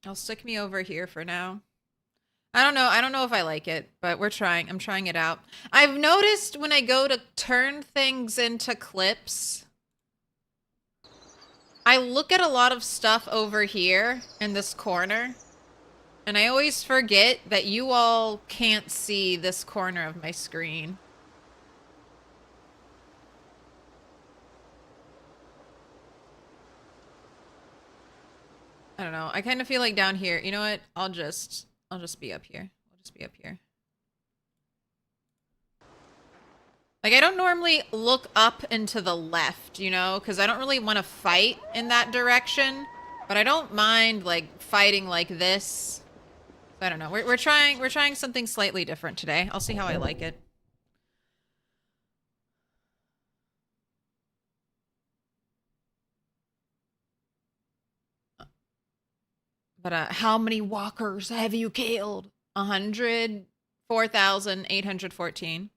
I'll stick me over here for now. I don't know. I don't know if I like it, but we're trying. I'm trying it out. I've noticed when I go to turn things into clips, I look at a lot of stuff over here in this corner, and I always forget that you all can't see this corner of my screen. I don't know. I kind of feel like down here, you know what? I'll just be up here. I'll just be up here. Like, I don't normally look up and to the left, you know, because I don't really want to fight in that direction. But I don't mind, like, fighting like this. I don't know. We're trying something slightly different today. I'll see how I like it. But how many walkers have you killed? 104,814.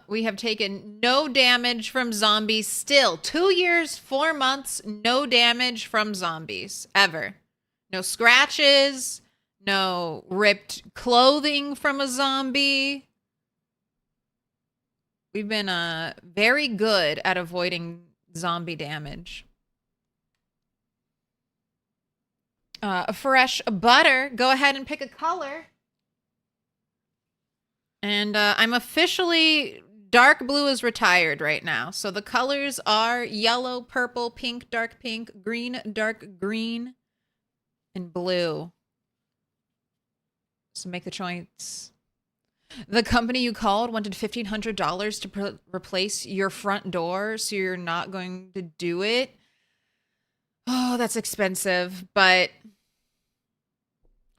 We have taken no damage from zombies still. 2 years, 4 months, no damage from zombies. Ever. No scratches, no ripped clothing from a zombie. We've been very good at avoiding zombie damage. Fresh butter. Go ahead and pick a color. And I'm officially... Dark blue is retired right now. So the colors are yellow, purple, pink, dark pink, green, dark green, and blue. So make the choice. The company you called wanted $1,500 to replace your front door, so you're not going to do it. Oh, that's expensive, but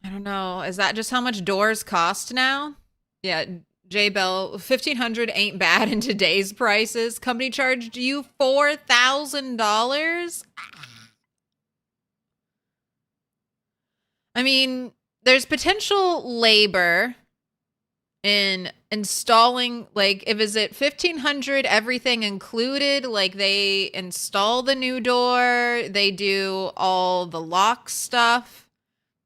I don't know. Is that just how much doors cost now? Yeah, J Bell, $1,500 ain't bad in today's prices. Company charged you $4,000? I mean, there's potential labor in installing, like, if is it 1,500 everything included, like they install the new door, they do all the lock stuff,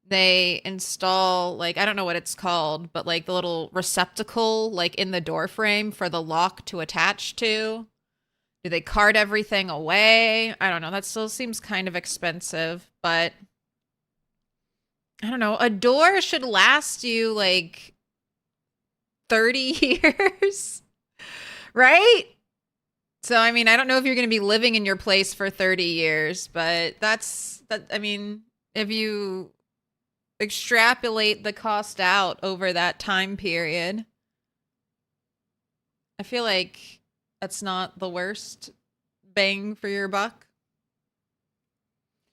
they install, like, I don't know what it's called, but like the little receptacle like in the door frame for the lock to attach to. Do they cart everything away? I don't know. That still seems kind of expensive, but I don't know. A door should last you like 30 years, right? So, I mean, I don't know if you're going to be living in your place for 30 years, but I mean, if you extrapolate the cost out over that time period, I feel like that's not the worst bang for your buck.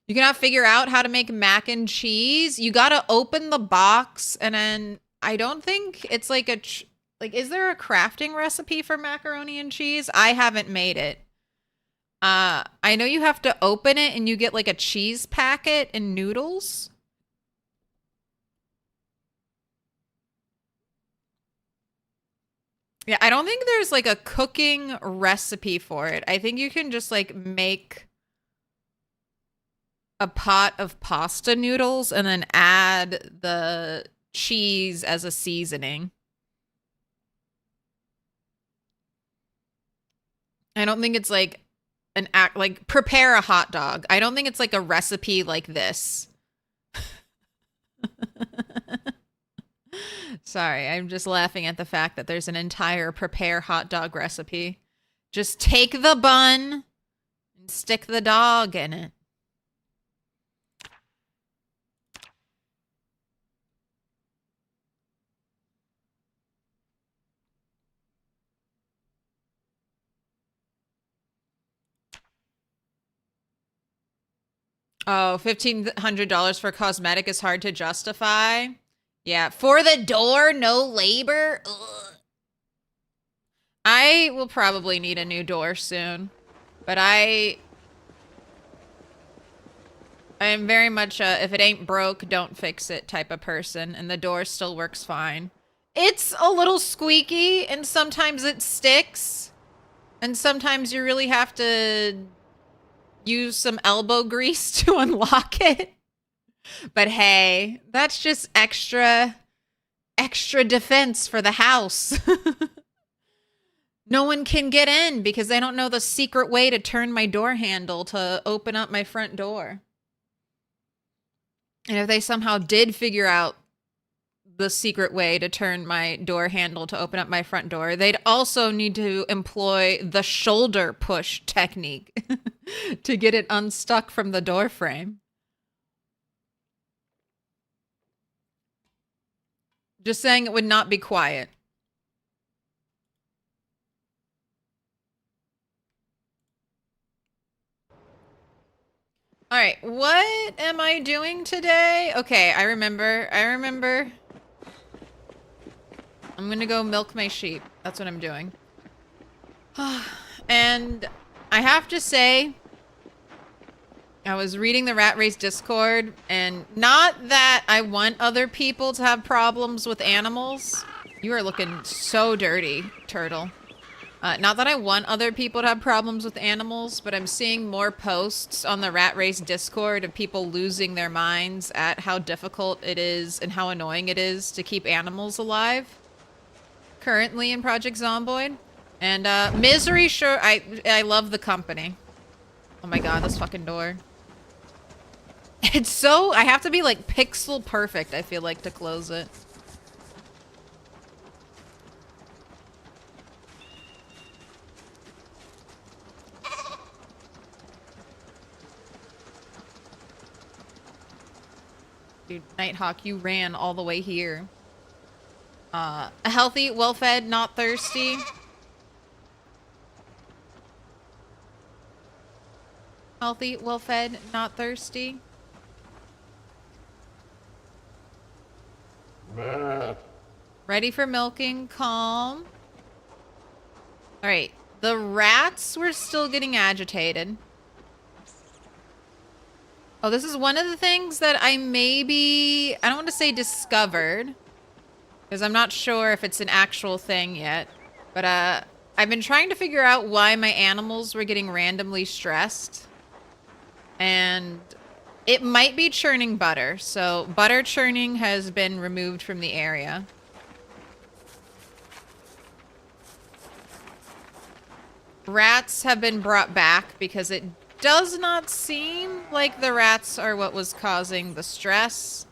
You cannot figure out how to make mac and cheese. You gotta open the box, and then I don't think it's like is there a crafting recipe for macaroni and cheese? I haven't made it. I know you have to open it and you get like a cheese packet and noodles. Yeah, I don't think there's like a cooking recipe for it. I think you can just like make a pot of pasta noodles and then add the cheese as a seasoning. I don't think it's like an act like prepare a hot dog. I don't think it's like a recipe like this. Sorry, I'm just laughing at the fact that there's an entire prepare hot dog recipe. Just take the bun and stick the dog in it. Oh, $1,500 for cosmetic is hard to justify. Yeah, for the door, no labor. Ugh. I will probably need a new door soon, but I am very much a if it ain't broke, don't fix it type of person, and the door still works fine. It's a little squeaky, and sometimes it sticks, and sometimes you really have to use some elbow grease to unlock it. But hey, that's just extra defense for the house. No one can get in because they don't know the secret way to turn my door handle to open up my front door. And if they somehow did figure out the secret way to turn my door handle to open up my front door, they'd also need to employ the shoulder push technique to get it unstuck from the door frame. Just saying, it would not be quiet. All right, what am I doing today? Okay, I remember. I'm gonna go milk my sheep. That's what I'm doing. And I have to say, I was reading the Rat Race Discord, and not that I want other people to have problems with animals. You are looking so dirty, turtle. Not that I want other people to have problems with animals, but I'm seeing more posts on the Rat Race Discord of people losing their minds at how difficult it is and how annoying it is to keep animals alive currently in Project Zomboid. And Misery, sure, I love the company. Oh my god, this fucking door. It's so, I have to be like pixel perfect, I feel like, to close it. Dude, Nighthawk, you ran all the way here. A healthy, well-fed, not thirsty. Healthy, well-fed, not thirsty. Ready for milking, calm. Alright, the rats were still getting agitated. Oh, this is one of the things that I maybe, I don't want to say discovered, because I'm not sure if it's an actual thing yet. But I've been trying to figure out why my animals were getting randomly stressed. And it might be churning butter. So butter churning has been removed from the area. Rats have been brought back because it does not seem like the rats are what was causing the stress.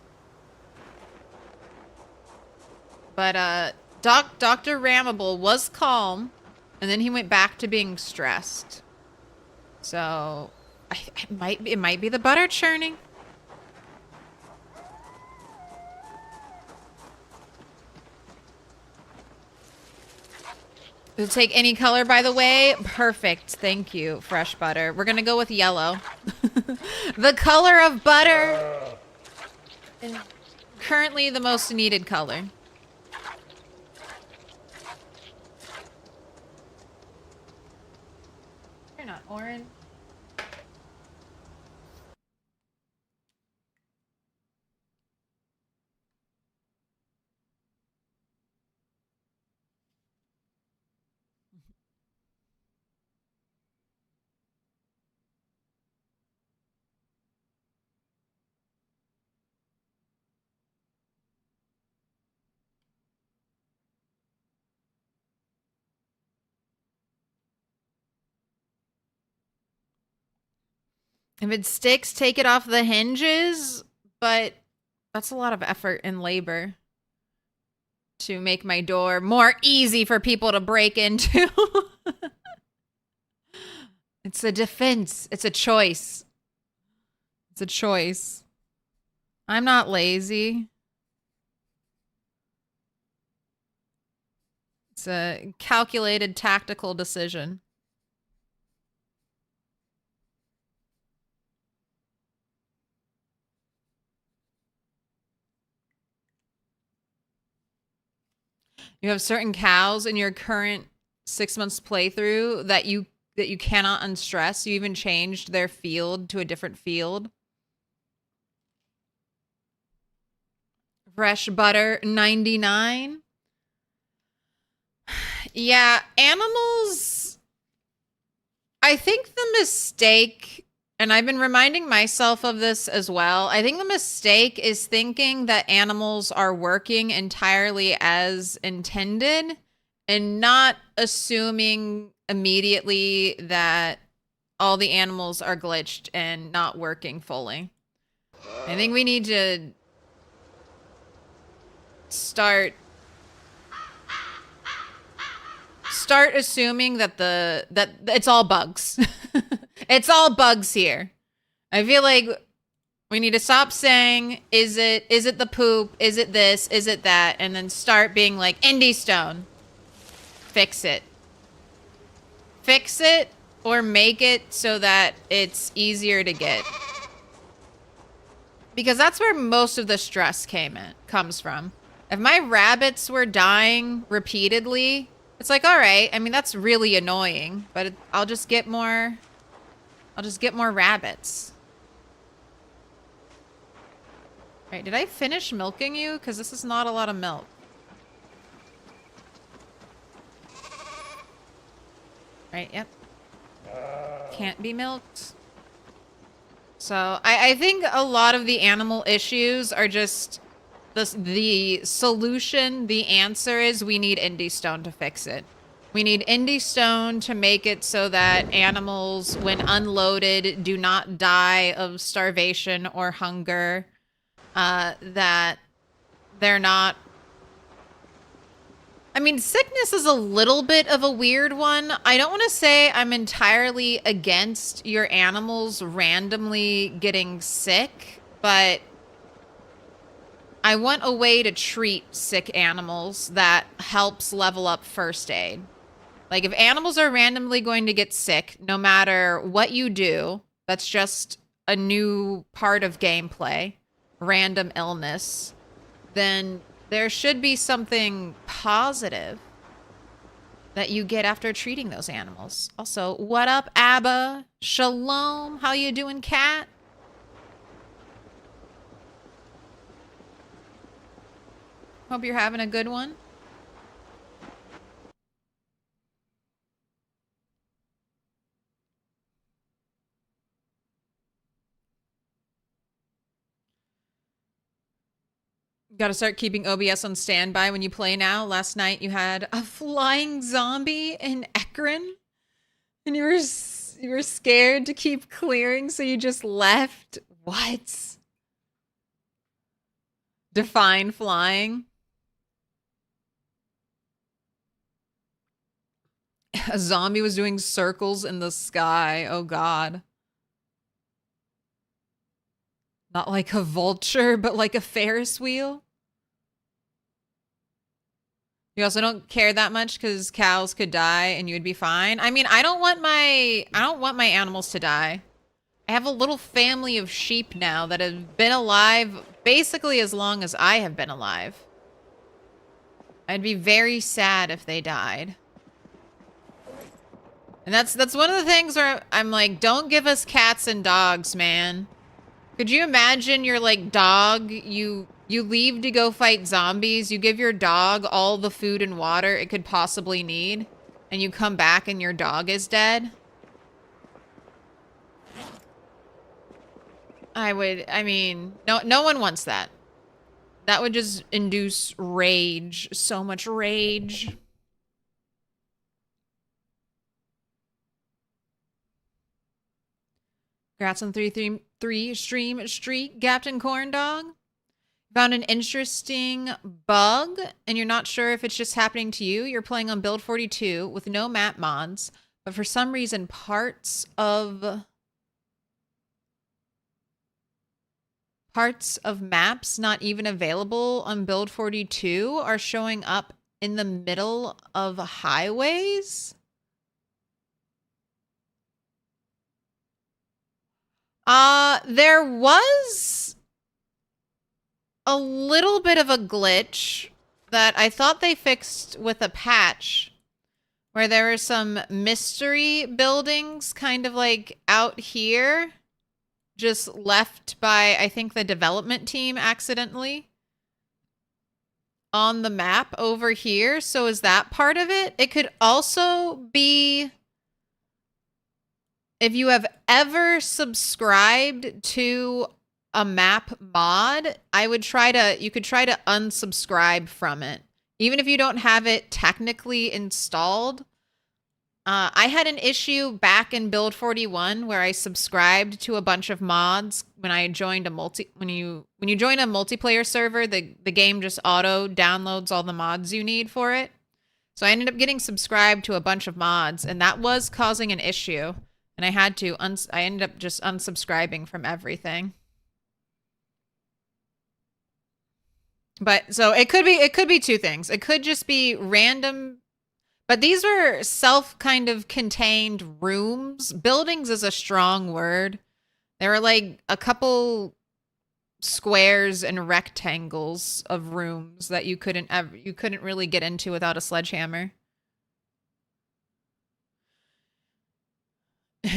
But Dr. Ramable was calm, and then he went back to being stressed. So it might be the butter churning. It'll take any color, by the way. Perfect. Thank you, fresh butter. We're gonna go with yellow. The color of butter. Currently the most needed color. You're not orange. If it sticks, take it off the hinges, but that's a lot of effort and labor to make my door more easy for people to break into. It's a defense. It's a choice. It's a choice. I'm not lazy. It's a calculated tactical decision. You have certain cows in your current 6 months playthrough that you cannot unstress. You even changed their field to a different field. Fresh butter 99. Yeah, animals. I think the mistake and I've been reminding myself of this as well. I think the mistake is thinking that animals are working entirely as intended and not assuming immediately that all the animals are glitched and not working fully. I think we need to start assuming that that it's all bugs. It's all bugs here. I feel like we need to stop saying, is it the poop? Is it this? Is it that? And then start being like, Indie Stone. Fix it. Fix it or make it so that it's easier to get. Because that's where most of the stress comes from. If my rabbits were dying repeatedly, it's like, all right, I mean, that's really annoying, but I'll just get more rabbits. All right, did I finish milking you? Because this is not a lot of milk. Right, yep. Can't be milked. So I think a lot of the animal issues are just the solution, the answer is we need Indie Stone to fix it. We need Indie Stone to make it so that animals, when unloaded, do not die of starvation or hunger. That they're not... I mean, sickness is a little bit of a weird one. I don't want to say I'm entirely against your animals randomly getting sick, but I want a way to treat sick animals that helps level up first aid. Like, if animals are randomly going to get sick, no matter what you do, that's just a new part of gameplay, random illness, then there should be something positive that you get after treating those animals. Also, what up, Abba? Shalom. How you doing, cat? Hope you're having a good one. Got to start keeping OBS on standby when you play now. Last night you had a flying zombie in Ekron, and you were scared to keep clearing, so you just left. What? Define flying. A zombie was doing circles in the sky. Oh God. Not like a vulture, but like a Ferris wheel. You also don't care that much because cows could die and you would be fine. I mean, I don't want my animals to die. I have a little family of sheep now that have been alive basically as long as I have been alive. I'd be very sad if they died. And that's one of the things where I'm like, don't give us cats and dogs, man. Could you imagine your like dog, you leave to go fight zombies, you give your dog all the food and water it could possibly need, and you come back and your dog is dead? I mean, no one wants that. That would just induce rage, so much rage. Congrats on 333 stream streak, Captain Corn Dog. Found an interesting bug, and you're not sure if it's just happening to you. You're playing on build 42 with no map mods, but for some reason parts of maps not even available on build 42 are showing up in the middle of highways. There was a little bit of a glitch that I thought they fixed with a patch where there were some mystery buildings kind of like out here, just left by, I think, the development team accidentally on the map over here. So is that part of it? It could also be if you have ever subscribed to a map mod, you could try to unsubscribe from it. Even if you don't have it technically installed. I had an issue back in build 41 where I subscribed to a bunch of mods when I joined when you join a multiplayer server, the game just auto downloads all the mods you need for it. So I ended up getting subscribed to a bunch of mods, and that was causing an issue. And I ended up just unsubscribing from everything. But so it could be two things. It could just be random, but these were kind of contained rooms. Buildings is a strong word. There were like a couple squares and rectangles of rooms that you couldn't really get into without a sledgehammer.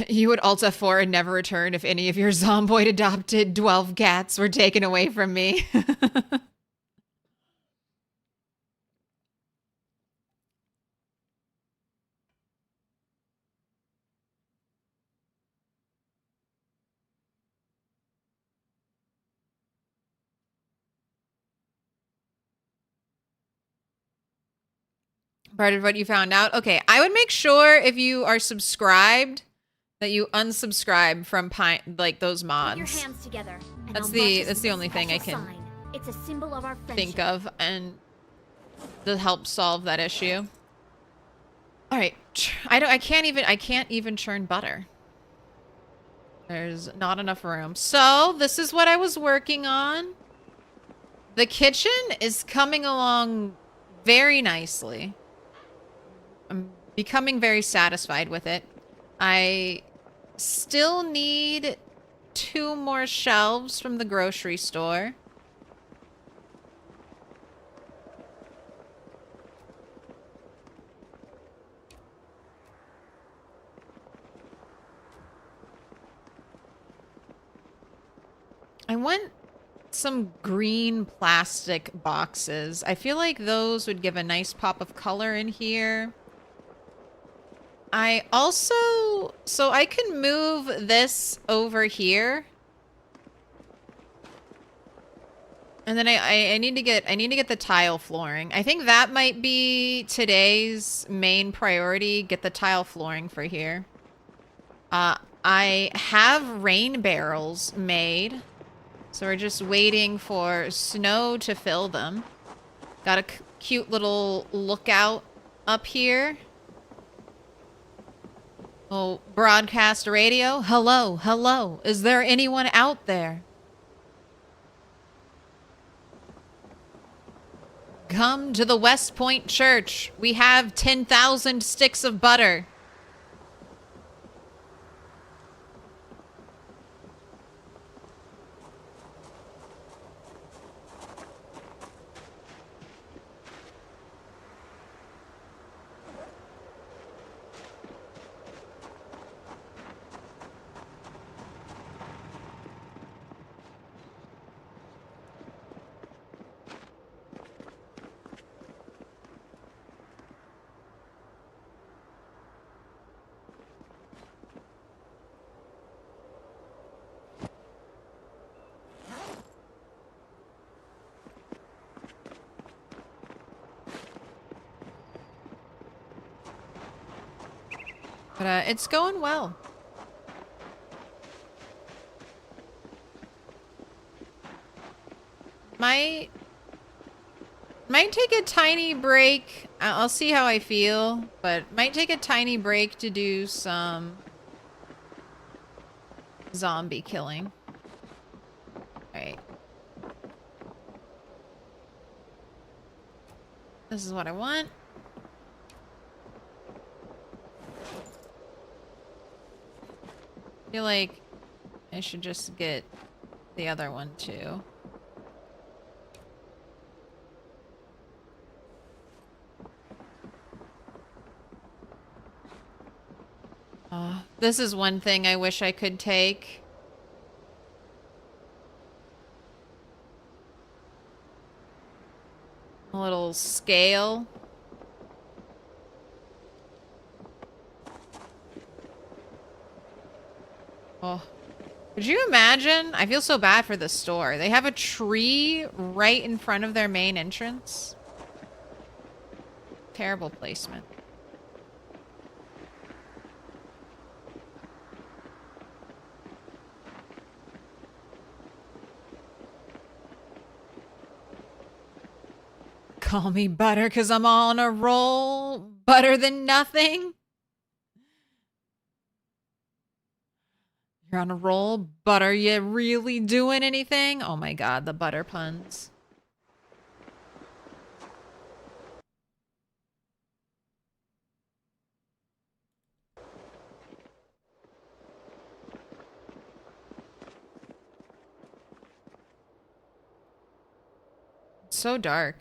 You would Alt F4 and never return if any of your zomboid adopted 12 cats were taken away from me. Part of what you found out? Okay, I would make sure if you are subscribed that you unsubscribe from those mods. Put your hands together. That's the only thing I can it's a symbol of our think of and to help solve that issue. All right, I can't even churn butter. There's not enough room. So this is what I was working on. The kitchen is coming along very nicely. I'm becoming very satisfied with it. I still need 2 more shelves from the grocery store. I want some green plastic boxes. I feel like those would give a nice pop of color in here. So I can move this over here. And then I need to get the tile flooring. I think that might be today's main priority, get the tile flooring for here. I have rain barrels made. So we're just waiting for snow to fill them. Got a cute little lookout up here. Oh, broadcast radio. Hello, hello. Is there anyone out there? Come to the West Point Church. We have 10,000 sticks of butter. But it's going well. Might take a tiny break. I'll see how I feel, but might take a tiny break to do some zombie killing. Alright. This is what I want. I feel like I should just get the other one too. This is one thing I wish I could take. A little scale. Could you imagine? I feel so bad for the store. They have a tree right in front of their main entrance. Terrible placement. Call me butter because I'm on a roll. Butter than nothing. You're on a roll. Butter, you really doing anything? Oh my god, the butter puns. It's so dark.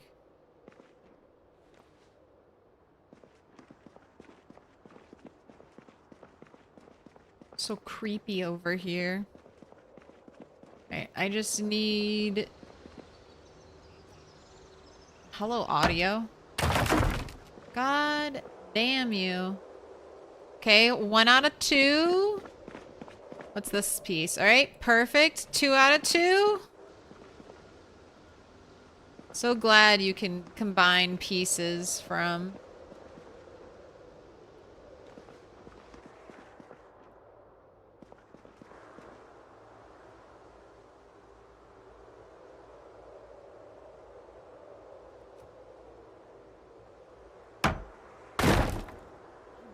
So creepy over here. Alright, I just need... Hello, audio. God damn you. Okay, 1 out of 2. What's this piece? Alright, perfect. 2 out of 2. So glad you can combine pieces from...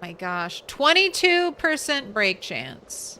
My gosh, 22% break chance.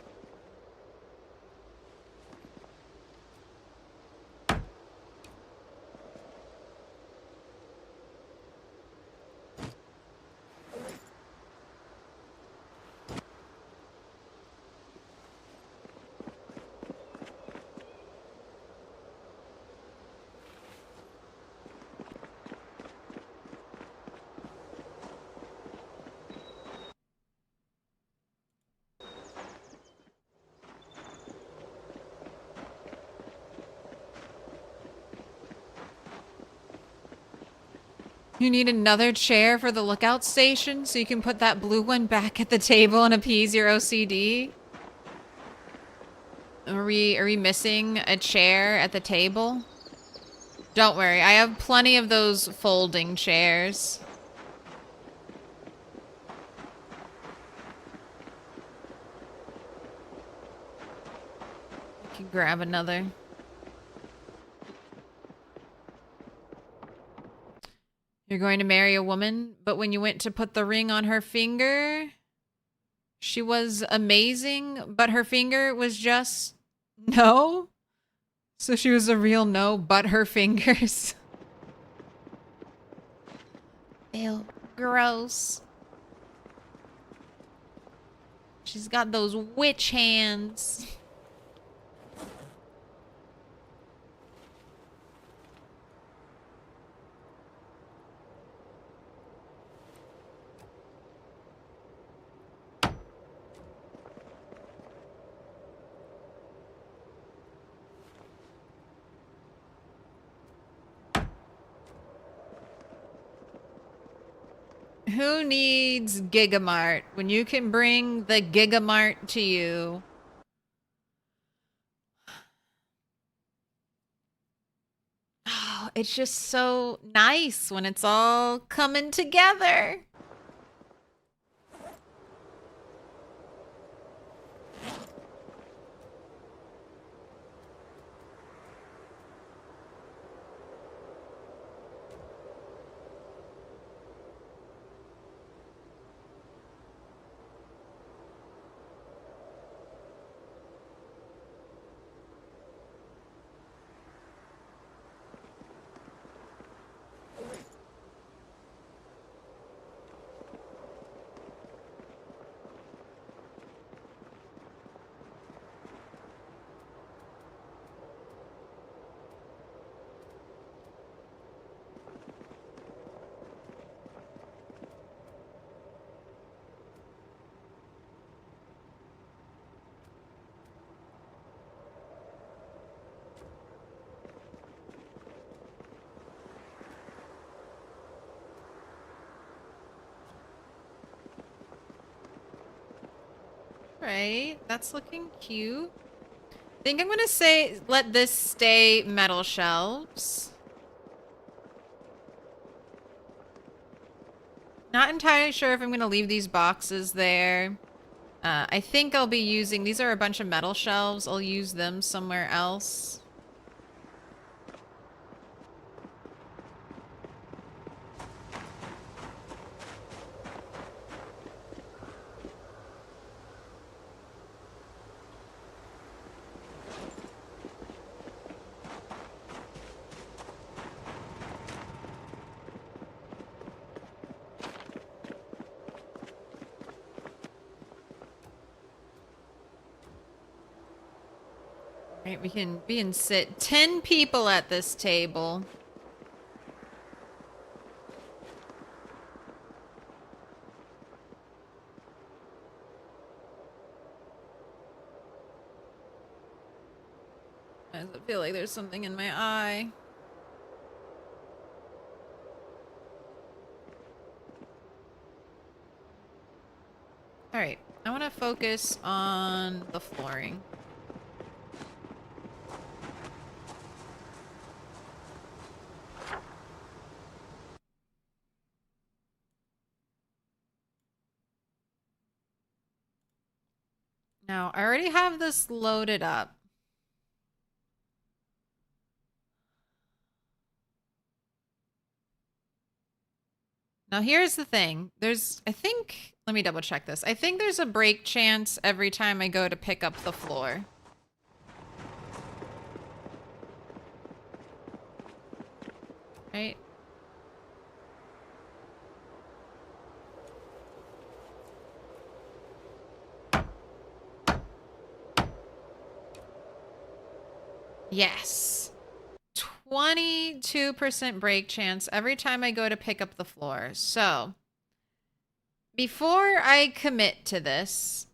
You need another chair for the lookout station so you can put that blue one back at the table and appease your OCD? Are we missing a chair at the table? Don't worry, I have plenty of those folding chairs. I can grab another. You're going to marry a woman, but when you went to put the ring on her finger, she was amazing, but her finger was just no? So she was a real no, but her fingers. Ew, gross. She's got those witch hands. Who needs Gigamart when you can bring the Gigamart to you? Oh, it's just so nice when it's all coming together. Right, that's looking cute. I think I'm gonna say let this stay metal shelves. Not entirely sure if I'm gonna leave these boxes there. I think I'll be using, these are a bunch of metal shelves. I'll use them somewhere else. Right, we can sit 10 people at this table. I feel like there's something in my eye. All right, I want to focus on the flooring. Now, I already have this loaded up. Now, here's the thing. I think, let me double check this. I think there's a break chance every time I go to pick up the floor. Right? Yes. 22% break chance every time I go to pick up the floor. So, before I commit to this,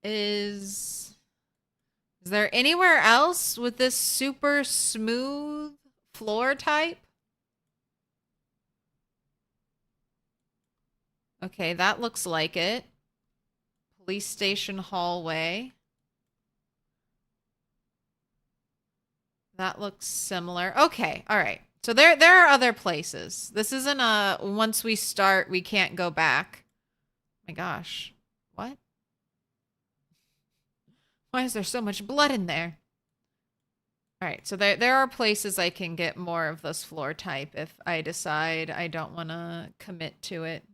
is there anywhere else with this super smooth floor type? Okay, that looks like it. Police station hallway. That looks similar. Okay, all right. So there are other places. This isn't a once we start, we can't go back. My gosh. What? Why is there so much blood in there? All right, so there are places I can get more of this floor type if I decide I don't want to commit to it.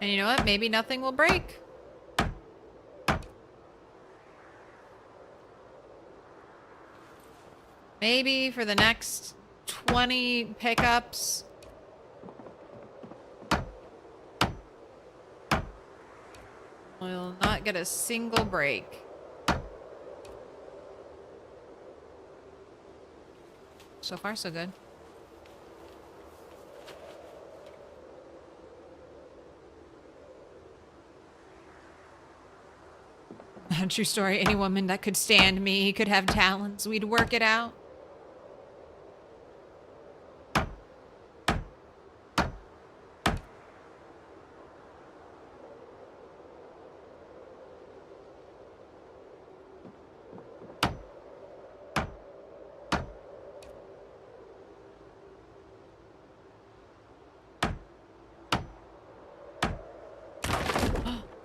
And you know what? Maybe nothing will break. Maybe for the next 20 pickups. We'll not get a single break. So far, so good. True story. Any woman that could stand me could have talons. We'd work it out.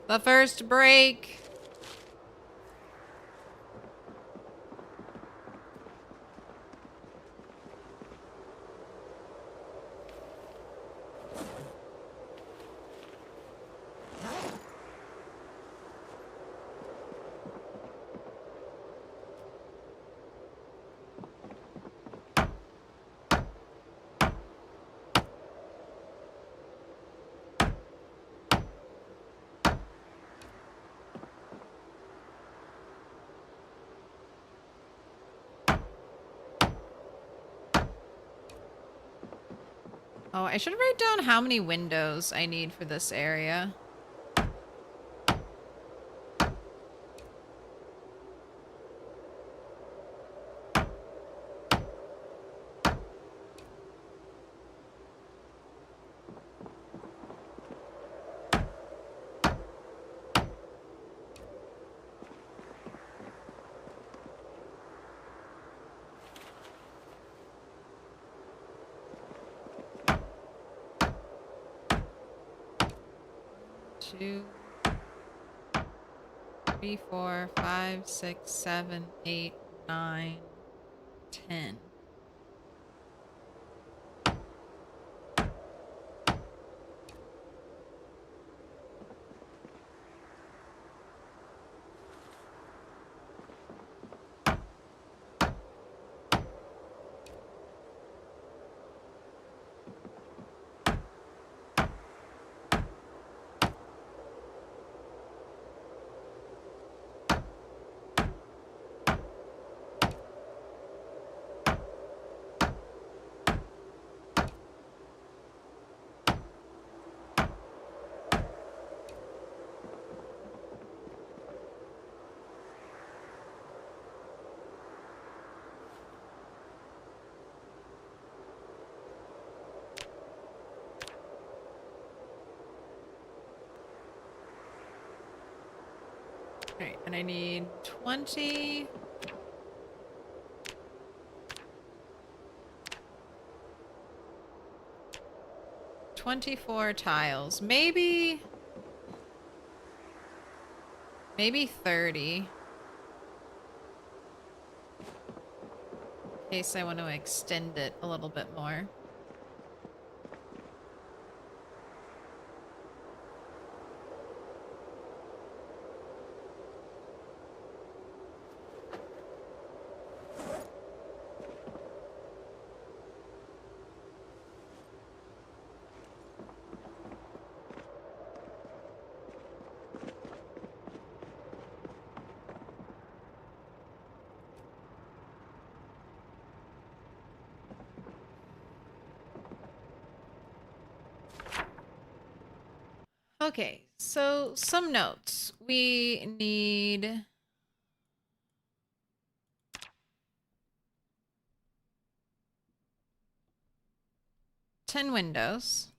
The first break. Oh, I should write down how many windows I need for this area. Two, 3, 4, 5, 6, 7, 8, 9, 10. Alright, and I need 20. 24 tiles. Maybe 30. In case I want to extend it a little bit more. Okay, so some notes. We need 10 windows.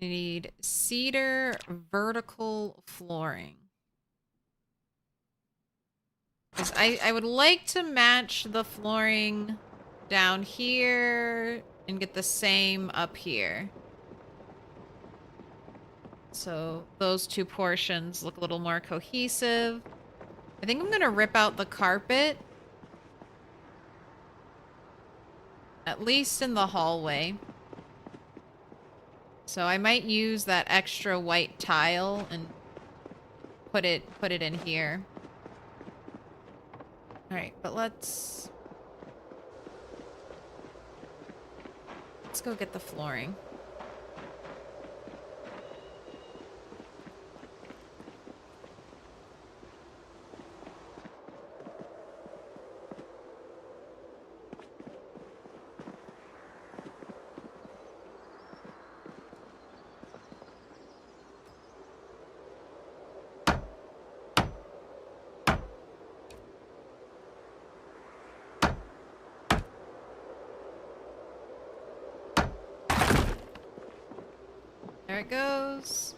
We need cedar vertical flooring. I would like to match the flooring down here and get the same up here. So those two portions look a little more cohesive. I think I'm gonna rip out the carpet. At least in the hallway. So I might use that extra white tile and put it in here. Alright, but let's go get the flooring. There it goes.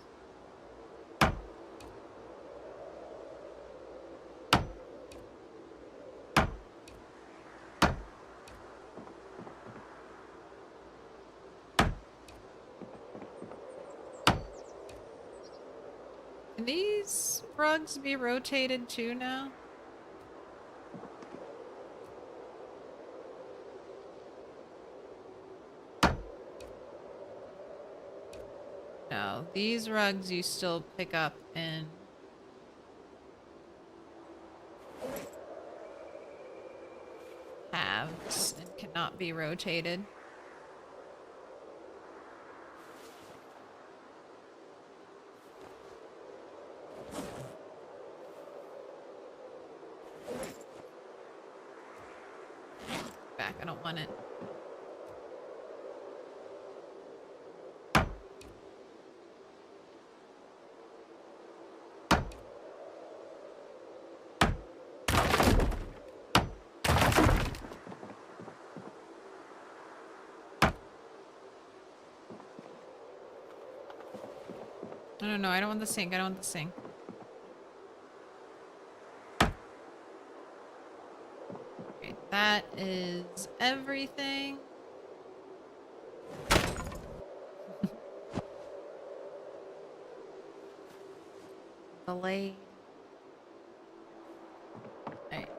Can these rugs be rotated too now? No, these rugs you still pick up in halves and cannot be rotated. back. I don't want it. No, I don't want the sink. I don't want the sink. Okay, that is everything. Blade. Alright.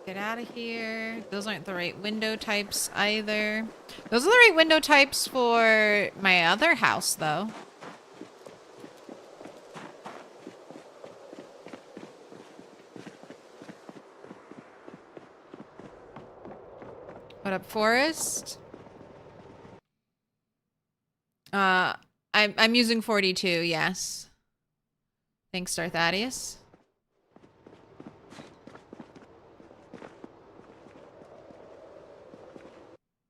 Get out of here. Those aren't the right window types either. Those are the right window types for my other house, though. What up, Forest? I'm using 42, yes. Thanks, Star Thaddeus.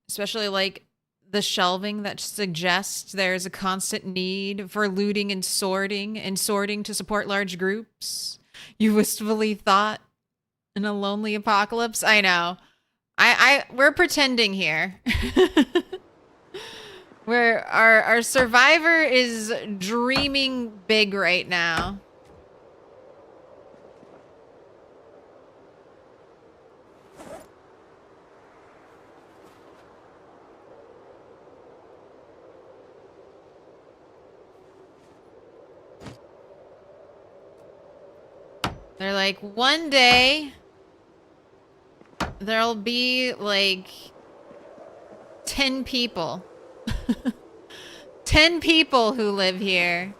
Especially like the shelving that suggests there's a constant need for looting and sorting to support large groups. You wistfully thought in a lonely apocalypse. I know. We're pretending here. Where our survivor is dreaming big right now. They're like, one day there'll be like 10 people. 10 people who live here.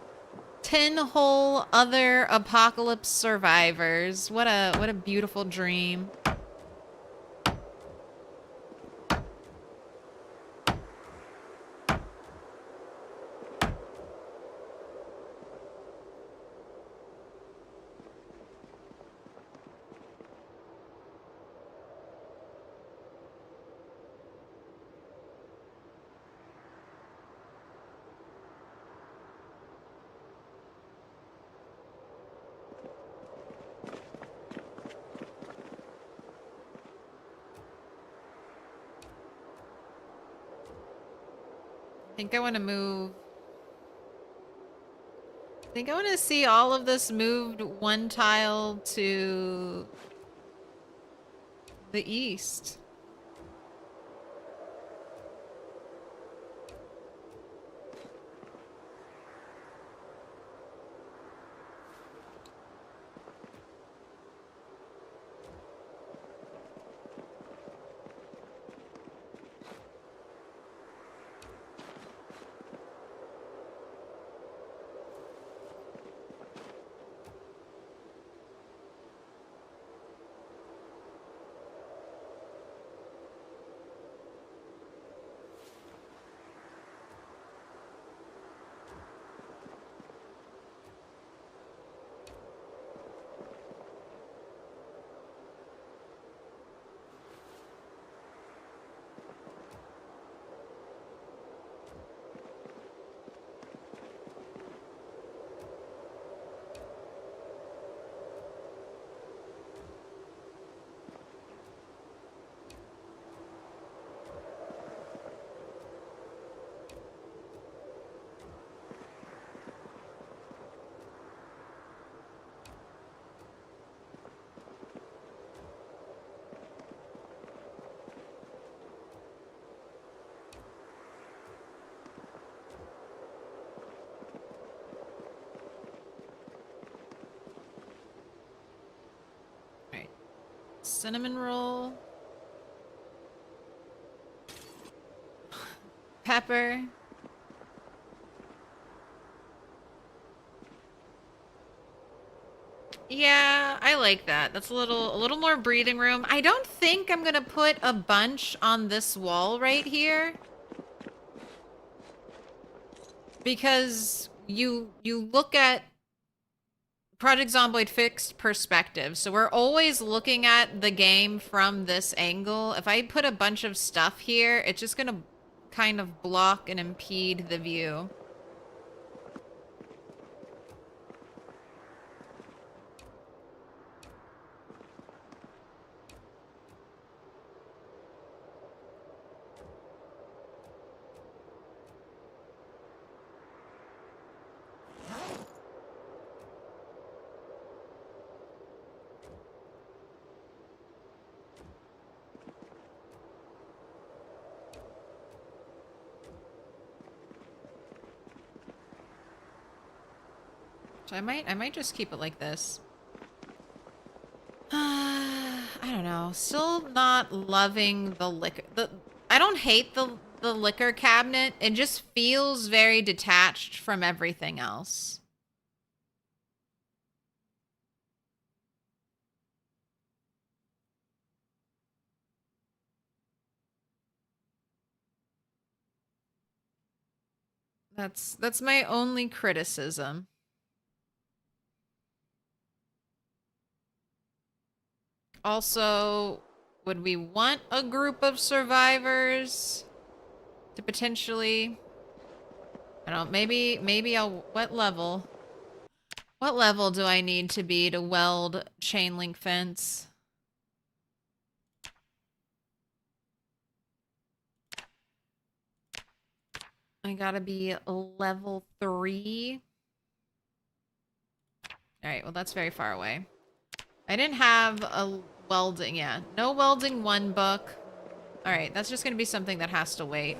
10 whole other apocalypse survivors. What a beautiful dream. I think I want to move. I think I want to see all of this moved one tile to the east. Cinnamon roll. Pepper. Yeah, I like that. That's a little more breathing room. I don't think I'm gonna put a bunch on this wall right here. Because you look at Project Zomboid fixed perspective. So we're always looking at the game from this angle. If I put a bunch of stuff here, it's just gonna kind of block and impede the view. So I might just keep it like this. I don't know. Still not loving the liquor. I don't hate the liquor cabinet. It just feels very detached from everything else. That's my only criticism. Also, would we want a group of survivors to potentially, I don't know, maybe I'll, what level? What level do I need to be to weld chain link fence? I gotta be level 3. Alright, well that's very far away. I didn't have a welding, yeah. No welding 1 book. Alright, that's just gonna be something that has to wait.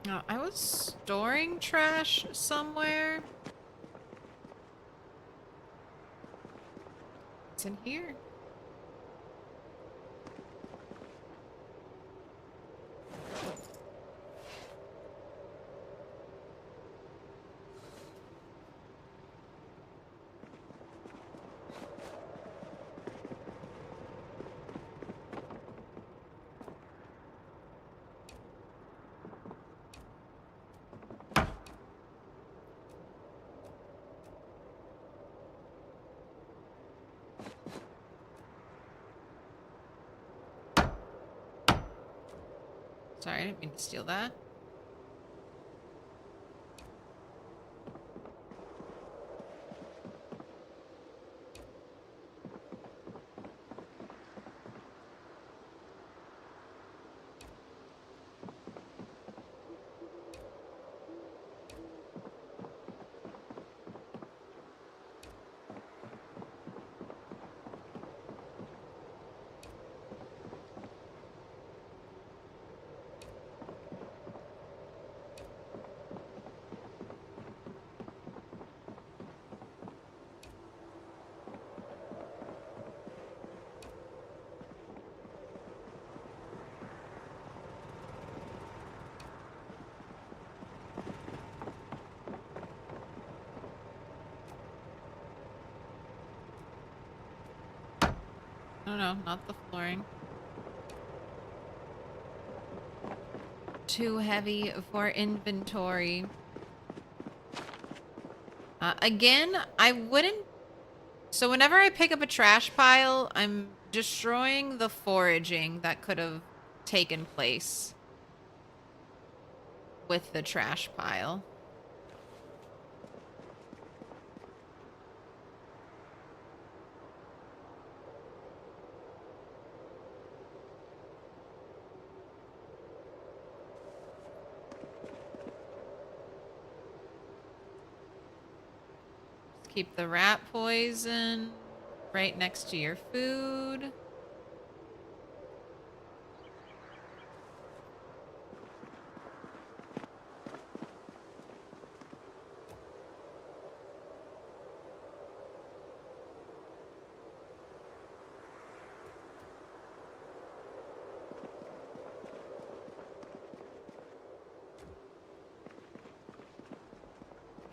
Oh, I was storing trash somewhere. It's in here. Sorry, I didn't mean to steal that. No, not the flooring. Too heavy for inventory. Again, I wouldn't... So whenever I pick up a trash pile, I'm destroying the foraging that could have taken place with the trash pile. Keep the rat poison right next to your food.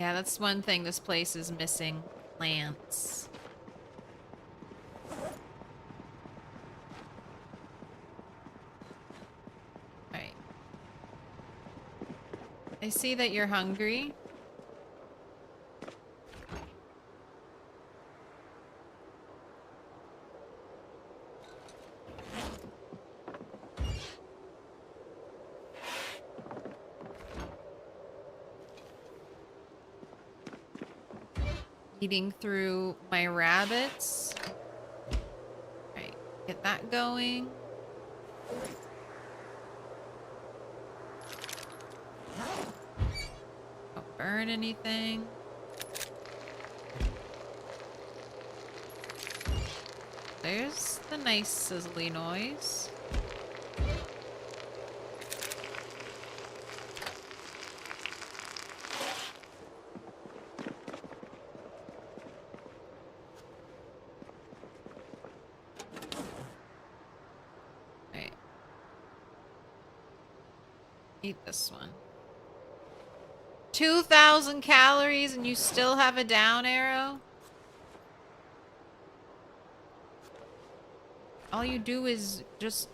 Yeah, that's one thing this place is missing. Plants. Alright. I see that you're hungry. Eating through my rabbits. Alright, get that going. Don't burn anything. There's the nice sizzly noise. Right. Eat this one. 2,000 calories and you still have a down arrow? All you do is just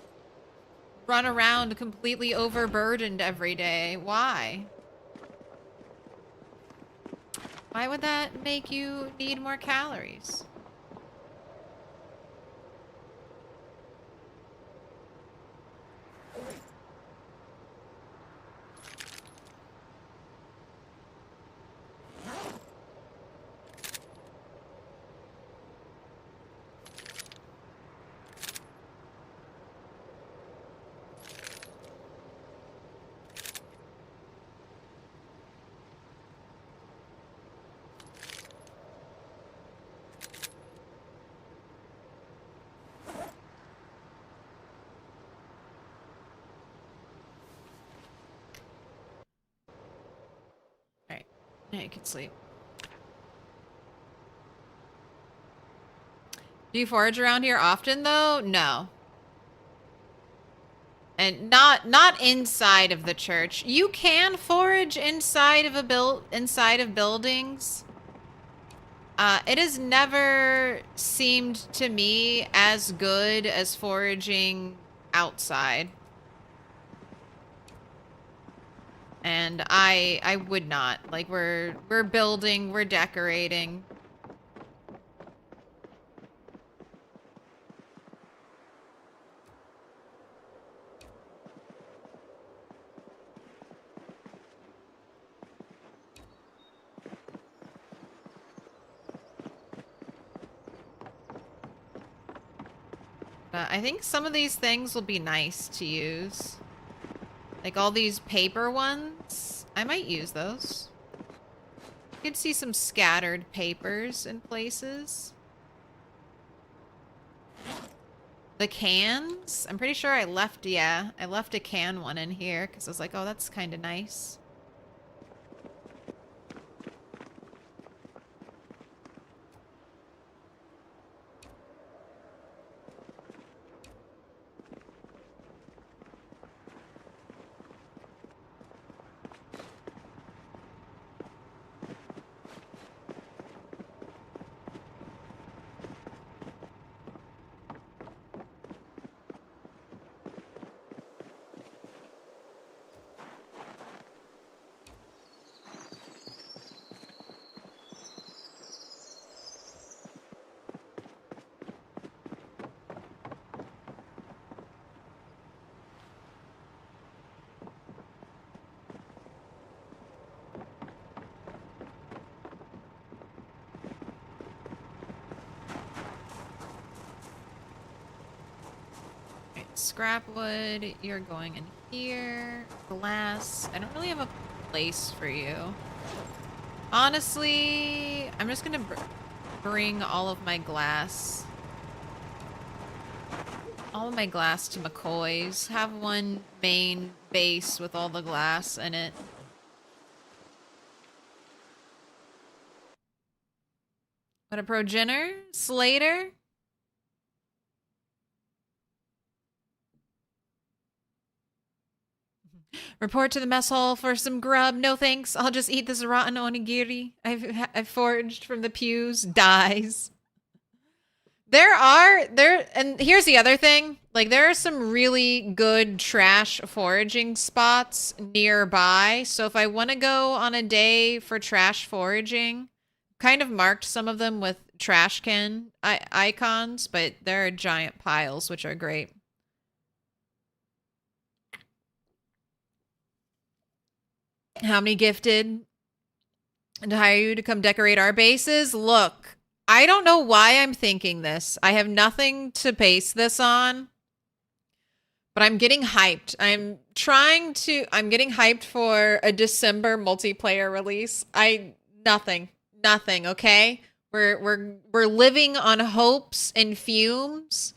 run around completely overburdened every day. Why? Why would that make you need more calories? Alright, now you can sleep. Do you forage around here often though? No. And not inside of the church. You can forage inside of buildings. It has never seemed to me as good as foraging outside. And I would not. Like we're building, we're decorating. I think some of these things will be nice to use. Like all these paper ones. I might use those. You can see some scattered papers in places. The cans? I'm pretty sure I left a can one in here because I was like, oh, that's kind of nice. Scrap wood, you're going in here. Glass. I don't really have a place for you. Honestly, I'm just gonna bring all of my glass. All of my glass to McCoy's. Have one main base with all the glass in it. What a progenitor? Slater? Report to the mess hall for some grub. No thanks. I'll just eat this rotten onigiri I've foraged from the pews. Dies. And here's the other thing. Like, there are some really good trash foraging spots nearby. So if I want to go on a day for trash foraging, kind of marked some of them with trash can icons, but there are giant piles, which are great. How many gifted to hire you to come decorate our bases? Look, I don't know why I'm thinking this. I have nothing to base this on, but I'm getting hyped. I'm getting hyped for a December multiplayer release. Nothing, okay? We're living on hopes and fumes,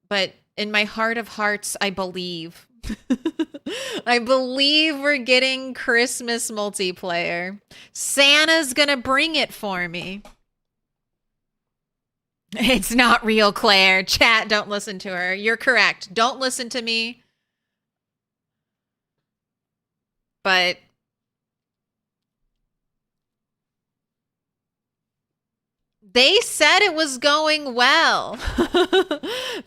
but in my heart of hearts, I believe. I believe we're getting Christmas multiplayer. Santa's gonna bring it for me. It's not real, Claire. Chat, don't listen to her. You're correct. Don't listen to me. But they said it was going well.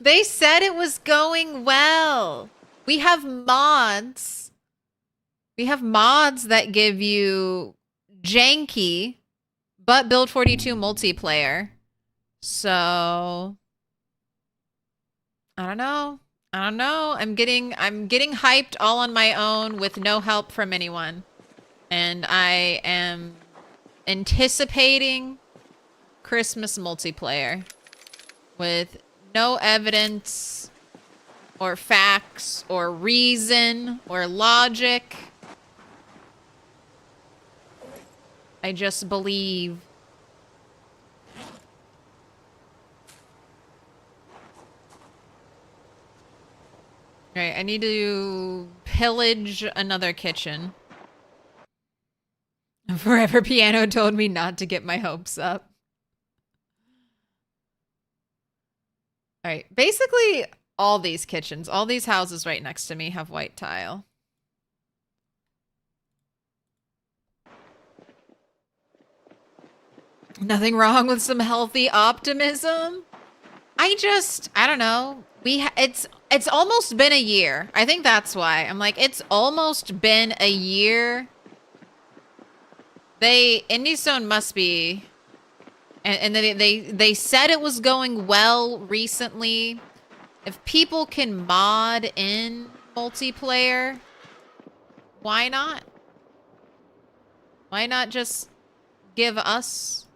They said it was going well. We have mods. We have mods that give you janky, but Build 42 multiplayer. So I don't know. I'm getting hyped all on my own with no help from anyone. And I am anticipating Christmas multiplayer with no evidence or facts or reason or logic. I just believe. Right, I need to pillage another kitchen. Forever Piano told me not to get my hopes up. Alright, basically all these kitchens, all these houses right next to me have white tile. Nothing wrong with some healthy optimism. I don't know. It's almost been a year. I think that's why. I'm like, it's almost been a year. Indiestone must be, and they said it was going well recently. If people can mod in multiplayer, why not? Why not just give us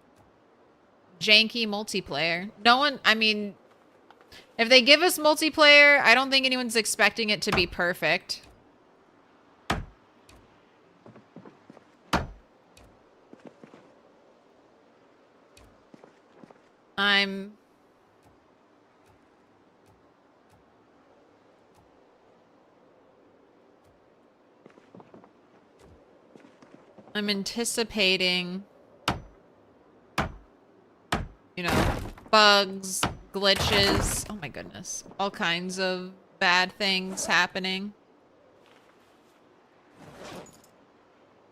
janky multiplayer? If they give us multiplayer, I don't think anyone's expecting it to be perfect. I'm anticipating, bugs, glitches. Oh my goodness. All kinds of bad things happening.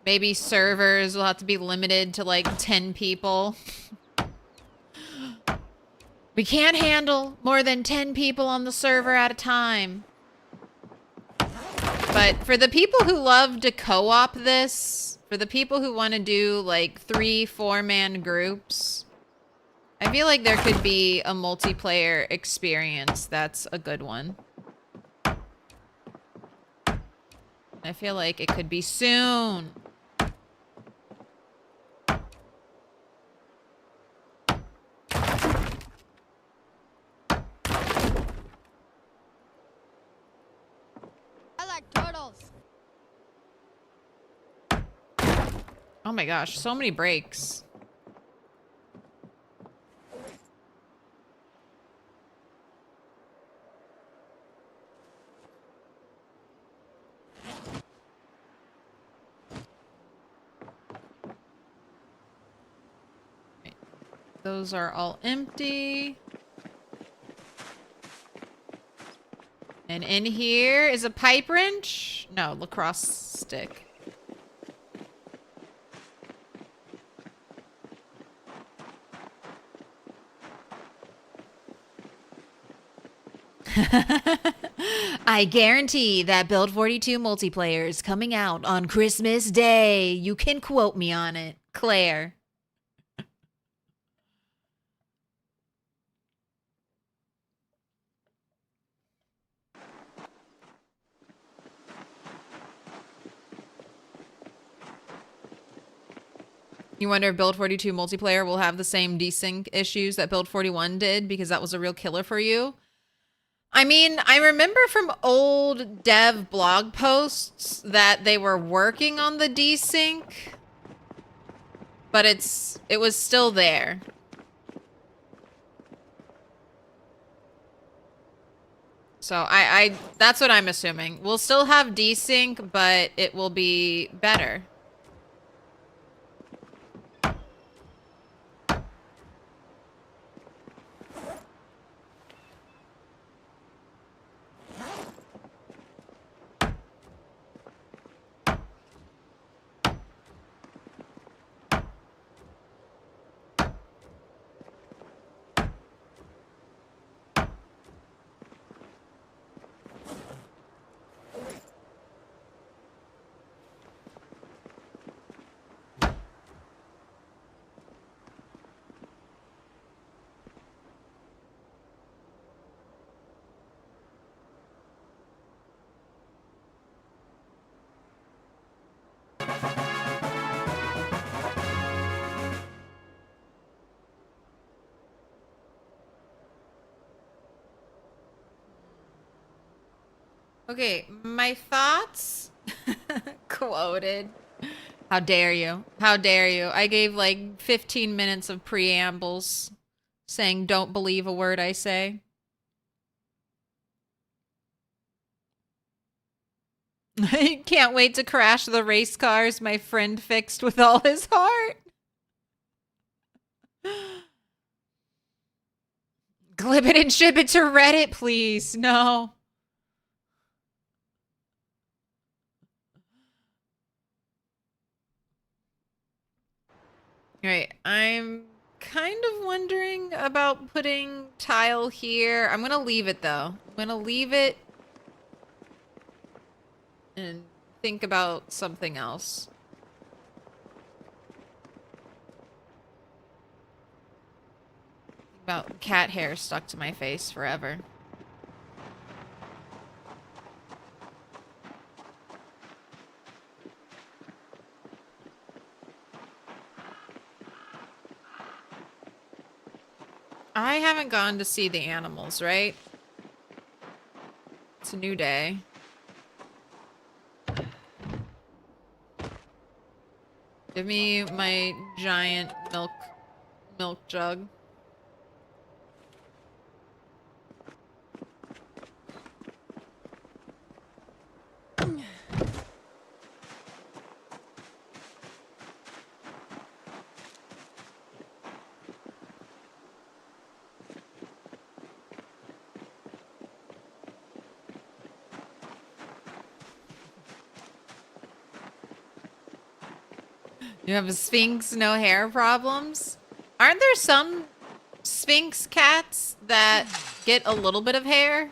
Maybe servers will have to be limited to like 10 people. We can't handle more than 10 people on the server at a time. But for the people who love to co-op this, for the people who want to do like 3-4-man groups, I feel like there could be a multiplayer experience that's a good one. I feel like it could be soon. I like turtles. Oh my gosh, so many breaks. Those are all empty. And in here is a pipe wrench. No, lacrosse stick. I guarantee that Build 42 multiplayer is coming out on Christmas Day. You can quote me on it, Claire. You wonder if Build 42 multiplayer will have the same desync issues that Build 41 did because that was a real killer for you? I mean, I remember from old dev blog posts that they were working on the desync, but it was still there. So that's what I'm assuming. We'll still have desync, but it will be better. Okay, my thoughts quoted. How dare you? How dare you? I gave like 15 minutes of preambles saying don't believe a word I say. I can't wait to crash the race cars my friend fixed with all his heart. Clip it and ship it to Reddit, please. No. Right, I'm kind of wondering about putting tile here. I'm gonna leave it though. I'm gonna leave it and think about something else. About cat hair stuck to my face forever. I haven't gone to see the animals, right? It's a new day. Give me my giant milk jug. You have a Sphinx, no hair problems? Aren't there some Sphinx cats that get a little bit of hair?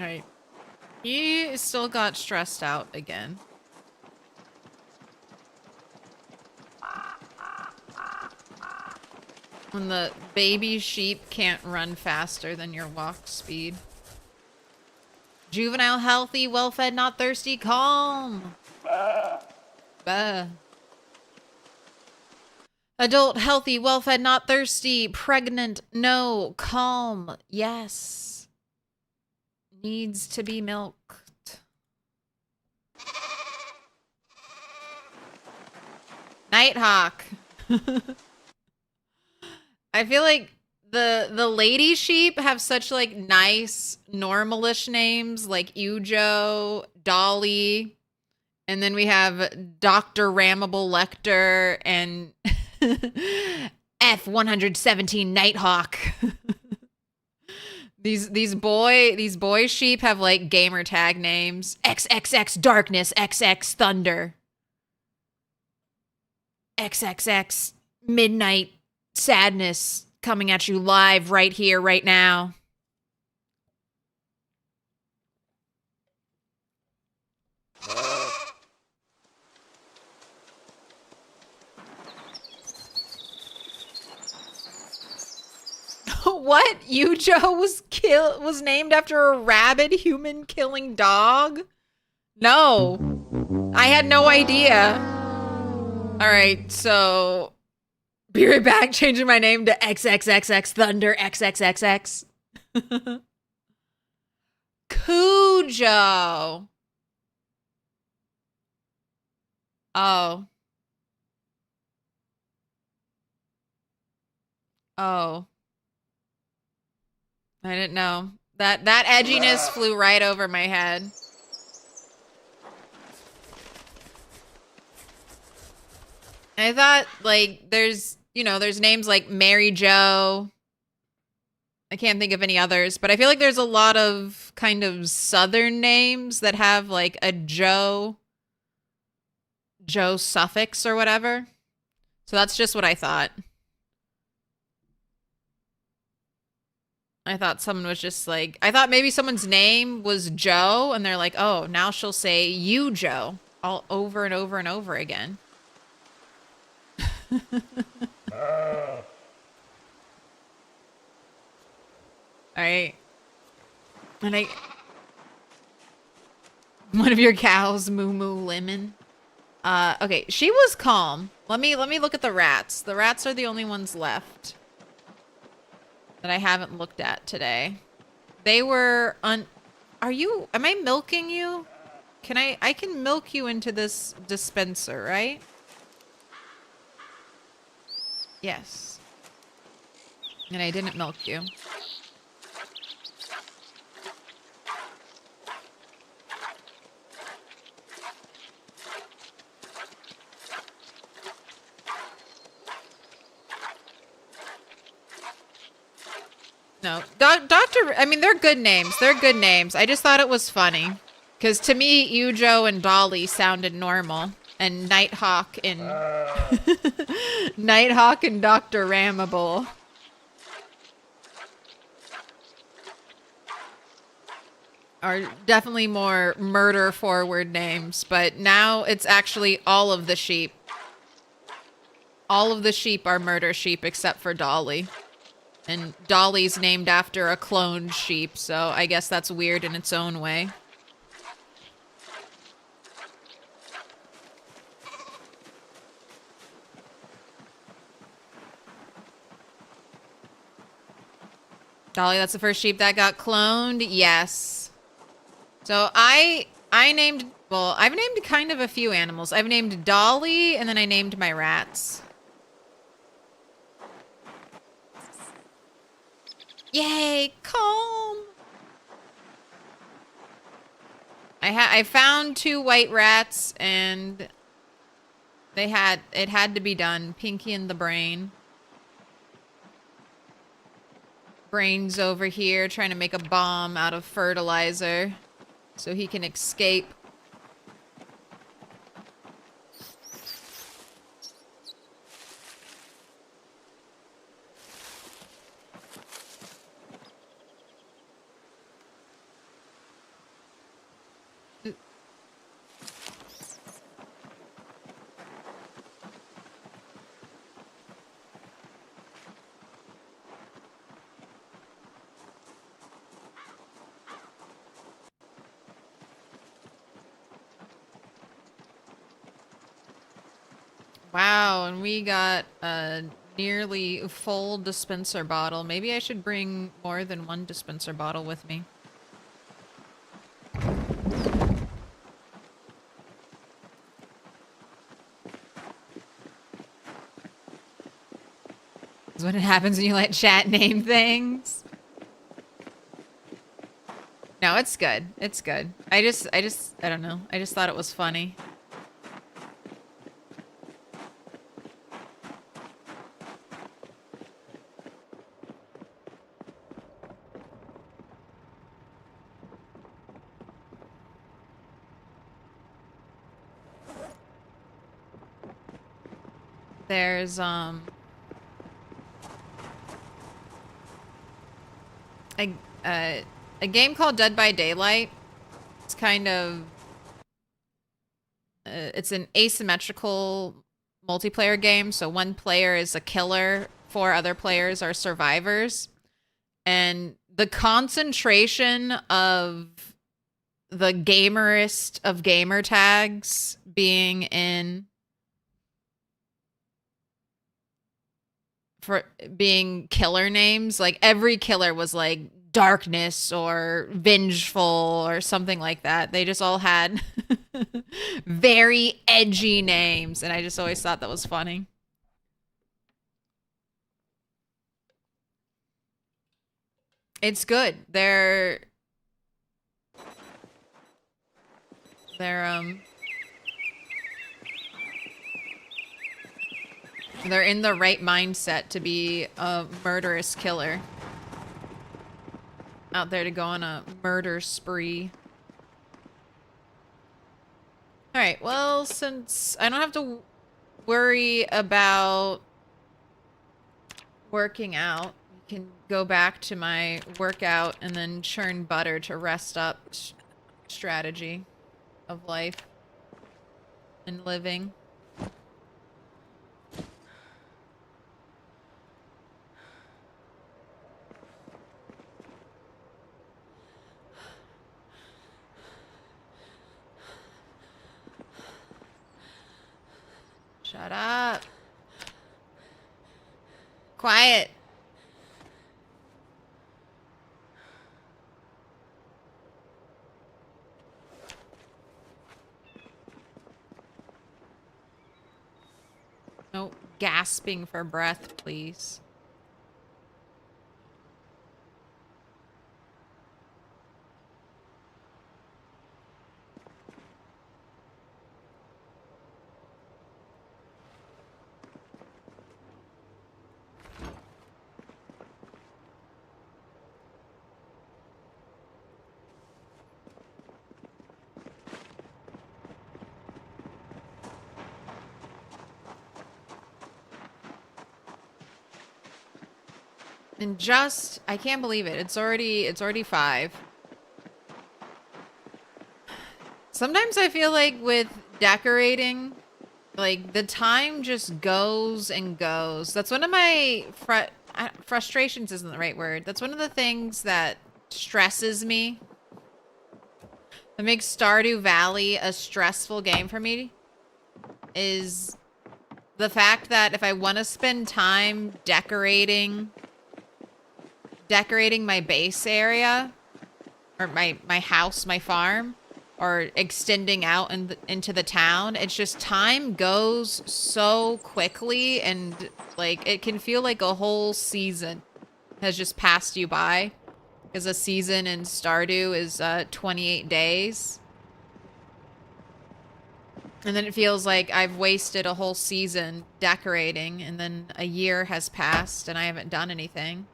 Alright. He still got stressed out again. When the baby sheep can't run faster than your walk speed. Juvenile, healthy, well-fed, not thirsty, calm. Bah. Adult, healthy, well-fed, not thirsty, pregnant, no, calm, yes. Needs to be milked. Nighthawk. I feel like the lady sheep have such like nice normalish names like Ujo, Dolly, And then we have Dr. Ramable Lecter and F117 Nighthawk. These boy sheep have like gamer tag names. XXX Darkness, XX Thunder. XXX Midnight Sadness coming at you live right here, right now. What? Yujo was named after a rabid human killing dog? No. I had no idea. Alright, so be right back, changing my name to XXXX Thunder XXXX. Cujo. Oh. Oh. I didn't know. That edginess flew right over my head. I thought, like, there's names like Mary Jo. I can't think of any others, but I feel like there's a lot of kind of southern names that have like a Joe suffix or whatever. So that's just what I thought. I thought someone was just like, I thought maybe someone's name was Joe and they're like, oh, now she'll say you Joe all over and over and over again. Alright. And one of your cows, Moo Moo Lemon. Okay, she was calm. Let me look at the rats. The rats are the only ones left that I haven't looked at today. They were am I milking you? I can milk you into this dispenser, right? Yes. And I didn't milk you. No, I mean, they're good names. They're good names. I just thought it was funny. Because to me, Yujo and Dolly sounded normal. And Nighthawk and... Nighthawk and Dr. Ramable. Are definitely more murder-forward names. But now it's actually all of the sheep. All of the sheep are murder sheep except for Dolly. And Dolly's named after a cloned sheep, so I guess that's weird in its own way. Dolly, that's the first sheep that got cloned? Yes. So I've named kind of a few animals. I've named Dolly, and then I named my rats. Yay, calm. I found 2 white rats and it had to be done. Pinky and the brain. Brain's over here trying to make a bomb out of fertilizer so he can escape. Wow, and we got a nearly full dispenser bottle. Maybe I should bring more than one dispenser bottle with me. That's what happens when you let chat name things. No, it's good. It's good. I don't know. I just thought it was funny. There's a a game called Dead by Daylight. It's kind of it's an asymmetrical multiplayer game. So one player is a killer, four other players are survivors, and the concentration of the gamerest of gamer tags being in for being killer names, like every killer was like darkness or vengeful or something like that. They just all had very edgy names, and I just always thought that was funny. It's good. They're they're in the right mindset to be a murderous killer. Out there to go on a murder spree. Alright, well, since I don't have to worry about working out, I can go back to my workout and then churn butter to rest up strategy of life and living. Shut up. Quiet. No gasping for breath, please. And just, I can't believe it. It's already 5. Sometimes I feel like with decorating, like the time just goes and goes. That's one of my frustrations isn't the right word. That's one of the things that stresses me. That makes Stardew Valley a stressful game for me is the fact that if I want to spend time decorating my base area or my house, my farm, or extending out into the town, it's just time goes so quickly, and like it can feel like a whole season has just passed you by, because a season in Stardew is 28 days. And then it feels like I've wasted a whole season decorating, and then a year has passed and I haven't done anything.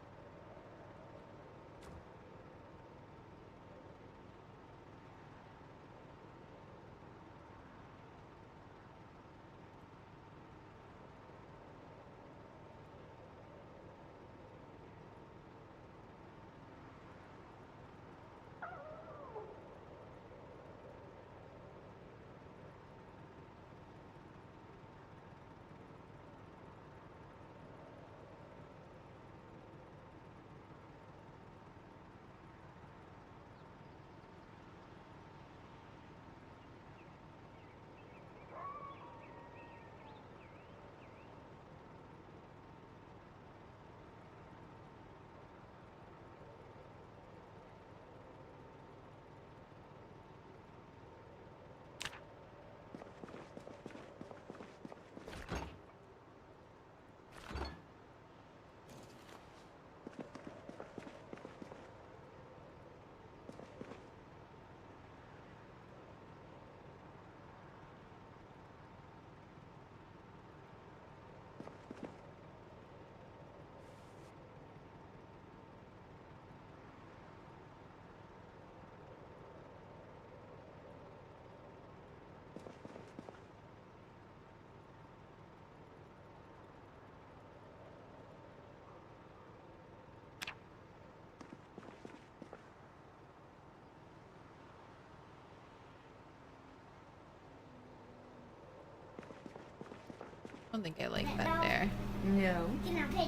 I don't think I like that there. No.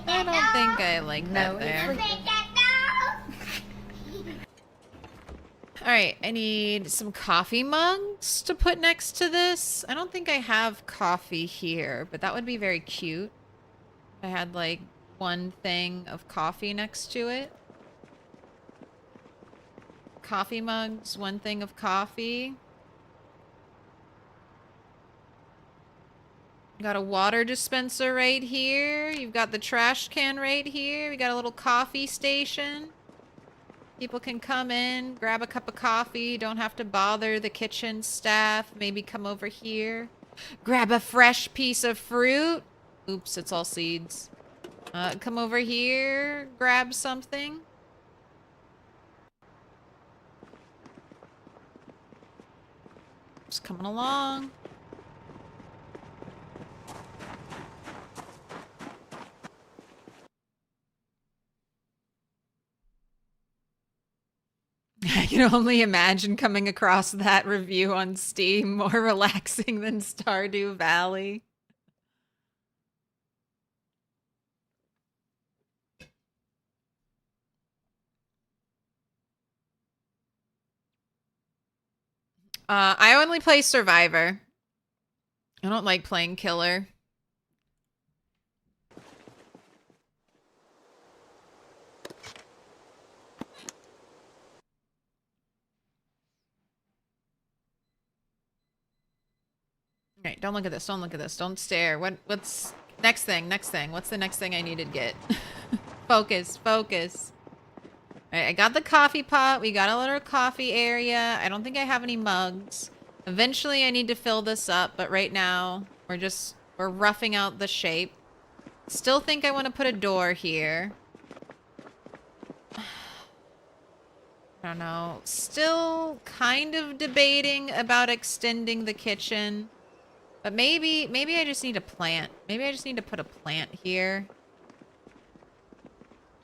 I don't think I like that No, there. Alright, I need some coffee mugs to put next to this. I don't think I have coffee here, but that would be very cute. I had like one thing of coffee next to it. Coffee mugs, one thing of coffee. Got a water dispenser right here. You've got the trash can right here. We got a little coffee station. People can come in, grab a cup of coffee, don't have to bother the kitchen staff. Maybe come over here. Grab a fresh piece of fruit. Oops, it's all seeds. Come over here, grab something. Just coming along. I can only imagine coming across that review on Steam, more relaxing than Stardew Valley. I only play Survivor. I don't like playing Killer. Alright, don't look at this, don't look at this, don't stare. What's... Next thing, next thing. What's the next thing I need to get? Focus, focus. Alright, I got the coffee pot. We got a little coffee area. I don't think I have any mugs. Eventually I need to fill this up, but right now we're roughing out the shape. Still think I want to put a door here. I don't know. Still kind of debating about extending the kitchen. But maybe I just need a plant. Maybe I just need to put a plant here.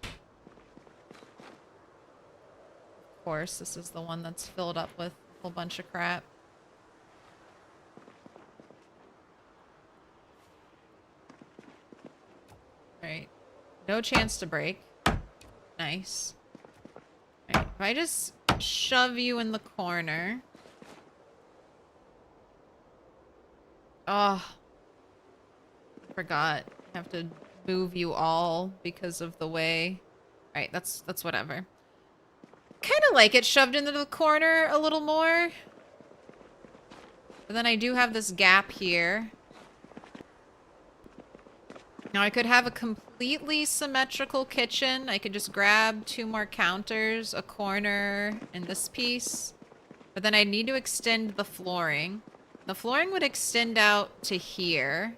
Of course, this is the one that's filled up with a whole bunch of crap. Alright. No chance to break. Nice. Alright, if I just shove you in the corner... Oh. Forgot. I have to move you all because of the way. Alright, that's whatever. Kind of like it shoved into the corner a little more. But then I do have this gap here. Now I could have a completely symmetrical kitchen. I could just grab 2 more counters, a corner, and this piece. But then I need to extend the flooring. The flooring would extend out to here.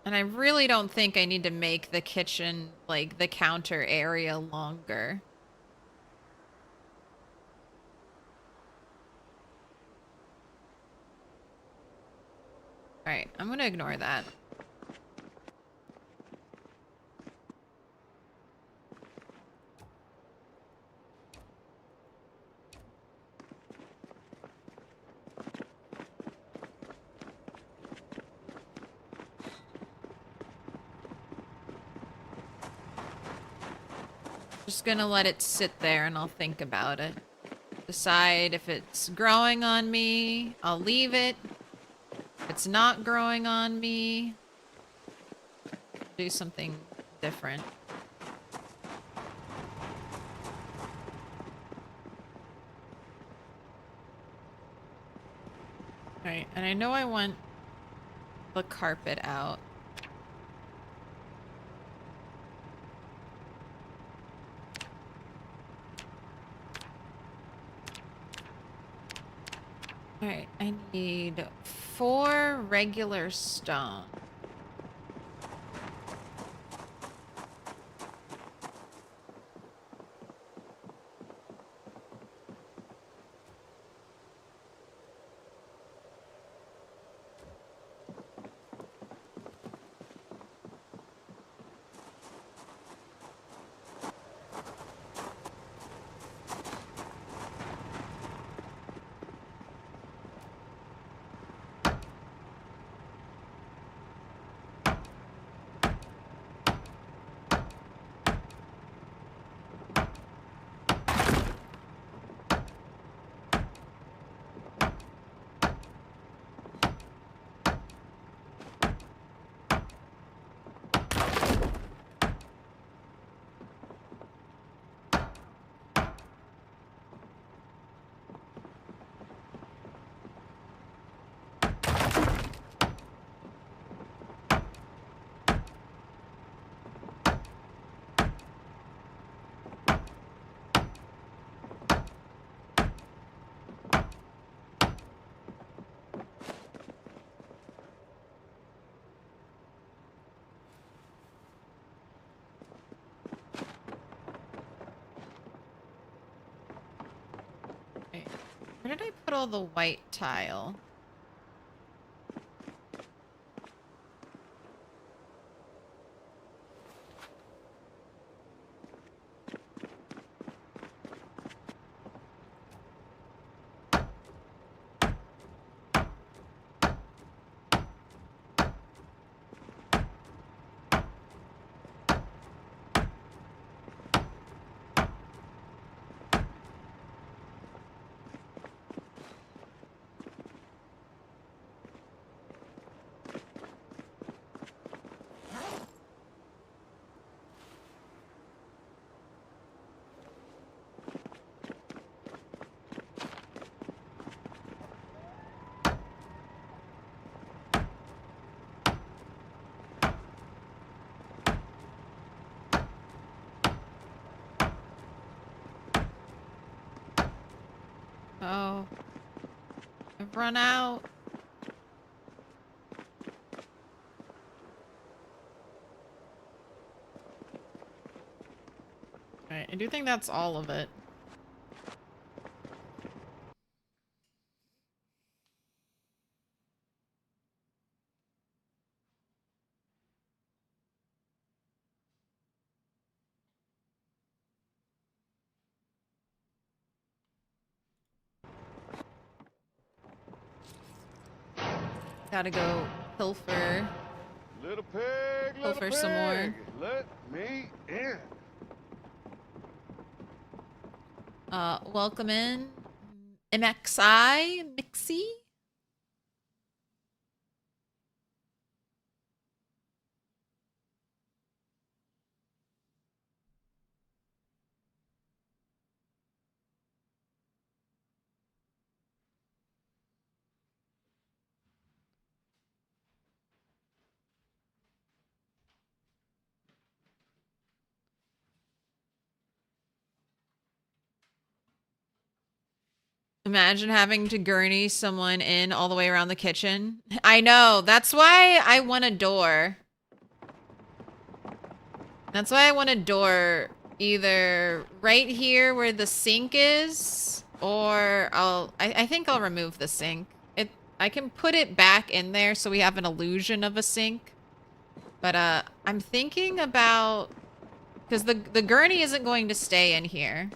And I really don't think I need to make the kitchen, like, the counter area longer. Alright, I'm gonna ignore that. Just gonna let it sit there and I'll think about it. Decide if it's growing on me, I'll leave it. If it's not growing on me, do something different. Alright, and I know I want the carpet out. Alright, I need 4 regular stone. Where did I put all the white tile? Oh, I've run out. Alright, I do think that's all of it. Gotta go pilfer. Little pig, Pilfer some more. let me in. Welcome in. MXI, Mixie. Imagine having to gurney someone in all the way around the kitchen. I know. That's why I want a door. That's why I want a door either right here where the sink is, or I think I'll remove the sink. I can put it back in there so we have an illusion of a sink. But I'm thinking about, because the gurney isn't going to stay in here.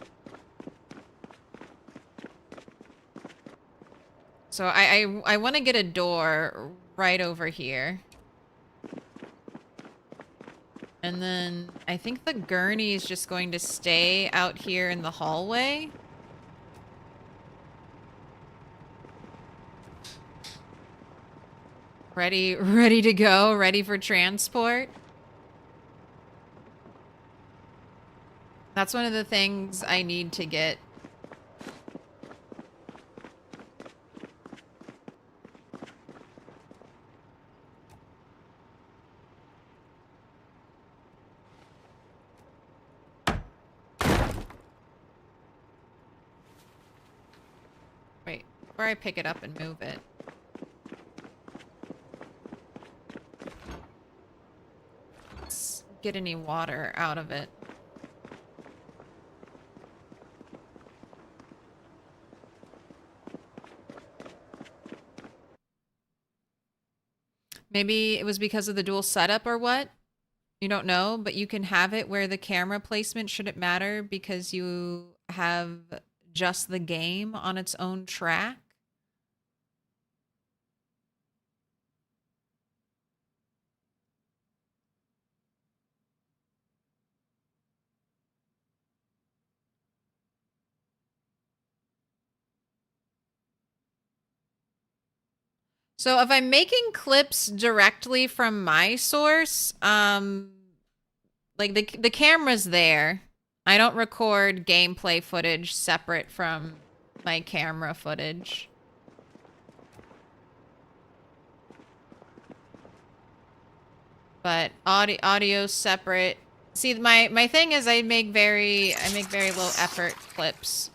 So I want to get a door right over here. And then I think the gurney is just going to stay out here in the hallway. Ready to go, ready for transport. That's one of the things I need to get. Wait, before I pick it up and move it. Let's get any water out of it. Maybe it was because of the dual setup or what? You don't know, but you can have it where the camera placement shouldn't matter because you have just the game on its own track. So if I'm making clips directly from my source, like the camera's there. I don't record gameplay footage separate from my camera footage. But audio separate. See, my thing is I make very low effort clips.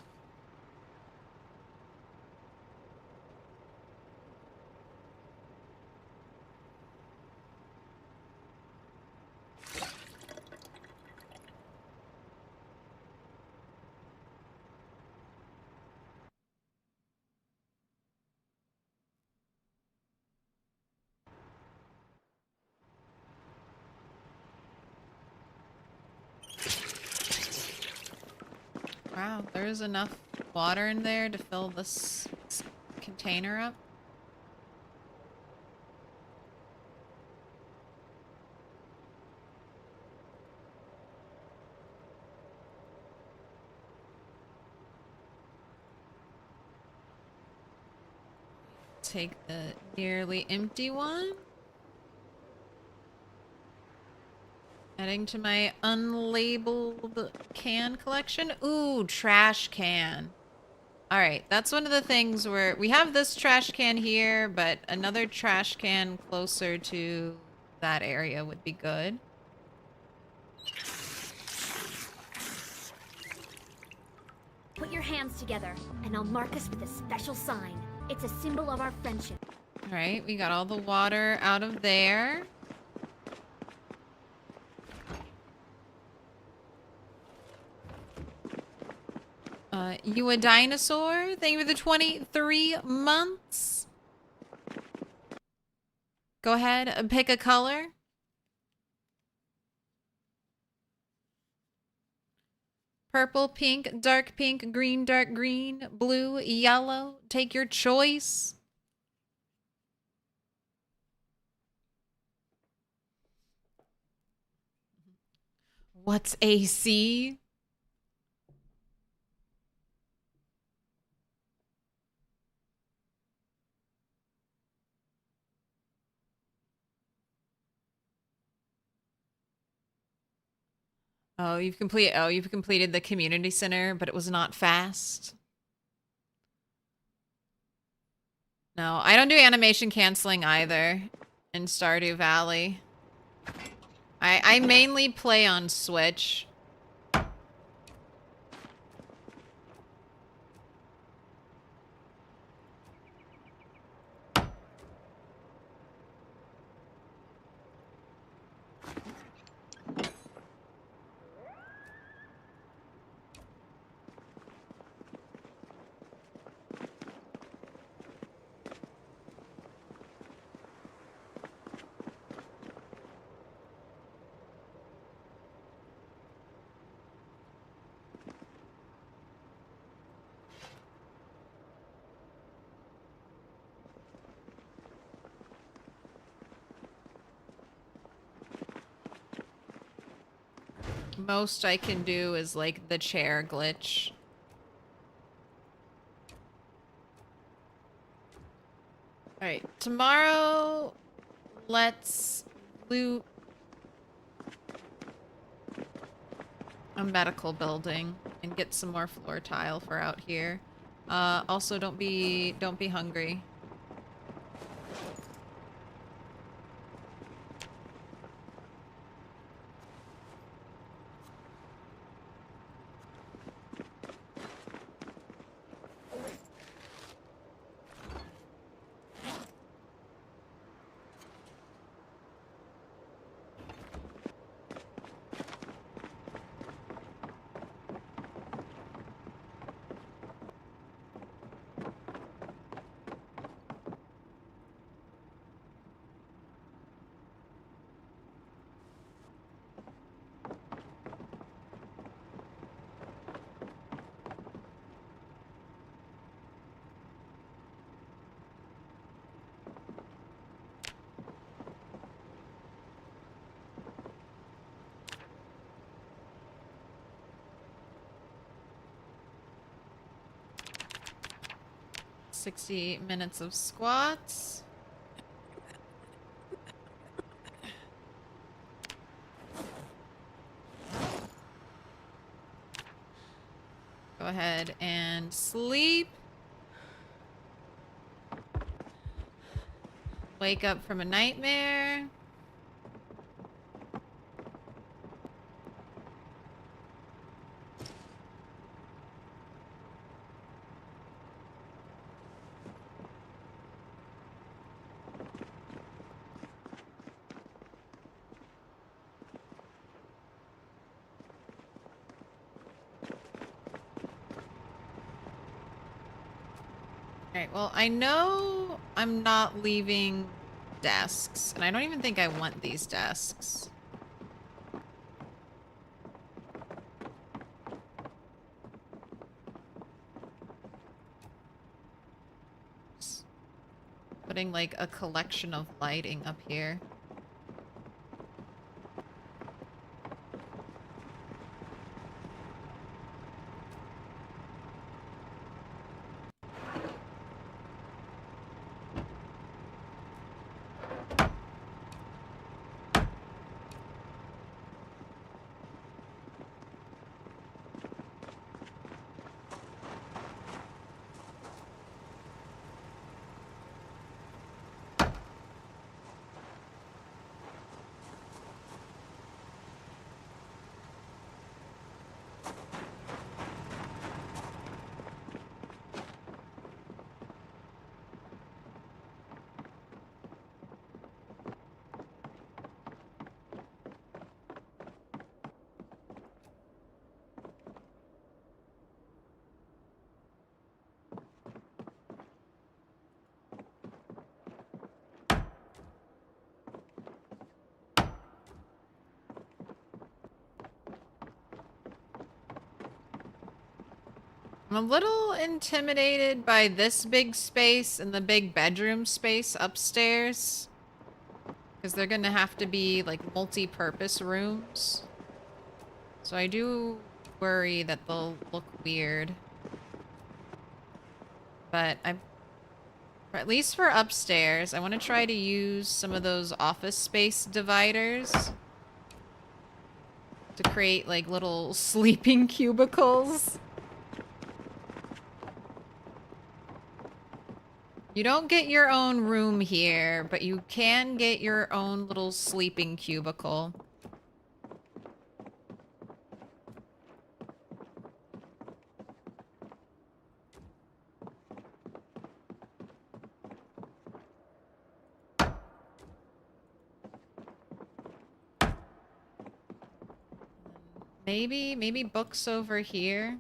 there is enough water in there to fill this container up. Take the nearly empty one. Adding to my unlabeled can collection. Ooh, trash can. All right, that's one of the things where we have this trash can here, but another trash can closer to that area would be good. Put your hands together, and I'll mark us with a special sign. It's a symbol of our friendship. All right, we got all the water out of there. You a dinosaur? Thank you for the 23 months. Go ahead, pick a color. Purple, pink, dark pink, green, dark green, blue, yellow. Take your choice. What's AC? Oh, you've completed the community center, but it was not fast. No, I don't do animation canceling either in Stardew Valley. I mainly play on Switch. Most I can do is like the chair glitch. Alright, tomorrow let's loot a medical building and get some more floor tile for out here. Also don't be hungry. $60 minutes of squats. Go ahead and sleep. Wake up from a nightmare. Alright, well, I know I'm not leaving desks, and I don't even think I want these desks. putting like a collection of lighting up here. I'm a little intimidated by this big space and the big bedroom space upstairs. Because they're gonna have to be like multi-purpose rooms. So I do worry that they'll look weird. But at least for upstairs, I want to try to use some of those office space dividers to create like little sleeping cubicles. You don't get your own room here, but you can get your own little sleeping cubicle. Maybe books over here.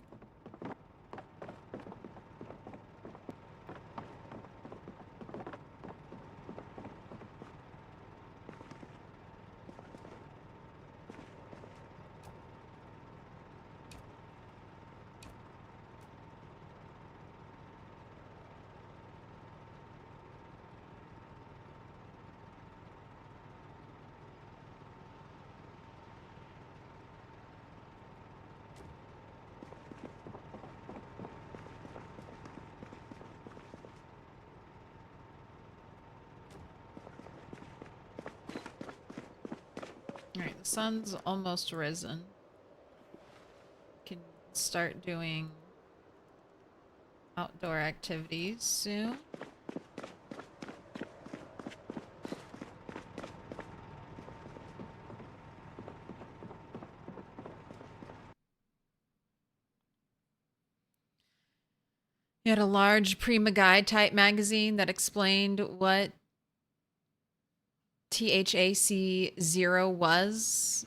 Alright, the sun's almost risen. Can start doing outdoor activities soon. You had a large Prima Guide type magazine that explained what THAC 0 was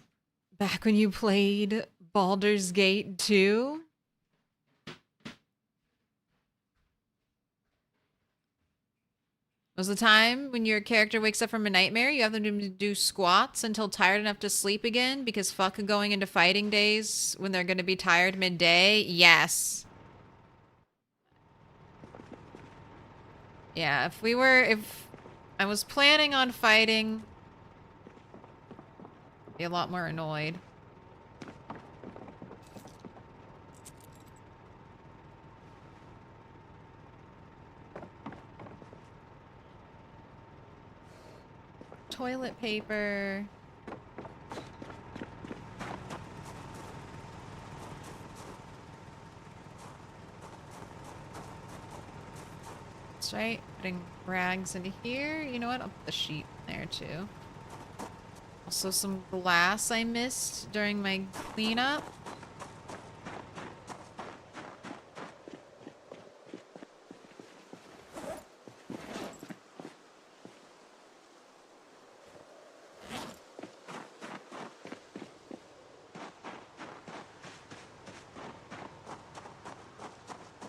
back when you played Baldur's Gate 2. Was the time when your character wakes up from a nightmare, you have them to do squats until tired enough to sleep again because fuck going into fighting days when they're going to be tired midday? Yes. Yeah, if I was planning on fighting, I'd be a lot more annoyed. Toilet paper. That's right. Putting rags into here. You know what? I'll put the sheet in there too. Also some glass I missed during my cleanup.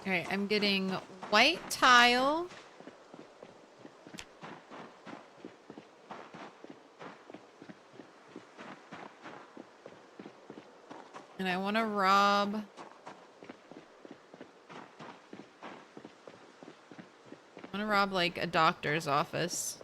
Alright, I'm getting white tile. And I want to I'm gonna rob, like, a doctor's office.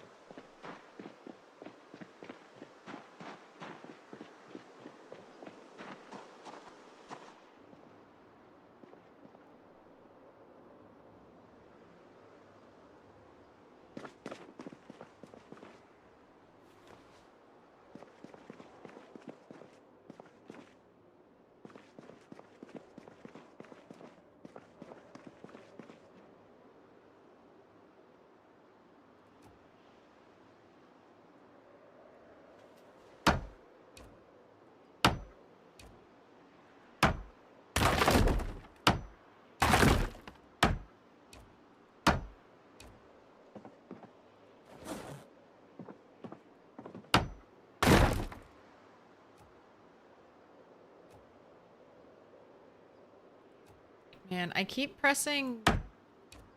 Man, I keep pressing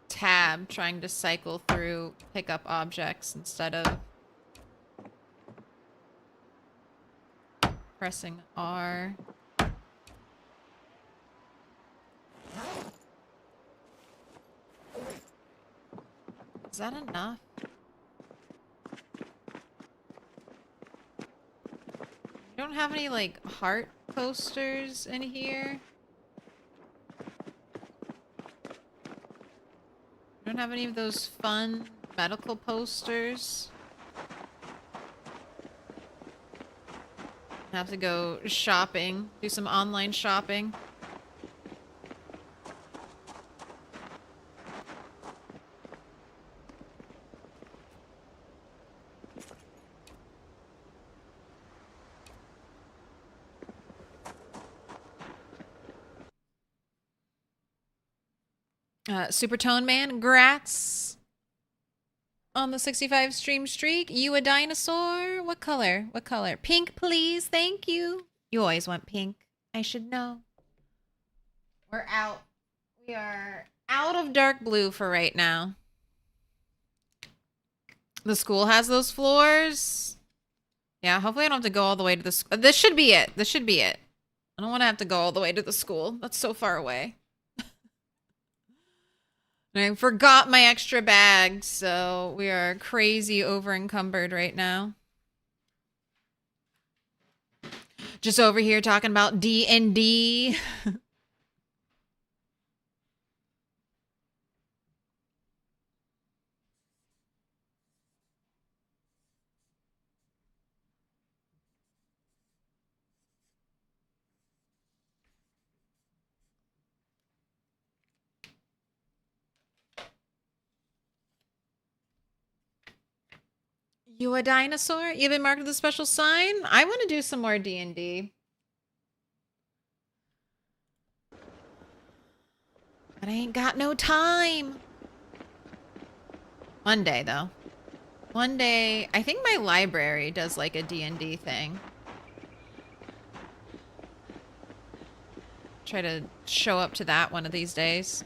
tab trying to cycle through pickup objects instead of pressing R. Is that enough? You don't have any, like, heart posters in here? You don't have any of those fun medical posters? Have to go shopping, do some online shopping. Supertone Man, grats on the 65 stream streak. You a dinosaur? What color? What color? Pink, please. Thank you. You always want pink. I should know. We're out. We are out of dark blue for right now. The school has those floors. Yeah, hopefully I don't have to go all the way to the school. This should be it. This should be it. I don't want to have to go all the way to the school. That's so far away. I forgot my extra bag, so we are crazy over encumbered right now. Just over here talking about D&D. You a dinosaur? You've been marked with a special sign? I want to do some more D&D. But I ain't got no time. One day, though. One day, I think my library does like a D&D thing. Try to show up to that one of these days.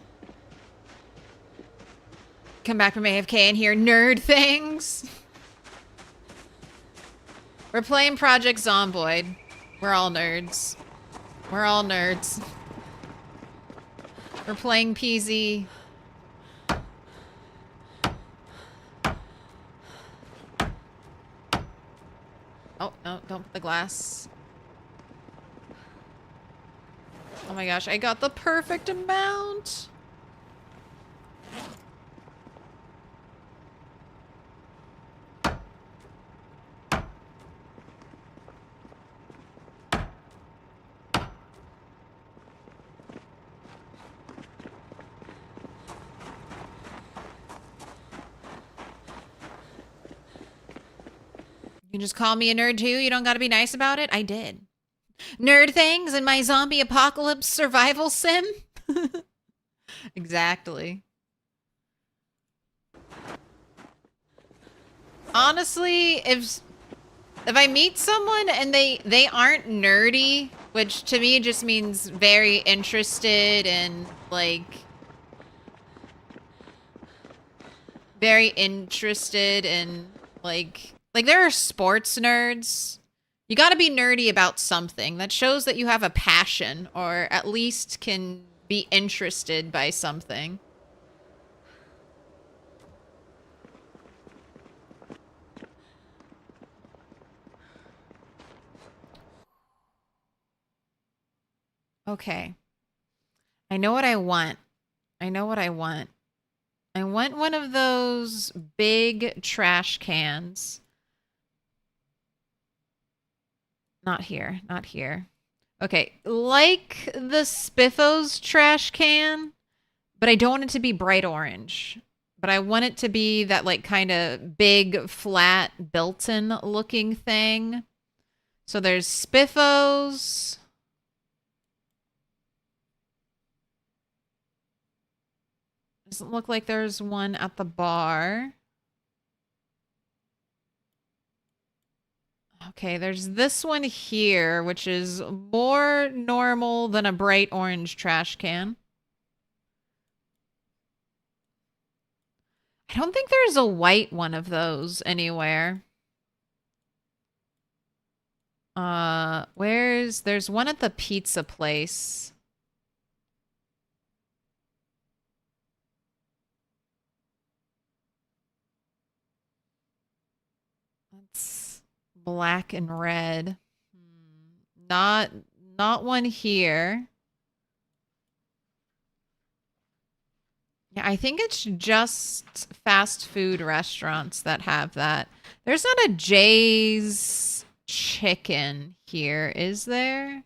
Come back from AFK and hear nerd things. We're playing Project Zomboid. We're all nerds. We're all nerds. We're playing PZ. Oh, no, don't put the glass. Oh my gosh, I got the perfect amount. You can just call me a nerd too. You don't got to be nice about it. I did. Nerd things in my zombie apocalypse survival sim. Exactly. Honestly, if I meet someone and they aren't nerdy, which to me just means very interested and like very interested in like there are sports nerds. You got to be nerdy about something that shows that you have a passion or at least can be interested by something. Okay. I know what I want. I know what I want. I want one of those big trash cans. Not here. Not here. Okay. Like the Spiffos trash can, but I don't want it to be bright orange. But I want it to be that like kind of big, flat, built-in looking thing. So there's Spiffos. Doesn't look like there's one at the bar. Okay, there's this one here, which is more normal than a bright orange trash can. I don't think there's a white one of those anywhere. There's one at the pizza place. That's black and red. Not one here. Yeah, I think it's just fast food restaurants that have that. There's not a Jay's Chicken here, is there?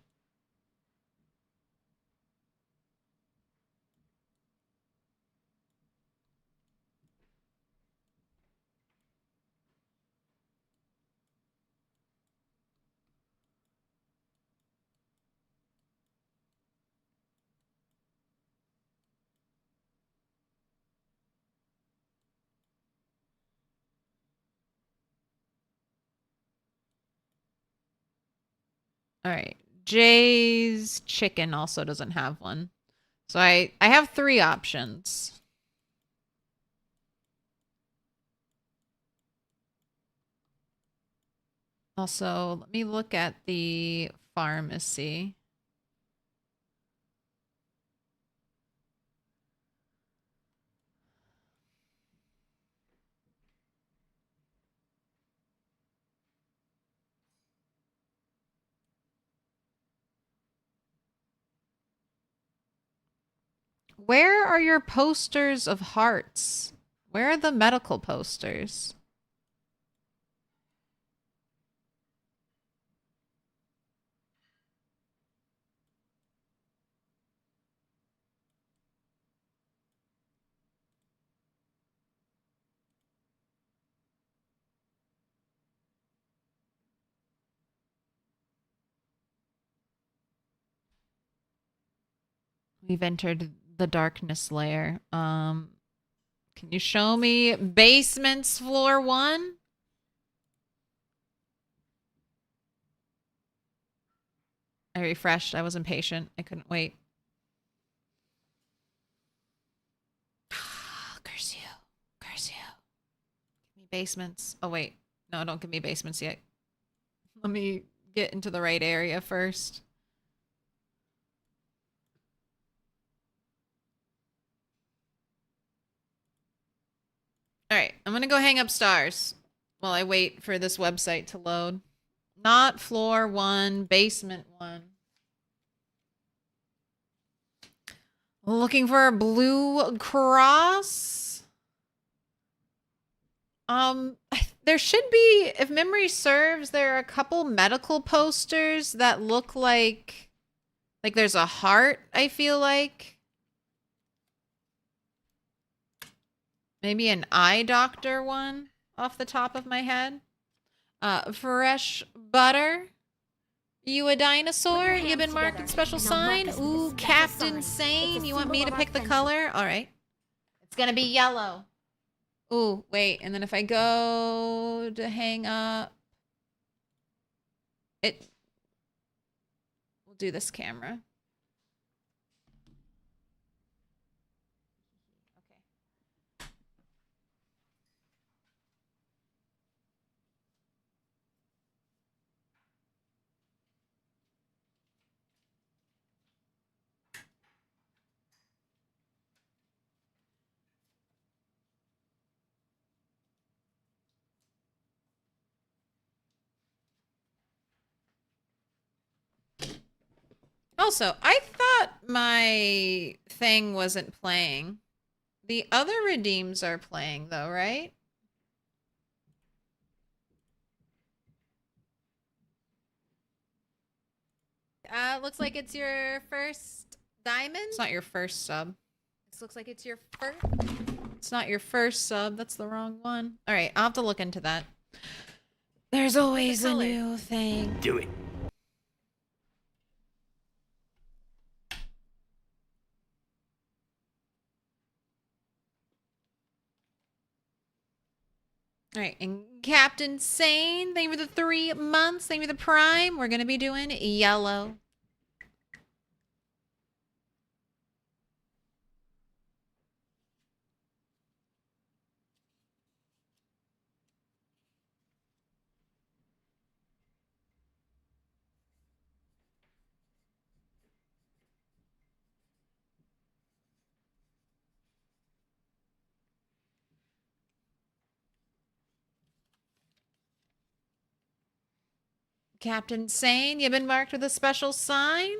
All right. Jay's Chicken also doesn't have one. So I have three options. Also, let me look at the pharmacy. Where are your posters of hearts? Where are the medical posters? We've entered the darkness layer. Can you show me basements floor 1? I refreshed. I was impatient. I couldn't wait. Curse you. Curse you. Give me basements. Oh, wait. No, don't give me basements yet. Let me get into the right area first. All right. I'm going to go hang up stars while I wait for this website to load. Not floor 1, basement 1. Looking for a Blue Cross. There should be, if memory serves, there are a couple medical posters that look like there's a heart, I feel like. Maybe an eye doctor one off the top of my head. Fresh butter. You a dinosaur? You been marked with special sign? Ooh, Captain Sane. You want me to pick the color? All right. It's gonna be yellow. Ooh, wait. And then if I go to hang up, we'll do this camera. Also, I my thing wasn't playing. The other redeems are playing though, right? Looks like it's your first diamond. It's not your first sub. This looks like it's your first. It's not your first sub. That's the wrong one. All right, I'll have to look into that. There's always a new thing. Do it. All right, and Captain Sane, thank you for the 3 months. Thank you for the prime. We're going to be doing yellow. Captain Sane, you've been marked with a special sign.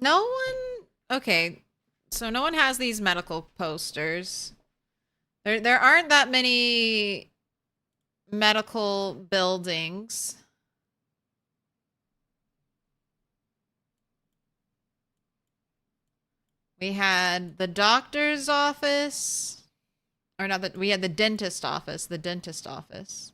No one... Okay, so no one has these medical posters. There aren't that many medical buildings. We had the doctor's office. Or not that we had the dentist office. The dentist office.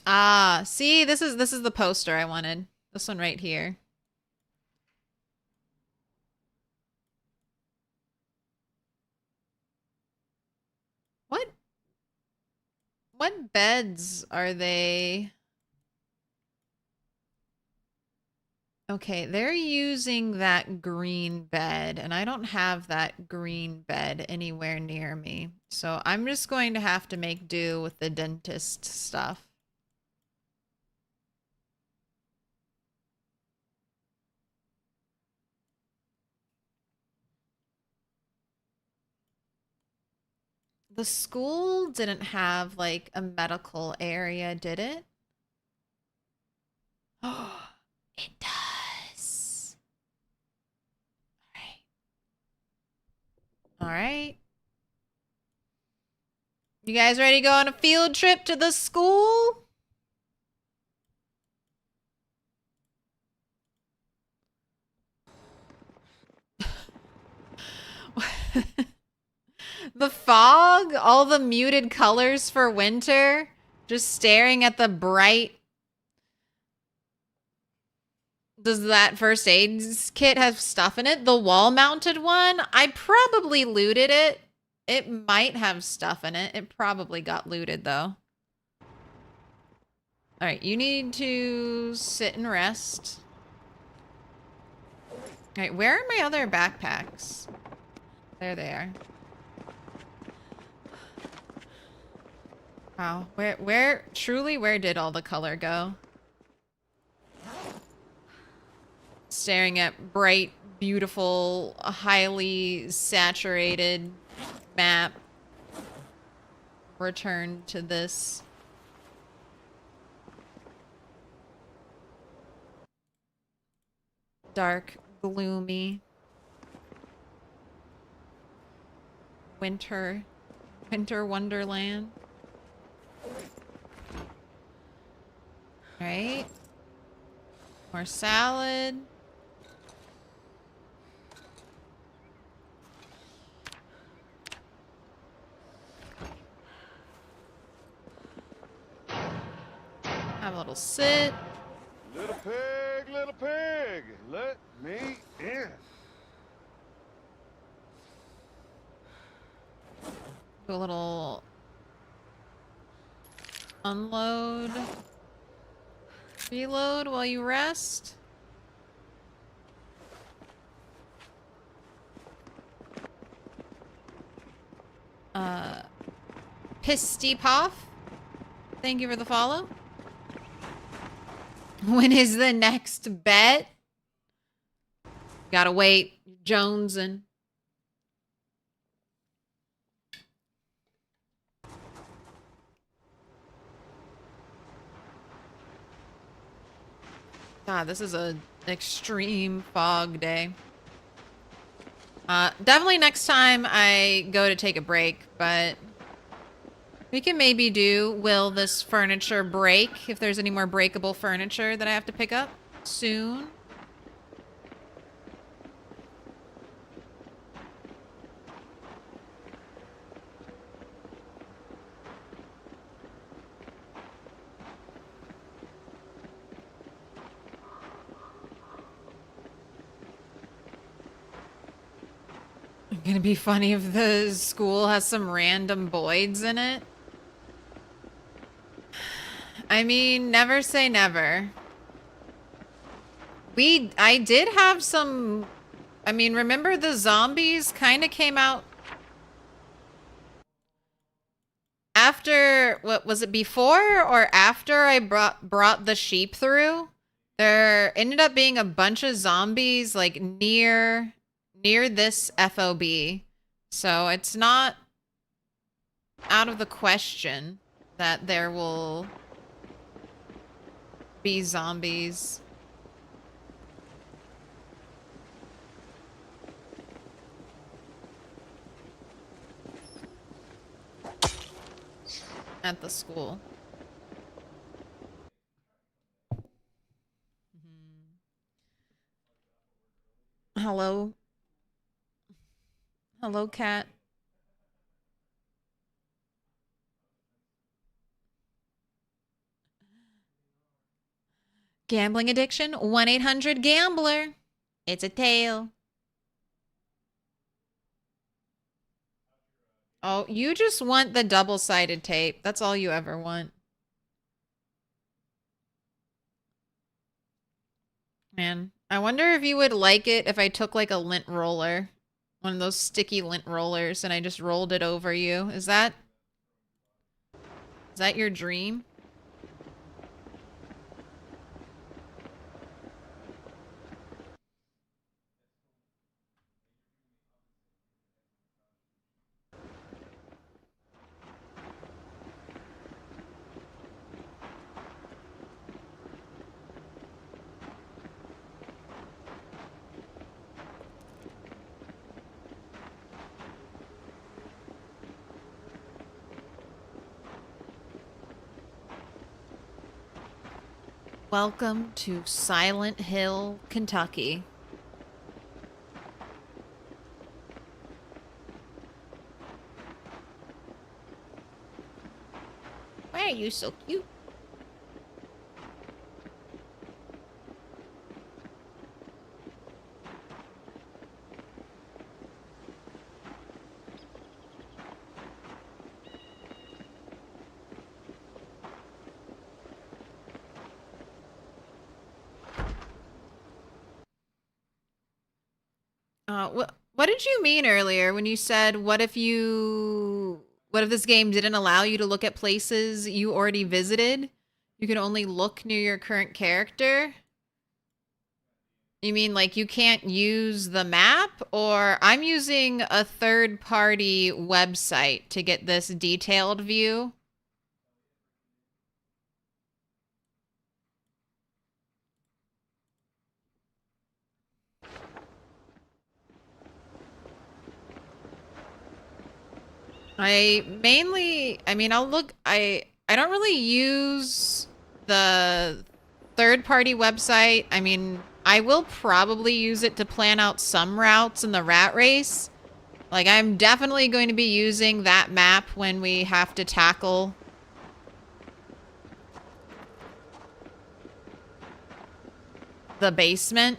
Ah, see, this is the poster I wanted. This one right here. What beds are they? Okay, they're using that green bed, and I don't have that green bed anywhere near me. So I'm just going to have to make do with the dentist stuff. The school didn't have like a medical area, did it? Oh, it does. All right. You guys ready to go on a field trip to the school? The fog, all the muted colors for winter, just staring at the bright. Does that first aid kit have stuff in it? The wall mounted one? I probably looted it. It might have stuff in it. It probably got looted though. All right, you need to sit and rest. All right, where are my other backpacks? There they are. Wow, where did all the color go? Staring at bright, beautiful, highly saturated map. Return to this. Dark, gloomy. Winter wonderland. Right? More salad. a little sit. Little pig, let me in. Do a little unload. Reload while you rest. Pisty Poff. Thank you for the follow. When is the next bet? Gotta wait. Jones and God, this is an extreme fog day. Definitely next time I go to take a break, but we can maybe do will this furniture break if there's any more breakable furniture that I have to pick up soon. Gonna be funny if the school has some random Boyds in it. I mean, never say never. I did have some, I mean, remember the zombies kind of came out after, what was it, before or after I brought the sheep through? There ended up being a bunch of zombies like near this FOB. So it's not out of the question that there will be zombies. At the school. Hello. Hello, cat. Gambling addiction? 1-800-GAMBLER. It's a tale. Oh, you just want the double-sided tape. That's all you ever want. Man, I wonder if you would like it if I took like a lint roller. One of those sticky lint rollers and I just rolled it over you. Is that your dream? Welcome to Silent Hill, Kentucky. Why are you so cute? What did you mean earlier when you said, what if this game didn't allow you to look at places you already visited? You can only look near your current character? You mean like you can't use the map? Or I'm using a third-party website to get this detailed view? I don't really use the third-party website. I mean, I will probably use it to plan out some routes in the rat race. Like, I'm definitely going to be using that map when we have to tackle the basement.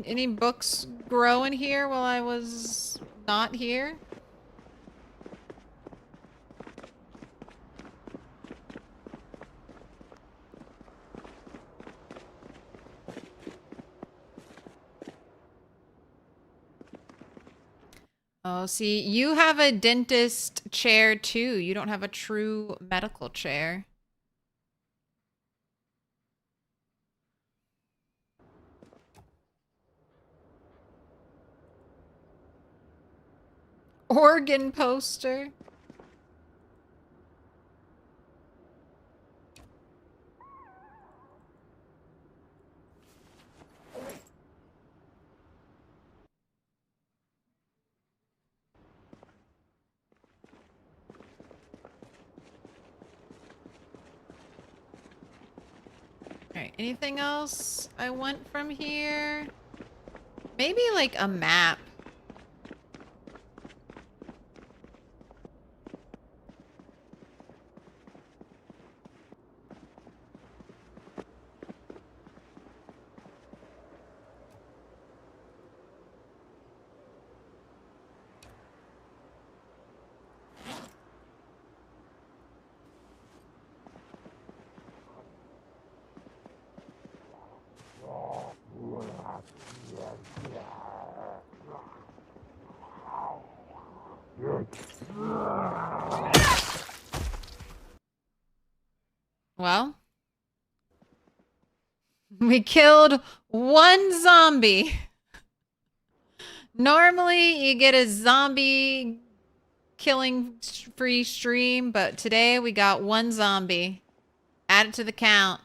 Any books grow in here while I was not here? Oh, see, you have a dentist chair too. You don't have a true medical chair. Organ poster. Alright, anything else I want from here? Maybe like a map. Well, we killed one zombie. Normally, you get a zombie killing free stream, but today we got one zombie. Add it to the count.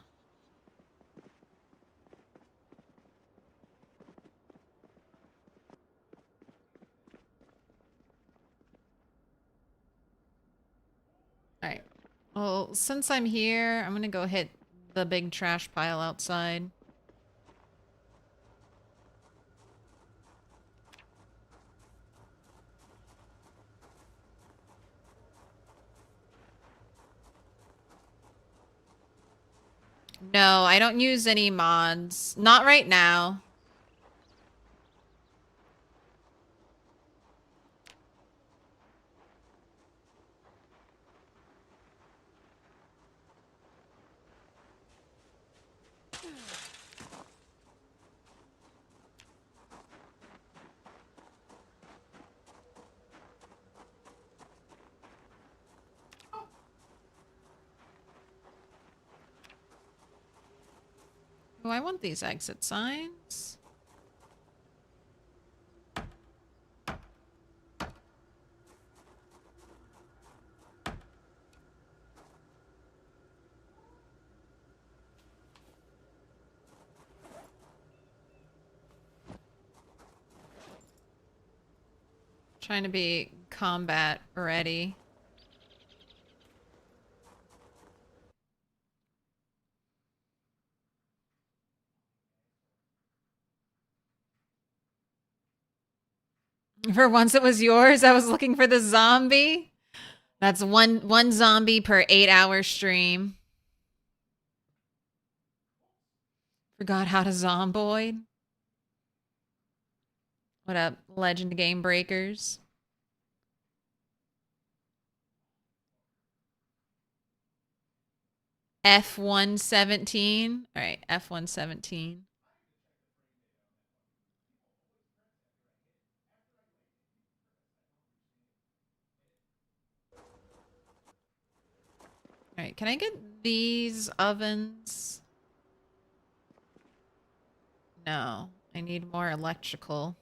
Alright. Well, since I'm here, I'm gonna go hit the big trash pile outside. No, I don't use any mods. Not right now. Oh, I want these exit signs. Trying to be combat ready. For once it was yours. I was looking for the zombie. That's one zombie per 8-hour stream. Forgot how to zomboid. What up, Legend Game Breakers? F117. All right, F117. All right, can I get these ovens? No, I need more electrical.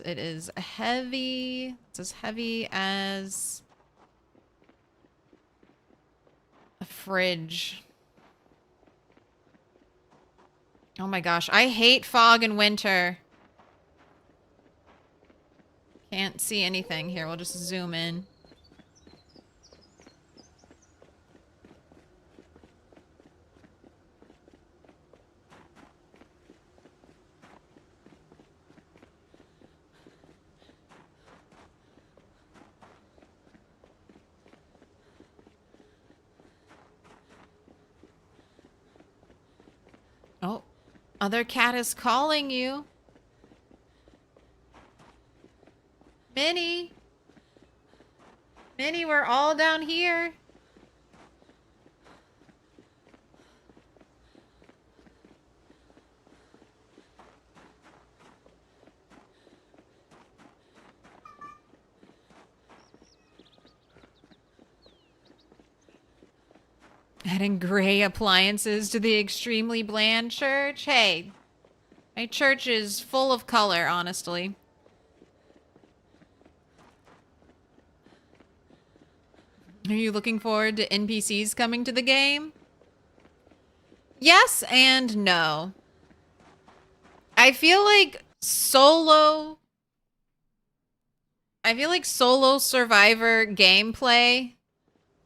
It is heavy. It's as heavy as fridge. Oh my gosh, I hate fog in winter. Can't see anything here. We'll just zoom in. Oh, other cat is calling you. Minnie. Minnie, we're all down here. Adding gray appliances to the extremely bland church? Hey, my church is full of color, honestly. Are you looking forward to NPCs coming to the game? Yes and no. I feel like solo survivor gameplay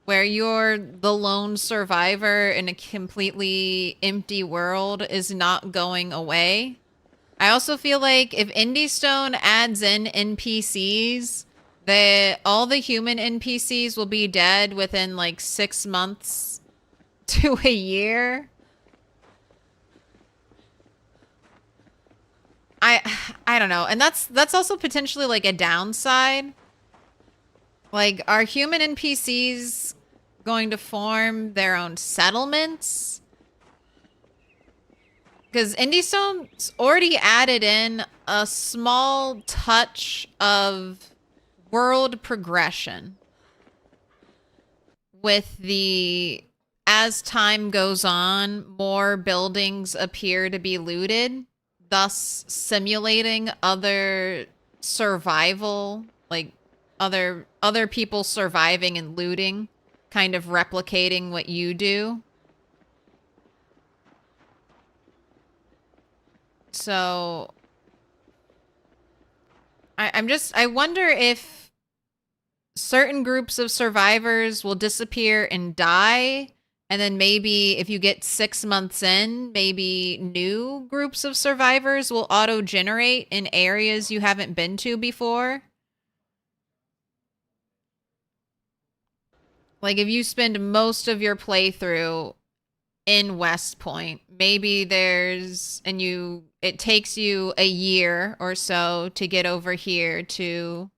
where you're the lone survivor in a completely empty world is not going away. I also feel like if Indystone adds in NPCs, all the human NPCs will be dead within like 6 months to a year. I don't know. And that's also potentially like a downside. Like, are human NPCs going to form their own settlements? Because Indystone's already added in a small touch of world progression with the, as time goes on, more buildings appear to be looted, thus simulating other survival, like other people surviving and looting, kind of replicating what you do. So I wonder if certain groups of survivors will disappear and die, and then maybe if you get 6 months in, maybe new groups of survivors will auto-generate in areas you haven't been to before. Like, if you spend most of your playthrough in West Point, maybe it takes you a year or so to get over here to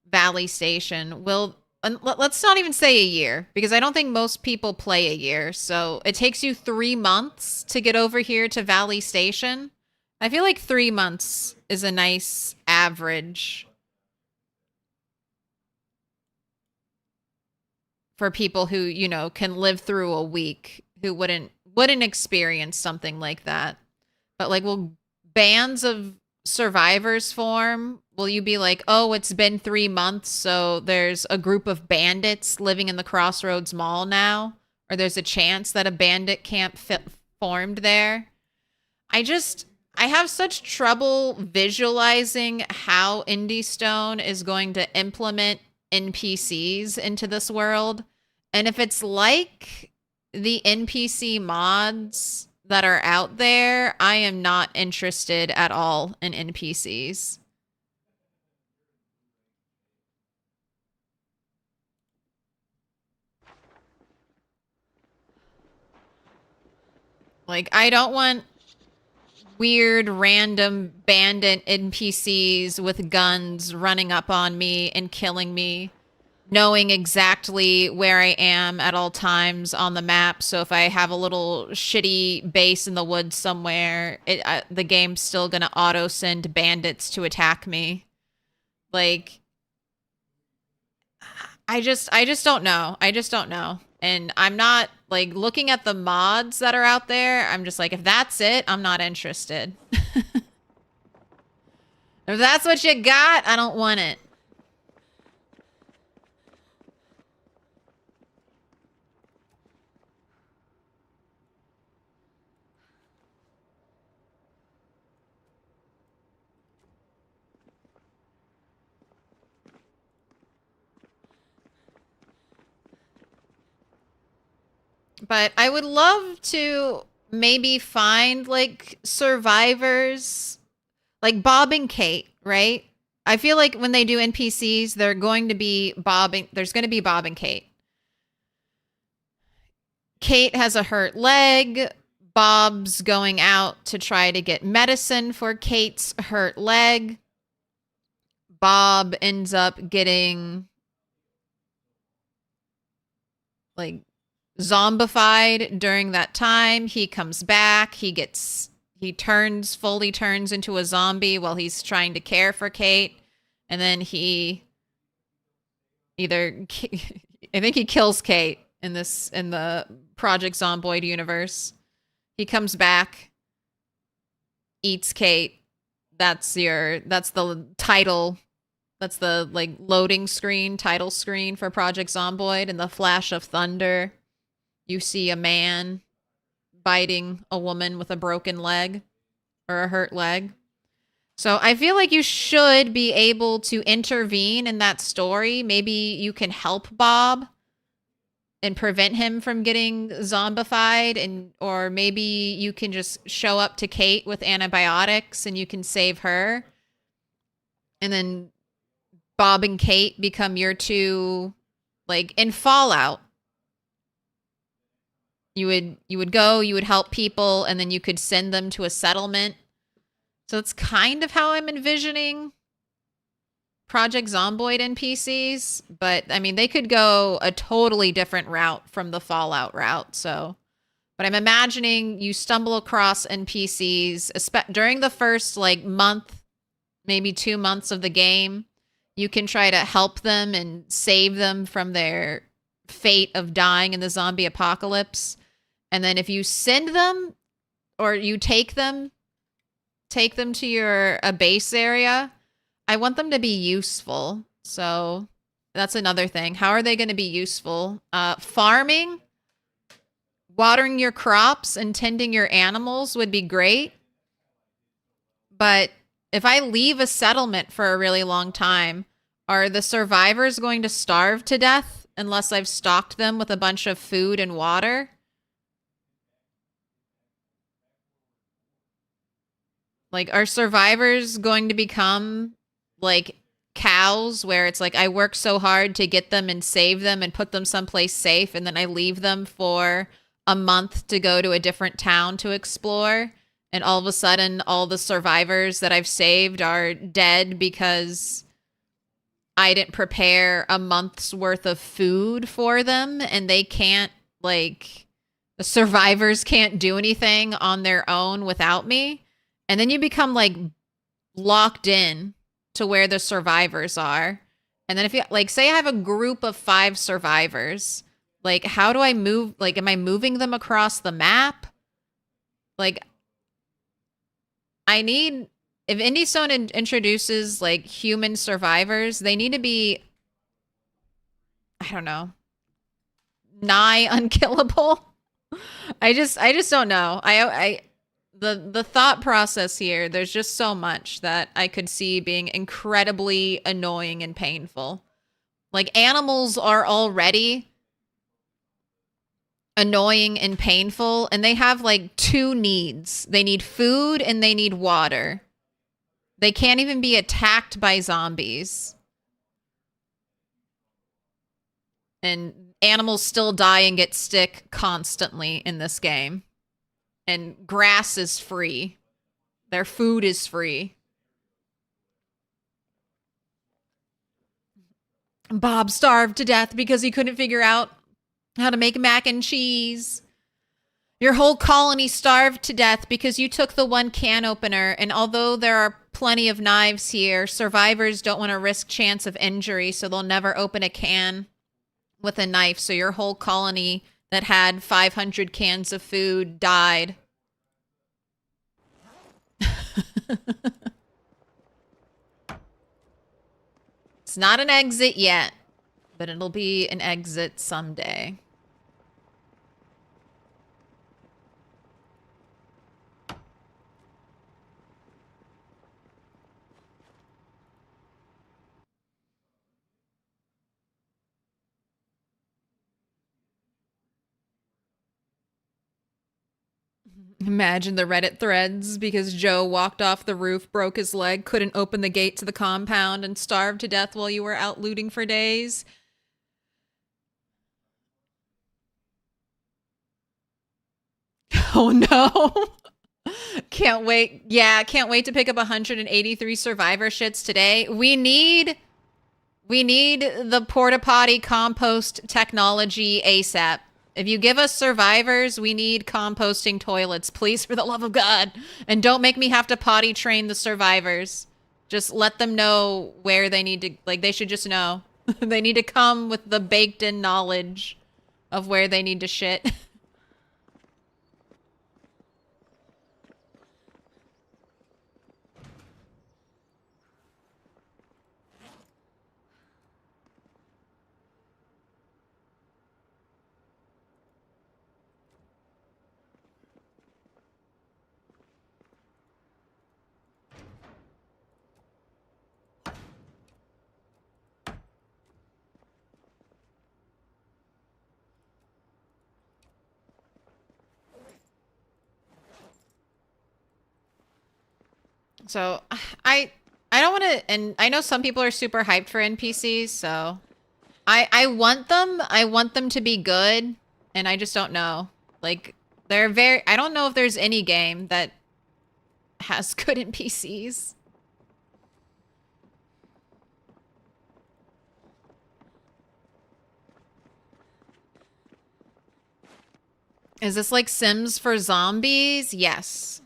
Valley Station. Let's not even say a year, because I don't think most people play a year. So it takes you 3 months to get over here to Valley Station. I feel like 3 months is a nice average for people who, you know, can live through a week, who wouldn't experience something like that. But like, will bands of survivors form? Will you be like, oh, it's been 3 months, so there's a group of bandits living in the Crossroads Mall now? Or there's a chance that a bandit camp formed there? I have such trouble visualizing how Indystone is going to implement NPCs into this world. And if it's like the NPC mods that are out there, I am not interested at all in NPCs. Like, I don't want weird random bandit NPCs with guns running up on me and killing me, knowing exactly where I am at all times on the map. So if I have a little shitty base in the woods somewhere, the game's still gonna auto send bandits to attack me. Like, I just don't know. I just don't know. And I'm not, like, looking at the mods that are out there, I'm just like, if that's it, I'm not interested. If that's what you got, I don't want it. But I would love to maybe find like survivors like Bob and Kate, right? I feel like when they do NPCs, they're going to be there's going to be Bob and Kate. Kate has a hurt leg. Bob's going out to try to get medicine for Kate's hurt leg. Bob ends up getting like zombified during that time. He comes back. He fully turns into a zombie while he's trying to care for Kate. And then he I think he kills Kate in the Project Zomboid universe. He comes back, eats Kate. That's the title. That's the like loading screen, title screen for Project Zomboid. And the flash of thunder, you see a man biting a woman with a broken leg or a hurt leg. So I feel like you should be able to intervene in that story. Maybe you can help Bob and prevent him from getting zombified, or maybe you can just show up to Kate with antibiotics and you can save her. And then Bob and Kate become your two, like in Fallout. You would help people, and then you could send them to a settlement. So it's kind of how I'm envisioning Project Zomboid NPCs, but I mean, they could go a totally different route from the Fallout route. But I'm imagining you stumble across NPCs during the first like month, maybe 2 months of the game. You can try to help them and save them from their fate of dying in the zombie apocalypse. And then if you send them or you take them to your base area, I want them to be useful. So that's another thing. How are they going to be useful? Farming, watering your crops, and tending your animals would be great. But if I leave a settlement for a really long time, are the survivors going to starve to death unless I've stocked them with a bunch of food and water? Like, are survivors going to become like cows where it's like I work so hard to get them and save them and put them someplace safe, and then I leave them for a month to go to a different town to explore, and all of a sudden all the survivors that I've saved are dead because I didn't prepare a month's worth of food for them, and they can't, like, the survivors can't do anything on their own without me? And then you become like locked in to where the survivors are. And then if you like, say I have a group of 5 survivors, like how do I move? Like, am I moving them across the map? Like, if Indie Stone introduces like human survivors, they need to be, I don't know, nigh unkillable. I just don't know. The thought process here, there's just so much that I could see being incredibly annoying and painful. Like, animals are already annoying and painful, and they have like 2 needs. They need food and they need water. They can't even be attacked by zombies. And animals still die and get sick constantly in this game. And grass is free. Their food is free. Bob starved to death because he couldn't figure out how to make mac and cheese. Your whole colony starved to death because you took the 1 can opener, and although there are plenty of knives here, survivors don't want to risk chance of injury, so they'll never open a can with a knife. So your whole colony that had 500 cans of food died. It's not an exit yet, but it'll be an exit someday. Imagine the Reddit threads because Joe walked off the roof, broke his leg, couldn't open the gate to the compound, and starved to death while you were out looting for days. Oh no. Can't wait. Yeah, can't wait to pick up 183 survivor shits today. We need the porta potty compost technology ASAP. If you give us survivors, we need composting toilets, please, for the love of God. And don't make me have to potty train the survivors. Just let them know where they need to, like, they should just know. They need to come with the baked in knowledge of where they need to shit. So I don't want to, and I know some people are super hyped for NPCs, so I want them to be good, and I just don't know. Like I don't know if there's any game that has good NPCs. Is this like Sims for zombies? Yes.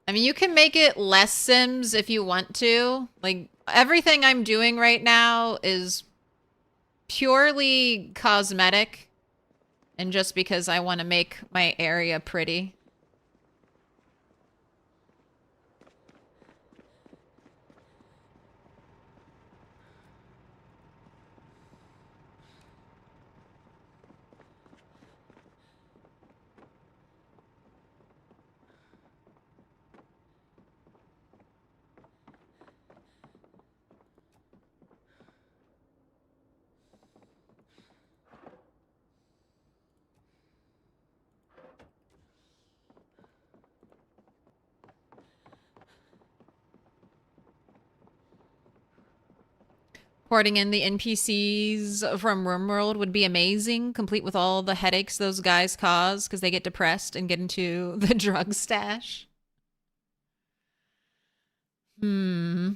I mean, you can make it less Sims if you want to. Like, everything I'm doing right now is purely cosmetic and just because I want to make my area pretty. Porting in the NPCs from RimWorld would be amazing, complete with all the headaches those guys cause because they get depressed and get into the drug stash. Hmm.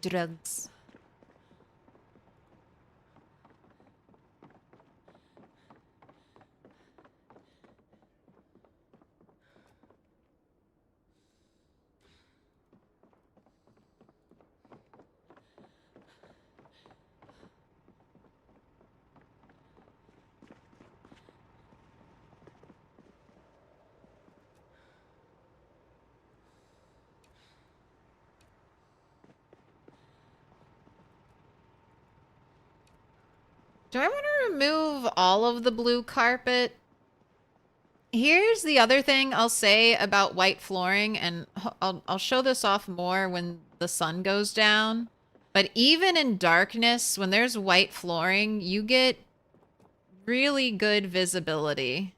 Drugs. Do I want to remove all of the blue carpet? Here's the other thing I'll say about white flooring, and I'll show this off more when the sun goes down. But even in darkness, when there's white flooring, you get really good visibility.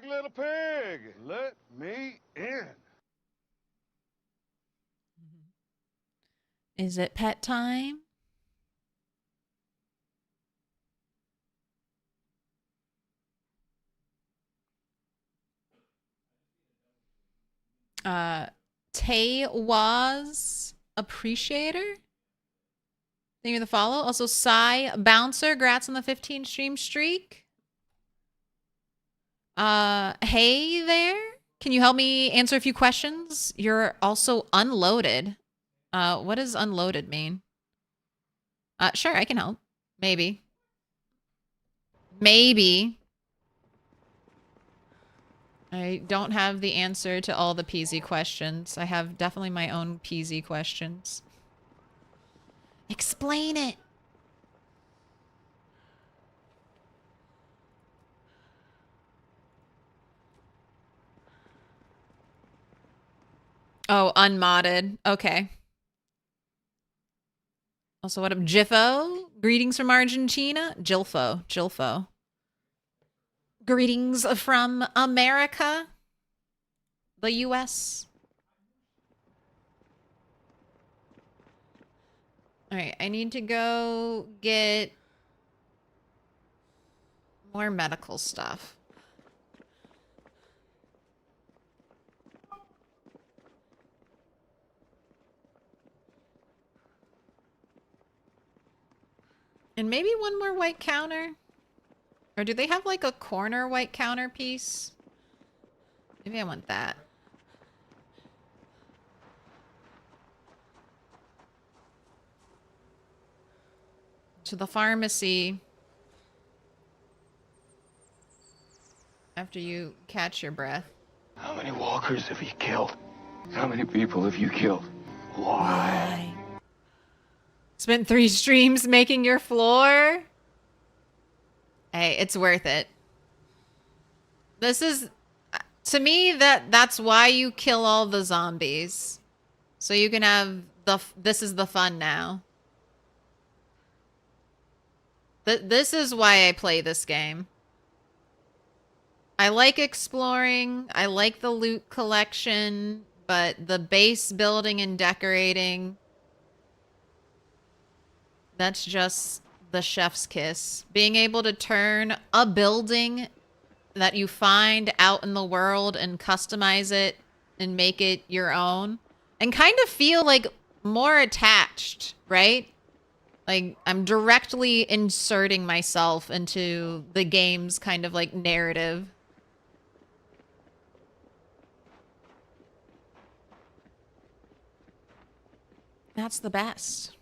Little pig, let me in. Is it pet time? Tay was appreciator. Thank you for the follow. Also, Psy Bouncer, grats on the 15 stream streak. Hey there. Can you help me answer a few questions? You're also unloaded. What does unloaded mean? Sure, I can help. Maybe. Maybe. I don't have the answer to all the peasy questions. I have definitely my own peasy questions. Explain it. Oh, unmodded. Okay. Also, what up, Jiffo? Greetings from Argentina. Jilfo. Jilfo. Greetings from America. The US. Alright, I need to go get more medical stuff. And maybe one more white counter? Or do they have like a corner white counter piece? Maybe I want that. To the pharmacy. After you catch your breath. How many walkers have you killed? How many people have you killed? Why? Spent 3 streams making your floor? Hey, it's worth it. This is... To me, that's why you kill all the zombies. So you can have the... This is the fun now. This is why I play this game. I like exploring. I like the loot collection. But the base building and decorating... That's just the chef's kiss. Being able to turn a building that you find out in the world and customize it and make it your own. And kind of feel like more attached, right? Like I'm directly inserting myself into the game's kind of like narrative. That's the best,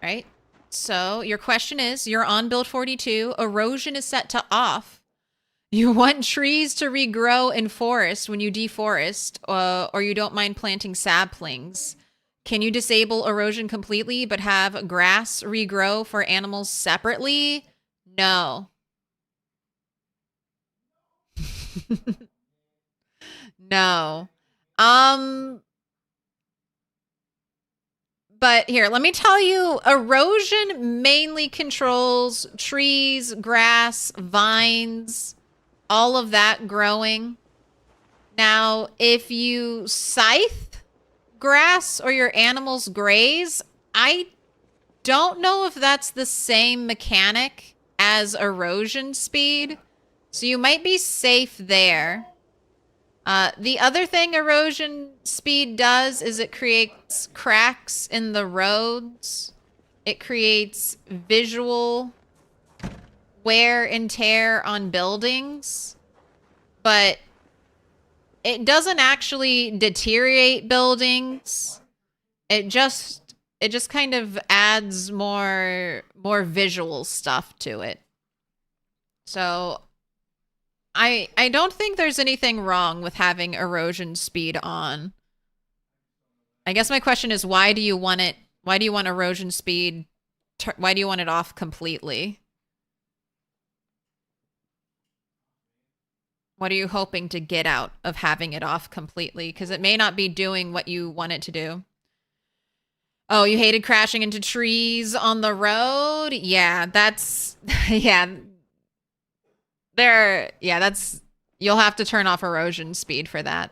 right? So your question is, you're on build 42, erosion is set to off. You want trees to regrow in forest when you deforest, or you don't mind planting saplings. Can you disable erosion completely but have grass regrow for animals separately? No. No. But here, let me tell you, erosion mainly controls trees, grass, vines, all of that growing. Now, if you scythe grass or your animals graze, I don't know if that's the same mechanic as erosion speed. So you might be safe there. The other thing erosion speed does is it creates cracks in the roads. It creates visual wear and tear on buildings. But it doesn't actually deteriorate buildings. It just kind of adds more visual stuff to it. So I don't think there's anything wrong with having erosion speed on. I guess my question is, why do you want it? Why do you want erosion speed? Why do you want it off completely? What are you hoping to get out of having it off completely? Because it may not be doing what you want it to do. Oh, you hated crashing into trees on the road? Yeah, that's... Yeah. That's... You'll have to turn off erosion speed for that.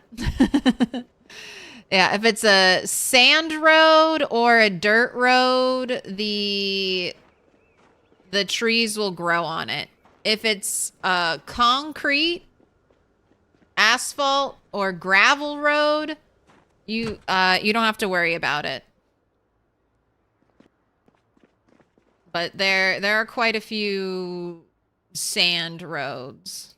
Yeah, if it's a sand road or a dirt road, the trees will grow on it. If it's concrete, asphalt, or gravel road, you don't have to worry about it. But there are quite a few sand roads.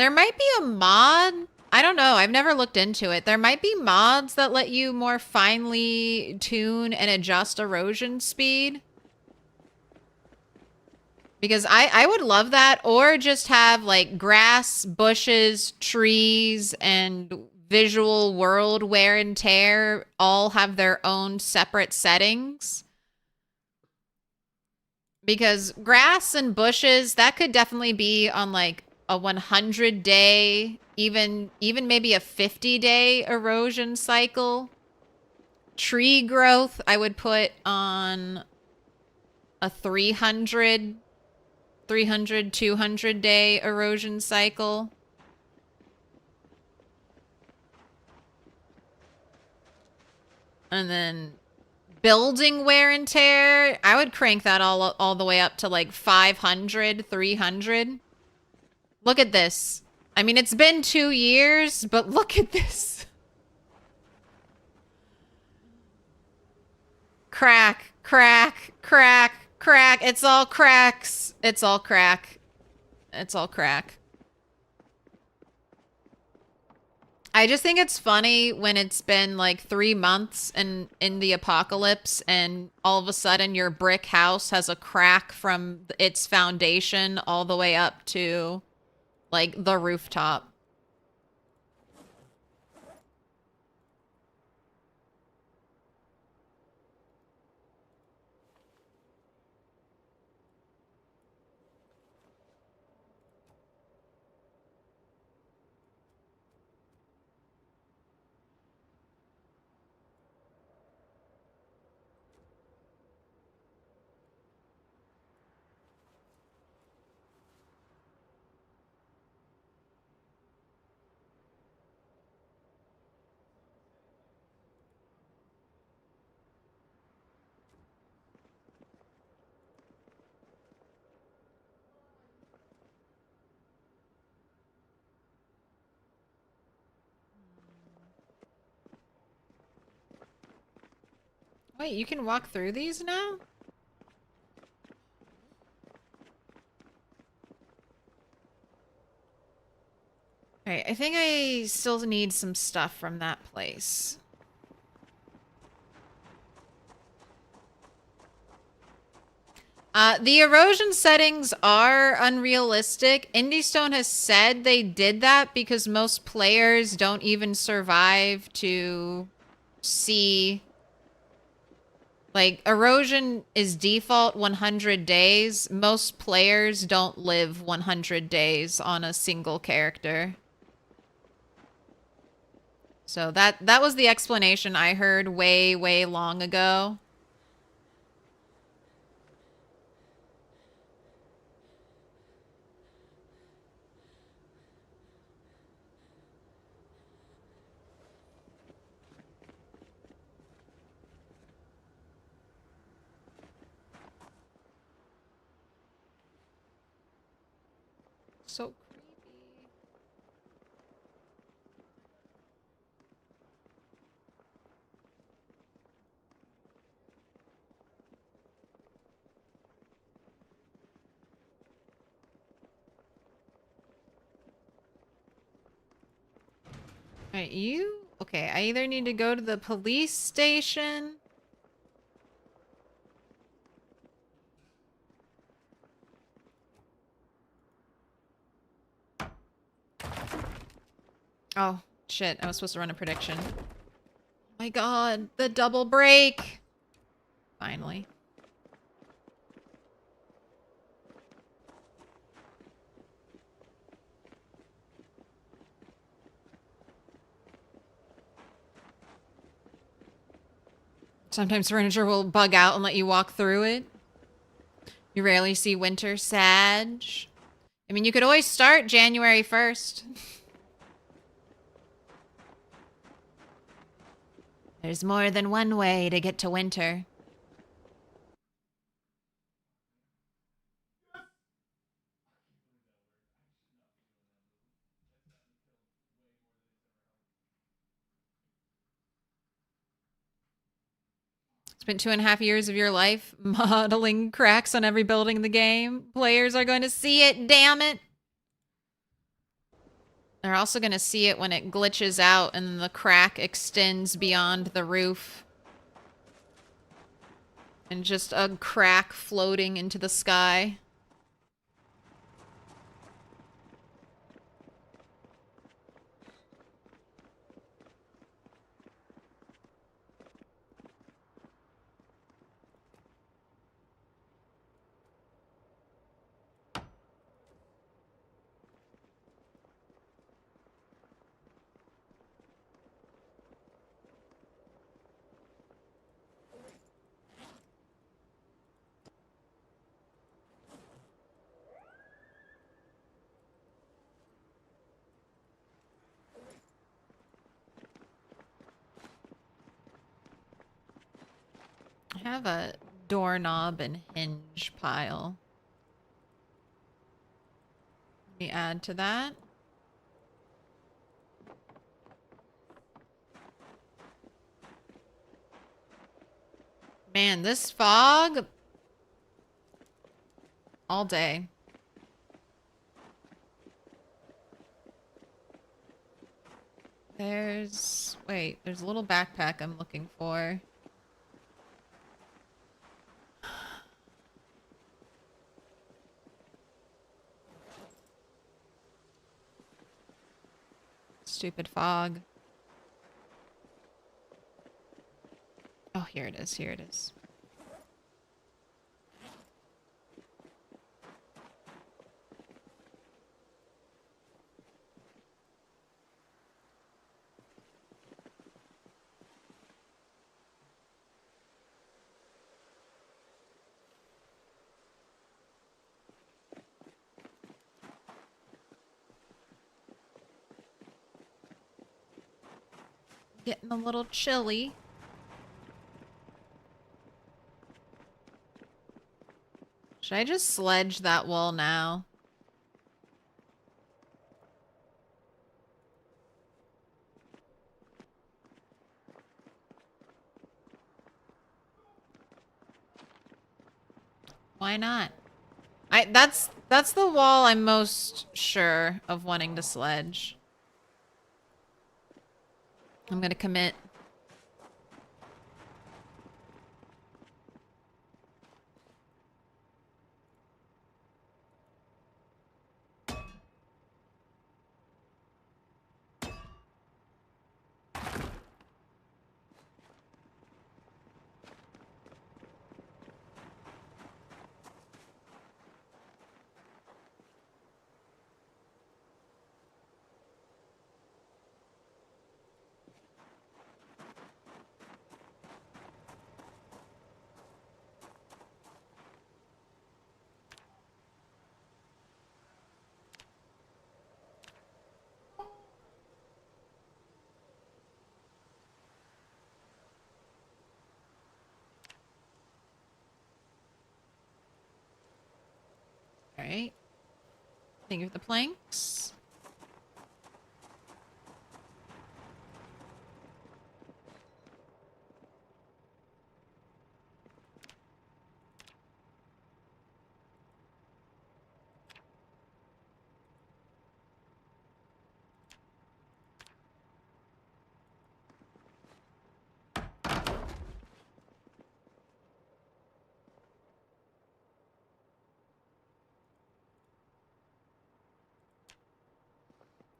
There might be a mod. I don't know. I've never looked into it. There might be mods that let you more finely tune and adjust erosion speed. Because I would love that. Or just have like grass, bushes, trees, and visual world wear and tear all have their own separate settings. Because grass and bushes, that could definitely be on like a 100-day, even maybe a 50-day erosion cycle. Tree growth, I would put on a 300, 200-day erosion cycle. And then building wear and tear, I would crank that all the way up to like 500, 300. Look at this. I mean, it's been 2 years, but look at this. Crack, crack, crack, crack. It's all cracks. It's all crack. It's all crack. I just think it's funny when it's been like 3 months and in the apocalypse and all of a sudden your brick house has a crack from its foundation all the way up to like the rooftop. Wait, you can walk through these now? Alright, I think I still need some stuff from that place. The erosion settings are unrealistic. Indiestone has said they did that because most players don't even survive to see... Like, erosion is default 100 days. Most players don't live 100 days on a single character. So that was the explanation I heard way, way long ago. So creepy. Alright, you... Okay, I either need to go to the police station... Oh, shit. I was supposed to run a prediction. Oh my god, the double break! Finally. Sometimes furniture will bug out and let you walk through it. You rarely see winter Sag. I mean, you could always start January 1st. There's more than one way to get to winter. Spent 2.5 years of your life modeling cracks on every building in the game. Players are going to see it, damn it. They're also going to see it when it glitches out and the crack extends beyond the roof. And just a crack floating into the sky. I have a doorknob and hinge pile. Let me add to that. Man, this fog all day. Wait, there's a little backpack I'm looking for. Stupid fog. Oh, here it is, here it is. Getting a little chilly. Should I just sledge that wall now? Why not? That's the wall I'm most sure of wanting to sledge. I'm gonna commit. Alright. Think of the planks.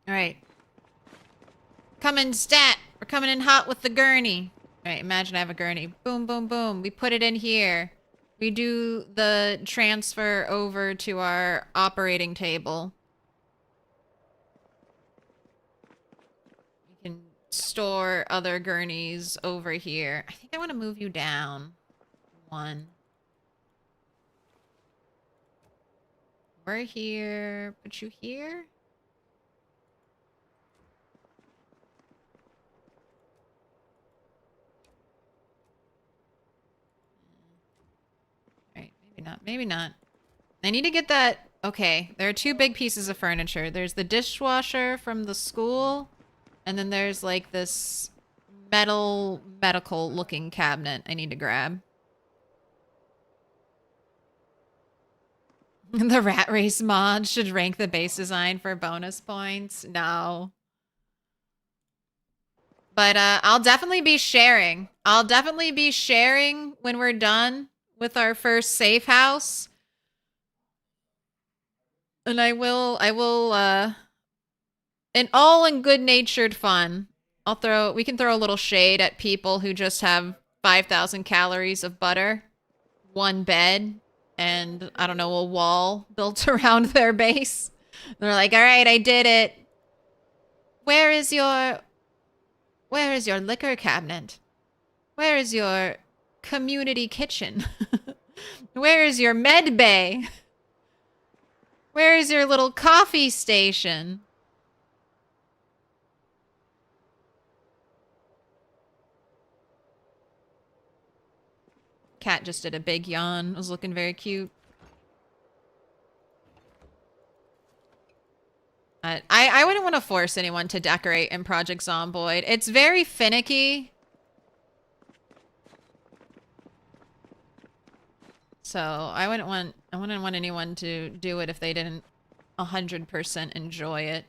Alright. Coming stat! We're coming in hot with the gurney. Alright, imagine I have a gurney. Boom, boom, boom. We put it in here. We do the transfer over to our operating table. We can store other gurneys over here. I think I want to move you down. One. We're here. Put you here. Right, maybe not. Maybe not. I need to get that. Okay, there are two big pieces of furniture. There's the dishwasher from the school, and then there's like this medical looking cabinet I need to grab. The Rat Race mod should rank the base design for bonus points. No. But I'll definitely be sharing. I'll definitely be sharing when we're done with our first safe house. And I will, in all in good-natured fun, we can throw a little shade at people who just have 5,000 calories of butter, one bed, and, I don't know, a wall built around their base. They're like, all right, I did it. Where is your liquor cabinet? Where is your community kitchen? Where is your med bay? Where is your little coffee station? Cat just did a big yawn. It was looking very cute. I wouldn't want to force anyone to decorate in Project Zomboid. It's very finicky. So I wouldn't want anyone to do it if they didn't 100% enjoy it.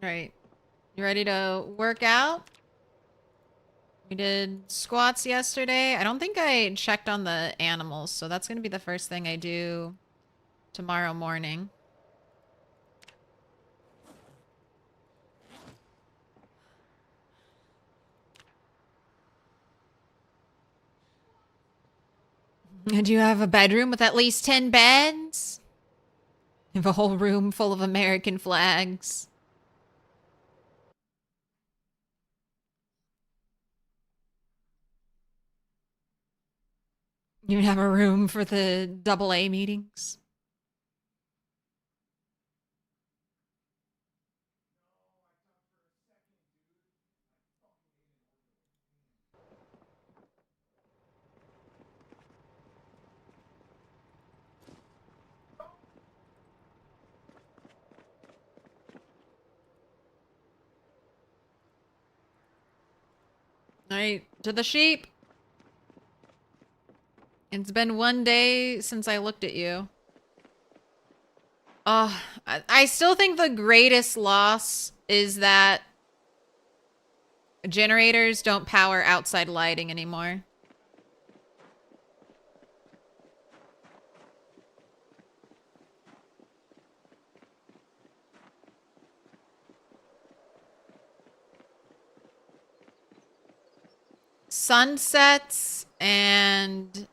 All right. You ready to work out? We did squats yesterday. I don't think I checked on the animals, so that's going to be the first thing I do tomorrow morning. And you have a bedroom with at least 10 beds? You have a whole room full of American flags. You have a room for the AA meetings? All right, to the sheep. It's been one day since I looked at you. Oh, I still think the greatest loss is that generators don't power outside lighting anymore. Sunsets and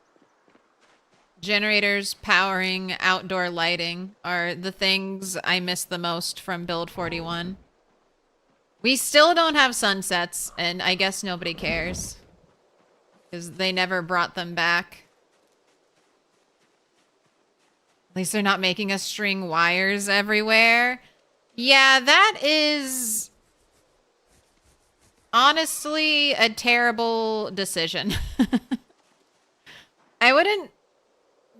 generators powering outdoor lighting are the things I miss the most from Build 41. We still don't have sunsets, and I guess nobody cares. Because they never brought them back. At least they're not making us string wires everywhere. Yeah, that is honestly a terrible decision. I wouldn't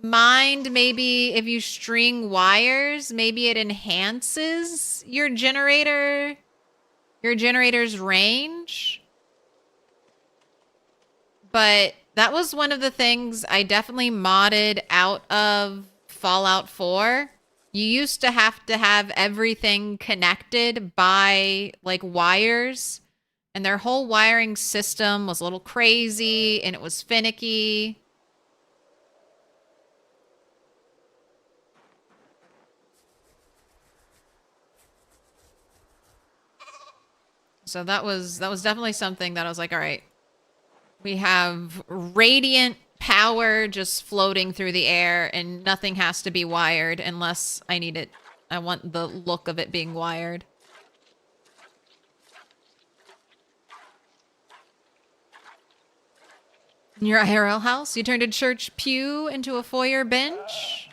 mind maybe if you string wires, maybe it enhances your generator's range. But that was one of the things I definitely modded out of Fallout 4. You used to have everything connected by like wires, and their whole wiring system was a little crazy and it was finicky. So that was definitely something that I was like, all right, we have radiant power just floating through the air and nothing has to be wired unless I need it. I want the look of it being wired. In your IRL house, you turned a church pew into a foyer bench?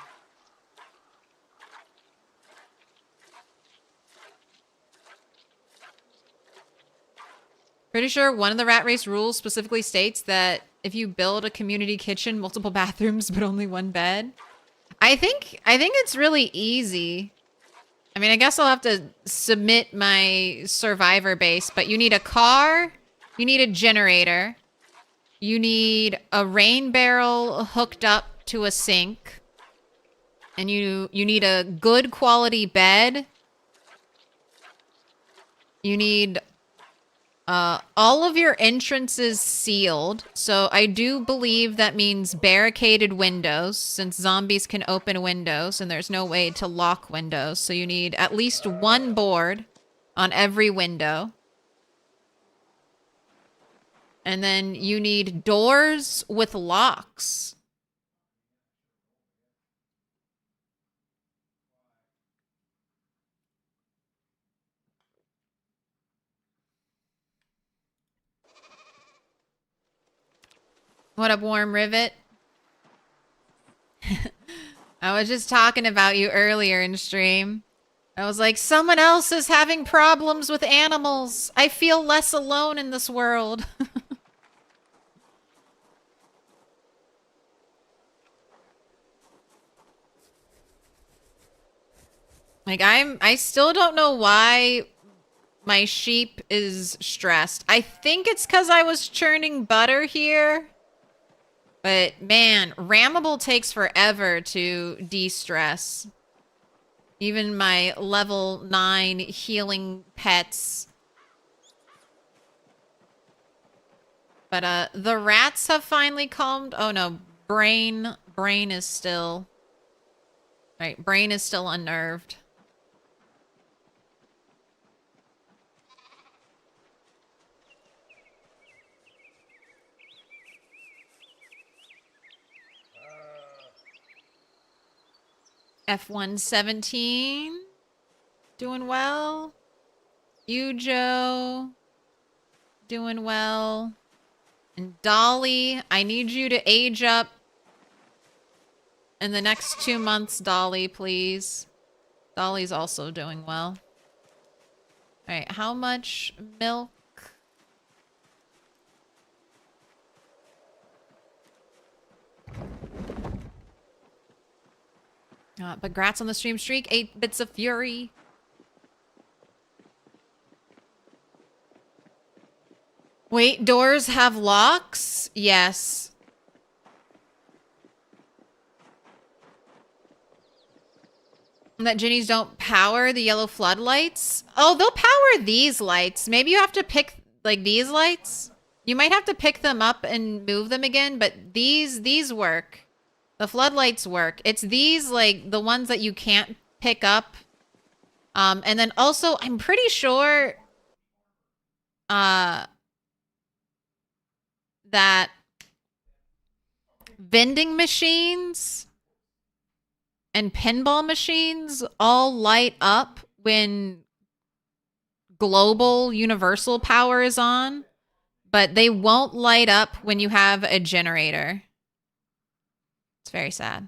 Pretty sure one of the Rat Race rules specifically states that if you build a community kitchen, multiple bathrooms, but only one bed. I think it's really easy. I mean, I guess I'll have to submit my survivor base, but you need a car, you need a generator, you need a rain barrel hooked up to a sink, and you need a good quality bed. You need all of your entrances sealed. So I do believe that means barricaded windows, since zombies can open windows and there's no way to lock windows. So you need at least one board on every window. And then you need doors with locks. What up, Warm Rivet? I was just talking about you earlier in stream. I was like, someone else is having problems with animals. I feel less alone in this world. Like, I still don't know why my sheep is stressed. I think it's because I was churning butter here. But man, Rammable takes forever to de-stress. Even my level 9 healing pets. But the rats have finally calmed. Oh no, Brain is still... Right, Brain is still unnerved. F117 doing well. Ujo doing well. And Dolly, I need you to age up in the next 2 months, Dolly, please. Dolly's also doing well. All right, how much milk? But grats on the stream streak. 8 bits of fury. Wait, doors have locks? Yes. And that Ginnies don't power the yellow floodlights? Oh, they'll power these lights. Maybe you have to pick, like, these lights? You might have to pick them up and move them again, but these work. The floodlights work. It's these, like, the ones that you can't pick up. And then also, I'm pretty sure that vending machines and pinball machines all light up when global universal power is on, but they won't light up when you have a generator. It's very sad.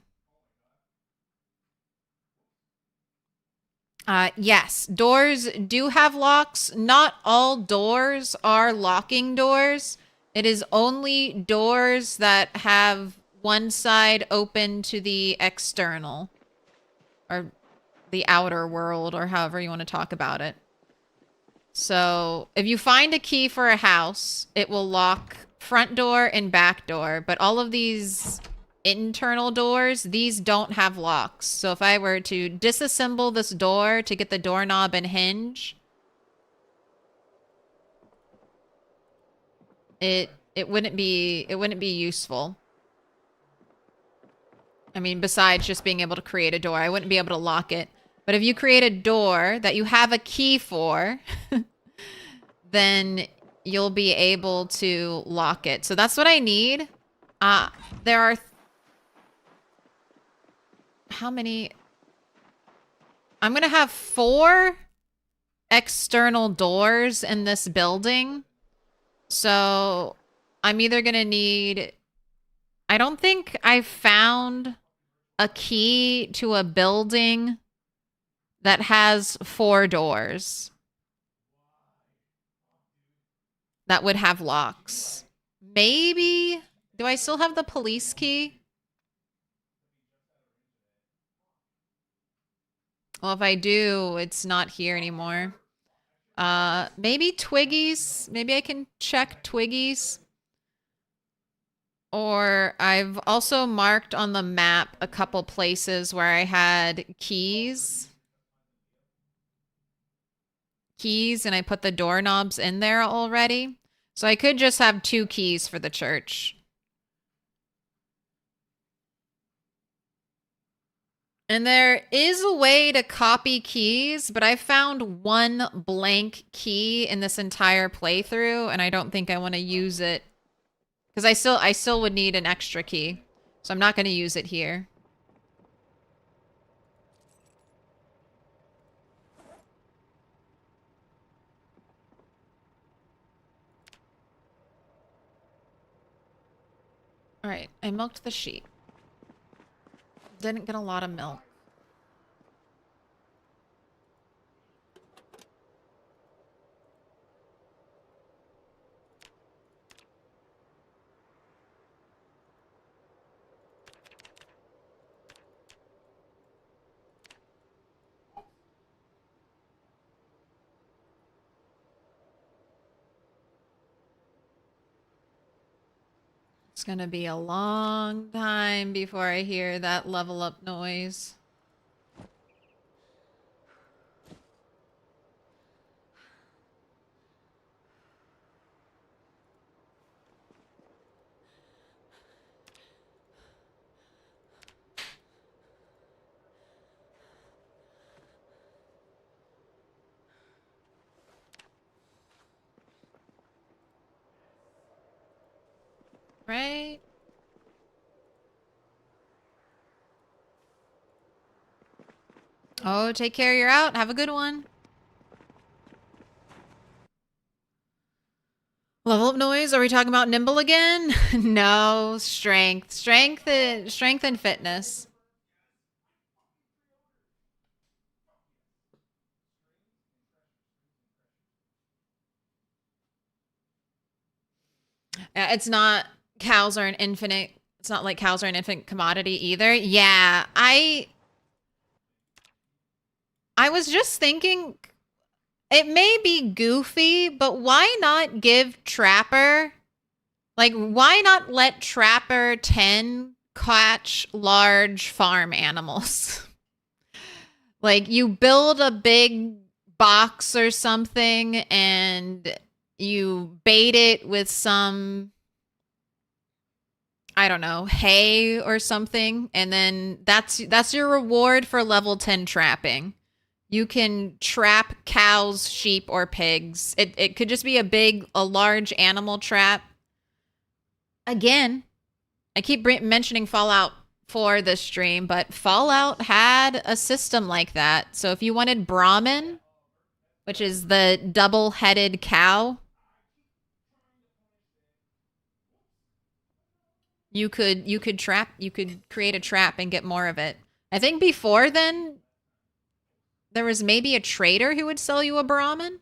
Yes, doors do have locks. Not all doors are locking doors. It is only doors that have one side open to the external or the outer world, or however you want to talk about it. So if you find a key for a house, it will lock front door and back door, but all of these internal doors, these don't have locks. So if I were to disassemble this door to get the doorknob and hinge, it wouldn't be useful. I mean, besides just being able to create a door, I wouldn't be able to lock it. But if you create a door that you have a key for, then you'll be able to lock it. So that's what I need. There are... How many? I'm going to have 4 external doors in this building. So I'm either going to need... I don't think I found a key to a building that has 4 doors that would have locks. Maybe... Do I still have the police key? Well, if I do, it's not here anymore. Maybe Twiggies. Maybe I can check Twiggies. Or I've also marked on the map a couple places where I had keys. And I put the doorknobs in there already. So I could just have 2 keys for the church. And there is a way to copy keys, but I found 1 blank key in this entire playthrough, and I don't think I want to use it. Because I still would need an extra key. So I'm not going to use it here. Alright, I milked the sheep. Didn't get a lot of milk. It's gonna be a long time before I hear that level up noise. Right? Oh, take care, you're out. Have a good one. Level up noise? Are we talking about nimble again? No, strength. Strength and fitness. Yeah, it's not cows are an infinite. It's not like cows are an infinite commodity either. Yeah, I was just thinking it may be goofy, but why not give Trapper, like, why not let Trapper 10 catch large farm animals? Like, you build a big box or something and you bait it with some, I don't know, hay or something, and then that's your reward for level 10 trapping. You can trap cows, sheep, or pigs. It could just be a large animal trap. Again, I keep mentioning Fallout 4 this stream, but Fallout had a system like that. So if you wanted Brahmin, which is the double-headed cow, you could create a trap and get more of it. I think before then, there was maybe a trader who would sell you a Brahmin.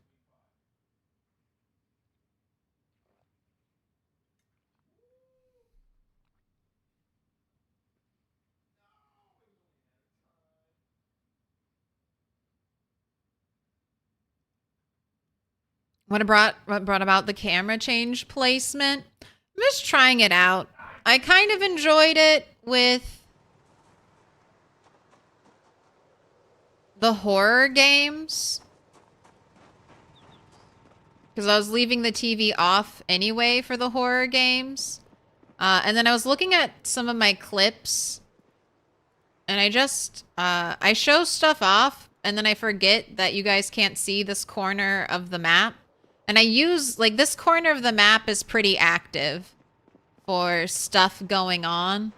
What brought about the camera change placement? I'm just trying it out. I kind of enjoyed it with the horror games, because I was leaving the TV off anyway for the horror games. And then I was looking at some of my clips, and I show stuff off, and then I forget that you guys can't see this corner of the map. And I use, like, this corner of the map is pretty active for stuff going on.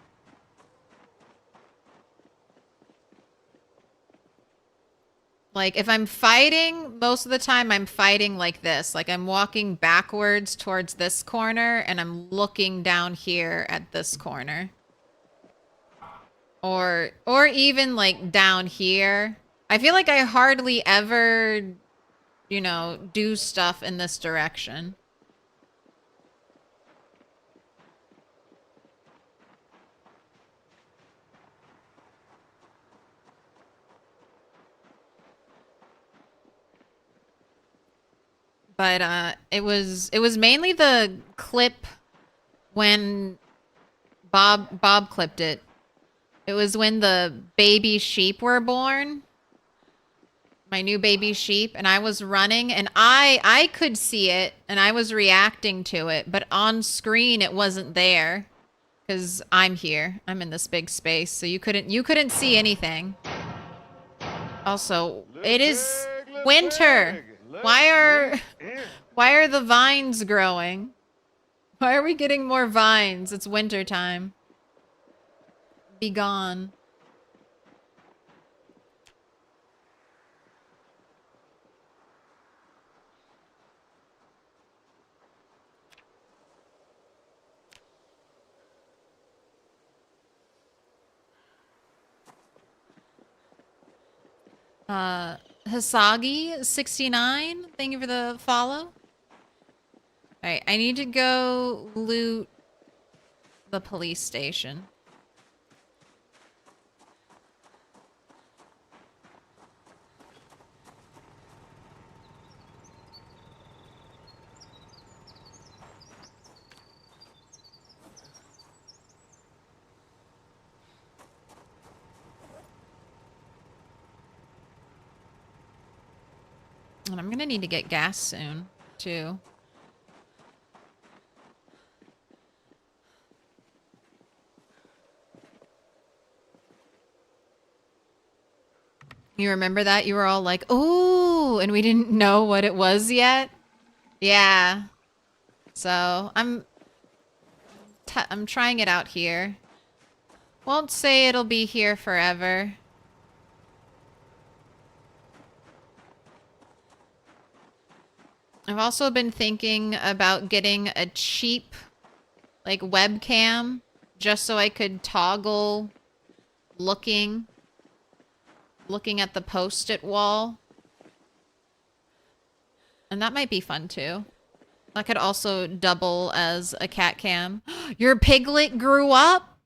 Like, if I'm fighting, most of the time I'm fighting like this. Like, I'm walking backwards towards this corner, and I'm looking down here at this corner. Or even, like, down here. I feel like I hardly ever, you know, do stuff in this direction. But it was mainly the clip when Bob clipped it. It was when the baby sheep were born. My new baby sheep, and I was running, and I could see it, and I was reacting to it, but on screen it wasn't there, because I'm here. I'm in this big space, so you couldn't see anything. Also, it is winter. Why are the vines growing? Why are we getting more vines? It's winter time. Be gone. Hasagi69, thank you for the follow. Alright, I need to go loot the police station. And I'm gonna need to get gas soon, too. You remember that? You were all like, "Ooh," and we didn't know what it was yet. Yeah. So, I'm trying it out here. Won't say it'll be here forever. I've also been thinking about getting a cheap, like, webcam, just so I could toggle looking at the post-it wall. And that might be fun, too. That could also double as a cat cam. Your piglet grew up?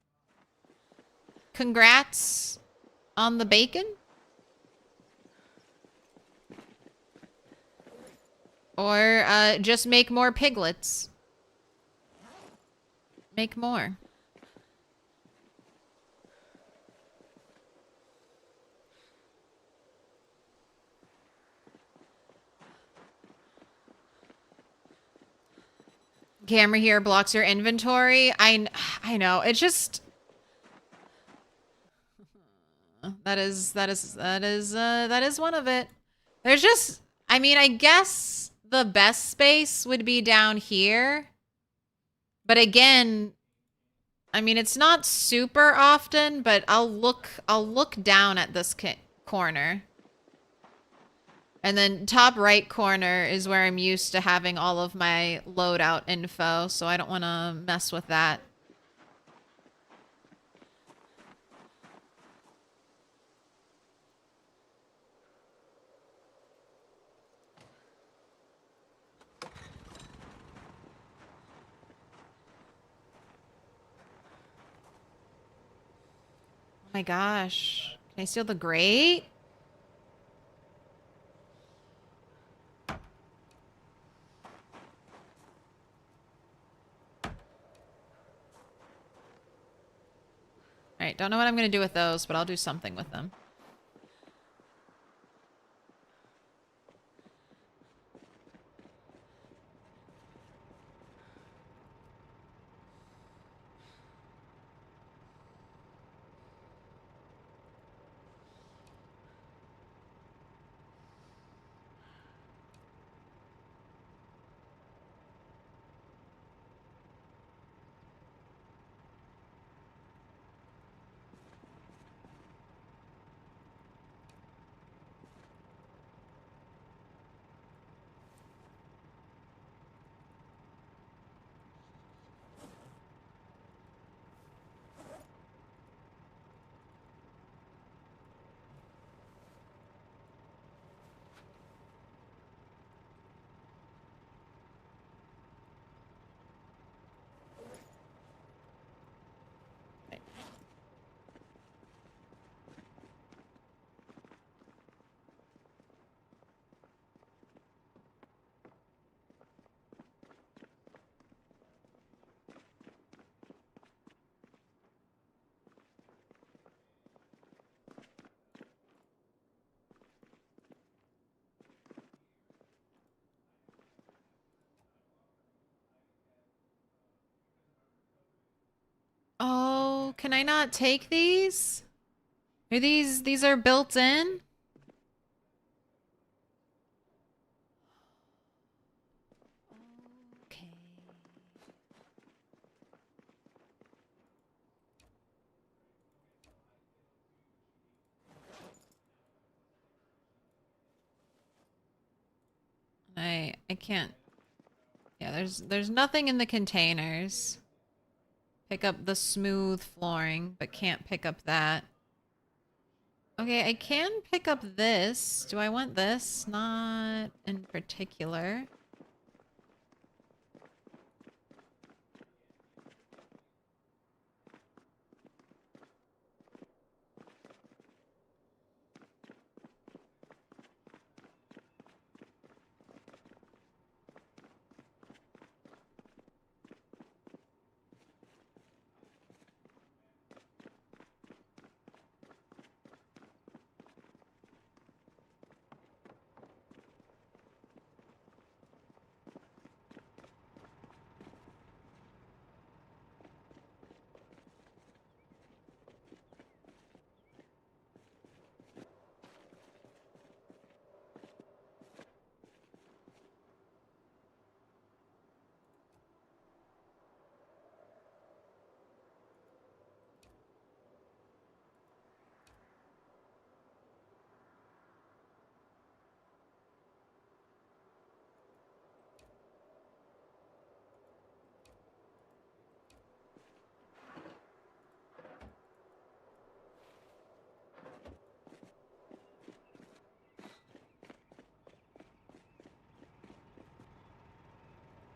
Congrats on the bacon? Or just make more piglets. Make more. Camera here blocks your inventory. I know. It just that is one of it. There's just, I mean, I guess the best space would be down here. But again, I mean, it's not super often, but I'll look down at this corner. And then top right corner is where I'm used to having all of my loadout info, so I don't want to mess with that. Oh my gosh. Can I steal the grate? Alright, don't know what I'm going to do with those, but I'll do something with them. Can I not take these? Are these are built in? Okay. I can't. Yeah, there's nothing in the containers. Pick up the smooth flooring, but can't pick up that. Okay, I can pick up this. Do I want this? Not in particular.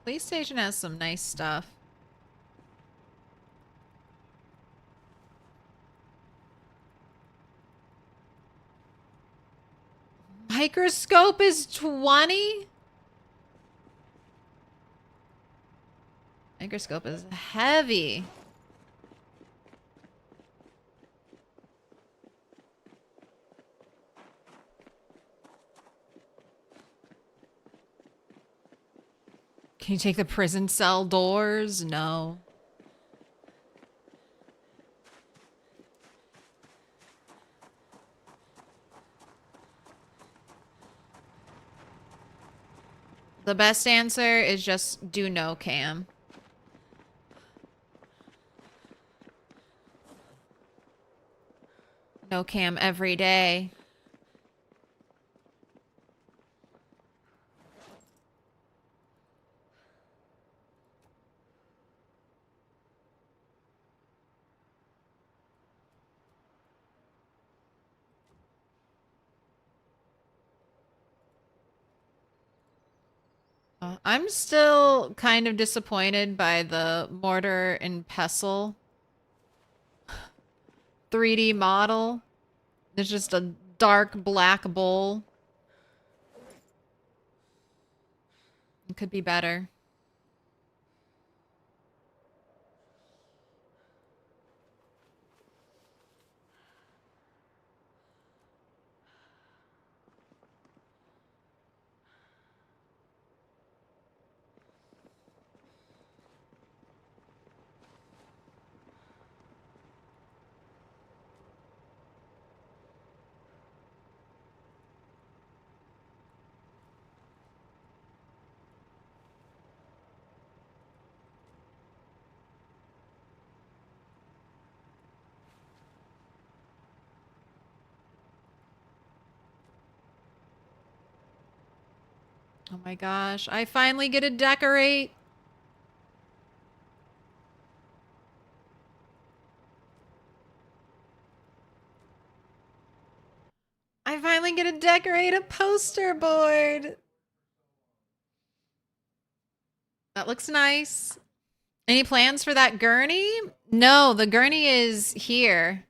Police station has some nice stuff. Microscope is 20? Microscope is heavy. Can you take the prison cell doors? No. The best answer is just do no cam. No cam every day. I'm still kind of disappointed by the mortar and pestle 3D model. It's just a dark black bowl. It could be better. Oh my gosh, I finally get to decorate. I finally get to decorate a poster board. That looks nice. Any plans for that gurney? No, the gurney is here.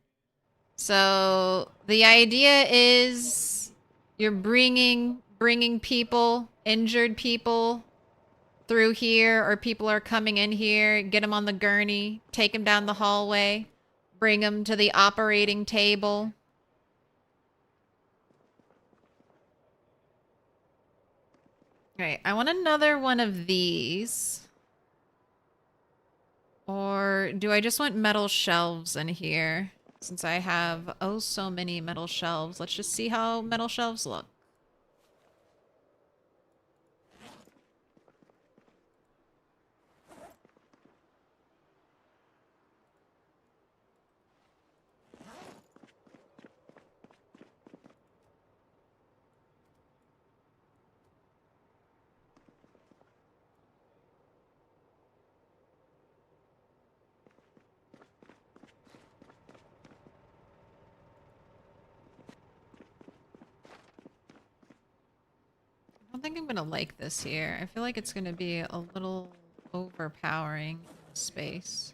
So the idea is you're bringing people, injured people through here, or people are coming in here, get them on the gurney, take them down the hallway, bring them to the operating table. Right, I want another one of these. Or do I just want metal shelves in here? Since I have oh so many metal shelves. Let's just see how metal shelves look. I don't think I'm gonna like this here. I feel like it's gonna be a little overpowering space.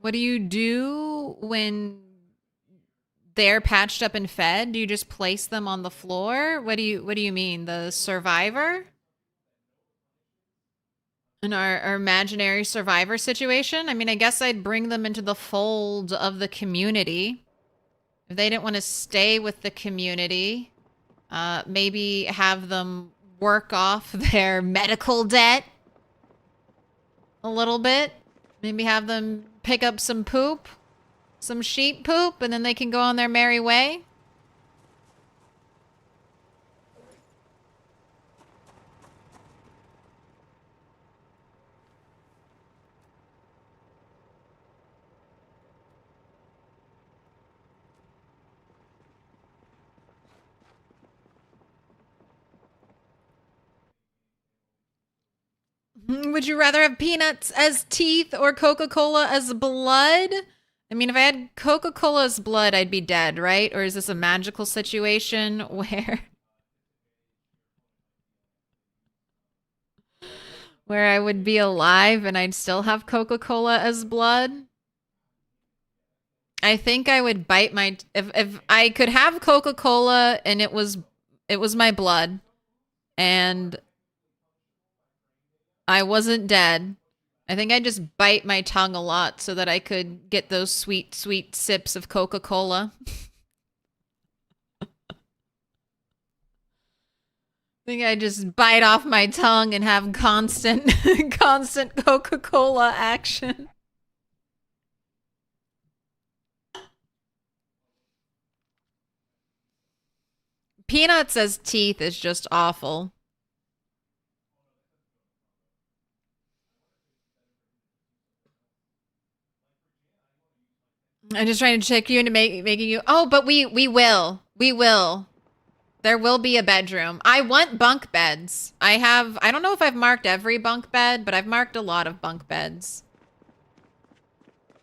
What do you do when they're patched up and fed? Do you just place them on the floor? What do you mean? The survivor? In our imaginary survivor situation? I mean, I guess I'd bring them into the fold of the community. If they didn't want to stay with the community, maybe have them work off their medical debt a little bit. Maybe have them pick up some poop, some sheep poop, and then they can go on their merry way. Would you rather have peanuts as teeth or Coca-Cola as blood? I mean, if I had Coca-Cola as blood, I'd be dead, right? Or is this a magical situation where I would be alive and I'd still have Coca-Cola as blood? I think I would bite my if I could have Coca-Cola and it was my blood and I wasn't dead. I think I'd just bite my tongue a lot so that I could get those sweet, sweet sips of Coca-Cola. I think I'd just bite off my tongue and have constant, constant Coca-Cola action. Peanuts as teeth is just awful. I'm just trying to trick you into making you. Oh, but we will. We will. There will be a bedroom. I want bunk beds. I don't know if I've marked every bunk bed, but I've marked a lot of bunk beds.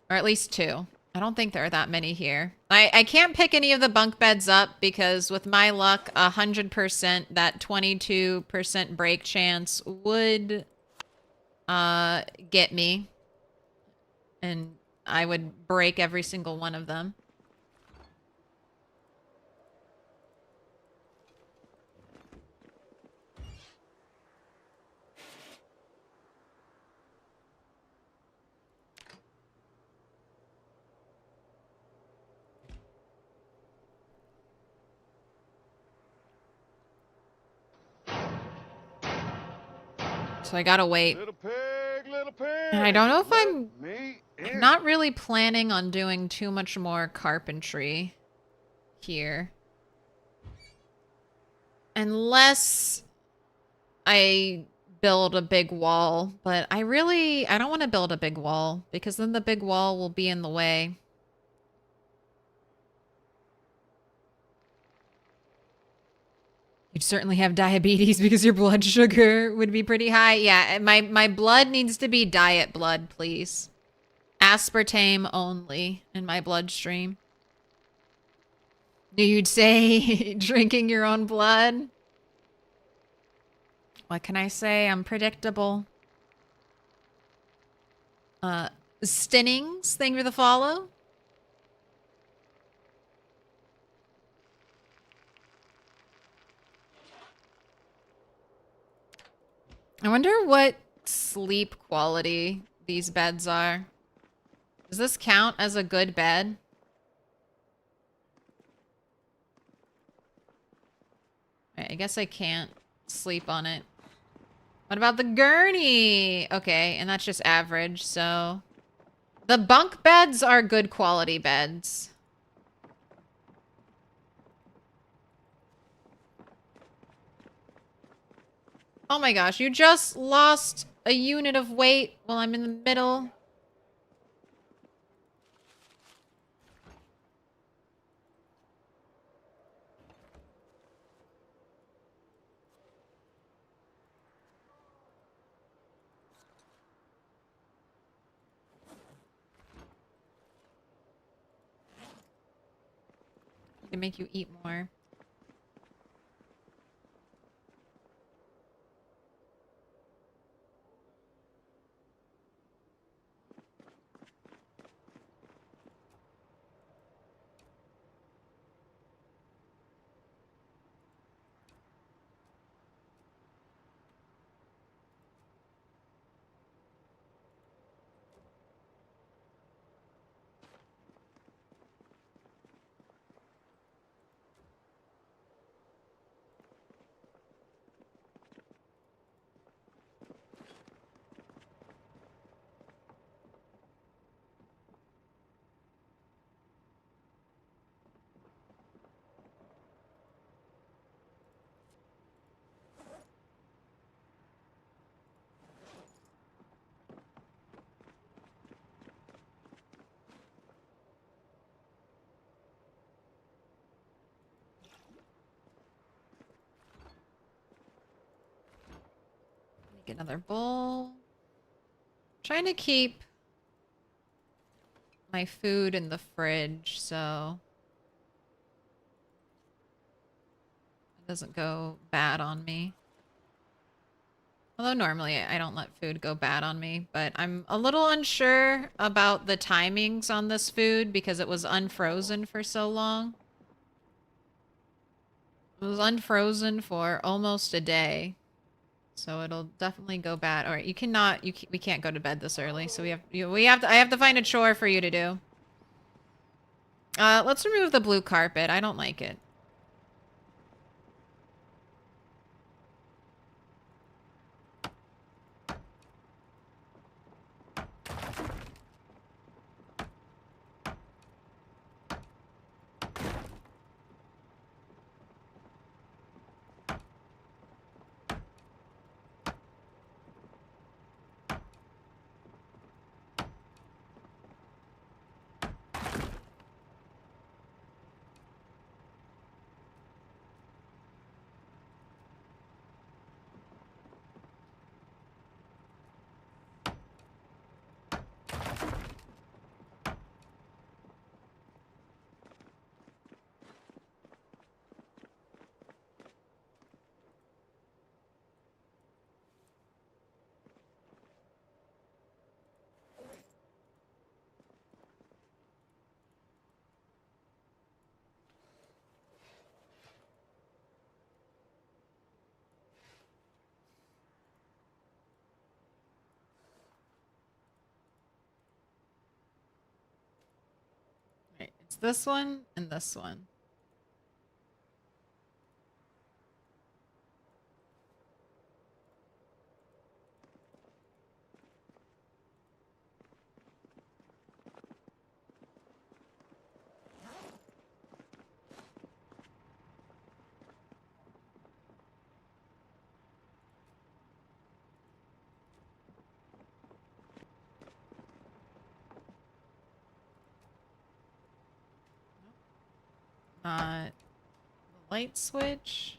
Or at least 2. I don't think there are that many here. I can't pick any of the bunk beds up because with my luck, 100%, that 22% break chance would get me. And I would break every single one of them. So I gotta wait. Little pig, little pig. And I don't know if I'm I'm not really planning on doing too much more carpentry here. Unless I build a big wall. But I don't want to build a big wall because then the big wall will be in the way. You'd certainly have diabetes because your blood sugar would be pretty high. Yeah, my blood needs to be diet blood, please. Aspartame only in my bloodstream. You'd say drinking your own blood? What can I say? I'm predictable. Stinnings, thank you for the follow. I wonder what sleep quality these beds are. Does this count as a good bed? Right, I guess I can't sleep on it. What about the gurney? Okay, and that's just average, so... The bunk beds are good quality beds. Oh my gosh, you just lost a unit of weight while I'm in the middle. To make you eat more. Make another bowl. Trying to keep my food in the fridge so it doesn't go bad on me. Although normally I don't let food go bad on me, but I'm a little unsure about the timings on this food because it was unfrozen for so long. It was unfrozen for almost a day. So it'll definitely go bad. All right, you cannot. We can't go to bed this early. So I have to find a chore for you to do. Let's remove the blue carpet. I don't like it. Right, it's this one and this one. Not the light switch.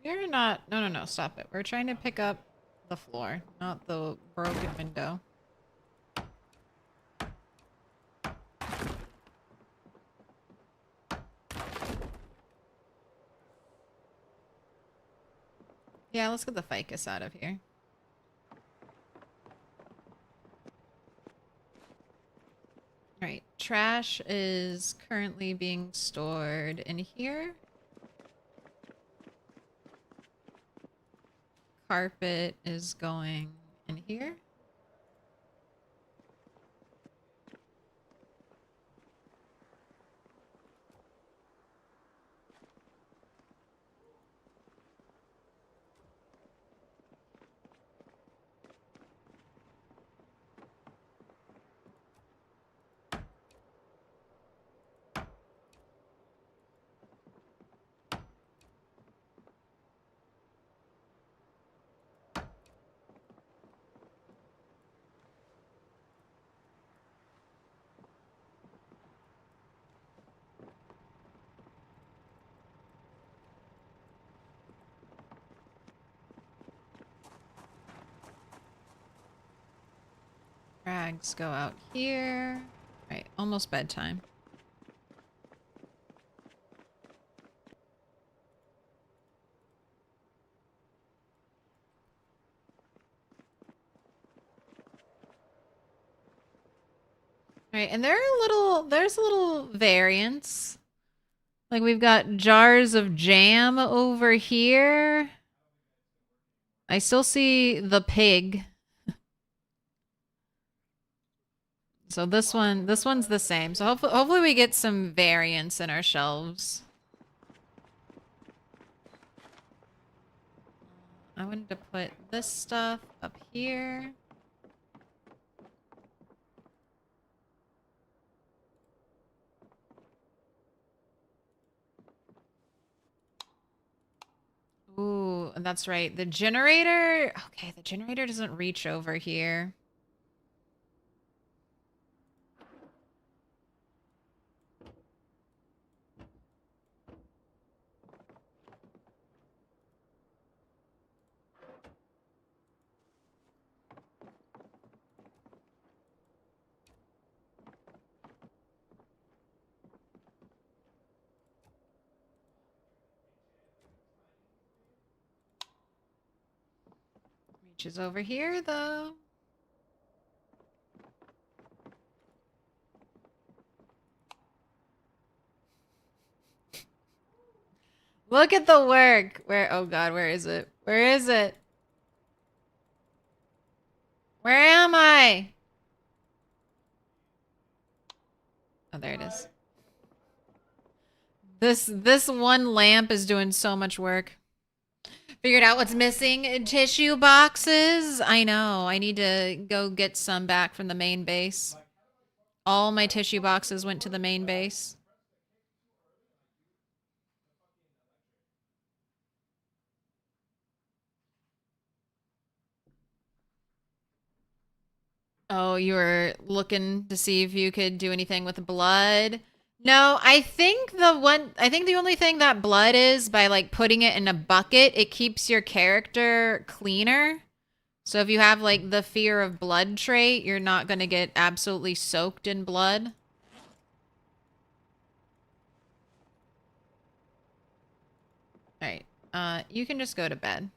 You're not... No, no, no. Stop it. We're trying to pick up the floor, not the broken window. Yeah, let's get the ficus out of here. Alright, trash is currently being stored in here. Carpet is going in here. Rags go out here. Right, almost bedtime. Right, and there's a little variance. Like we've got jars of jam over here. I still see the pig. So this one's the same. So hopefully we get some variance in our shelves. I wanted to put this stuff up here. Ooh, and that's right. The generator... Okay, the generator doesn't reach over here. Reaches over here, though. Look at the work. Where? Oh God, where is it? Where is it? Where am I? Oh, there it is. This one lamp is doing so much work. Figured out what's missing. Tissue boxes. I know. I need to go get some back from the main base. All my tissue boxes went to the main base. Oh, you were looking to see if you could do anything with blood? No, I think the only thing that blood is, by like putting it in a bucket, it keeps your character cleaner. So if you have like the fear of blood trait, you're not going to get absolutely soaked in blood. All right. You can just go to bed.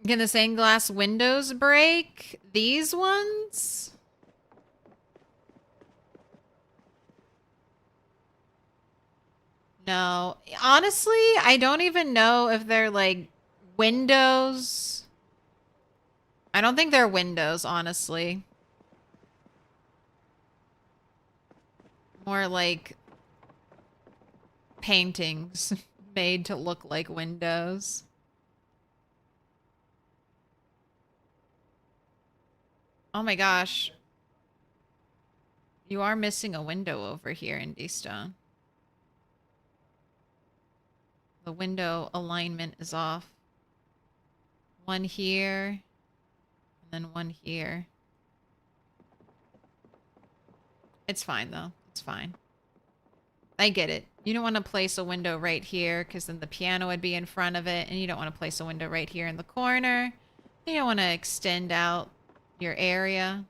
Can the stained glass windows break? These ones? No. Honestly, I don't even know if they're like windows. I don't think they're windows, honestly. More like paintings made to look like windows. Oh my gosh. You are missing a window over here in D-Stone. The window alignment is off. One here, and then one here. It's fine, though. It's fine. I get it. You don't want to place a window right here because then the piano would be in front of it, and you don't want to place a window right here in the corner. You don't want to extend out your area.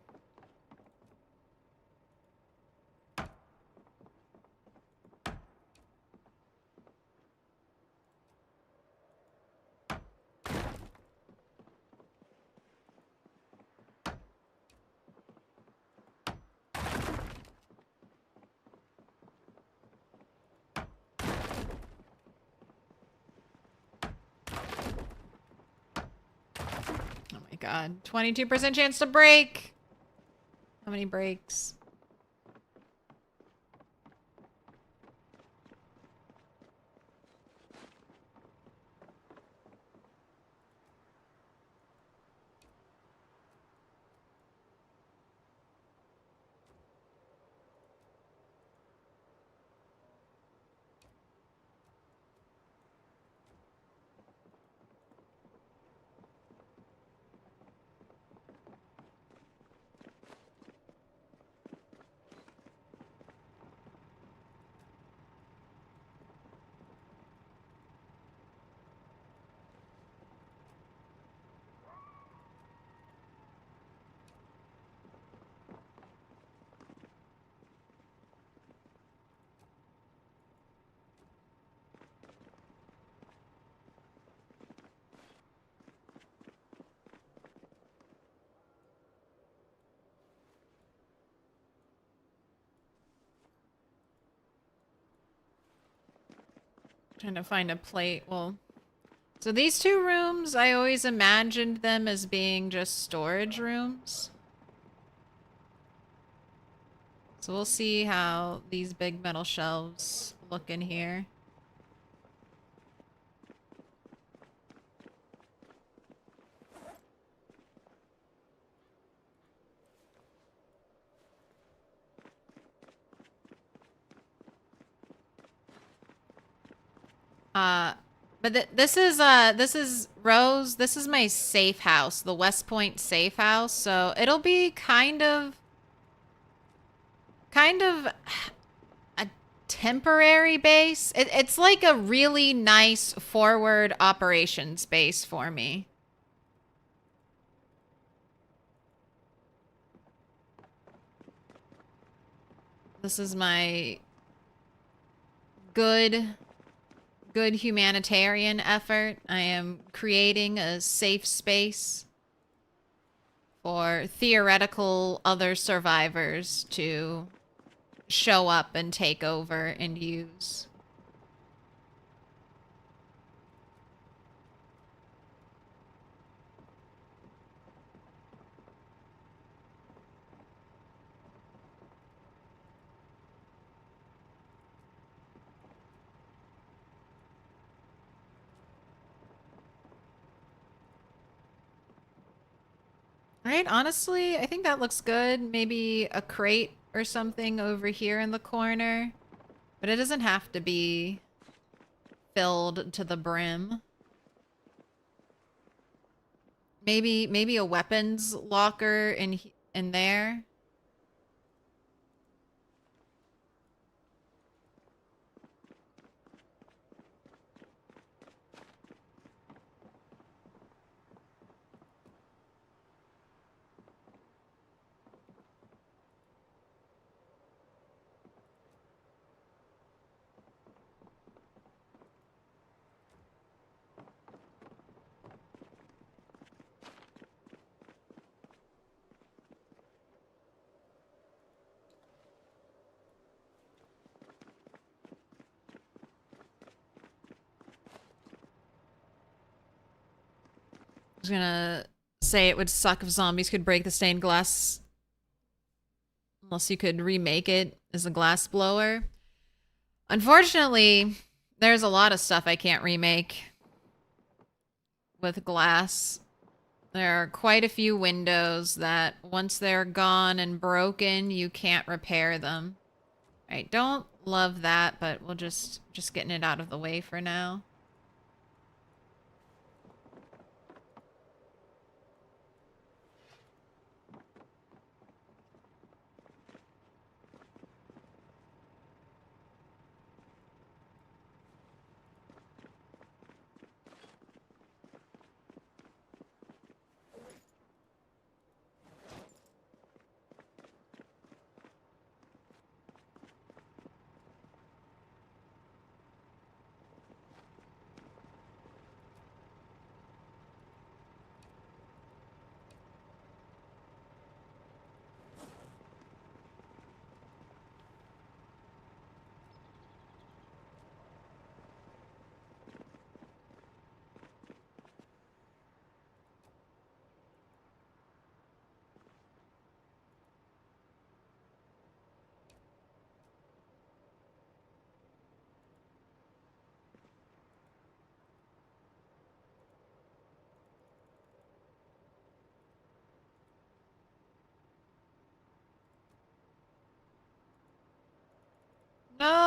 Oh my god. 22% chance to break. How many breaks? Trying to find a plate. Well, so these two rooms, I always imagined them as being just storage rooms. So we'll see how these big metal shelves look in here. But this is Rose. This is my safe house, the West Point safe house. So it'll be kind of a temporary base. It's like a really nice forward operations base for me. This is my good humanitarian effort. I am creating a safe space for theoretical other survivors to show up and take over and use. Right, honestly, I think that looks good. Maybe a crate or something over here in the corner. But it doesn't have to be filled to the brim. Maybe a weapons locker in there. I was gonna say it would suck if zombies could break the stained glass. Unless you could remake it as a glass blower. Unfortunately, there's a lot of stuff I can't remake with glass. There are quite a few windows that once they're gone and broken, you can't repair them. I don't love that, but we'll just getting it out of the way for now.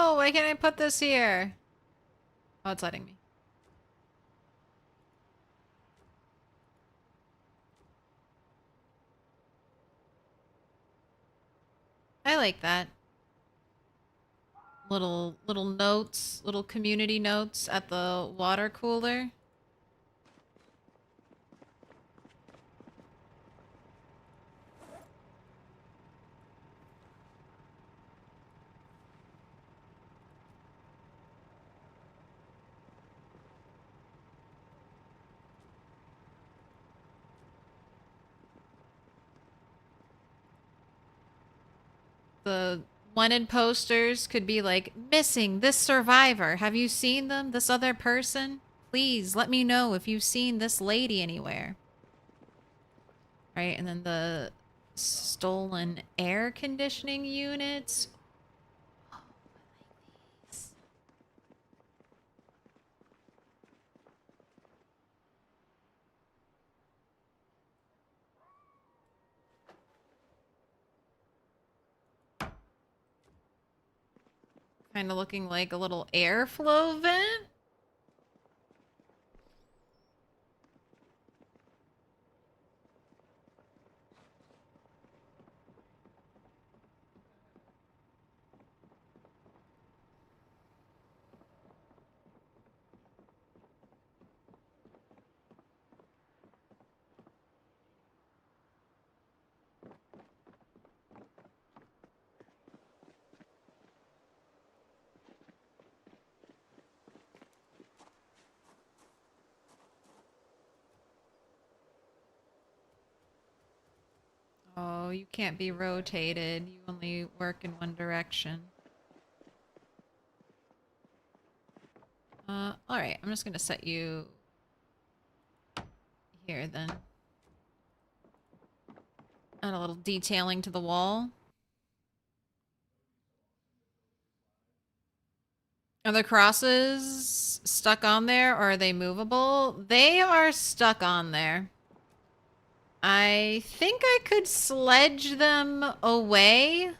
no! Why can't I put this here? Oh, it's letting me. I like that. Little notes, little community notes at the water cooler. The wanted posters could be like, missing this survivor. Have you seen them? This other person? Please let me know if you've seen this lady anywhere. Right, and then the stolen air conditioning units. Kind of looking like a little airflow vent. Oh, you can't be rotated. You only work in one direction. Alright, I'm just gonna set you here then. Add a little detailing to the wall. Are the crosses stuck on there or are they movable? They are stuck on there. I think I could sledge them away.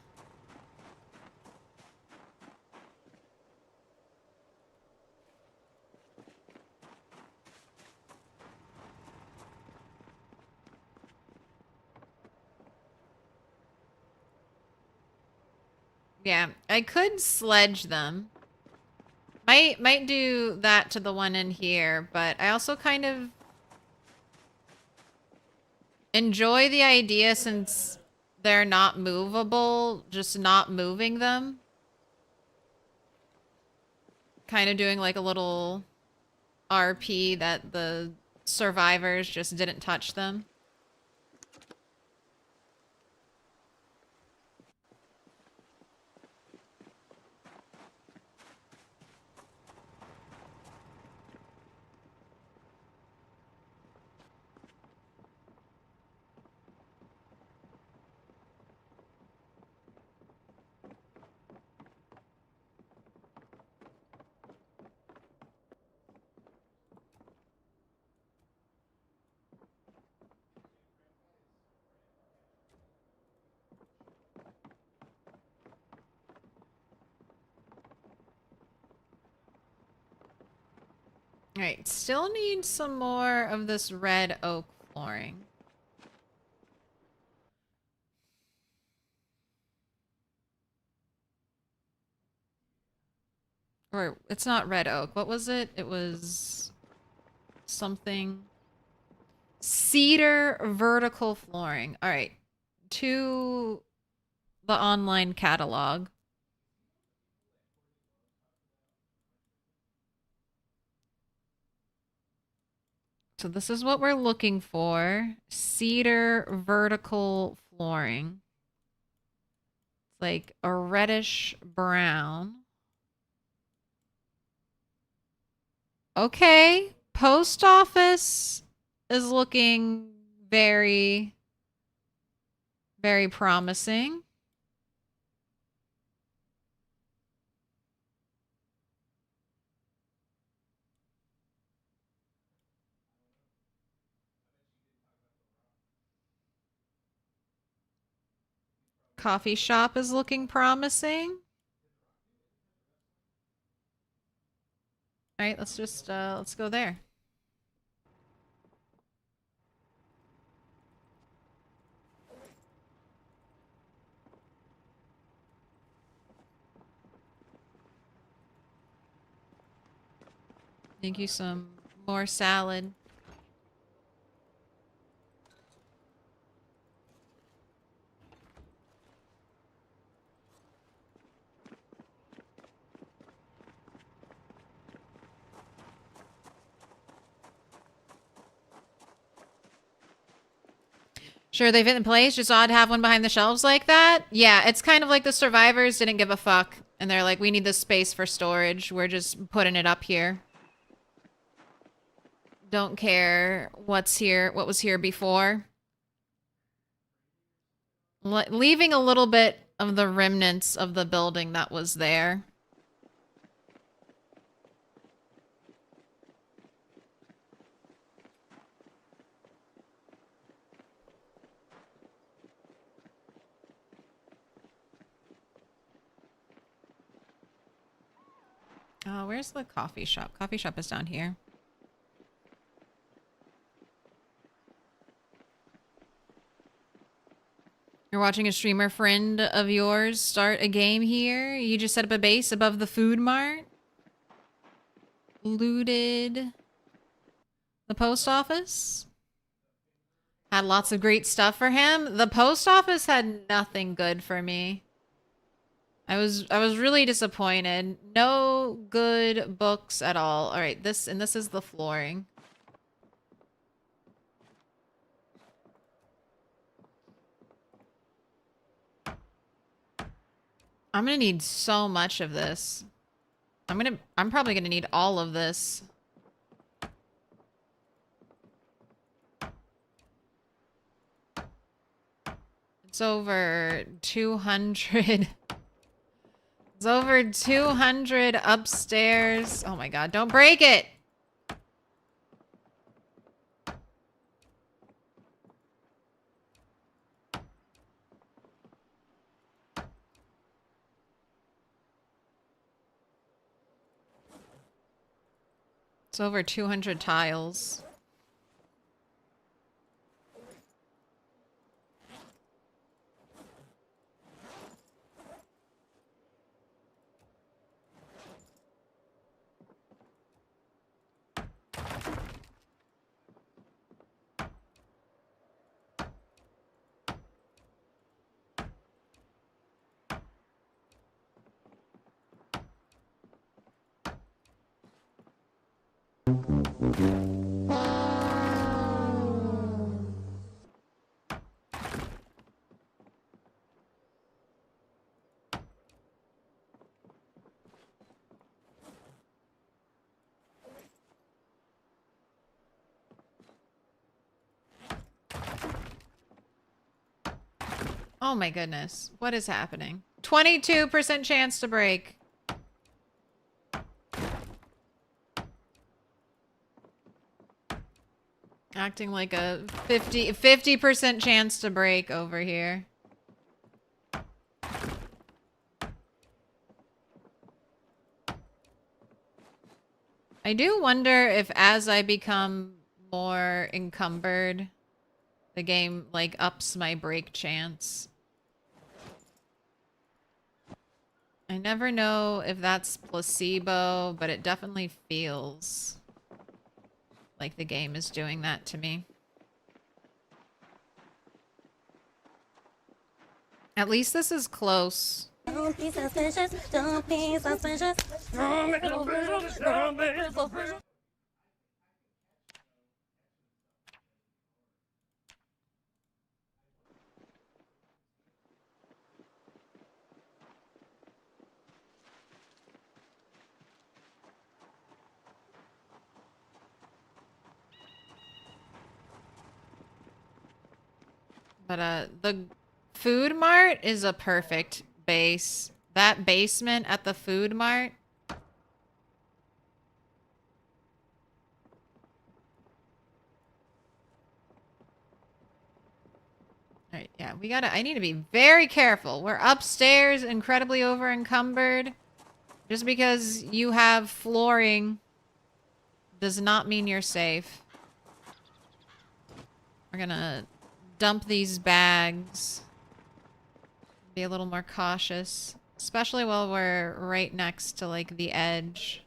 Yeah, I could sledge them. Might do that to the one in here, but I also kind of enjoy the idea since they're not movable, just not moving them. Kind of doing like a little RP that the survivors just didn't touch them. Alright, still need some more of this red oak flooring. Or, it's not red oak. What was it? It was something. Cedar vertical flooring. Alright. To the online catalog. So this is what we're looking for. Cedar vertical flooring. It's like a reddish brown. Okay. Post office is looking very, very promising. Coffee shop is looking promising. Alright, let's just, let's go there. Thank you some more salad. Sure, they fit in place. Just odd to have one behind the shelves like that. Yeah, it's kind of like the survivors didn't give a fuck. And they're like, we need this space for storage. We're just putting it up here. Don't care what's here, what was here before. Leaving a little bit of the remnants of the building that was there. Oh, where's the coffee shop? Coffee shop is down here. You're watching a streamer friend of yours start a game here. You just set up a base above the food mart. Looted the post office. Had lots of great stuff for him. The post office had nothing good for me. I was really disappointed. No good books at all. All right, this is the flooring. I'm gonna need so much of this. I'm probably gonna need all of this. It's over 200. It's over 200 upstairs. Oh my god, don't break it! It's over 200 tiles. Oh my goodness. What is happening? 22% chance to break. Acting like a 50% chance to break over here. I do wonder if as I become more encumbered, the game like ups my break chance. I never know if that's placebo, but it definitely feels like the game is doing that to me. At least this is close. Don't be suspicious. Don't be suspicious. Don't be suspicious. Don't be suspicious. But the food mart is a perfect base. That basement at the food mart. Alright, yeah, I need to be very careful. We're upstairs, incredibly over encumbered. Just because you have flooring does not mean you're safe. We're gonna dump these bags. Be a little more cautious. Especially while we're right next to, like, the edge.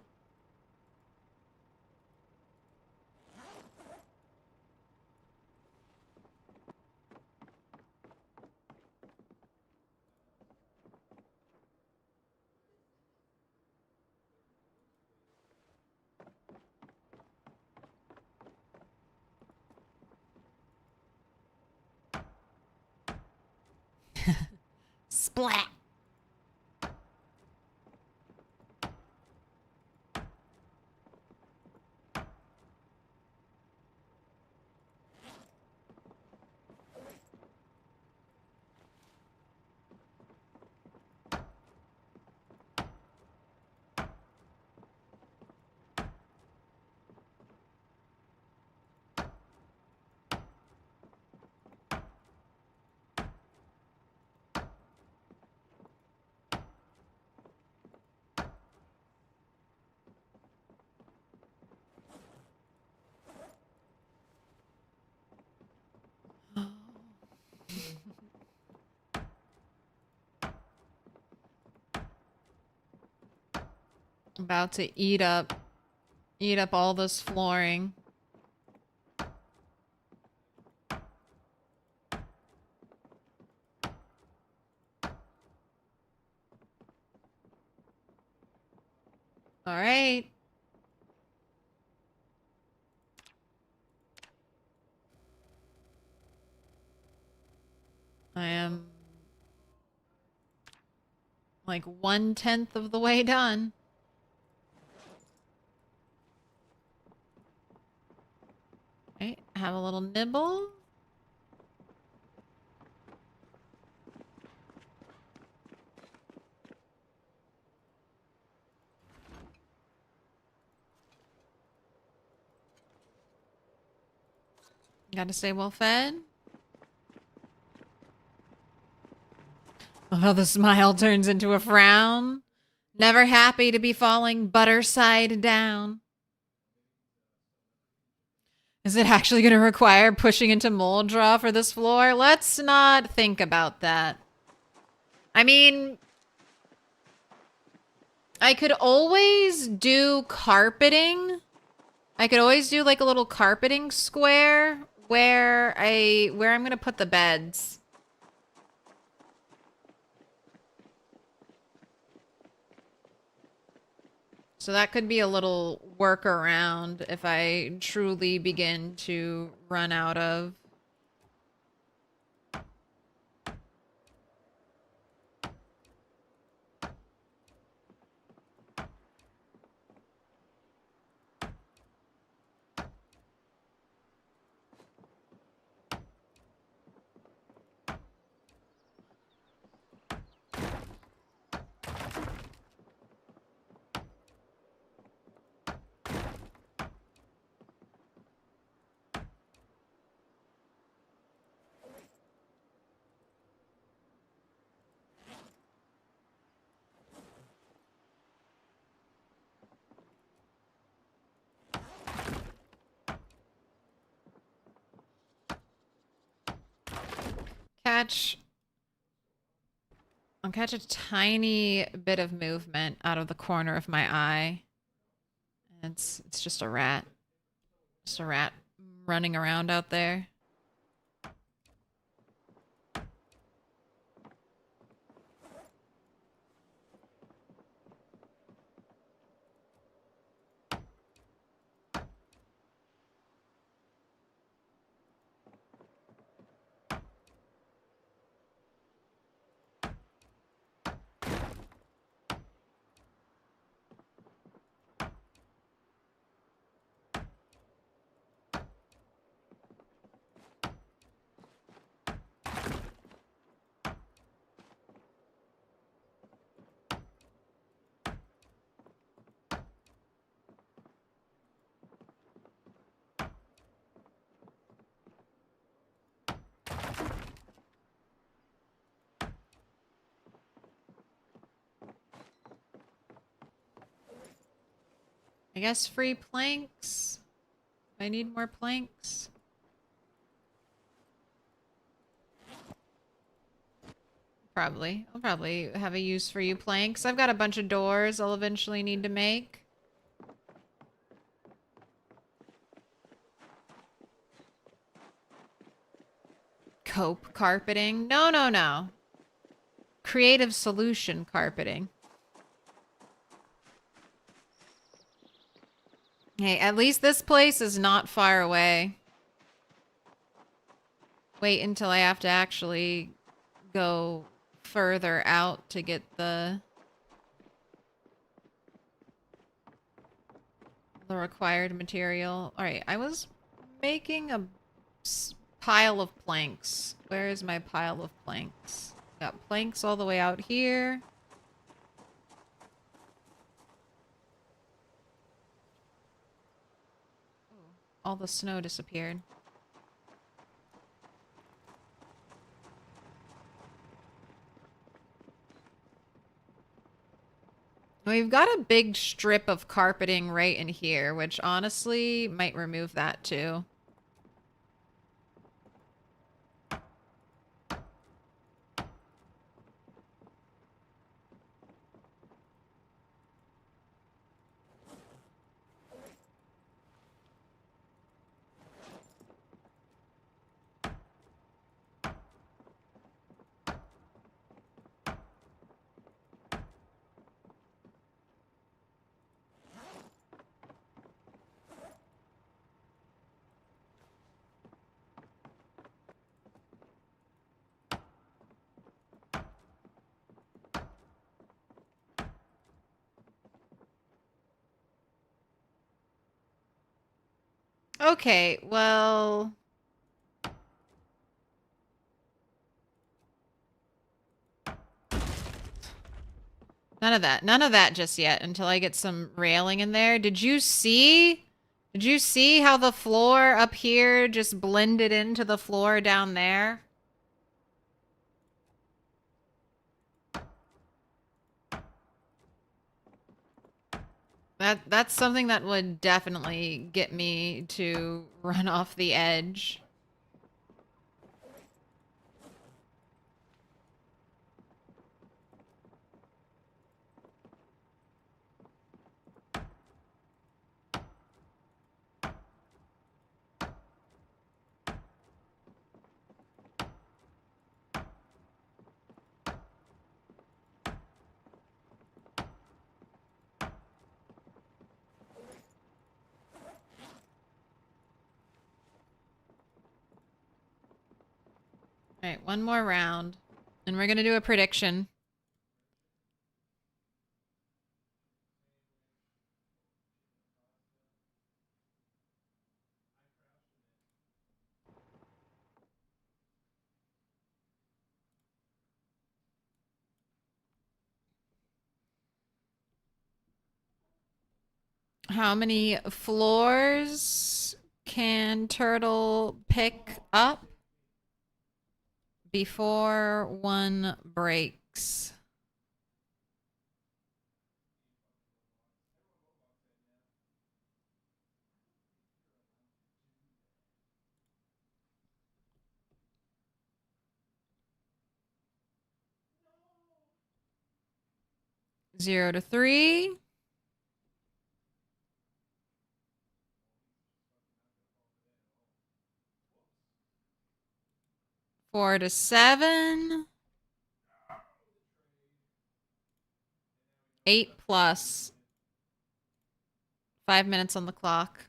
Splat! About to eat up all this flooring. All right. I am like 1/10 of the way done. Right, have a little nibble. Gotta stay well fed. Oh, the smile turns into a frown. Never happy to be falling butter side down. Is it actually going to require pushing into mold draw for this floor? Let's not think about that. I mean, I could always do carpeting. I could always do like a little carpeting square where I'm going to put the beds. So that could be a little workaround if I truly begin to run out of. I'll catch a tiny bit of movement out of the corner of my eye. It's just a rat. Just a rat running around out there. I guess free planks. I need more planks. Probably. I'll probably have a use for you planks. I've got a bunch of doors I'll eventually need to make. Cope carpeting. No, no, no. Creative solution carpeting. Hey, at least this place is not far away. Wait until I have to actually go further out to get the required material. All right, I was making a pile of planks. Where is my pile of planks? Got planks all the way out here. All the snow disappeared. We've got a big strip of carpeting right in here, which honestly might remove that too. Okay, well... None of that. None of that just yet until I get some railing in there. Did you see? Did you see how the floor up here just blended into the floor down there? That's something that would definitely get me to run off the edge. All right, one more round. And we're going to do a prediction. How many floors can Turtle pick up before one breaks? Zero to three. 4 to 7. 8 plus. 5 minutes on the clock.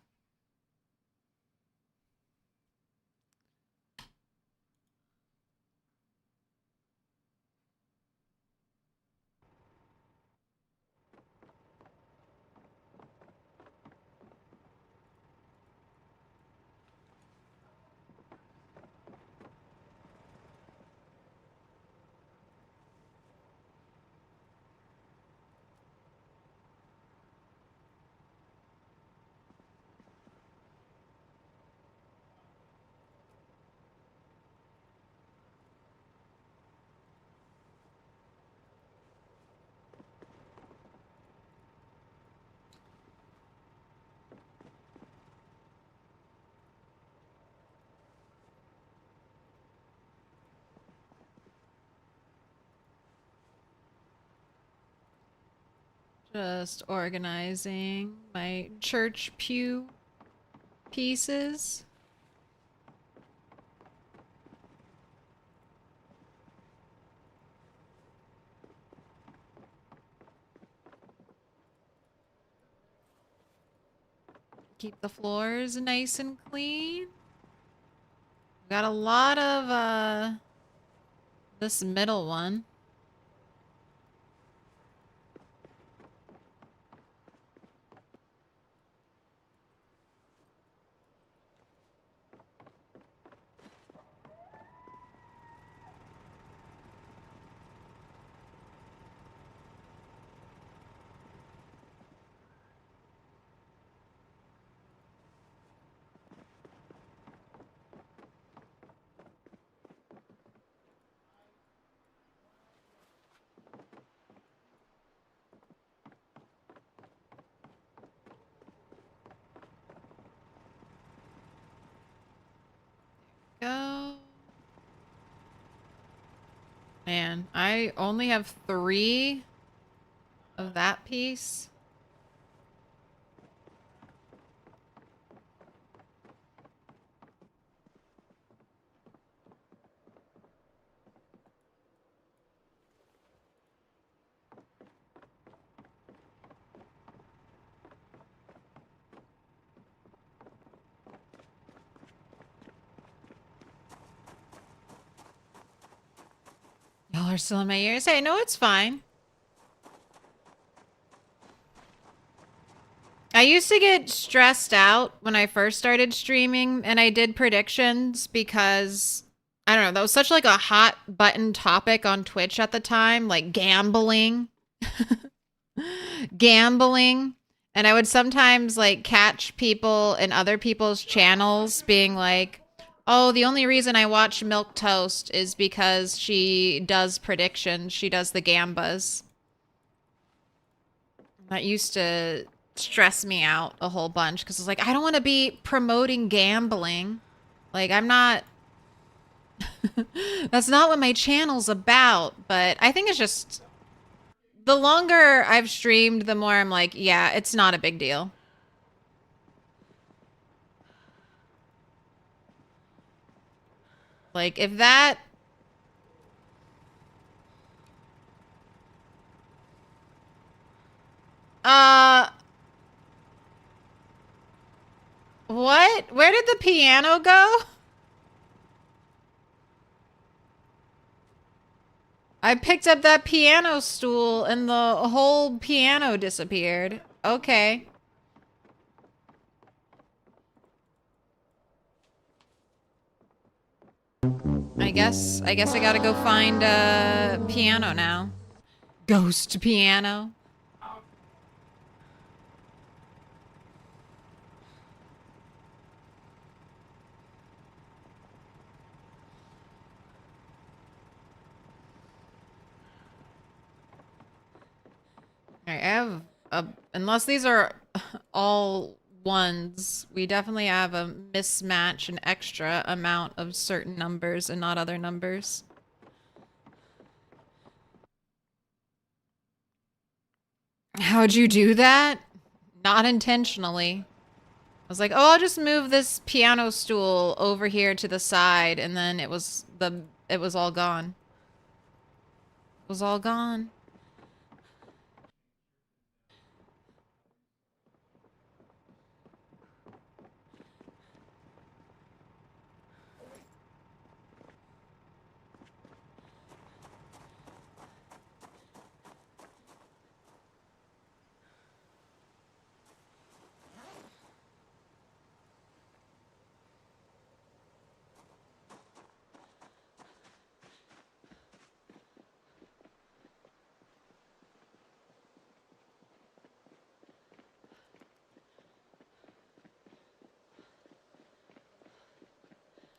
Just organizing my church pew pieces. Keep the floors nice and clean. Got a lot of this middle one. Go. Man, I only have 3 of that piece. Y'all are still in my ears. Hey, no, it's fine. I used to get stressed out when I first started streaming and I did predictions because I don't know, that was such like a hot button topic on Twitch at the time, like gambling. Gambling. And I would sometimes like catch people in other people's channels being like, oh, the only reason I watch Milquetoast is because she does predictions. She does the gambas. That used to stress me out a whole bunch because it's like, I don't want to be promoting gambling. Like, I'm not... That's not what my channel's about. But I think it's just... The longer I've streamed, the more I'm like, yeah, it's not a big deal. Like, if that... What? Where did the piano go? I picked up that piano stool and the whole piano disappeared. Okay. I guess I gotta go find a piano now. Ghost piano. I have a, unless these are all ones, we definitely have a mismatch, an extra amount of certain numbers and not other numbers. How'd you do that? Not intentionally. I was like, oh, I'll just move this piano stool over here to the side, and then it was all gone. It was all gone.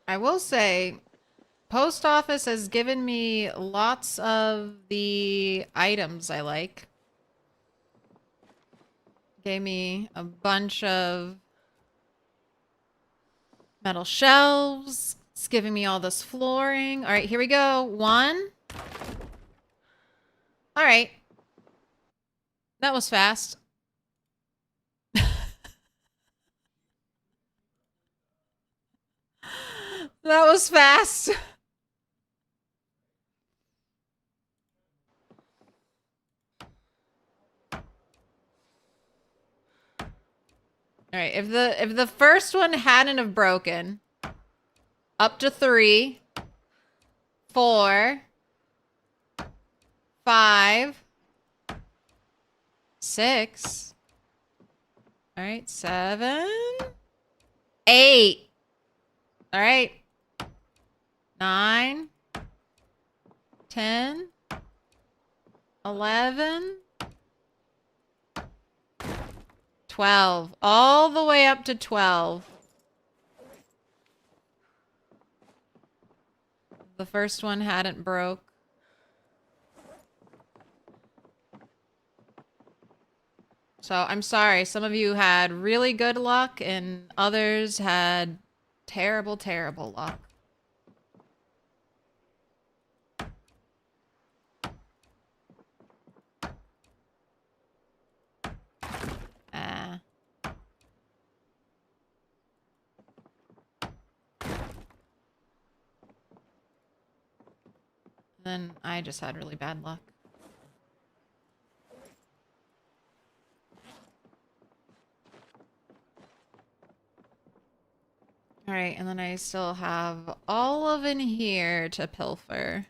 I will say, post office has given me lots of the items I like. Gave me a bunch of metal shelves. It's giving me all this flooring. All right, here we go. 1. All right. That was fast. That was fast. All right, if the first one hadn't have broken, up to 3, 4, 5, 6. All right, 7, 8. All right. 9, 10, 11, 12. All the way up to 12. The first one hadn't broke. So I'm sorry, some of you had really good luck and others had terrible, terrible luck. Then I just had really bad luck. Alright, and then I still have all of in here to pilfer.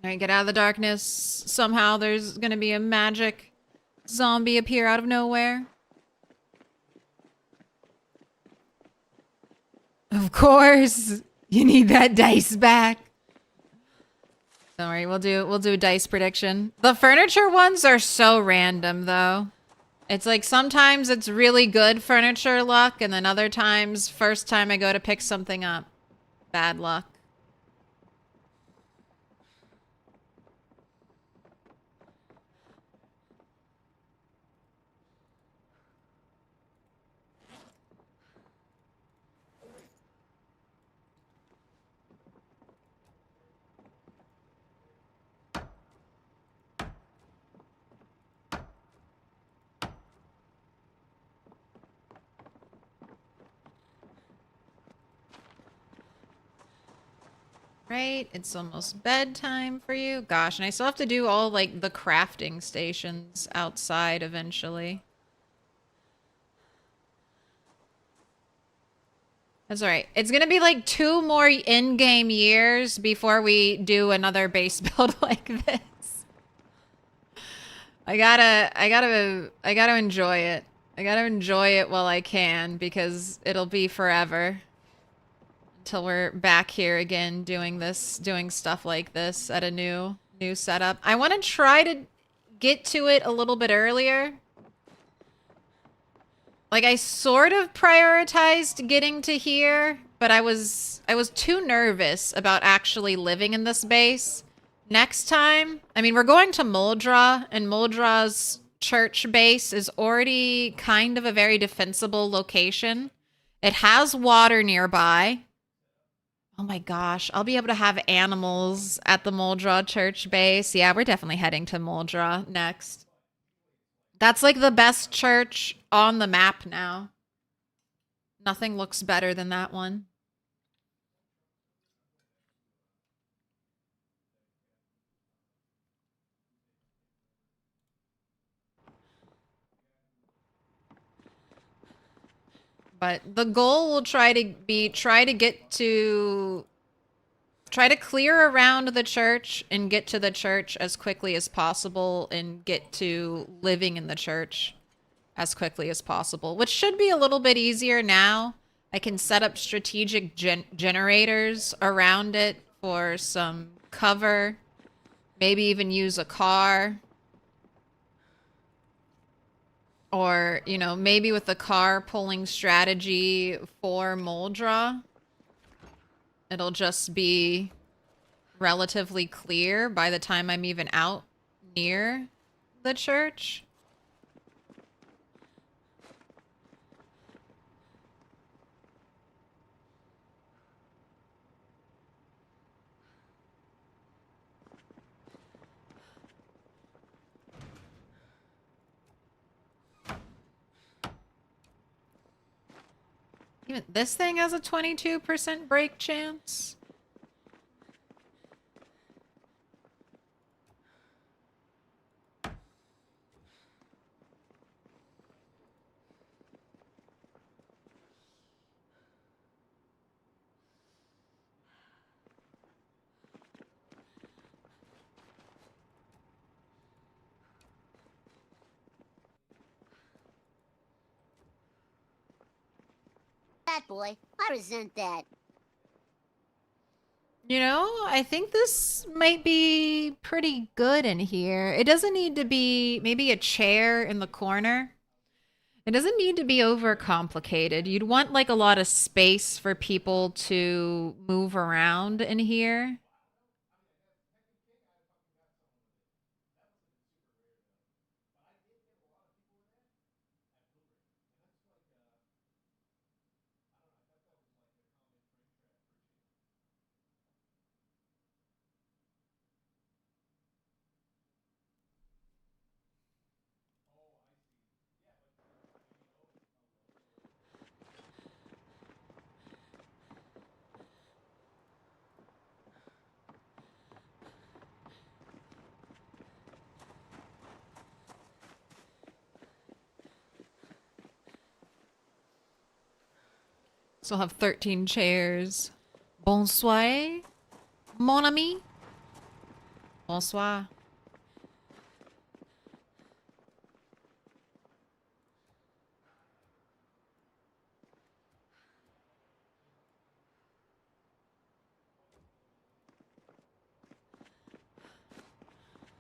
Alright, get out of the darkness. Somehow there's gonna be a magic zombie appear out of nowhere. Of course! You need that dice back. Don't worry, we'll do a dice prediction. The furniture ones are so random though. It's like sometimes it's really good furniture luck, and then other times, first time I go to pick something up, bad luck. Right, it's almost bedtime for you. Gosh, and I still have to do all, like, the crafting stations outside eventually. That's alright. It's gonna be, like, 2 more in-game years before we do another base build like this. I gotta enjoy it. I gotta enjoy it while I can, because it'll be forever. Till we're back here again doing stuff like this at a new setup. I want to try to get to it a little bit earlier. Like I sort of prioritized getting to here, but I was too nervous about actually living in this base. Next time, I mean, we're going to Muldra, and Muldra's church base is already kind of a very defensible location. It has water nearby. Oh my gosh, I'll be able to have animals at the Muldra church base. Yeah, we're definitely heading to Muldra next. That's like the best church on the map now. Nothing looks better than that one. But the goal will try to get to Try to clear around the church and get to the church as quickly as possible and get to living in the church as quickly as possible, which should be a little bit easier now. I can set up strategic generators around it for some cover. Maybe even use a car. Or, you know, maybe with the car pulling strategy for Moldra, it'll just be relatively clear by the time I'm even out near the church. Even this thing has a 22% break chance. That boy, I resent that. You know, I think this might be pretty good in here. It doesn't need to be maybe a chair in the corner. It doesn't need to be overcomplicated. You'd want like a lot of space for people to move around in here. So I'll have 13 chairs. Bonsoir, mon ami. Bonsoir.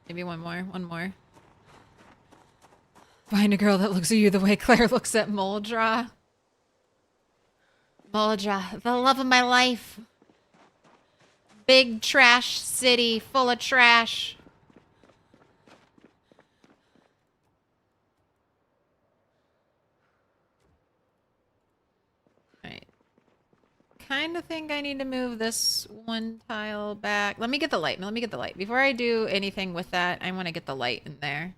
Maybe one more. Find a girl that looks at you the way Claire looks at Moldra. Moldra, the love of my life. Big trash city full of trash. Alright. Kind of think I need to move this one tile back. Let me get the light. Let me get the light. Before I do anything with that, I want to get the light in there.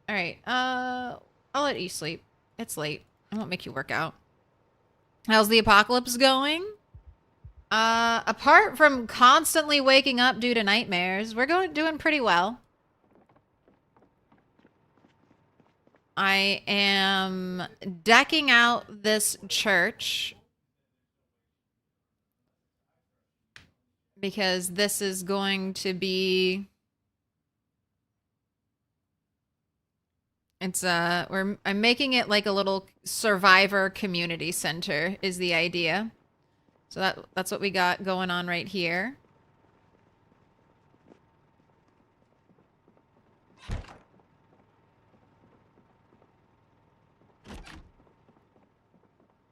Alright, I'll let you sleep. It's late. I won't make you work out. How's the apocalypse going? Apart from constantly waking up due to nightmares, we're doing pretty well. I am decking out this church because this is going to be... It's I'm making it like a little survivor community center is the idea. So that's what we got going on right here.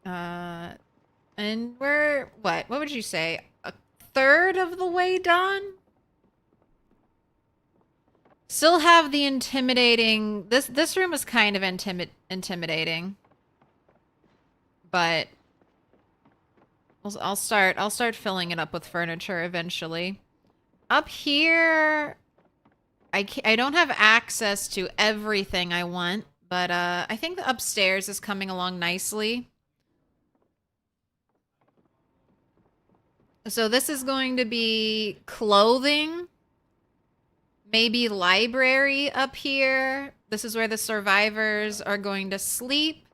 And we're what would you say? A third of the way done? Still have the intimidating... This room is kind of intimidating. But... I'll start filling it up with furniture eventually. Up here... I don't have access to everything I want. But I think the upstairs is coming along nicely. So this is going to be clothing. Maybe library up here. This is where the survivors are going to sleep.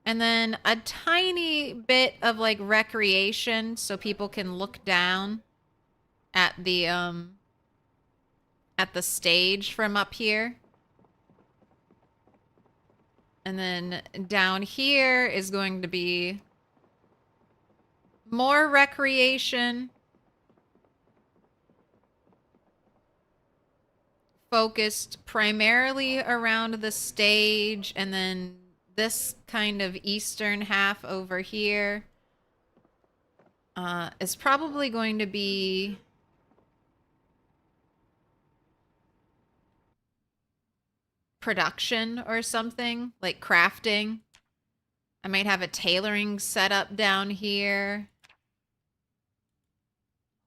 And then a tiny bit of like recreation so people can look down at the stage from up here. And then down here is going to be more recreation. Focused primarily around the stage, and then this kind of eastern half over here is probably going to be production or something, like crafting. I might have a tailoring setup down here.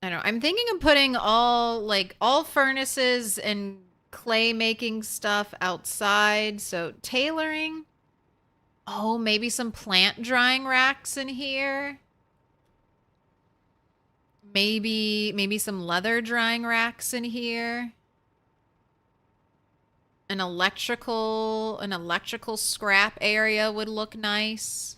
I don't know. I'm thinking of putting all furnaces and clay making stuff outside. So tailoring. Oh, maybe some plant drying racks in here. Maybe some leather drying racks in here. An electrical scrap area would look nice.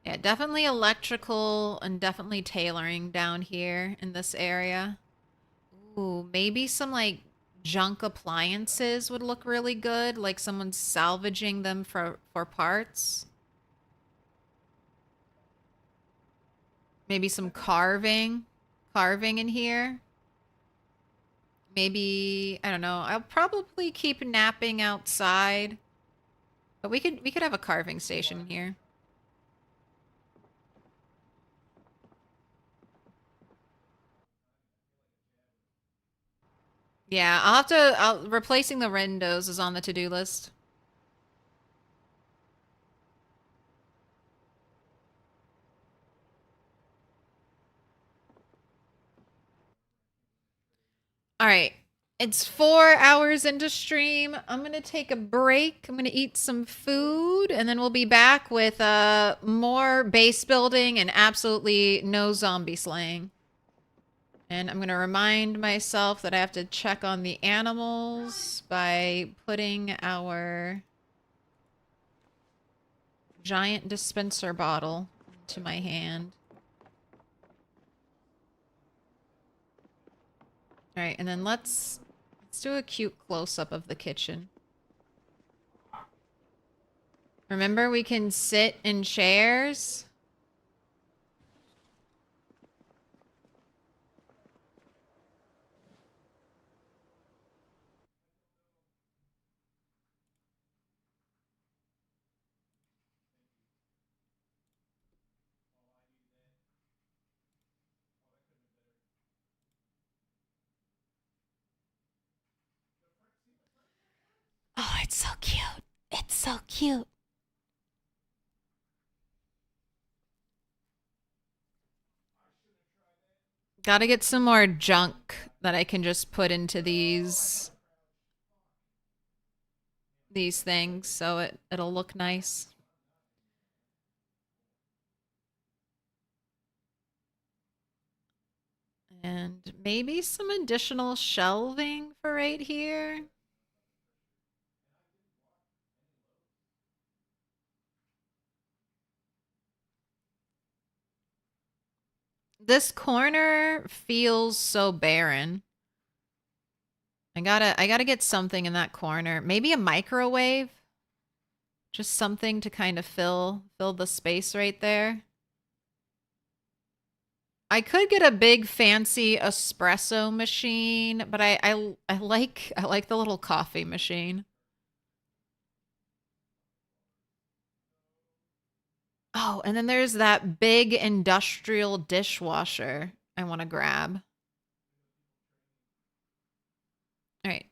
Yeah, definitely electrical and definitely tailoring down here in this area. Ooh, maybe some like junk appliances would look really good, like someone's salvaging them for parts. Maybe some carving in here. Maybe, I don't know. I'll probably keep napping outside. But we could have a carving station here. Yeah, replacing the windows is on the to-do list. All right. It's 4 hours into stream. I'm going to take a break. I'm going to eat some food, and then we'll be back with more base building and absolutely no zombie slaying. And I'm going to remind myself that I have to check on the animals by putting our giant dispenser bottle into my hand. All right, and then let's do a cute close-up of the kitchen. Remember, we can sit in chairs. Oh, it's so cute. It's so cute. Gotta get some more junk that I can just put into these things so it'll look nice. And maybe some additional shelving for right here. This corner feels so barren. I gotta get something in that corner. Maybe a microwave. Just something to kind of fill the space right there. I could get a big fancy espresso machine, but I like the little coffee machine. Oh, and then there's that big industrial dishwasher I want to grab. All right.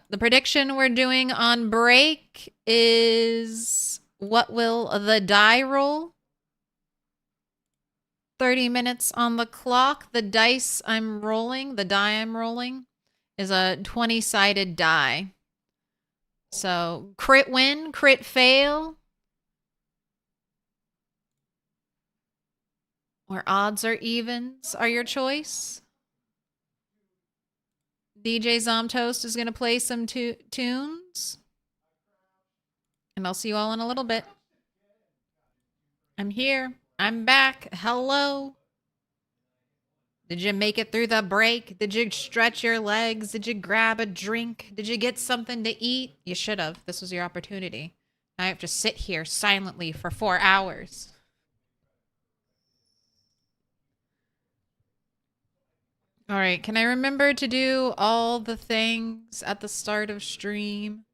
The prediction we're doing on break is what will the die roll? 30 minutes on the clock. The die I'm rolling is a 20-sided die. So crit win, crit fail. Or odds or evens are your choice. DJ Zomtoast is going to play some tunes. And I'll see you all in a little bit. I'm here. I'm back. Hello. Did you make it through the break? Did you stretch your legs? Did you grab a drink? Did you get something to eat? You should have. This was your opportunity. I have to sit here silently for 4 hours. All right. Can I remember to do all the things at the start of stream?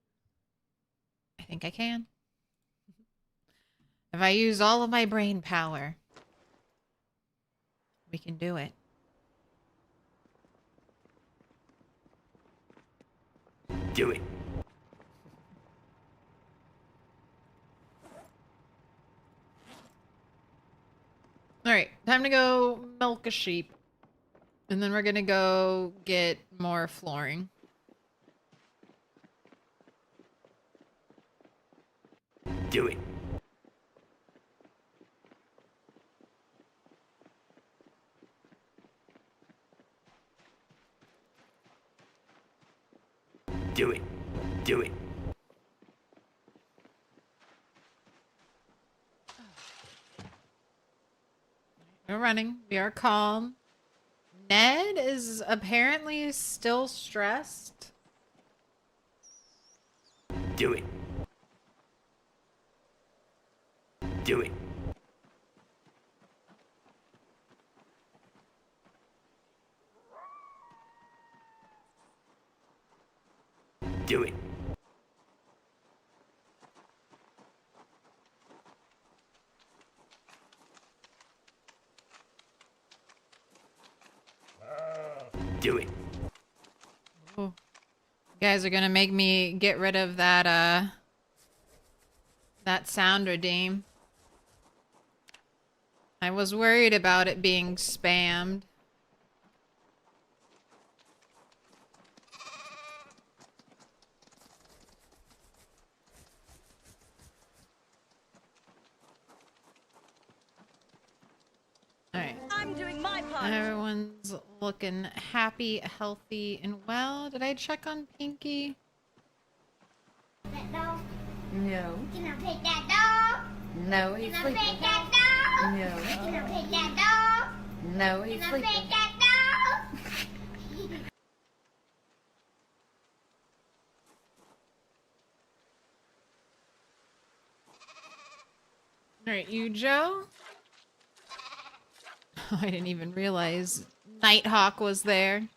I think I can. If I use all of my brain power, we can do it. Do it. All right, time to go milk a sheep. And then we're going to go get more flooring. Do it. Do it. Do it. We're running. We are calm. Ned is apparently still stressed. Do it. Do it. Do it. Do it. Ooh. You guys are gonna make me get rid of that sound redeem. I was worried about it being spammed. Alright. I'm doing my part. Everyone's looking happy, healthy, and well. Did I check on Pinky? That dog? No. Can I pet that dog? No, he's Can I sleeping. pet that dog? No. Can I pet that dog? No, he's Can I sleeping. pet that dog? Alright, you, Joe? I didn't even realize Nighthawk was there.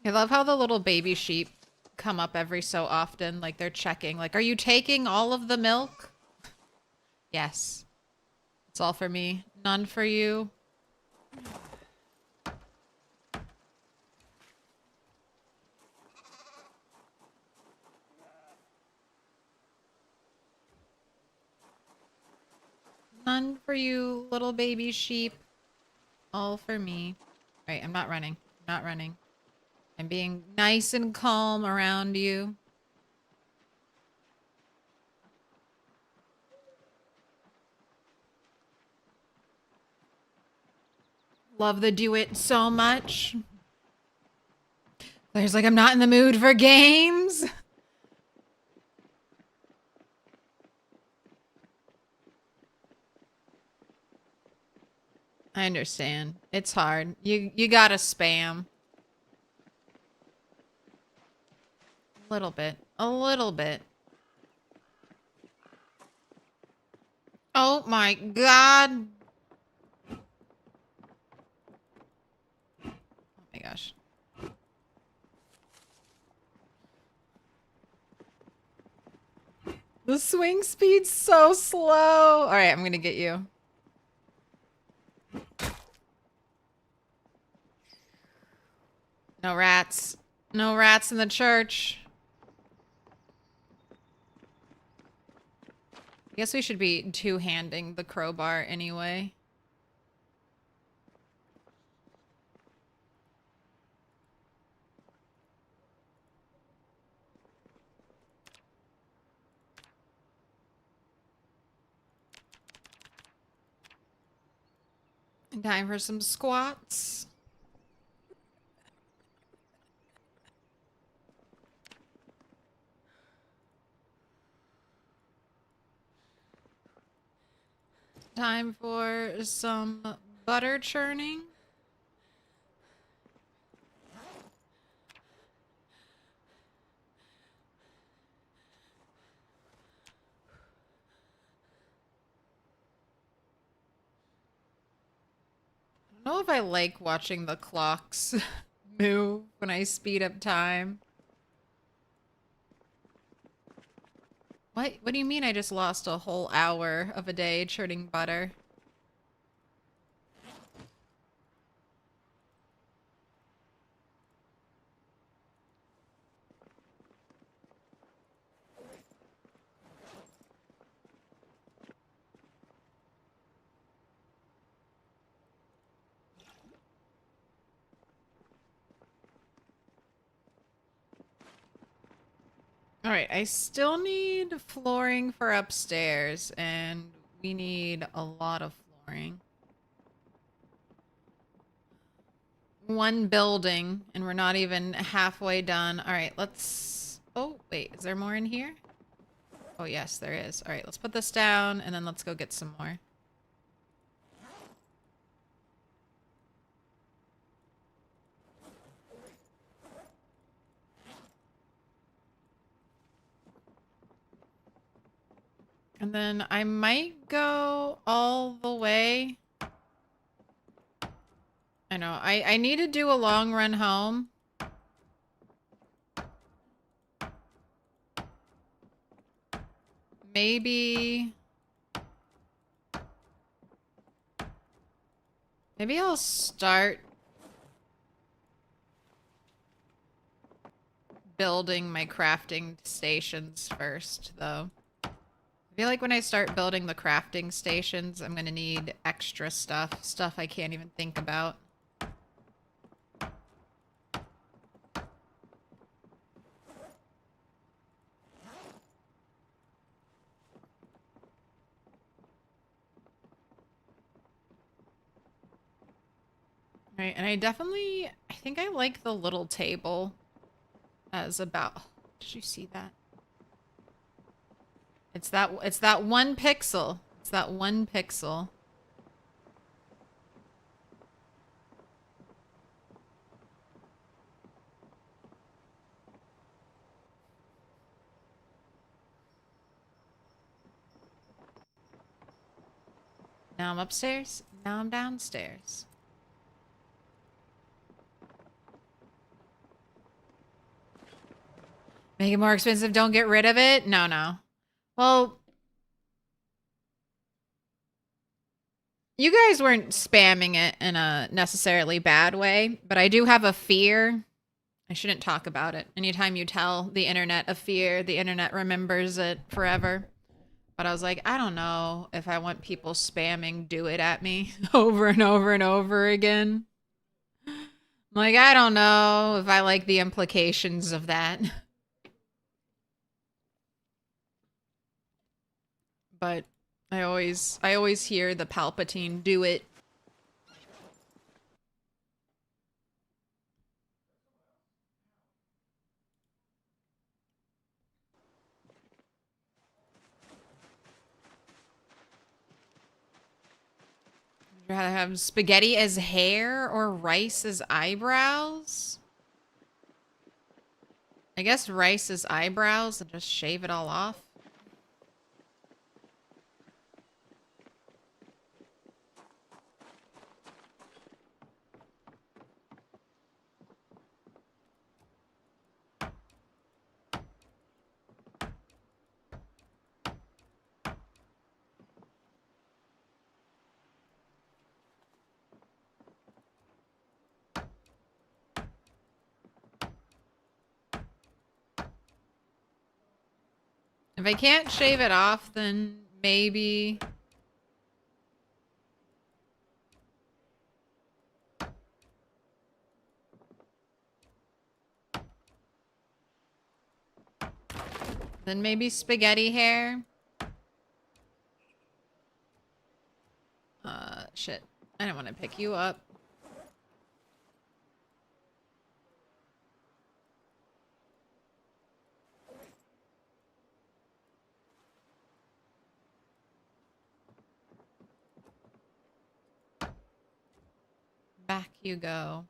I love how the little baby sheep come up every so often, like they're checking. Like, are you taking all of the milk? Yes. It's all for me. None for you. None for you, little baby sheep. All for me. All right, I'm not running. I'm not running. I'm being nice and calm around you. Love the do it so much. There's like, I'm not in the mood for games. I understand. It's hard. You gotta spam. A little bit. A little bit. Oh my god. Oh my gosh. The swing speed's so slow. All right, I'm gonna get you. No rats. No rats in the church. You guess we should be two-handing the crowbar anyway. Time for some squats. Time for some butter churning. I don't know if I like watching the clocks move when I speed up time. What do you mean I just lost a whole hour of a day churning butter? Alright, I still need flooring for upstairs, and we need a lot of flooring. One building, and we're not even halfway done. Alright, let's... Oh, wait, is there more in here? Oh, yes, there is. Alright, let's put this down, and then let's go get some more. And then I might go all the way. I know, I need to do a long run home. Maybe I'll start building my crafting stations first, though. I feel like when I start building the crafting stations, I'm gonna need extra stuff I can't even think about. Right, and I think I like the little table as about... Did you see that? It's that one pixel. It's that one pixel. Now I'm upstairs. Now I'm downstairs. Make it more expensive, don't get rid of it? No. Well, you guys weren't spamming it in a necessarily bad way, but I do have a fear. I shouldn't talk about it. Anytime you tell the internet a fear, the internet remembers it forever. But I was like, I don't know if I want people spamming do it at me over and over and over again. Like, I don't know if I like the implications of that. But I always hear the Palpatine do it. Would you rather have spaghetti as hair or rice as eyebrows? I guess rice as eyebrows and just shave it all off. If I can't shave it off, then maybe. Then maybe spaghetti hair. Shit. I don't want to pick you up. Back you go.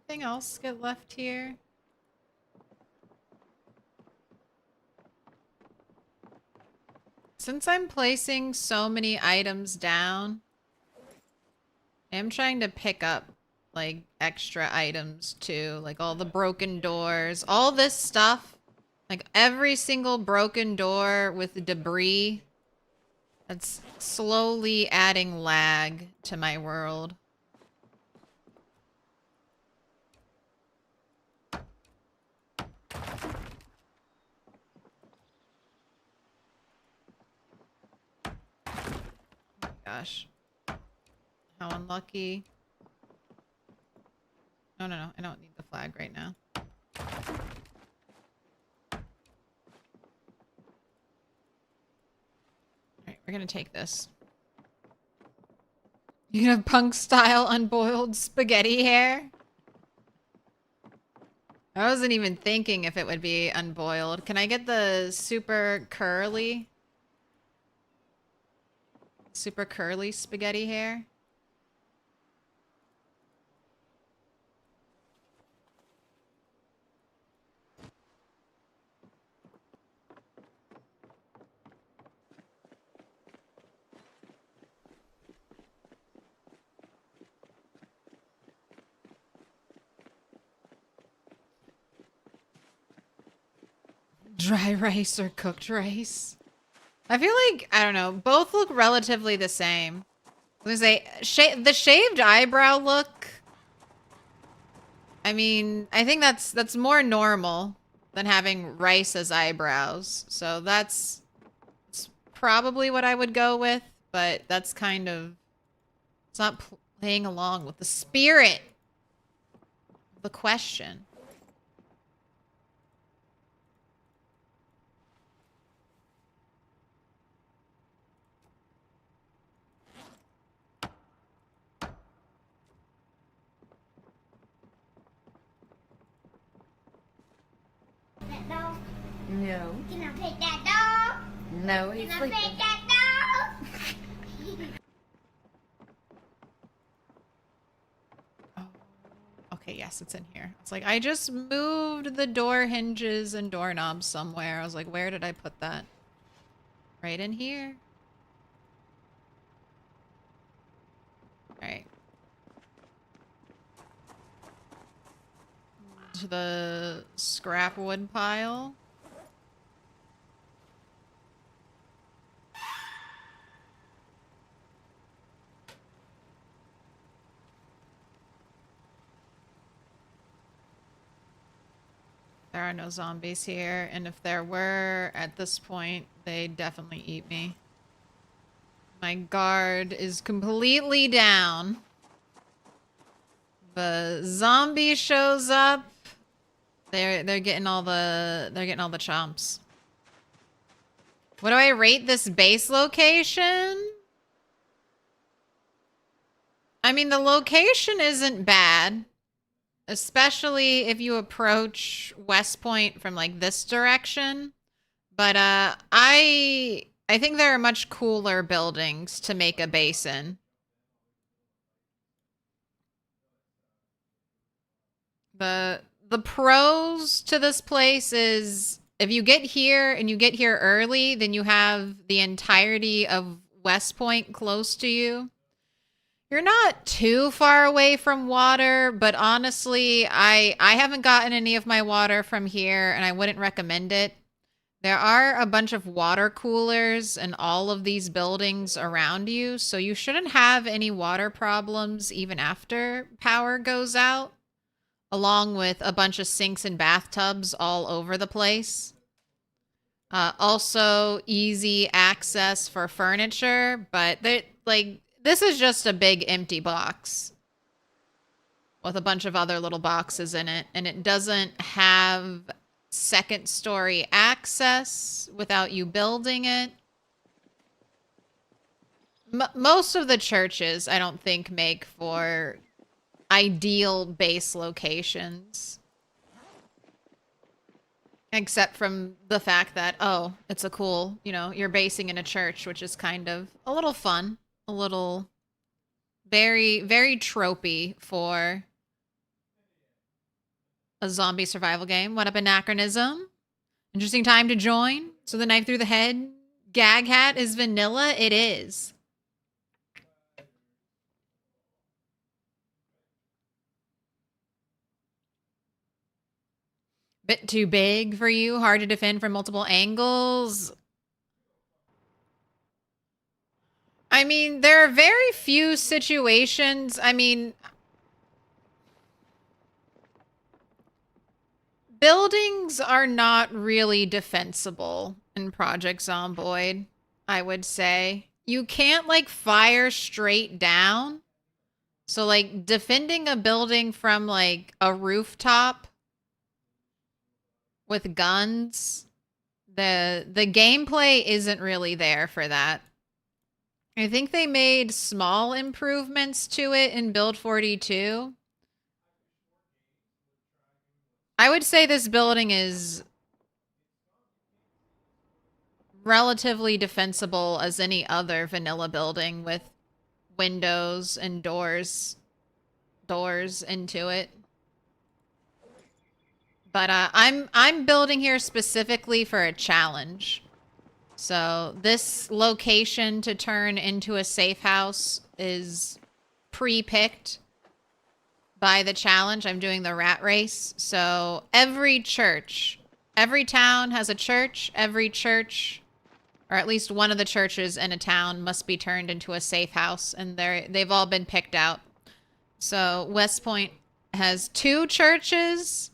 Anything else get left here? Since I'm placing so many items down, I'm trying to pick up like extra items too, like all the broken doors, all this stuff, like every single broken door with debris. That's slowly adding lag to my world. Gosh. How unlucky. No, no, no. I don't need the flag right now. Alright, we're gonna take this. You have punk style unboiled spaghetti hair? I wasn't even thinking if it would be unboiled. Can I get the super curly spaghetti hair? Dry rice or cooked rice? I feel like, I don't know, both look relatively the same. I was gonna say, the shaved eyebrow look, I mean, I think that's more normal than having rice as eyebrows. So that's probably what I would go with, but that's kind of, it's not playing along with the spirit of the question. That dog? No. Can I pet that dog? No, he's Can I sleeping. pet that dog? Oh, okay, yes, it's in here. It's like, I just moved the door hinges and doorknobs somewhere. I was like, where did I put that? Right in here. Alright. To the scrap wood pile. There are no zombies here, and if there were, at this point, they'd definitely eat me. My guard is completely down. The zombie shows up. They're getting all the chomps. What do I rate this base location? I mean, the location isn't bad. Especially if you approach West Point from like this direction. But I think there are much cooler buildings to make a base in. The pros to this place is if you get here and you get here early, then you have the entirety of West Point close to you. You're not too far away from water, but honestly, I haven't gotten any of my water from here, and I wouldn't recommend it. There are a bunch of water coolers in all of these buildings around you, so you shouldn't have any water problems even after power goes out, along with a bunch of sinks and bathtubs all over the place. Also, easy access for furniture, but this is just a big empty box with a bunch of other little boxes in it, and it doesn't have second story access without you building it. Most of the churches, I don't think, make for ideal base locations. Except from the fact that, oh, it's a cool, you're basing in a church, which is kind of a little fun. A little very, very tropey for a zombie survival game. What up, Anachronism? Interesting time to join. So the knife through the head gag hat is vanilla? It is. Bit too big for you? Hard to defend from multiple angles? I mean, there are very few situations. I mean, buildings are not really defensible in Project Zomboid, I would say. You can't, fire straight down. So, defending a building from, a rooftop with guns, the gameplay isn't really there for that. I think they made small improvements to it in Build 42. I would say this building is relatively defensible as any other vanilla building with windows and doors into it. But I'm building here specifically for a challenge. So this location to turn into a safe house is pre-picked by the challenge. I'm doing the rat race. So every town has a church. Every church, or at least one of the churches in a town, must be turned into a safe house. And they've all been picked out. So West Point has 2 churches.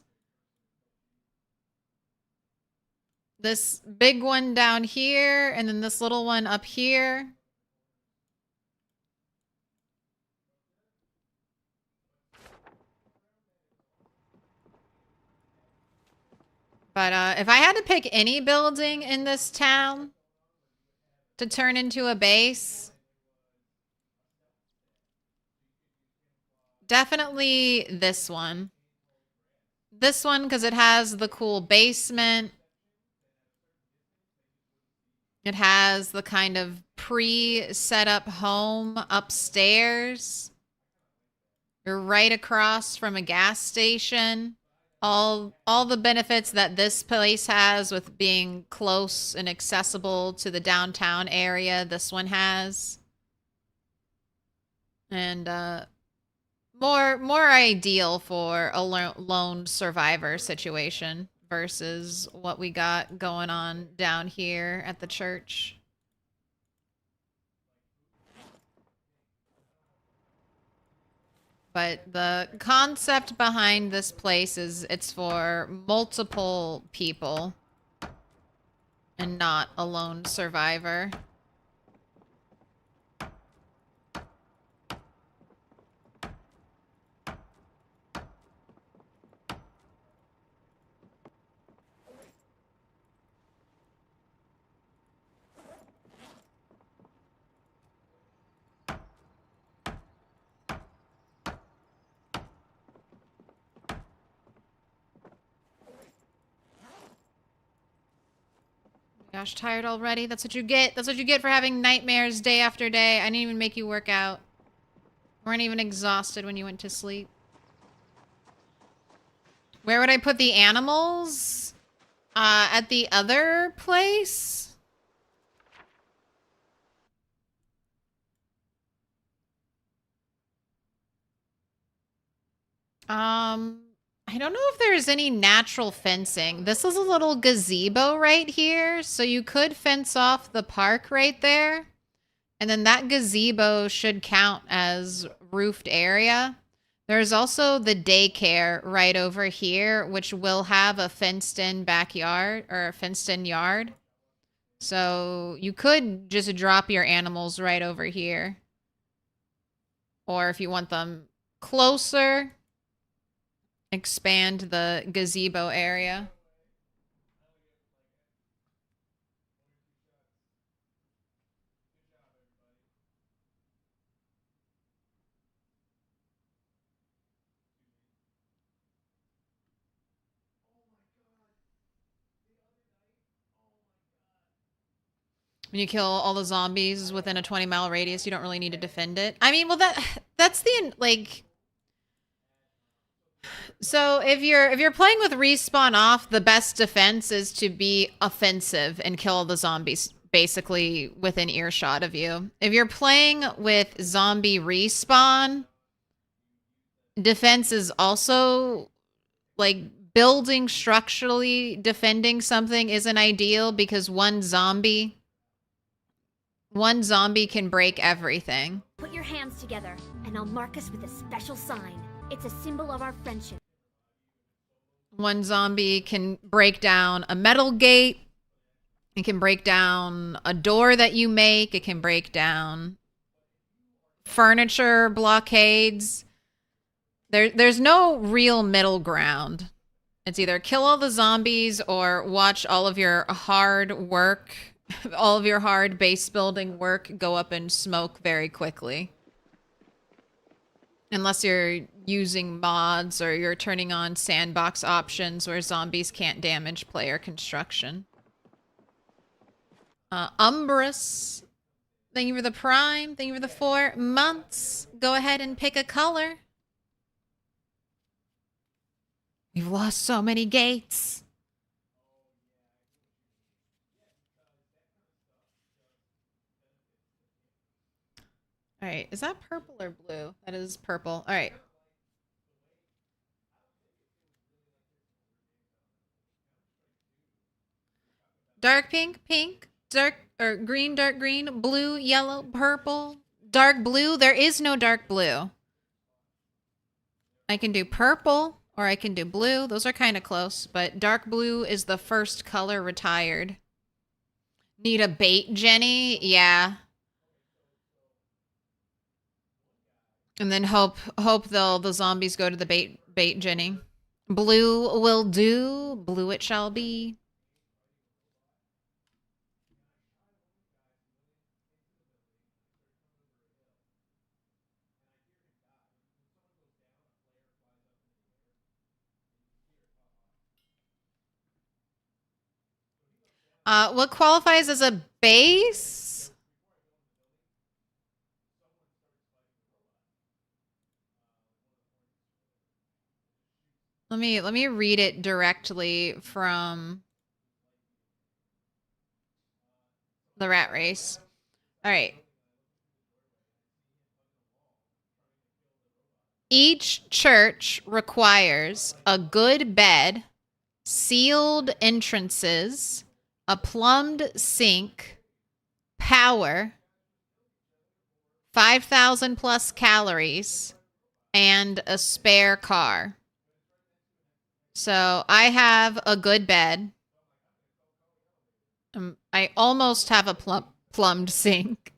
This big one down here, and then this little one up here. But if I had to pick any building in this town to turn into a base, definitely this one. This one, because it has the cool basement. It has the kind of pre-set up home upstairs. You're right across from a gas station. All the benefits that this place has with being close and accessible to the downtown area, this one has. And more ideal for a lone survivor situation versus what we got going on down here at the church. But the concept behind this place is it's for multiple people and not a lone survivor. Gosh, tired already? That's what you get. That's what you get for having nightmares day after day. I didn't even make you work out. You weren't even exhausted when you went to sleep. Where would I put the animals? At the other place? I don't know if there's any natural fencing. This is a little gazebo right here, so you could fence off the park right there. And then that gazebo should count as roofed area. There's also the daycare right over here, which will have a fenced-in backyard or a fenced-in yard. So you could just drop your animals right over here. Or if you want them closer, expand the gazebo area. When you kill all the zombies within a 20-mile radius, you don't really need to defend it. I mean, well, that's the like. So if you're playing with respawn off, the best defense is to be offensive and kill all the zombies basically within earshot of you. If you're playing with zombie respawn, defense is also like building structurally defending something isn't ideal because one zombie can break everything. Put your hands together, and I'll mark us with a special sign. It's a symbol of our friendship. One zombie can break down a metal gate. It can break down a door that you make. It can break down furniture blockades. There's no real middle ground. It's either kill all the zombies or watch all of your hard work, all of your hard base building work go up in smoke very quickly. Unless you're using mods or you're turning on sandbox options where zombies can't damage player construction. Umbrus, thank you for the prime. Thank you for the 4 months. Go ahead and pick a color. We've lost so many gates. All right, is that purple or blue? That is purple. All right. Dark pink, pink, dark or green, dark green, blue, yellow, purple, dark blue. There is no dark blue. I can do purple or I can do blue. Those are kind of close, but dark blue is the first color retired. Need a bait, Jenny? Yeah. And then hope the zombies go to the bait, Jenny. Blue will do. Blue it shall be. What qualifies as a base? Let me read it directly from the rat race. All right. Each church requires a good bed, sealed entrances, a plumbed sink, power, 5,000 plus calories, and a spare car. So I have a good bed. I almost have a plumbed sink.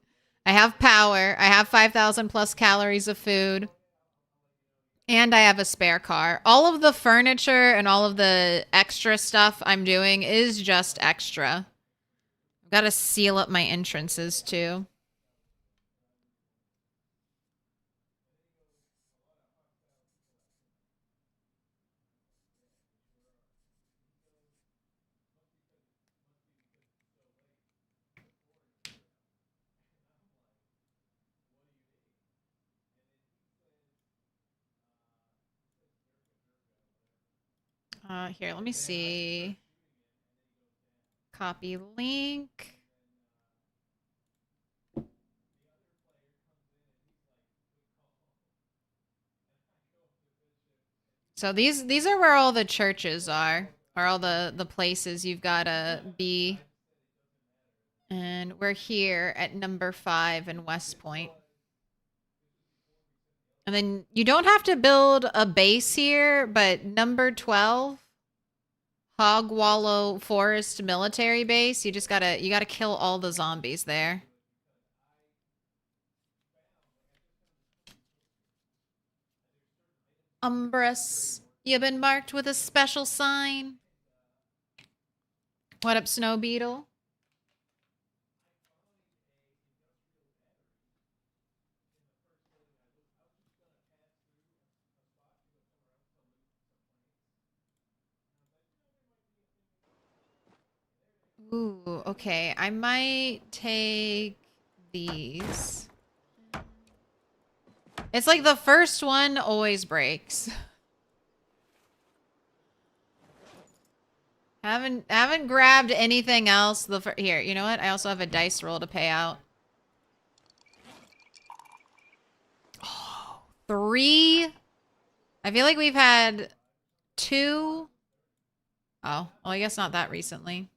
I have power. I have 5,000 plus calories of food. And I have a spare car. All of the furniture and all of the extra stuff I'm doing is just extra. I've got to seal up my entrances too. Here, let me see. Copy link. So these are where all the churches are all the places you've got to be. And we're here at number 5 in West Point. And then you don't have to build a base here, but number 12, Hog Wallow Forest Military Base, you gotta kill all the zombies there. Umbrus, you've been marked with a special sign. What up, Snow Beetle? Ooh, okay. I might take these. It's like the first one always breaks. Haven't grabbed anything else. Here, you know what? I also have a dice roll to pay out. Oh, 3. I feel like we've had 2. Oh, well, I guess not that recently.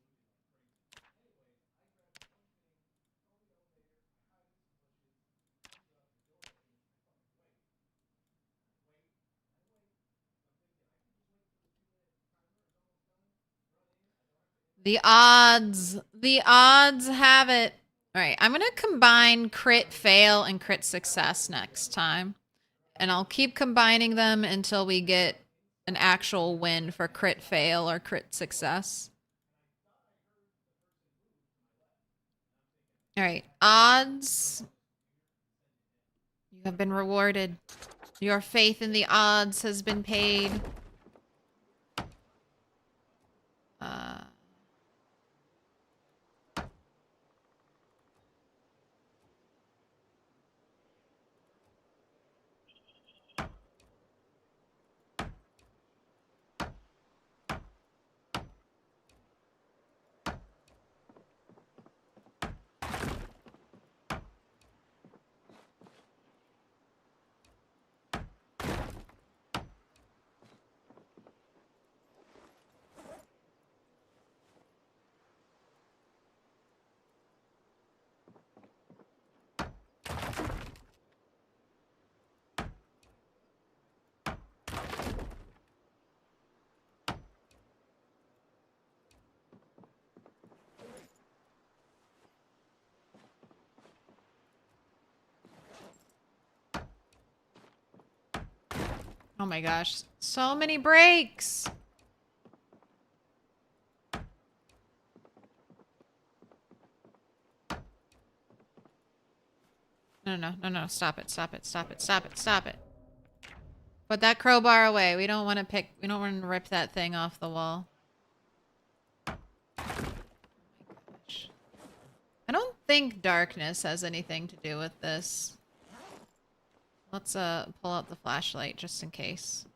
The odds have it. All right, I'm going to combine crit fail and crit success next time. And I'll keep combining them until we get an actual win for crit fail or crit success. All right, odds. You have been rewarded. Your faith in the odds has been paid. Oh my gosh, so many breaks. No, stop it. Put that crowbar away. We don't want to rip that thing off the wall. Oh my gosh. I don't think darkness has anything to do with this. Let's pull out the flashlight just in case.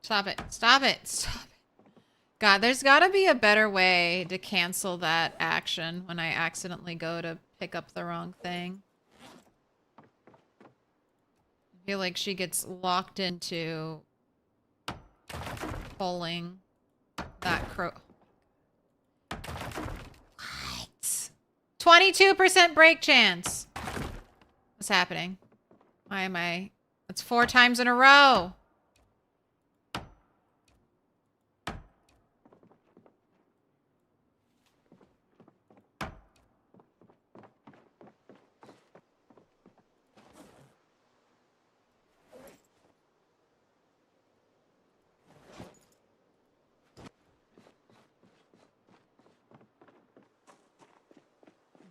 Stop it. God, there's gotta be a better way to cancel that action when I accidentally go to pick up the wrong thing. I feel like she gets locked into pulling that crow. What? 22% break chance. What's happening? Why am I? That's 4 times in a row.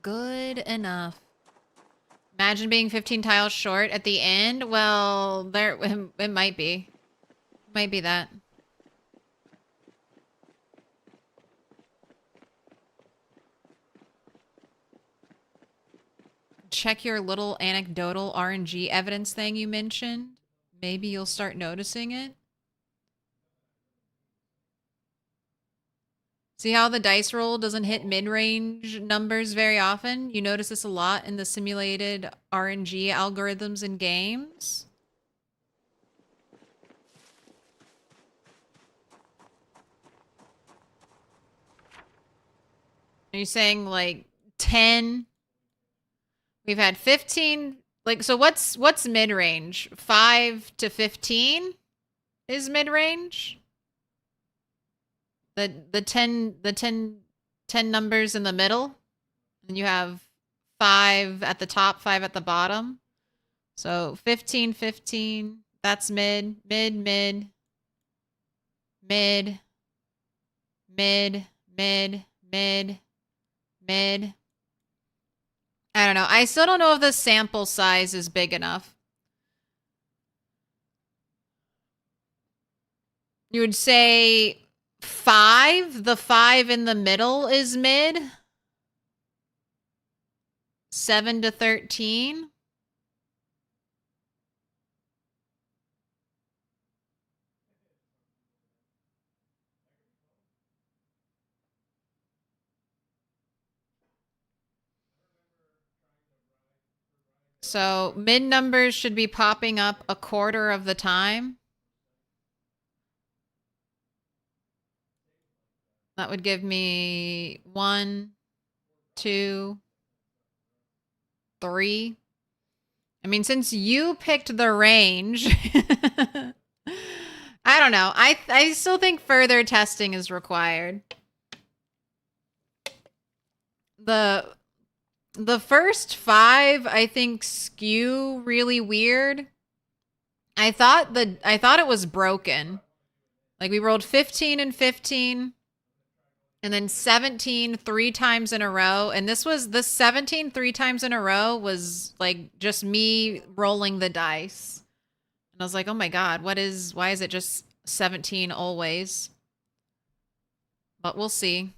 Good enough. Imagine being 15 tiles short at the end. Well, there it might be. Might be that. Check your little anecdotal RNG evidence thing you mentioned. Maybe you'll start noticing it. See how the dice roll doesn't hit mid-range numbers very often? You notice this a lot in the simulated RNG algorithms in games. Are you saying like 10? We've had 15. Like, so what's mid-range? 5 to 15 is mid-range? The 10 numbers in the middle, and you have 5 at the top, 5 at the bottom. So 15, 15, that's mid, mid, mid, mid, mid, mid, mid, mid. I don't know. I still don't know if the sample size is big enough. You would say 5? The 5 in the middle is mid? 7 to 13? So mid numbers should be popping up a quarter of the time. That would give me 1, 2, 3. I mean, since you picked the range, I don't know. I still think further testing is required. The first 5, I think, skew really weird. I thought it was broken. Like, we rolled 15 and 15, and then 17 3 times in a row. And the 17 3 times in a row was like just me rolling the dice. And I was like, oh my God, why is it just 17 always? But we'll see.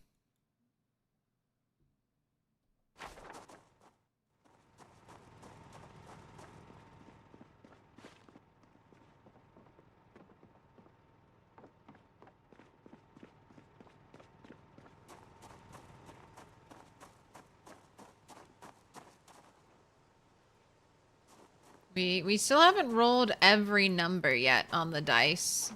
We still haven't rolled every number yet on the dice.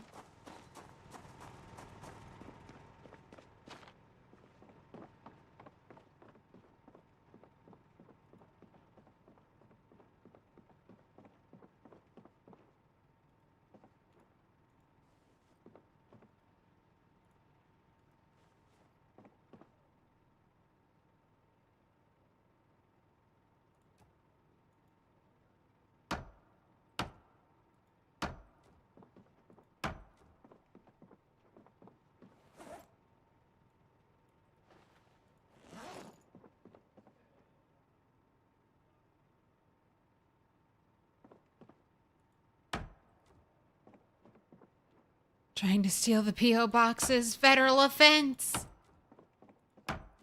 Trying to steal the P.O. boxes. Federal offense.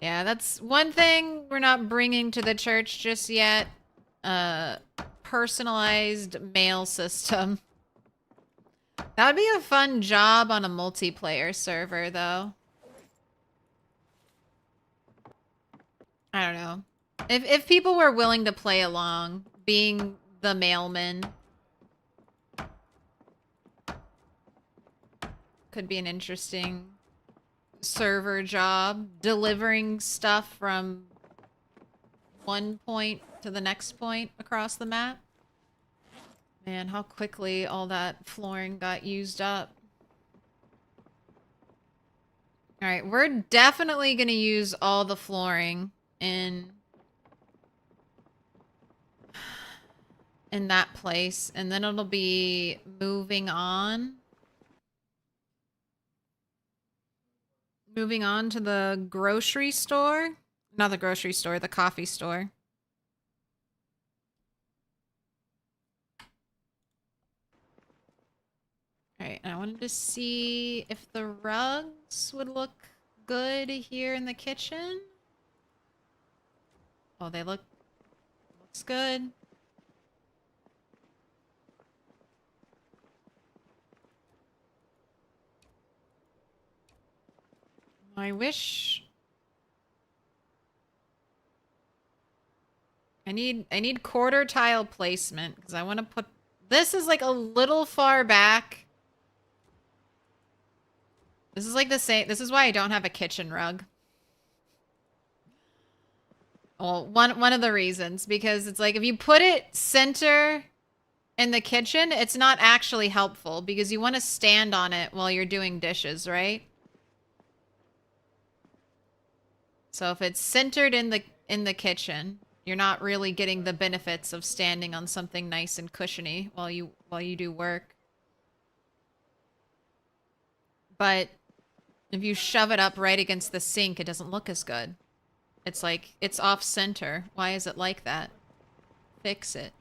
Yeah, that's one thing we're not bringing to the church just yet. Personalized mail system. That would be a fun job on a multiplayer server, though. I don't know. If people were willing to play along, being the mailman could be an interesting server job, delivering stuff from one point to the next point across the map. Man, how quickly all that flooring got used up. All right, we're definitely going to use all the flooring in that place, and then it'll be moving on. Moving on to the grocery store. Not the grocery store, the coffee store. Alright, I wanted to see if the rugs would look good here in the kitchen. Oh, they looks good. I wish I need quarter tile placement because I want to put this is like a little far back. This is like the same. This is why I don't have a kitchen rug. Well, one of the reasons, because it's like if you put it center in the kitchen, it's not actually helpful because you want to stand on it while you're doing dishes, right? So if it's centered in the kitchen, you're not really getting the benefits of standing on something nice and cushiony while you do work. But if you shove it up right against the sink, it doesn't look as good. It's like, it's off center. Why is it like that? Fix it.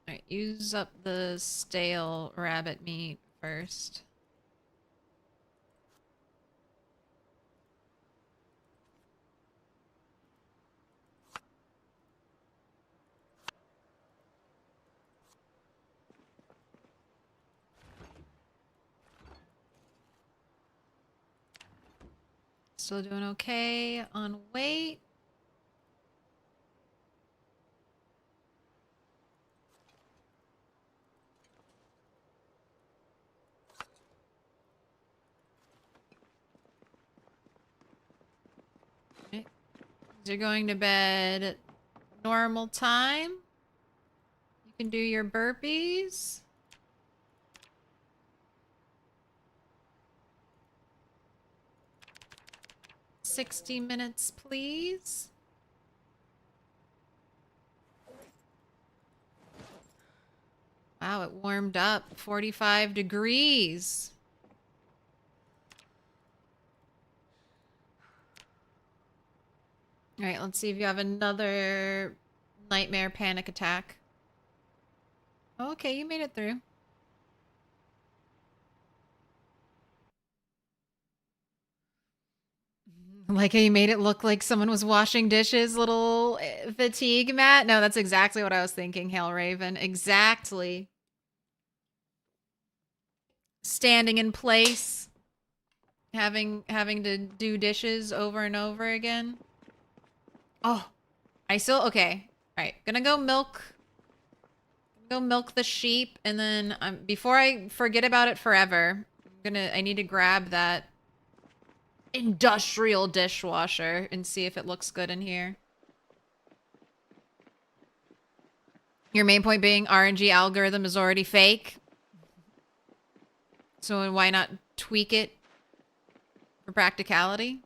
Alright, use up the stale rabbit meat first. Still doing okay on weight. Okay. You're going to bed at normal time. You can do your burpees. $60, please. Wow, it warmed up 45 degrees. All right, let's see if you have another nightmare panic attack. Okay, you made it through. Like how you made it look like someone was washing dishes, little fatigue, Matt. No, that's exactly what I was thinking, Hail Raven. Exactly. Standing in place, having to do dishes over and over again. Oh, I still okay. All right, gonna go milk the sheep, and then before I forget about it forever, I need to grab that industrial dishwasher and see if it looks good in here. Your main point being RNG algorithm is already fake. So why not tweak it for practicality?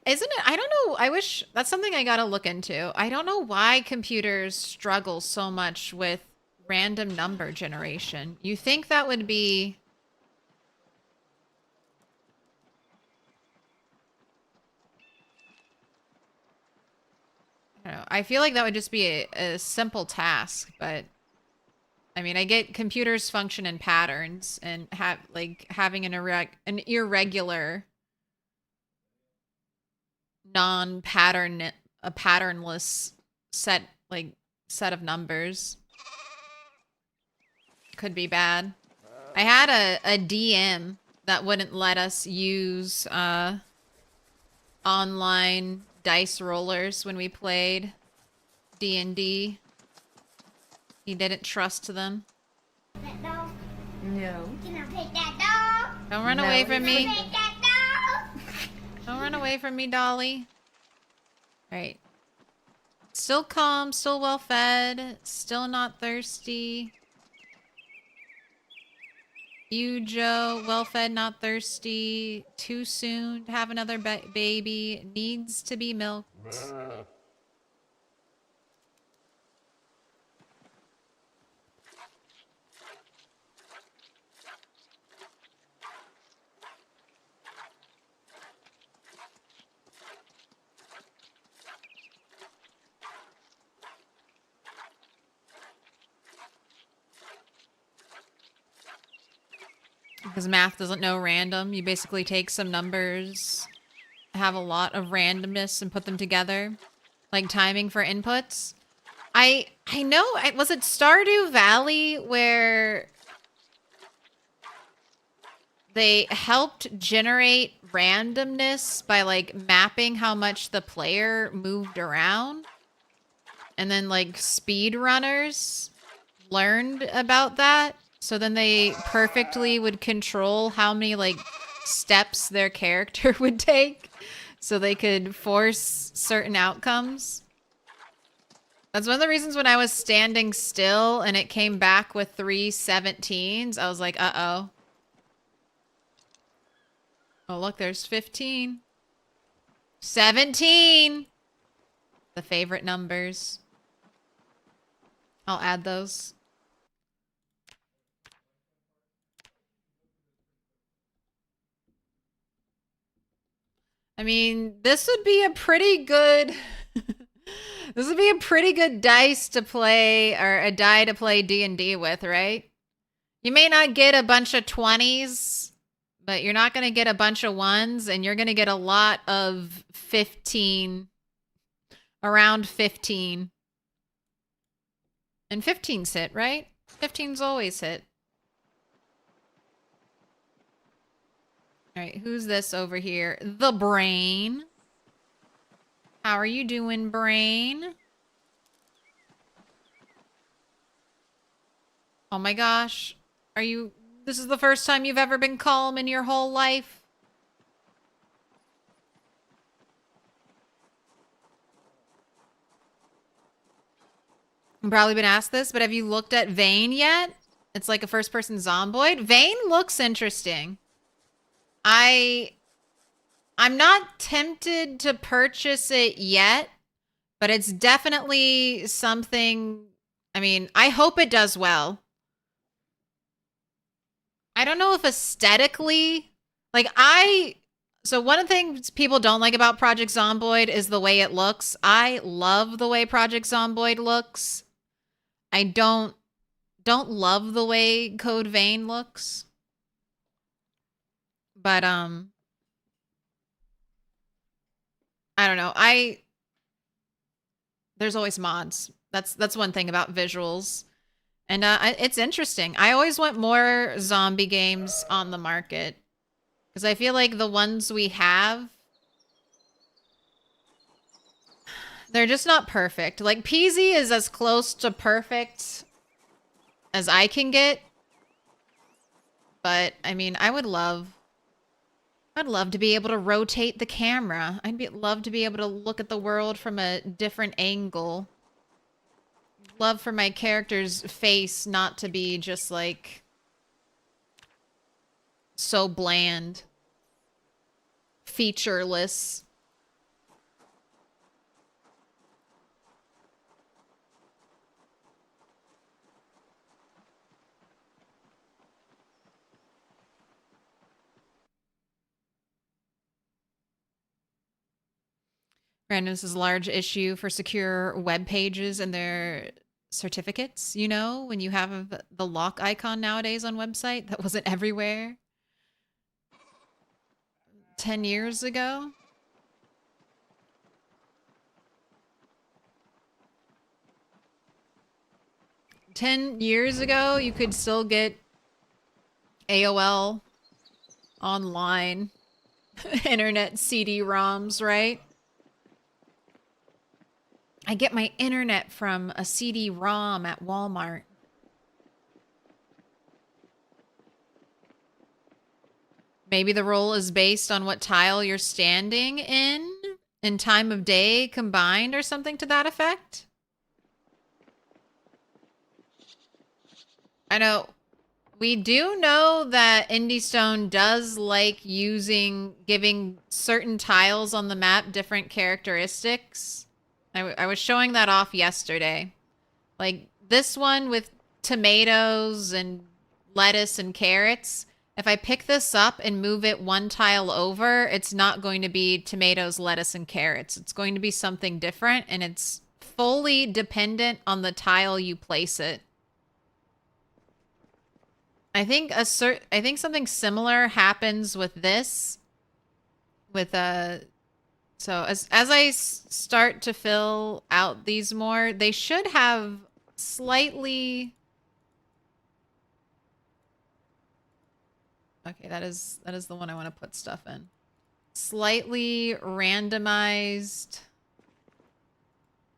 Isn't it? I don't know. I wish that's something I gotta look into. I don't know why computers struggle so much with random number generation. You think that would be... I don't know. I feel like that would just be a simple task, but I mean, I get computers function in patterns, and having an irregular patternless set of numbers could be bad. I had a DM that wouldn't let us use online dice rollers when we played D&D. He didn't trust them. That dog? No. Can I pet that dog? Don't run away from me. Pet that dog? Don't run away from me, Dolly. All right. Still calm, still well fed, still not thirsty. You, Joe, well fed, not thirsty. Too soon to have another baby. Needs to be milked. Because math doesn't know random. You basically take some numbers, have a lot of randomness, and put them together. Like timing for inputs. I know, was it Stardew Valley where they helped generate randomness by like mapping how much the player moved around? And then like speedrunners learned about that. So then they perfectly would control how many like steps their character would take so they could force certain outcomes. That's one of the reasons when I was standing still and it came back with 3 17s, I was like, uh-oh. Oh, look, there's 15. 17! The favorite numbers. I'll add those. I mean, this would be a pretty good... this would be a pretty good dice to play, or a die to play D&D with, right? You may not get a bunch of 20s, but you're not going to get a bunch of 1s, and you're going to get a lot of 15. Around 15. And 15's hit, right? 15's always hit. Alright, who's this over here? The Brain. How are you doing, Brain? Oh my gosh. Are you... This is the first time you've ever been calm in your whole life? I've probably been asked this, but have you looked at Vane yet? It's like a first-person zomboid. Vane looks interesting. I'm not tempted to purchase it yet, but it's definitely something... I mean, I hope it does well. I don't know if aesthetically... Like, So one of the things people don't like about Project Zomboid is the way it looks. I love the way Project Zomboid looks. I don't love the way Code Vein looks. But, I don't know. There's always mods. That's one thing about visuals. And it's interesting. I always want more zombie games on the market. Because I feel like the ones we have, they're just not perfect. Like, Peasy is as close to perfect as I can get. But, I mean, I'd love to be able to rotate the camera. Love to be able to look at the world from a different angle. Love for my character's face not to be just, like, so bland. Featureless. Randomness is a large issue for secure web pages and their certificates. You know, when you have the lock icon nowadays on website, that wasn't everywhere 10 years ago. "10 years ago, you could still get AOL online internet CD-ROMs, right? I get my internet from a CD-ROM at Walmart. Maybe the roll is based on what tile you're standing in. and time of day combined or something to that effect. I know we do know that Indie Stone does like giving certain tiles on the map different characteristics. I was showing that off yesterday. Like this one with tomatoes and lettuce and carrots. If I pick this up and move it one tile over, it's not going to be tomatoes, lettuce, and carrots. It's going to be something different, and it's fully dependent on the tile you place it. I think something similar happens with this. So as I start to fill out these more, they should have slightly. Okay, that is the one I want to put stuff in. Slightly randomized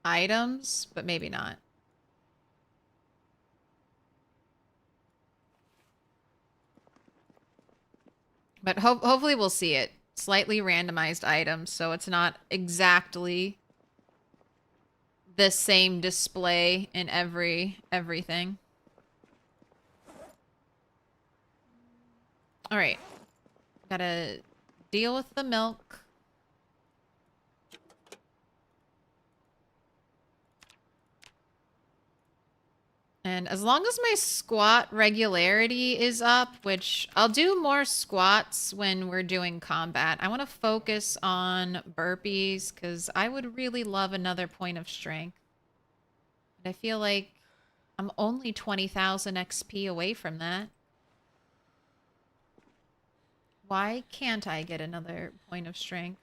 items, but maybe not. But hopefully we'll see it. Slightly randomized items, so it's not exactly the same display in everything. All right. Gotta deal with the milk. And as long as my squat regularity is up, which I'll do more squats when we're doing combat. I want to focus on burpees because I would really love another point of strength. But I feel like I'm only 20,000 XP away from that. Why can't I get another point of strength?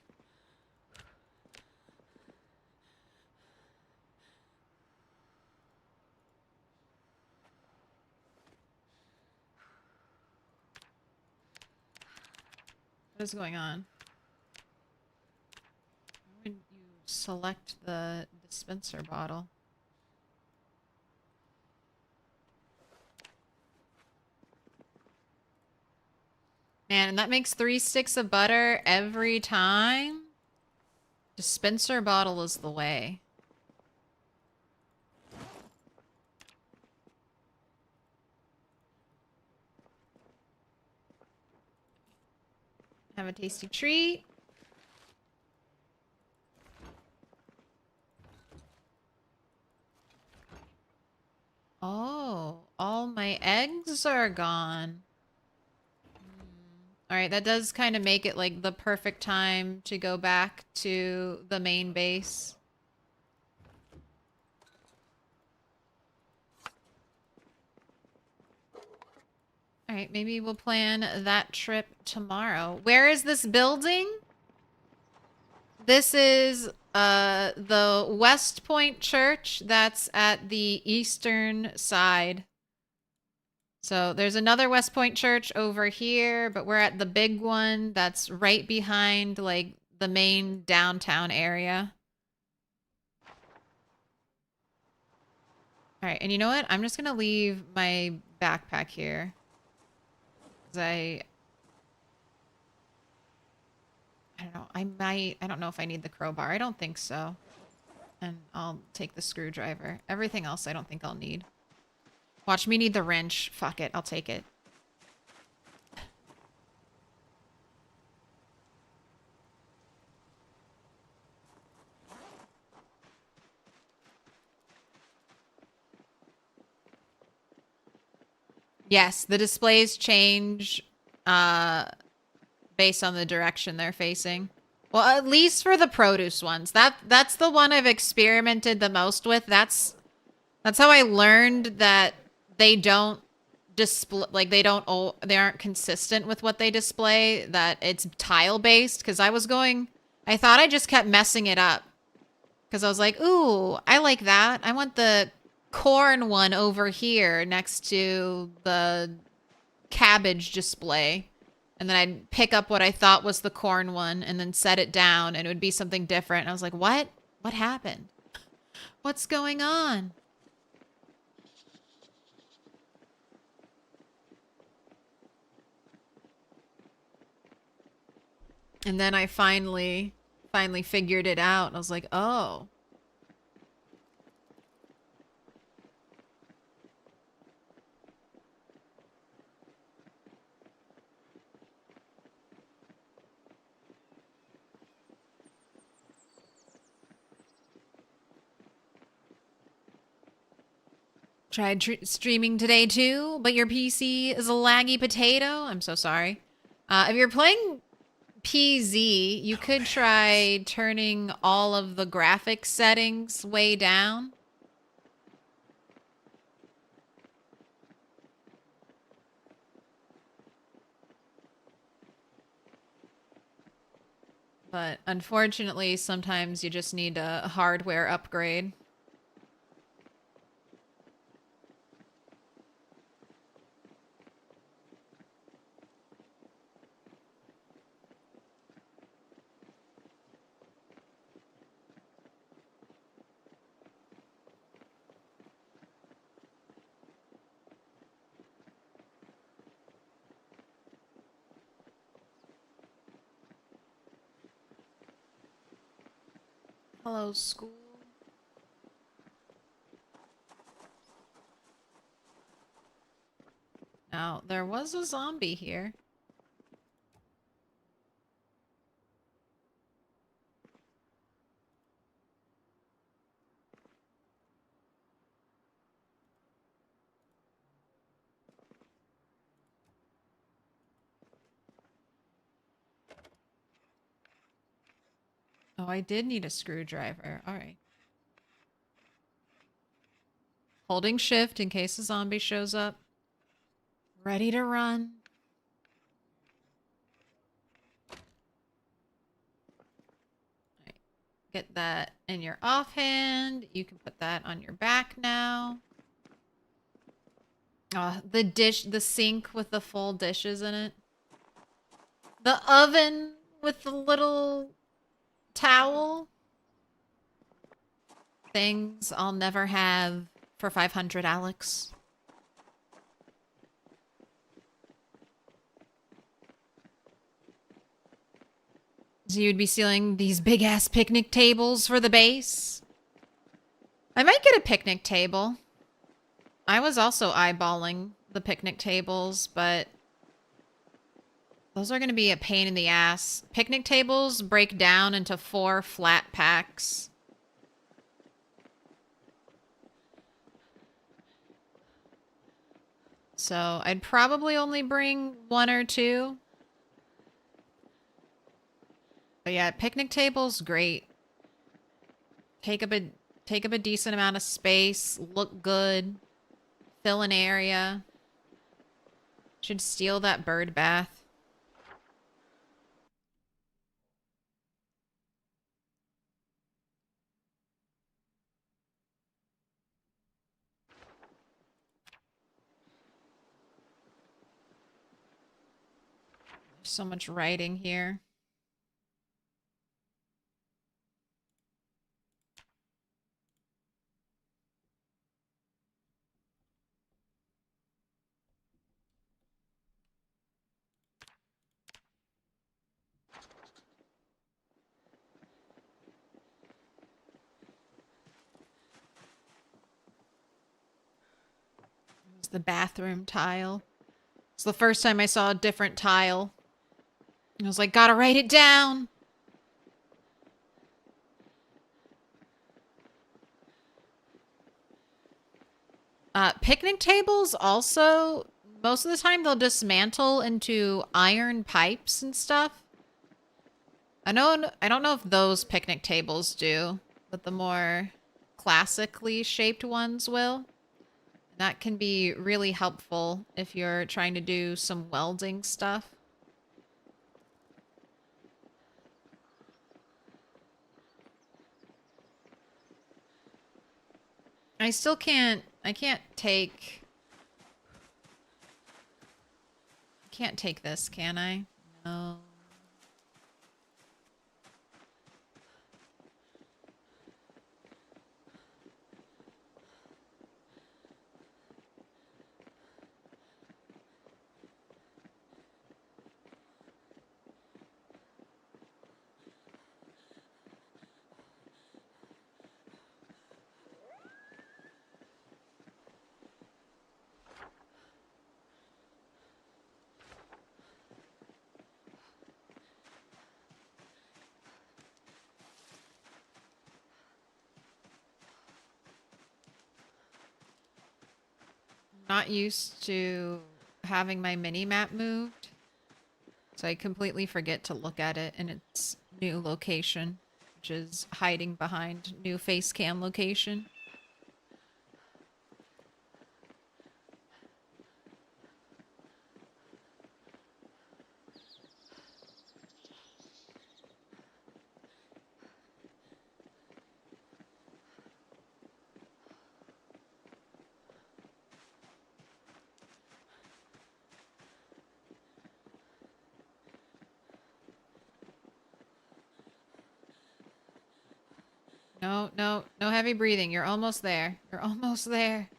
What is going on? Why would you select the dispenser bottle? Man, and that makes 3 sticks of butter every time? Dispenser bottle is the way. Have a tasty treat. Oh, all my eggs are gone. All right, that does kind of make it like the perfect time to go back to the main base. All right, maybe we'll plan that trip tomorrow. Where is this building? This is the West Point Church. That's at the eastern side. So there's another West Point Church over here, but we're at the big one that's right behind like the main downtown area. All right, and you know what? I'm just gonna leave my backpack here. I don't know. I don't know if I need the crowbar. I don't think so. And I'll take the screwdriver. Everything else I don't think I'll need. Watch me need the wrench. Fuck it. I'll take it. Yes, the displays change based on the direction they're facing. Well, at least for the produce ones. That's the one I've experimented the most with. That's how I learned that they don't display, like they aren't consistent with what they display, that it's tile based. Because I thought I just kept messing it up. Because I was like, ooh, I like that. I want the corn one over here next to the cabbage display. And then I'd pick up what I thought was the corn one and then set it down and it would be something different. And I was like, what? What happened? What's going on? And then I finally finally figured it out. And I was like, oh. Tried streaming today too, but your PC is a laggy potato. I'm so sorry. If you're playing PZ, you could try turning all of the graphics settings way down. But unfortunately, sometimes you just need a hardware upgrade. Hello, school. Now, there was a zombie here. Oh, I did need a screwdriver. All right. Holding shift in case a zombie shows up. Ready to run. All right. Get that in your offhand. You can put that on your back now. The sink with the full dishes in it. The oven with the little towel. Things I'll never have for 500, Alex. So you'd be stealing these big-ass picnic tables for the base? I might get a picnic table. I was also eyeballing the picnic tables, but those are going to be a pain in the ass. Picnic tables break down into 4 flat packs. So I'd probably only bring 1 or 2. But yeah, picnic table's great. Take up a decent amount of space, look good, fill an area. Should steal that bird bath. There's so much writing here. It's the bathroom tile. It's the first time I saw a different tile. I was like, gotta write it down. Picnic tables also, most of the time they'll dismantle into iron pipes and stuff. I don't know if those picnic tables do, but the more classically shaped ones will. That can be really helpful if you're trying to do some welding stuff. I can't take this, can I? No. not used to having my mini-map moved. So I completely forget to look at it in its new location, which is hiding behind new face cam location. No, no, no heavy breathing. You're almost there. You're almost there.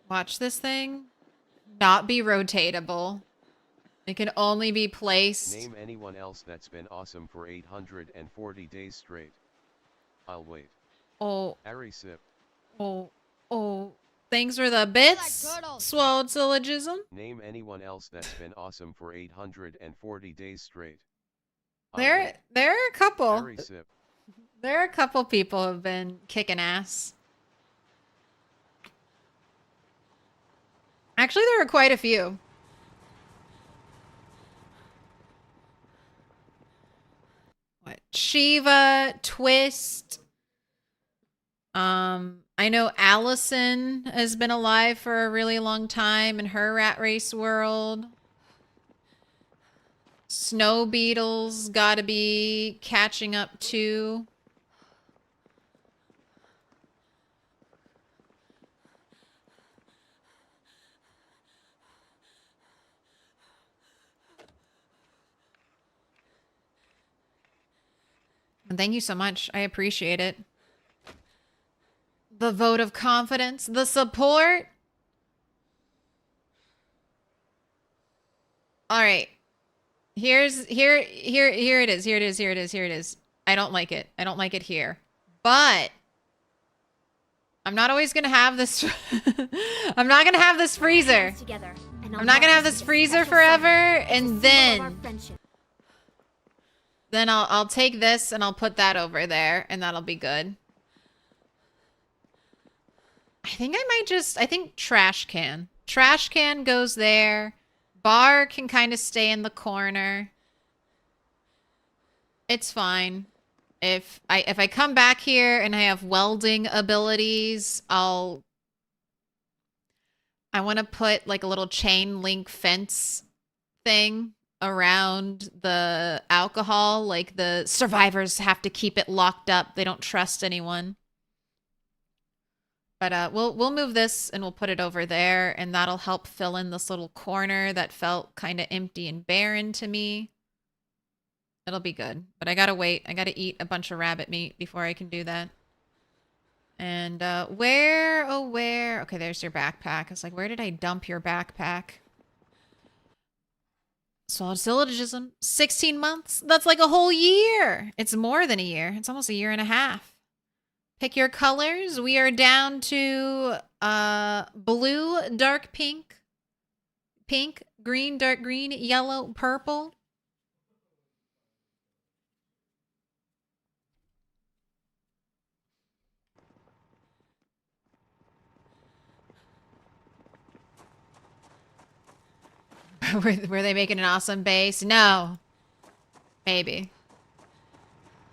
Watch this thing not be rotatable. It can only be placed. Name anyone else that's been awesome for 840 days straight. I'll wait. Oh. Ari sip. Oh. Oh. Thanks for the bits. Swallowed syllogism. Name anyone else that's been awesome for 840 days straight. There are a couple. Ari sip. There are a couple people who've been kicking ass. Actually, there are quite a few. What? Shiva, Twist. I know Allison has been alive for a really long time in her rat race world. Snow Beetle's gotta be catching up too. And thank you so much. I appreciate it. The vote of confidence, the support. All right. Here it is. I don't like it. I don't like it here. But I'm not always going to have this. I'm not going to have this freezer. I'm not going to have this freezer forever. And then I'll take this and I'll put that over there and that'll be good. I think trash can. Trash can goes there. Bar can kind of stay in the corner. It's fine. If I come back here and I have welding abilities, I want to put like a little chain link fence thing around the alcohol. Like the survivors have to keep it locked up. They don't trust anyone. But we'll move this and we'll put it over there, and that'll help fill in this little corner that felt kind of empty and barren to me. It'll be good. But I gotta wait. I gotta eat a bunch of rabbit meat before I can do that. And where? Okay, there's your backpack. It's like, where did I dump your backpack? Swallowed syllogism. 16 months? That's like a whole year. It's more than a year. It's almost a year and a half. Pick your colors. We are down to blue, dark pink, pink, green, dark green, yellow, purple. Were they making an awesome base? No. Maybe.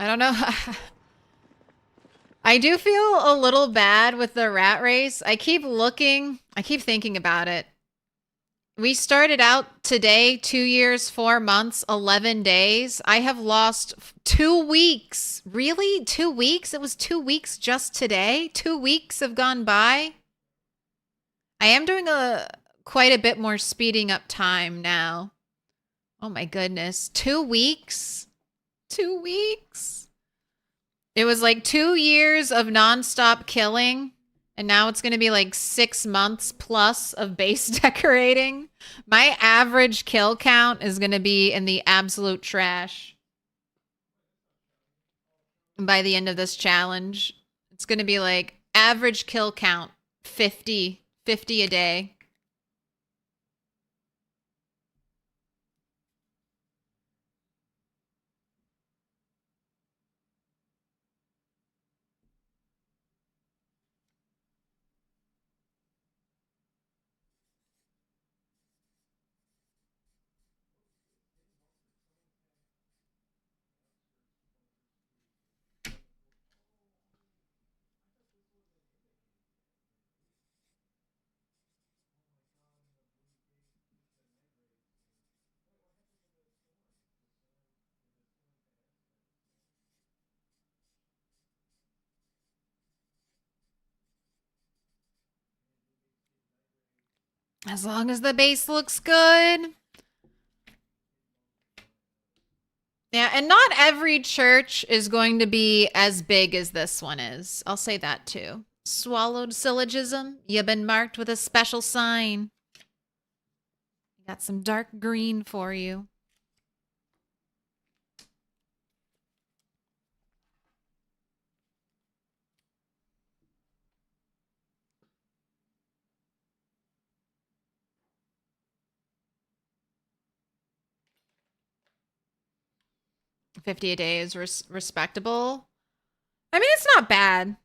I don't know. I do feel a little bad with the rat race. I keep thinking about it. We started out today, 2 years, 4 months, 11 days. I have lost 2 weeks. Really? 2 weeks? It was 2 weeks just today? 2 weeks have gone by? I am doing quite a bit more speeding up time now. Oh my goodness. 2 weeks? 2 weeks? It was like 2 years of nonstop killing, and now it's going to be like 6 months plus of base decorating. My average kill count is going to be in the absolute trash. And by the end of this challenge, it's going to be like average kill count, 50 a day. As long as the base looks good. Yeah, and not every church is going to be as big as this one is. I'll say that too. Swallowed syllogism. You've been marked with a special sign. Got some dark green for you. $50 a day is respectable. I mean, it's not bad.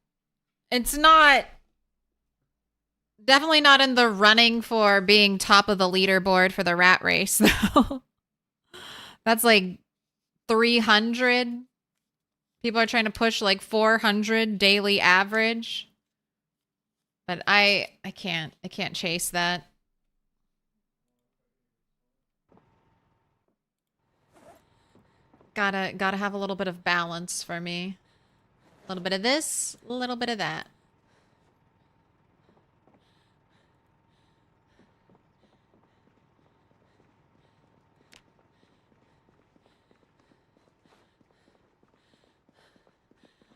It's not... Definitely not in the running for being top of the leaderboard for the rat race, though. That's like 300. People are trying to push like 400 daily average. But I can't chase that. Gotta have a little bit of balance for me. A little bit of this, a little bit of that.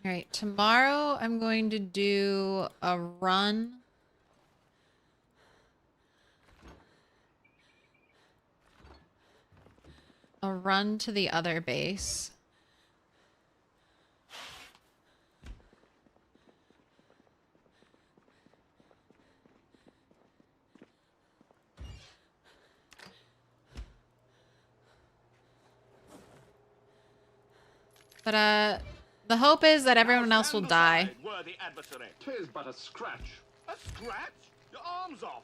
All right, tomorrow I'm going to do a run. A run to the other base. But the hope is that everyone else will die. Tis but a scratch. A scratch? Your arm's off.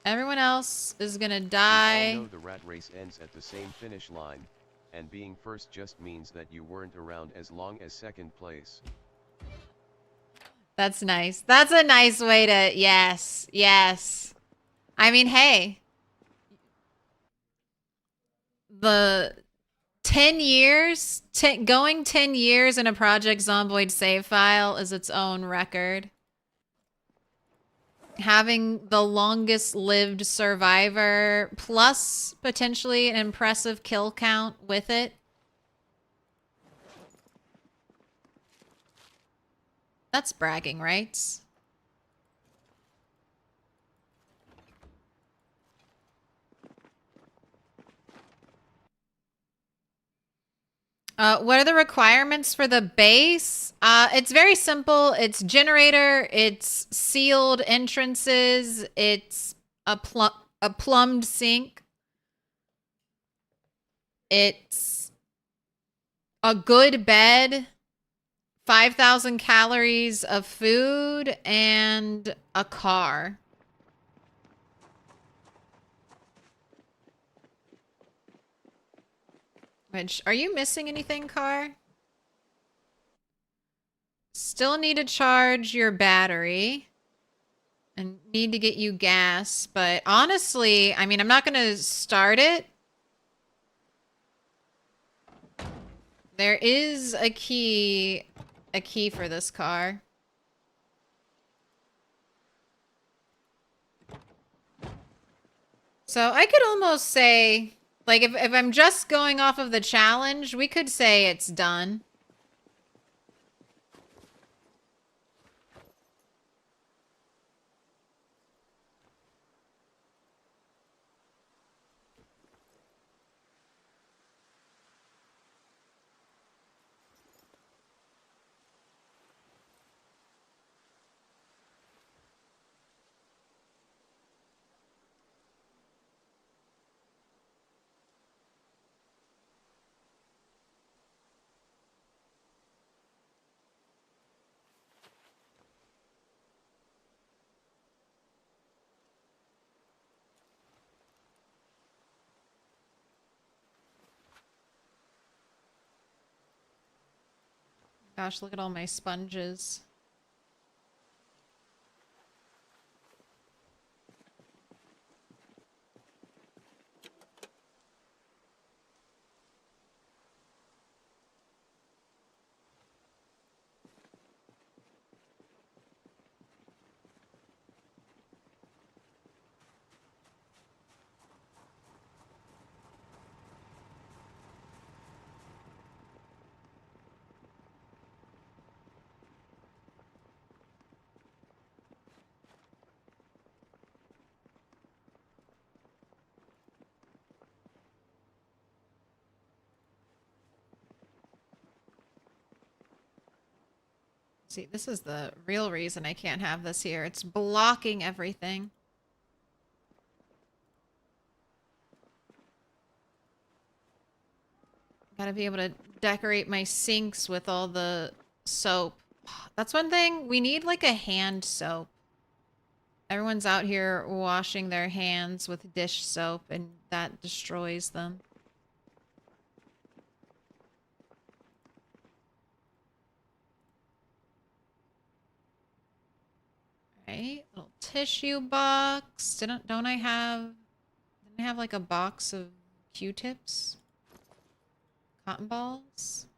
Everyone else is gonna die. We all know the rat race ends at the same finish line, and being first just means that you weren't around as long as second place. That's nice. That's a nice way to... Yes, yes. I mean, hey. The 10 years... going 10 years in a Project Zomboid save file is its own record. Having the longest lived survivor, plus potentially an impressive kill count with it. That's bragging rights. What are the requirements for the base? It's very simple. It's generator, it's sealed entrances, it's a plumbed sink. It's a good bed, 5,000 calories of food, and a car. Which, are you missing anything, car? Still need to charge your battery. And need to get you gas. But honestly, I mean, I'm not going to start it. There is a key for this car. So I could almost say, like, if I'm just going off of the challenge, we could say it's done. Gosh, look at all my sponges. See, this is the real reason I can't have this here. It's blocking everything. Gotta be able to decorate my sinks with all the soap. That's one thing. We need like a hand soap. Everyone's out here washing their hands with dish soap and that destroys them. Right, little tissue box. Didn't I have like a box of Q-tips? Cotton balls?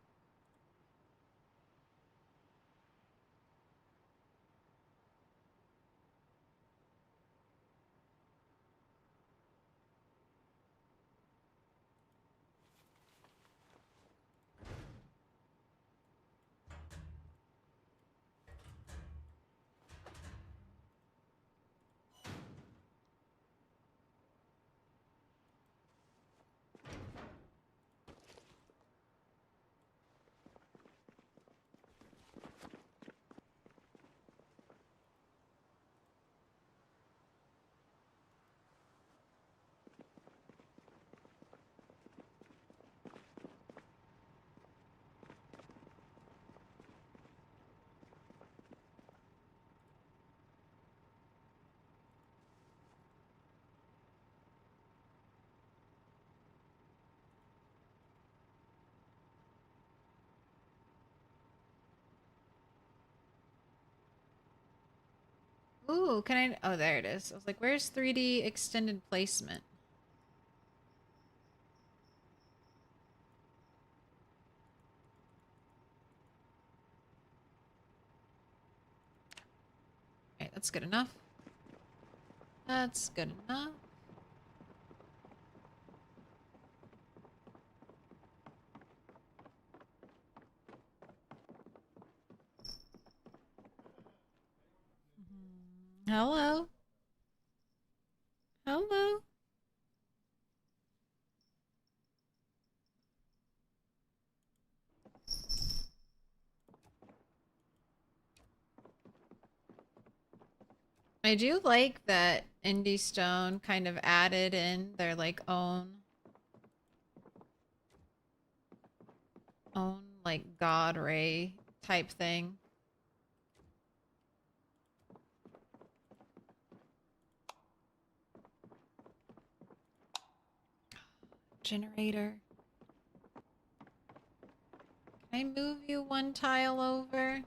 Ooh, can I? Oh, there it is. I was like, where's 3D extended placement? Okay, that's good enough. That's good enough. Hello? Hello? I do like that Indie Stone kind of added in their like own like God Ray type thing. Generator. Can I move you one tile over?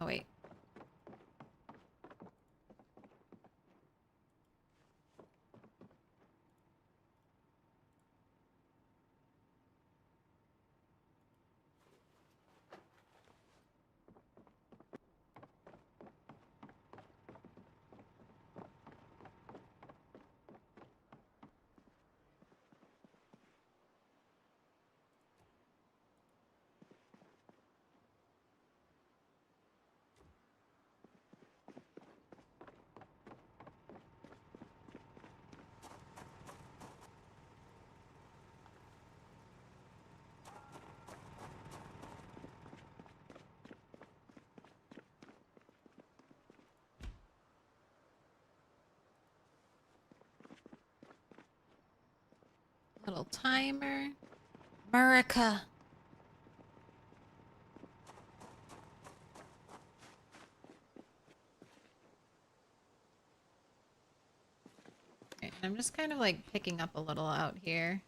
Oh wait. Little timer. America. Okay, I'm just kind of like picking up a little out here.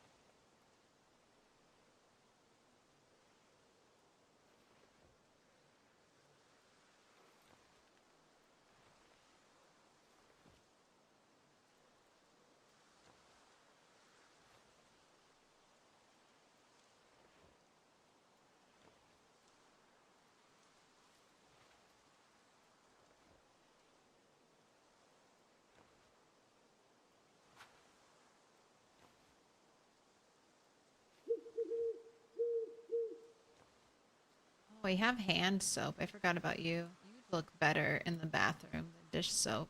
we have hand soap. I forgot about you. You'd look better in the bathroom than dish soap.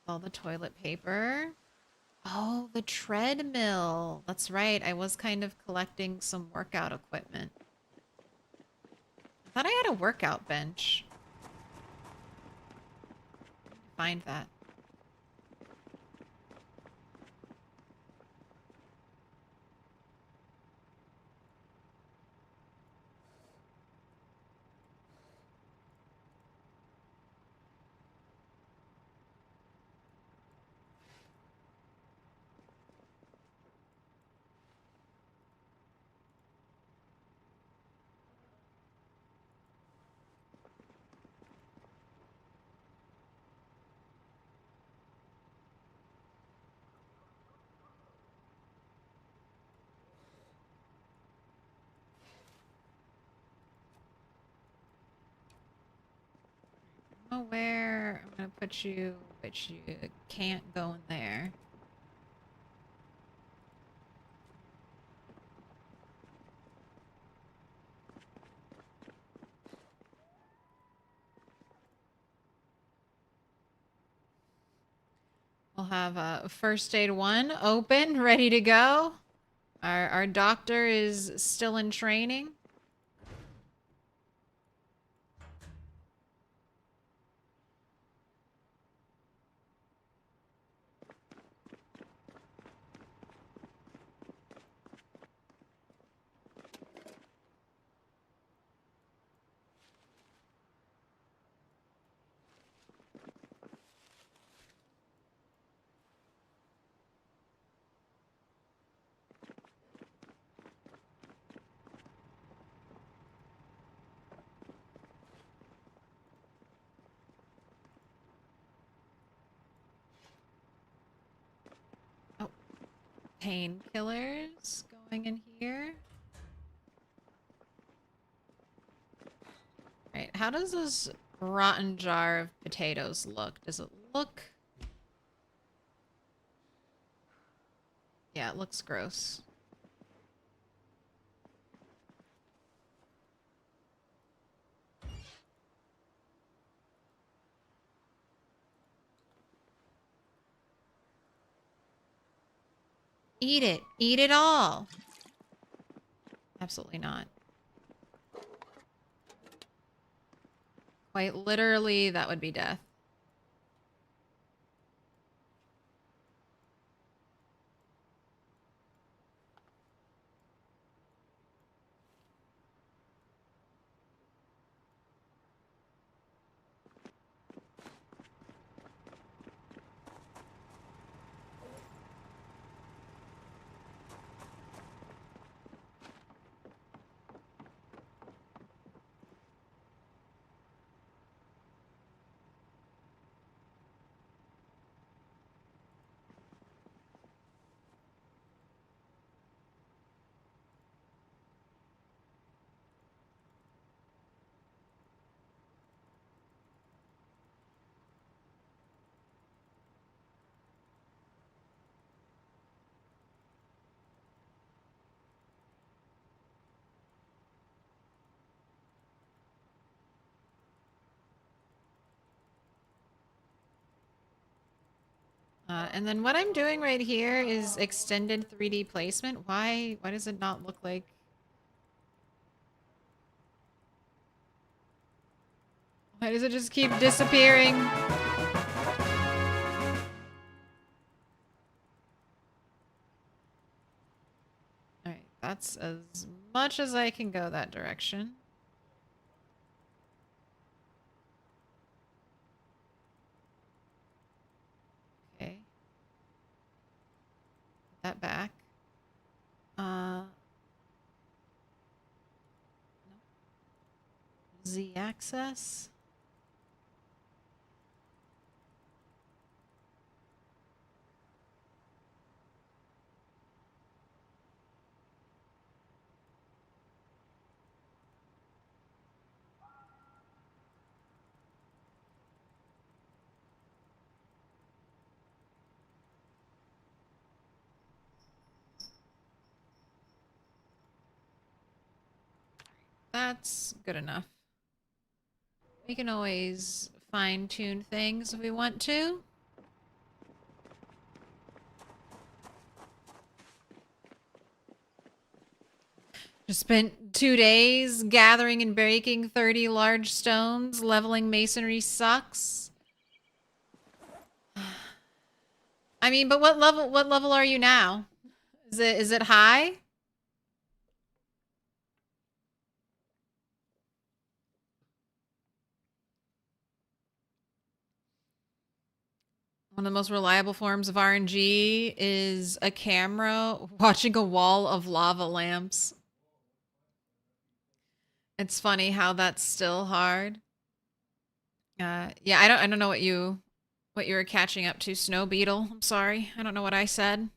All the toilet paper. Oh, the treadmill. That's right. I was kind of collecting some workout equipment. I thought I had a workout bench. Find that. Oh, where I'm gonna put you, but you can't go in there. We'll have first aid 1 open, ready to go. Our doctor is still in training. Painkillers going in here. Right, how does this rotten jar of potatoes look? Does it look... Yeah, it looks gross. Eat it. Eat it all. Absolutely not. Quite literally, that would be death. And then what I'm doing right here is extended 3D placement. Why does it not look like... Why does it just keep disappearing? Alright, that's as much as I can go that direction. Okay. Put that back. No. Z-axis. That's good enough. We can always fine-tune things if we want to. Just spent 2 days gathering and breaking 30 large stones. Leveling masonry sucks. I mean, but what level are you now? Is it high? One of the most reliable forms of RNG is a camera watching a wall of lava lamps. It's funny how that's still hard. Yeah, I don't know what you were catching up to, Snow Beetle. I'm sorry. I don't know what I said.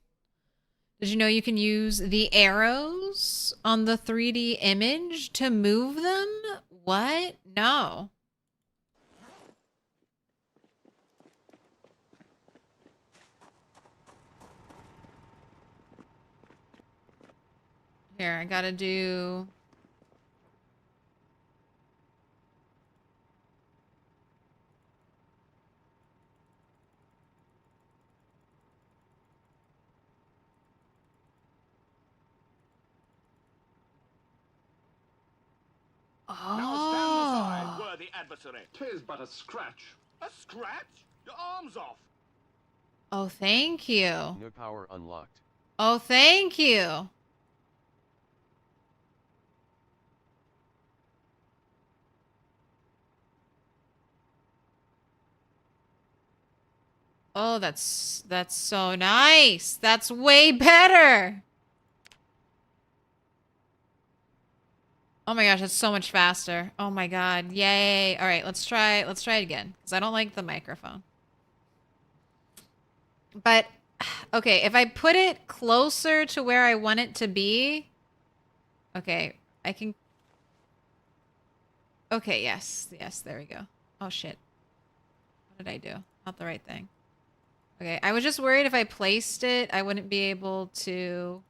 Did you know you can use the arrows on the 3D image to move them? What? No. Here, I gotta do... Now stand aside, worthy adversary. 'Tis but a scratch. A scratch? Your arm's off. Oh, thank you. No power unlocked. Oh, thank you. Oh, that's so nice. That's way better. Oh my gosh, that's so much faster. Oh my god. Yay. All right, let's try it again cuz I don't like the microphone. But okay, if I put it closer to where I want it to be. Okay, I can... Okay, yes. Yes, there we go. Oh shit. What did I do? Not the right thing. Okay, I was just worried if I placed it, I wouldn't be able to...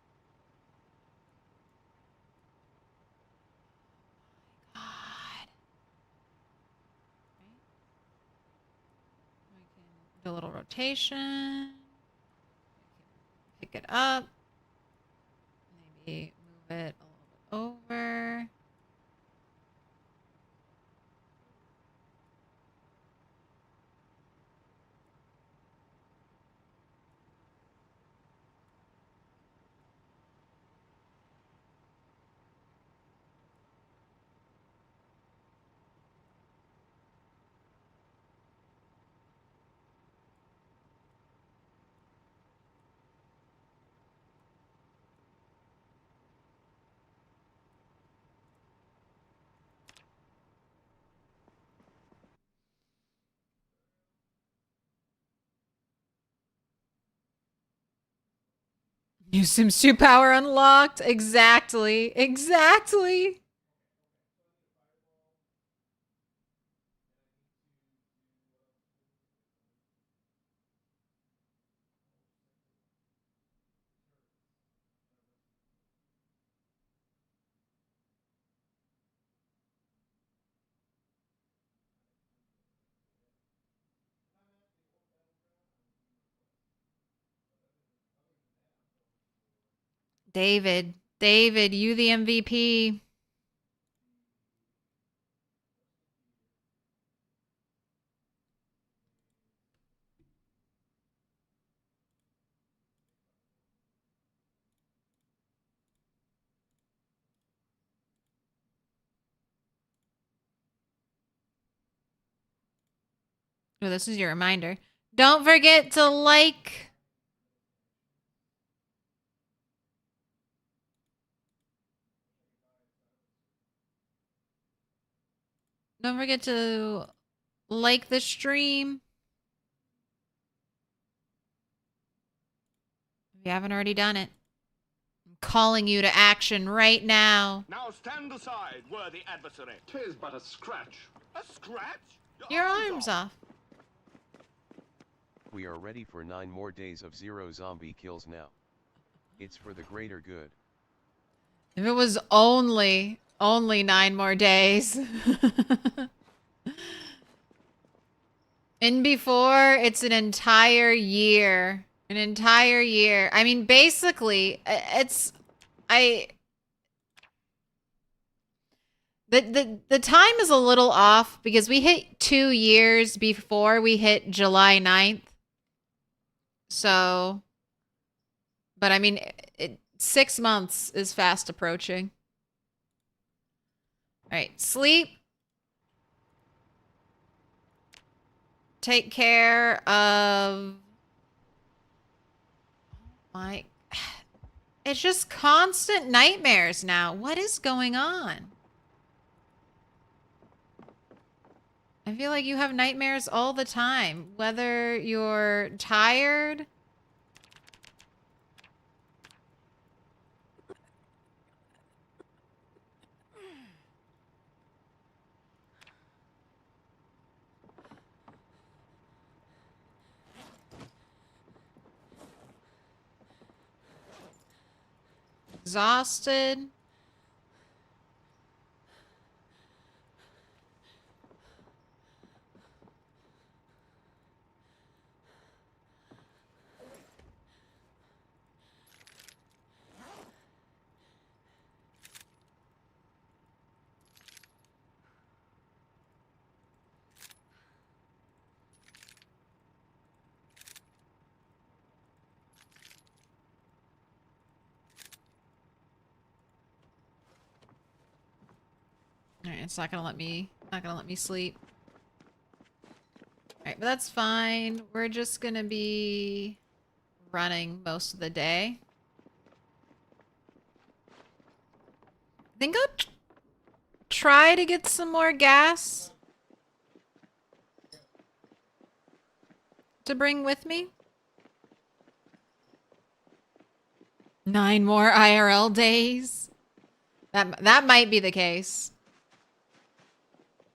God. I can do a little rotation. Pick it up. Maybe move it a little bit over. New Sims 2 power unlocked. Exactly. Exactly. David, you the MVP. Oh, this is your reminder. Don't forget to like. Don't forget to like the stream. If you haven't already done it. I'm calling you to action right now. Now stand aside, worthy adversary. 'Tis but a scratch. A scratch? Your arm's off. We are ready for 9 more days of 0 zombie kills now. It's for the greater good. If it was only Only 9 more days. In before, it's an entire year. An entire year. I mean, basically, it's... The time is a little off because we hit 2 years before we hit July 9th. So... But I mean, 6 months is fast approaching. Alright, sleep. Take care of... My... It's just constant nightmares now. What is going on? I feel like you have nightmares all the time. Whether you're tired... exhausted. Alright, it's not gonna let me sleep. Alright, but that's fine. We're just gonna be running most of the day. I think I'll try to get some more gas to bring with me. 9 more IRL days. That might be the case.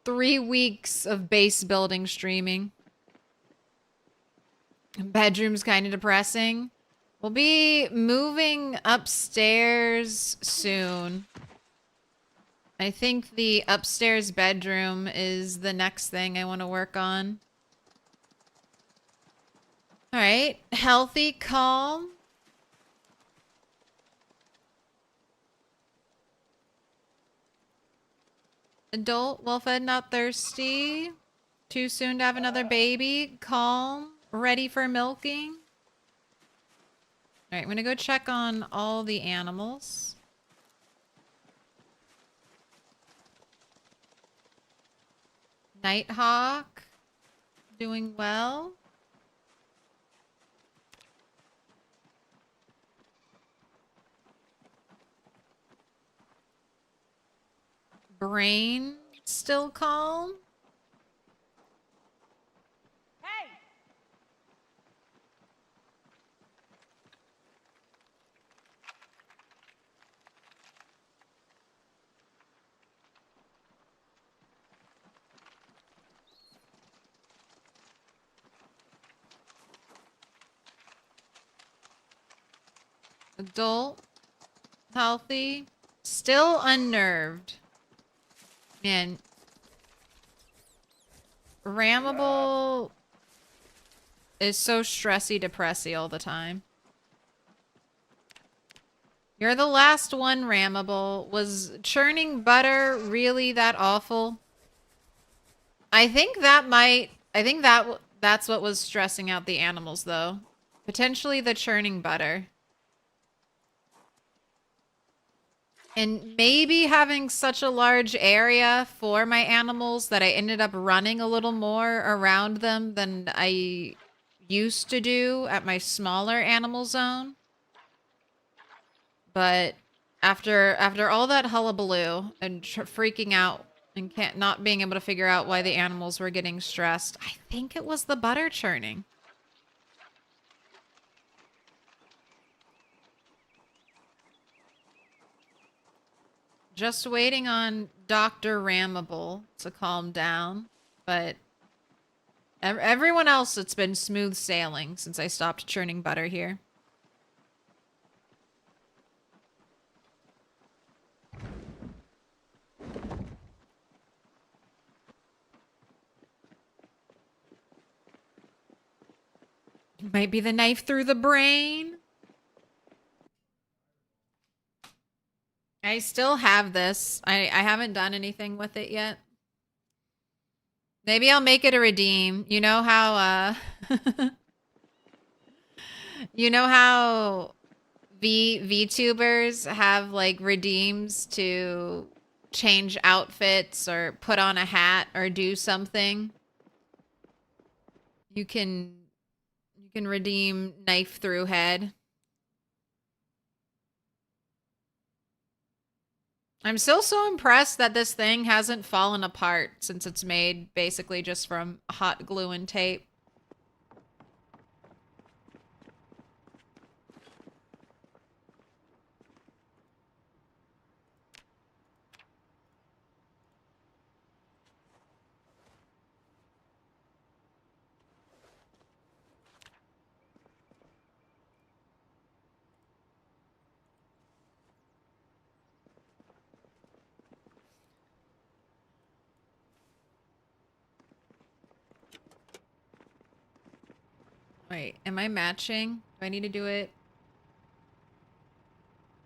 3 weeks of base building streaming. Bedroom's kind of depressing. We'll be moving upstairs soon. I think the upstairs bedroom is the next thing I want to work on. Alright. Healthy, calm. Adult, well-fed, not thirsty. Too soon to have another baby. Calm. Ready for milking. Alright, I'm gonna go check on all the animals. Nighthawk. Doing well. Brain still calm. Hey! Adult. Healthy. Still unnerved. Man. Rammable is so stressy depressy all the time. You're the last one, Rammable. Was churning butter really that awful? I think that's what was stressing out the animals, though. Potentially the churning butter. And maybe having such a large area for my animals that I ended up running a little more around them than I used to do at my smaller animal zone. But after all that hullabaloo and freaking out and not being able to figure out why the animals were getting stressed, I think it was the butter churning. Just waiting on Dr. Rammable to calm down, but everyone else, it's been smooth sailing since I stopped churning butter here. Might be the knife through the brain. I still have this. I haven't done anything with it yet. Maybe I'll make it a redeem. You know how you know how VTubers have like redeems to change outfits or put on a hat or do something? You can redeem knife through head. I'm still so impressed that this thing hasn't fallen apart since it's made basically just from hot glue and tape. Wait, am I matching? Do I need to do it?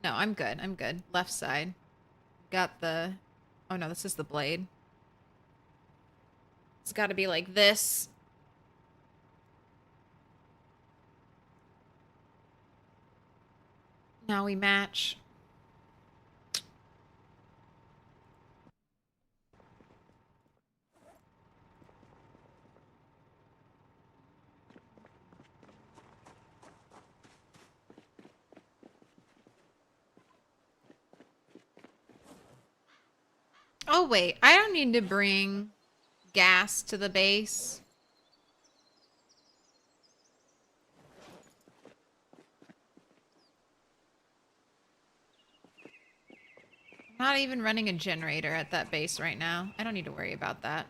No, I'm good. I'm good. Left side. Got the... Oh no, this is the blade. It's got to be like this. Now we match. Oh wait, I don't need to bring gas to the base. I'm not even running a generator at that base right now. I don't need to worry about that.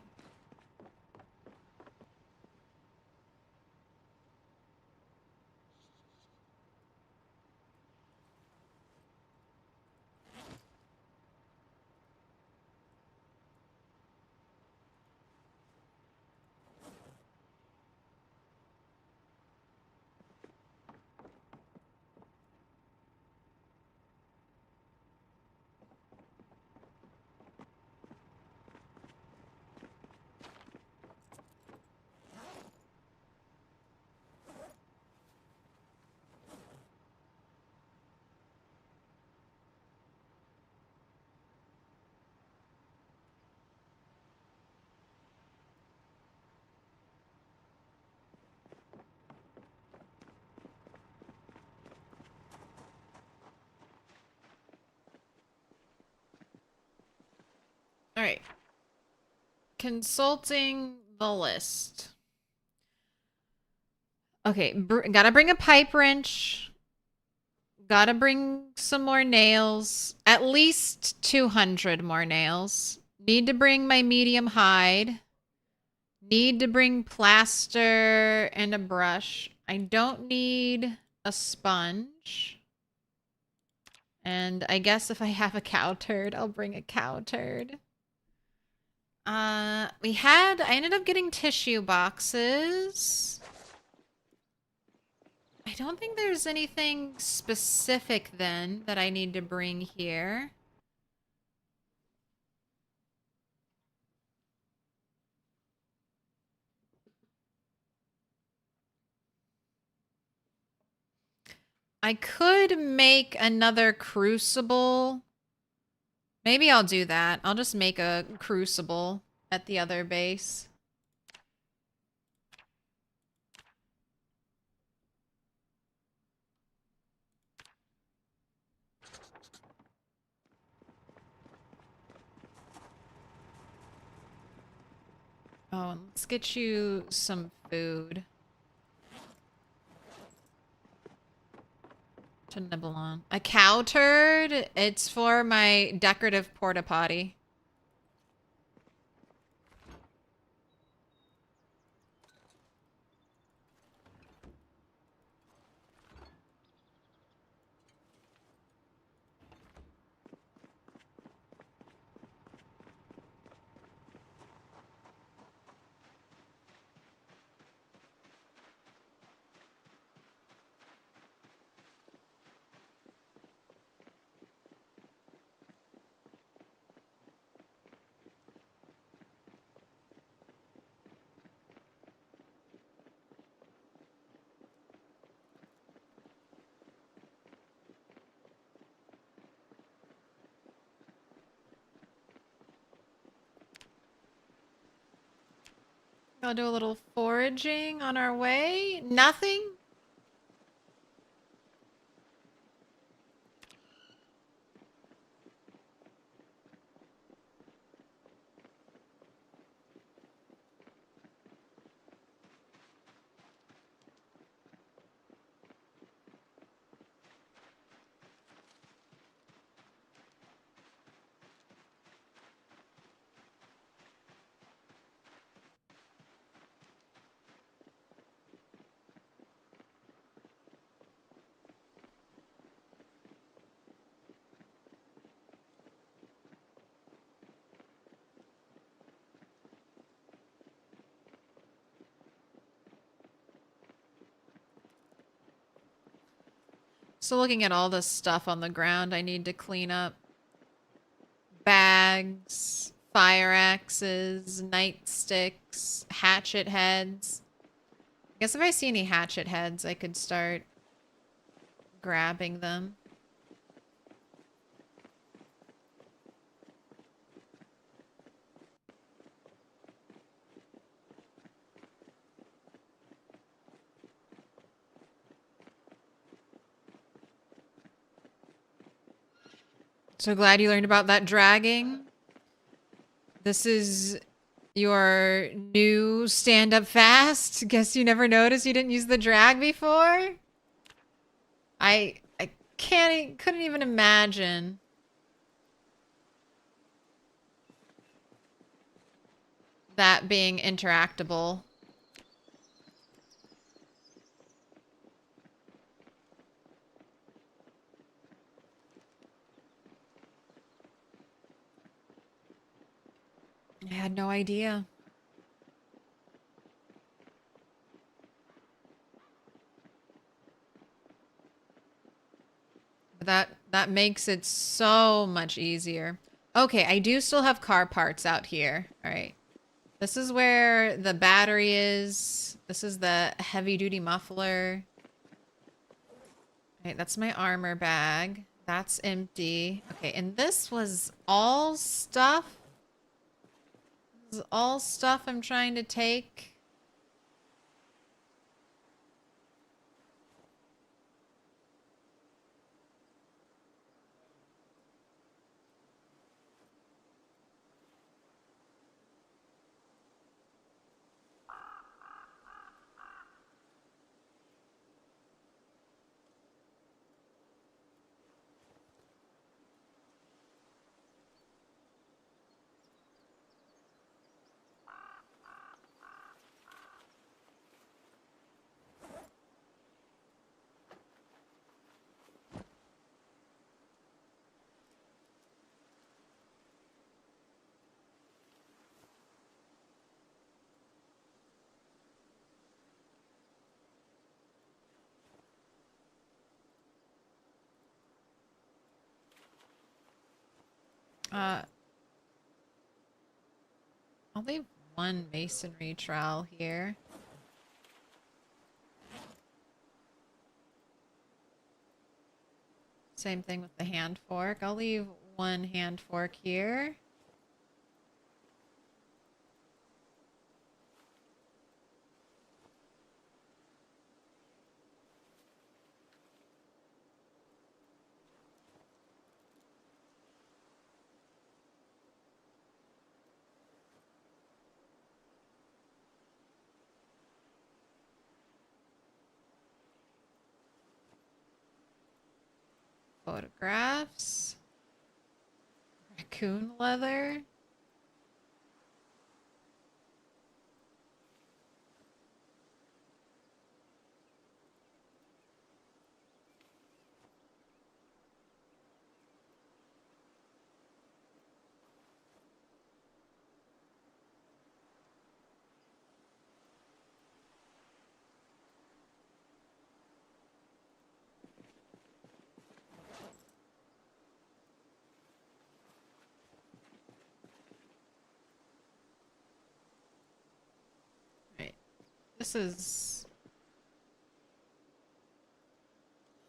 All right. Consulting the list. Okay, gotta bring a pipe wrench. Gotta bring some more nails. At least 200 more nails. Need to bring my medium hide. Need to bring plaster and a brush. I don't need a sponge. And I guess if I have a cow turd, I'll bring a cow turd. I ended up getting tissue boxes. I don't think there's anything specific then that I need to bring here. I could make another crucible. Maybe I'll do that. I'll just make a crucible at the other base. Oh, and let's get you some food to nibble on. A cow turd? It's for my decorative porta potty. I'll do a little foraging on our way. Nothing? So looking at all this stuff on the ground I need to clean up. Bags, fire axes, nightsticks, hatchet heads. I guess if I see any hatchet heads, I could start grabbing them. So glad you learned about that dragging. This is your new stand up fast. Guess you never noticed you didn't use the drag before? I couldn't even imagine. That being interactable. I had no idea. That makes it so much easier. Okay, I do still have car parts out here. All right. This is where the battery is. This is the heavy duty muffler. All right, that's my armor bag. That's empty. Okay, and this was all stuff. This is all stuff I'm trying to take. I'll leave one masonry trowel here. Same thing with the hand fork. I'll leave one hand fork here. Photographs. Raccoon leather. This is...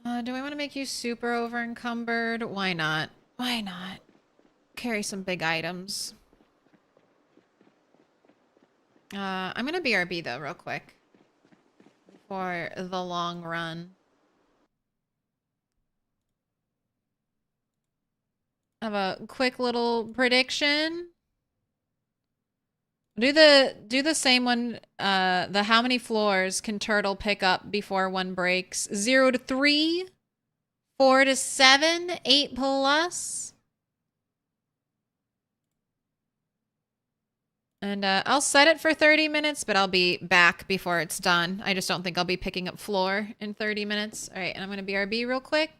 do I want to make you super over encumbered? Why not? Why not? Carry some big items. I'm gonna BRB though, real quick. For the long run. I have a quick little prediction. Do the same one. The how many floors can turtle pick up before one breaks? 0 to 3, 4 to 7, 8 plus. And I'll set it for 30 minutes, but I'll be back before it's done. I just don't think I'll be picking up floor in 30 minutes. All right, and I'm gonna BRB real quick.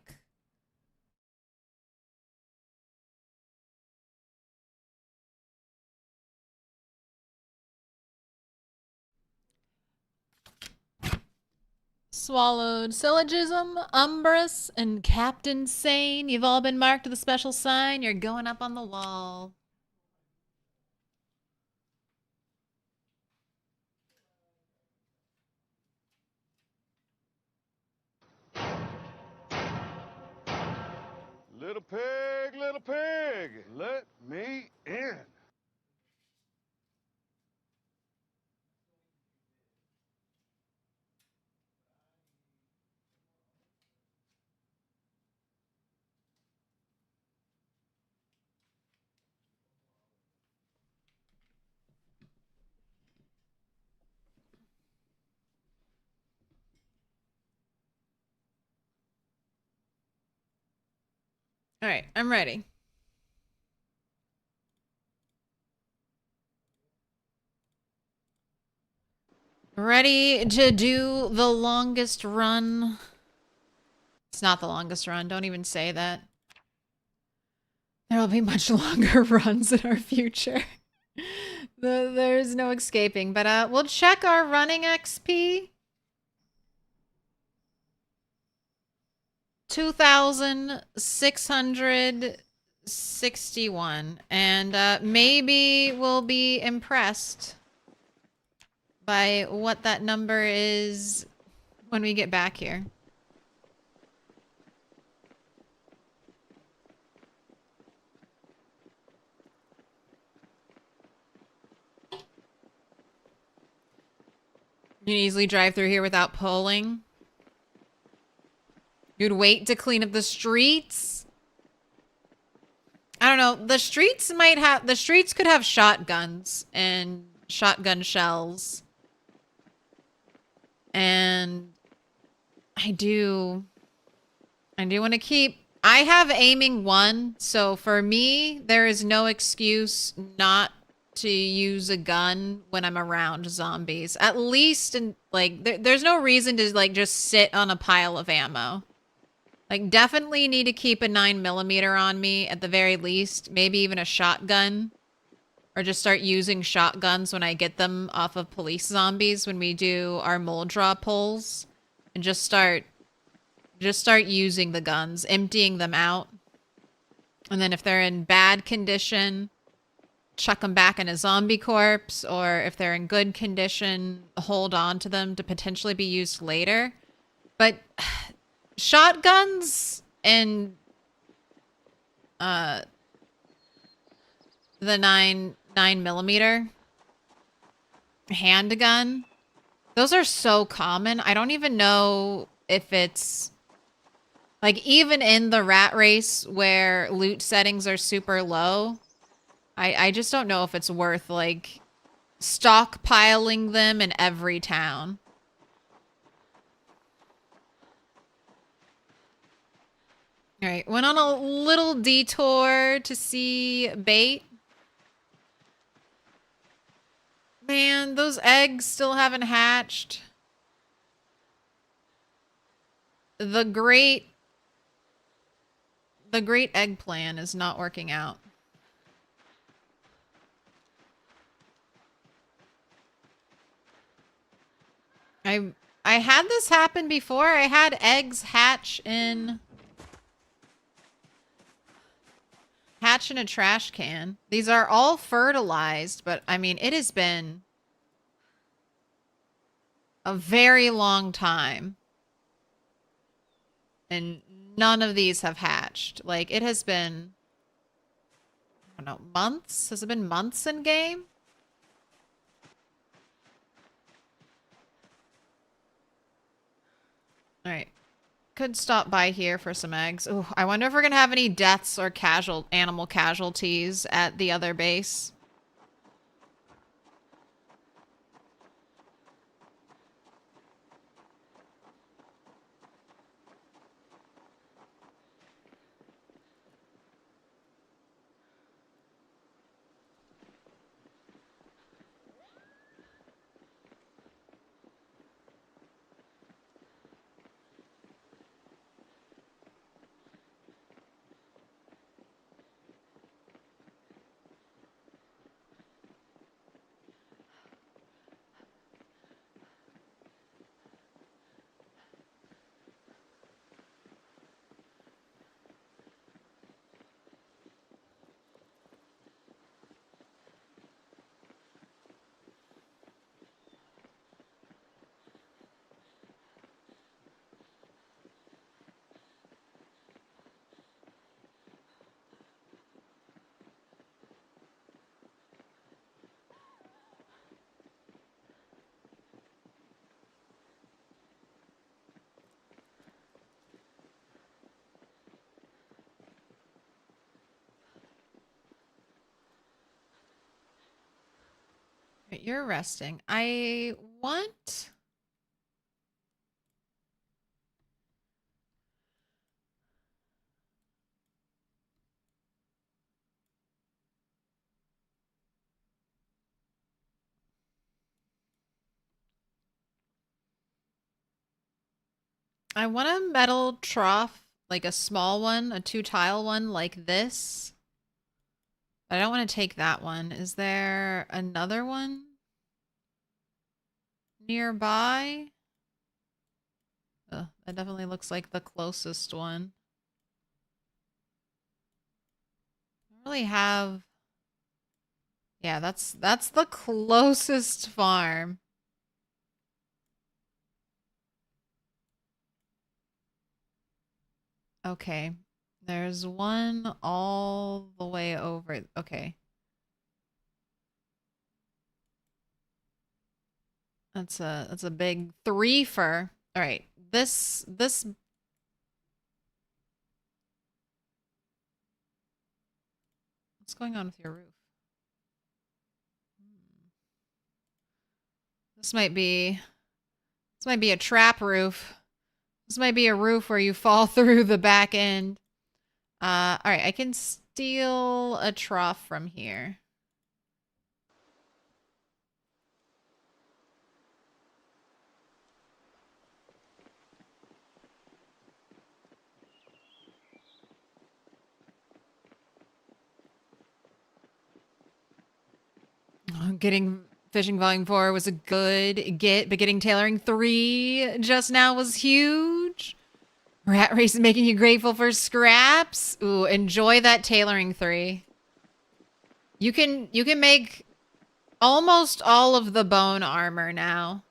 Swallowed Syllogism, Umbrus, and Captain Sane. You've all been marked with a special sign. You're going up on the wall. Little pig, let me in. All right, I'm ready. Ready to do the longest run. It's not the longest run. Don't even say that. There will be much longer runs in our future. There's no escaping. But we'll check our running XP. 2,661. And maybe we'll be impressed by what that number is when we get back here. You can easily drive through here without pulling. You'd wait to clean up the streets. I don't know. The streets could have shotguns and shotgun shells. And I do want to keep... I have aiming 1, so for me, there is no excuse not to use a gun when I'm around zombies. At least, there's no reason to, just sit on a pile of ammo. Definitely need to keep a 9mm on me at the very least. Maybe even a shotgun. Or just start using shotguns when I get them off of police zombies when we do our mole draw pulls. And just start using the guns, emptying them out. And then if they're in bad condition, chuck them back in a zombie corpse. Or if they're in good condition, hold on to them to potentially be used later. But shotguns and the 9mm handgun, those are so common. I don't even know if it's even in the rat race where loot settings are super low. I just don't know if it's worth stockpiling them in every town. All right, went on a little detour to see bait. Man, those eggs still haven't hatched. The great egg plan is not working out. I had this happen before. I had eggs hatch in a trash can. These are all fertilized, but I mean, it has been a very long time. And none of these have hatched. It has been, I don't know, months? Has it been months in game? Alright. Could stop by here for some eggs. Ooh, I wonder if we're gonna have any deaths or animal casualties at the other base. You're resting. I want... I want a metal trough, like a small one, a 2-tile one like this. But I don't want to take that one. Is there another one nearby? That definitely looks like the closest one. I don't really have... Yeah, that's the closest farm. Okay. There's one all the way over. Okay. That's a big 3-fer. All right. This What's going on with your roof? This might be a trap roof. This might be a roof where you fall through the back end. All right, I can steal a trough from here. Getting fishing volume 4 was a good get, but getting tailoring 3 just now was huge. Rat race is making you grateful for scraps. Ooh, enjoy that tailoring 3. You can make almost all of the bone armor now.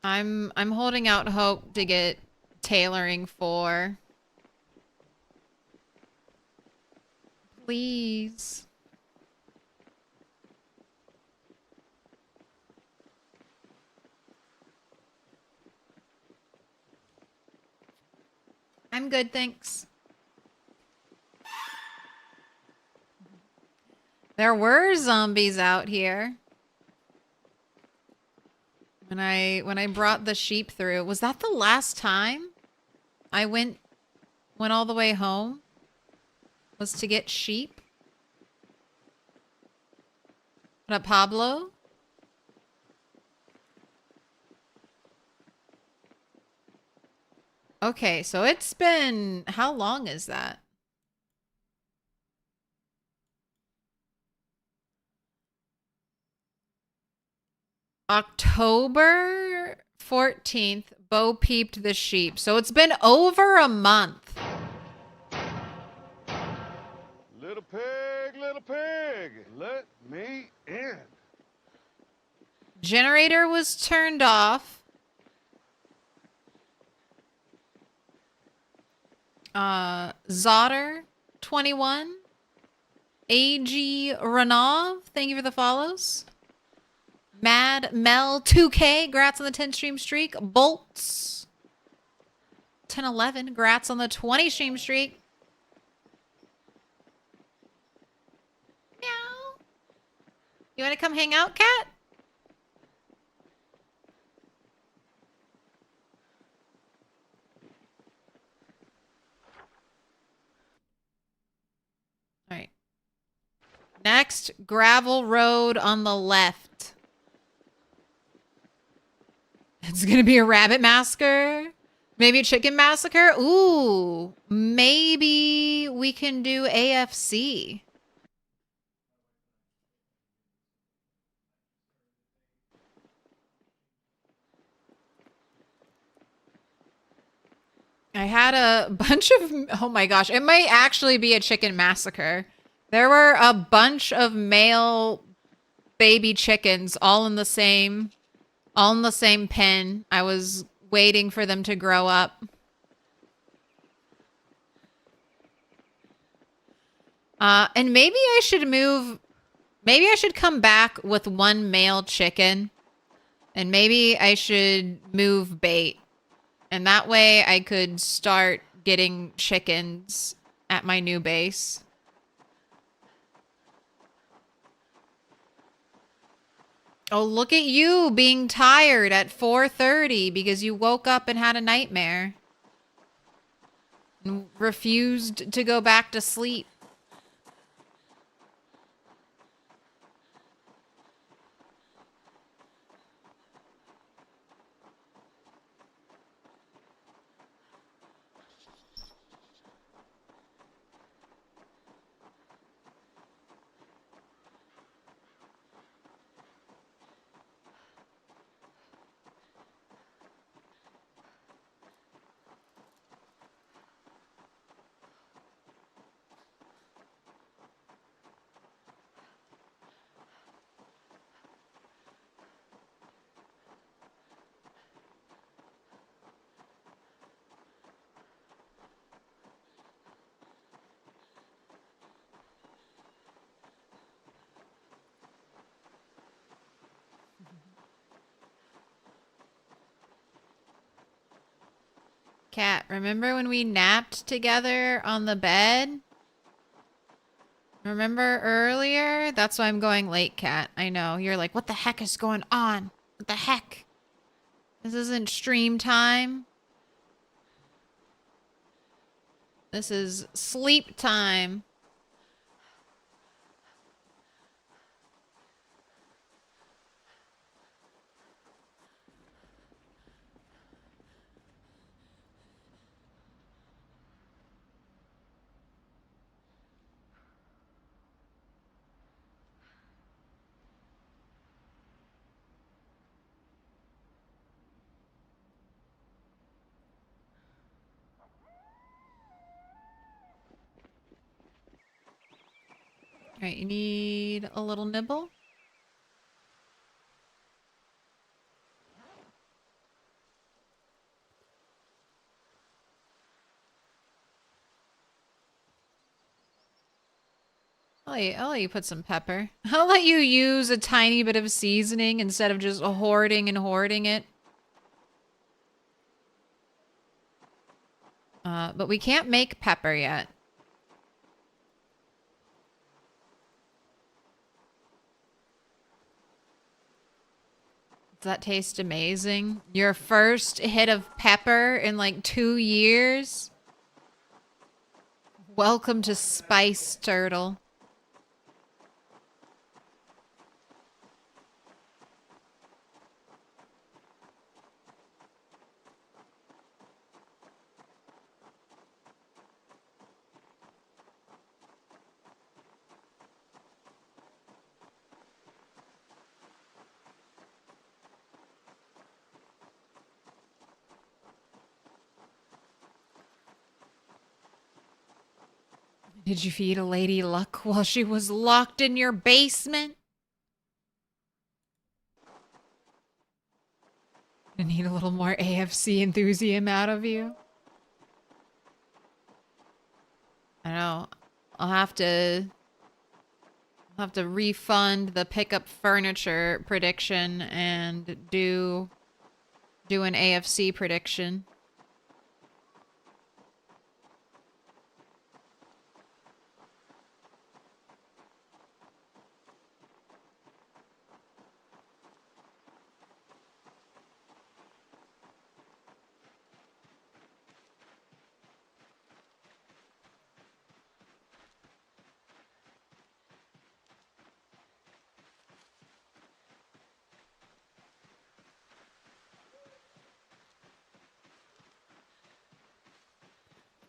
I'm holding out hope to get tailoring 4. Please. I'm good, thanks. There were zombies out here. When I brought the sheep through, was that the last time I went all the way home? Was to get sheep? What up, Pablo? Okay, so it's been... How long is that? October 14th, Bo peeped the sheep. So it's been over a month. Little pig, let me in. Generator was turned off. Zodder B42.12.21. AG Renov, thank you for the follows. Mad Mel 2K, grats on the 10 stream streak. Bolts 1011, grats on the 20 stream streak. Meow. You want to come hang out, cat? All right. Next, gravel road on the left. It's gonna be a rabbit massacre. Maybe a chicken massacre. Ooh, maybe we can do AFC. I had a bunch of, oh my gosh, it might actually be a chicken massacre. There were a bunch of male baby chickens all in the same pen. I was waiting for them to grow up. And maybe I should come back with one male chicken. And maybe I should move bait. And that way I could start getting chickens at my new base. Oh, look at you being tired at 4:30 because you woke up and had a nightmare. And refused to go back to sleep. Cat, remember when we napped together on the bed? Remember earlier? That's why I'm going late, Cat. I know. You're like, what the heck is going on? What the heck? This isn't stream time. This is sleep time. All right, you need a little nibble? I'll let you put some pepper. I'll let you use a tiny bit of seasoning instead of just hoarding and hoarding it. But we can't make pepper yet. Does that taste amazing? Your first hit of pepper in like 2 years? Welcome to Spice Turtle. Did you feed a lady luck while she was locked in your basement? I need a little more AFC enthusiasm out of you. I know. I'll have to refund the pickup furniture prediction and do an AFC prediction.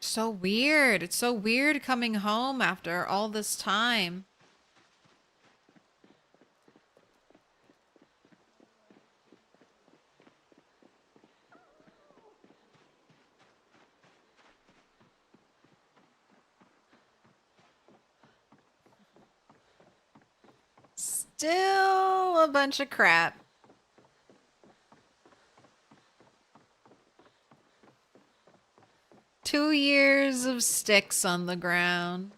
So weird. It's so weird coming home after all this time. Still a bunch of crap. Two years of sticks on the ground.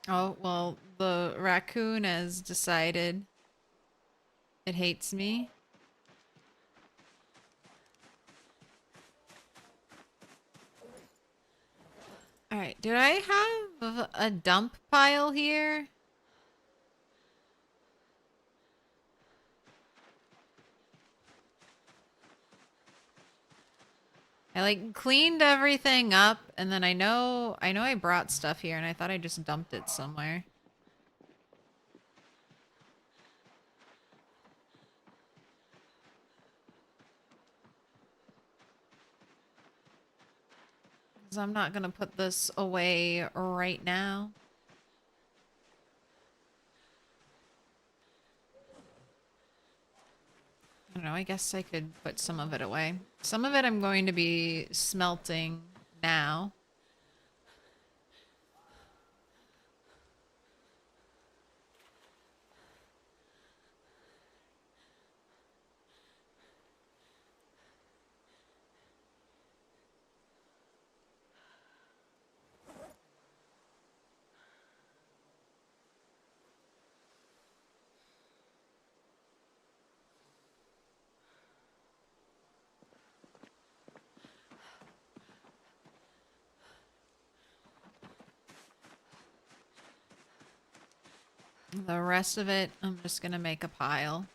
Oh, well, the raccoon has decided it hates me. Alright, do I have a dump pile here? I like cleaned everything up and then I know I brought stuff here and I thought I just dumped it somewhere. Cuz I'm not going to put this away right now. I don't know, I guess I could put some of it away. Some of it I'm going to be smelting now. The rest of it, I'm just gonna make a pile.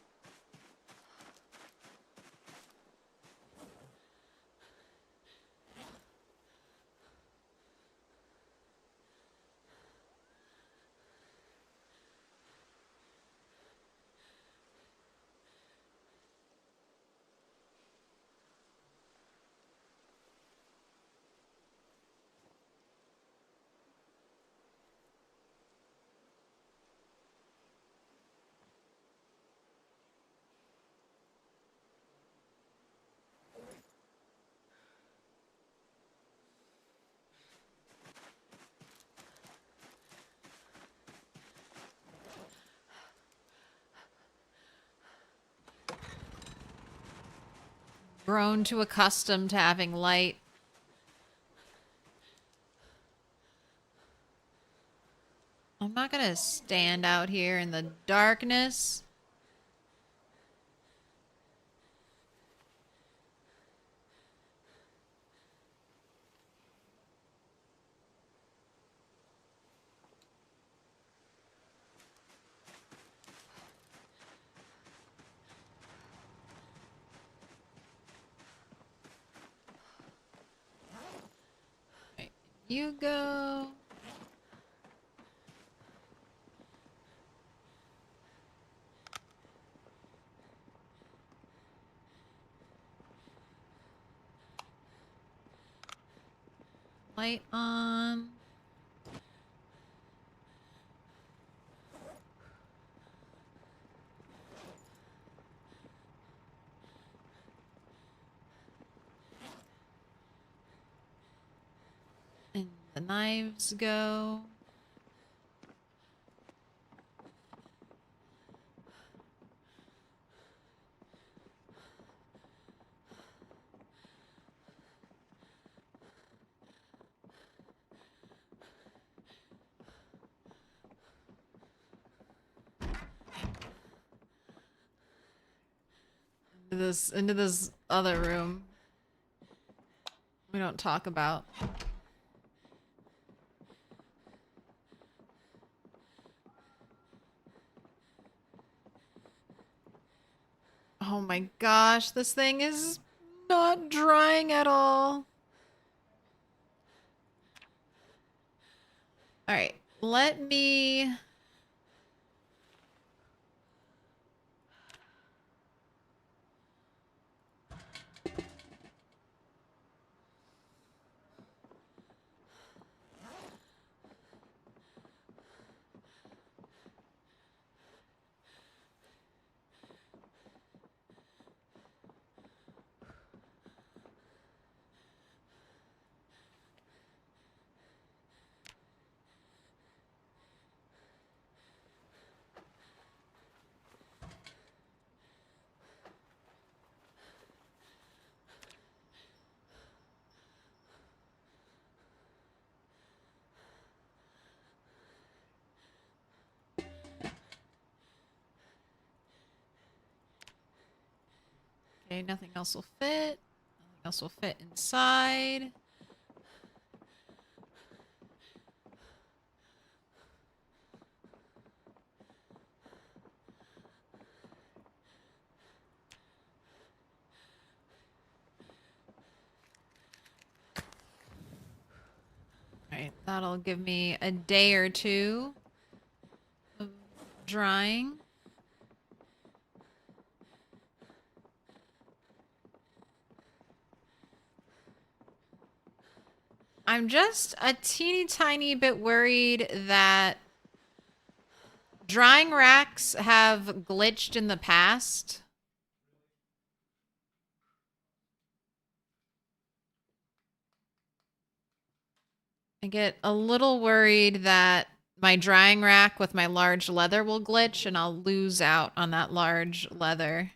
Grown too accustomed to having light. I'm not gonna stand out here in the darkness. Right, you go. Light on. And the knives go. Into this other room we don't talk about. Oh my gosh, this thing is not drying at all. All right, let me... Okay, nothing else will fit. Nothing else will fit inside. Alright, that'll give me a day or two of drying. I'm just a teeny tiny bit worried that drying racks have glitched in the past. I get a little worried that my drying rack with my large leather will glitch and I'll lose out on that large leather.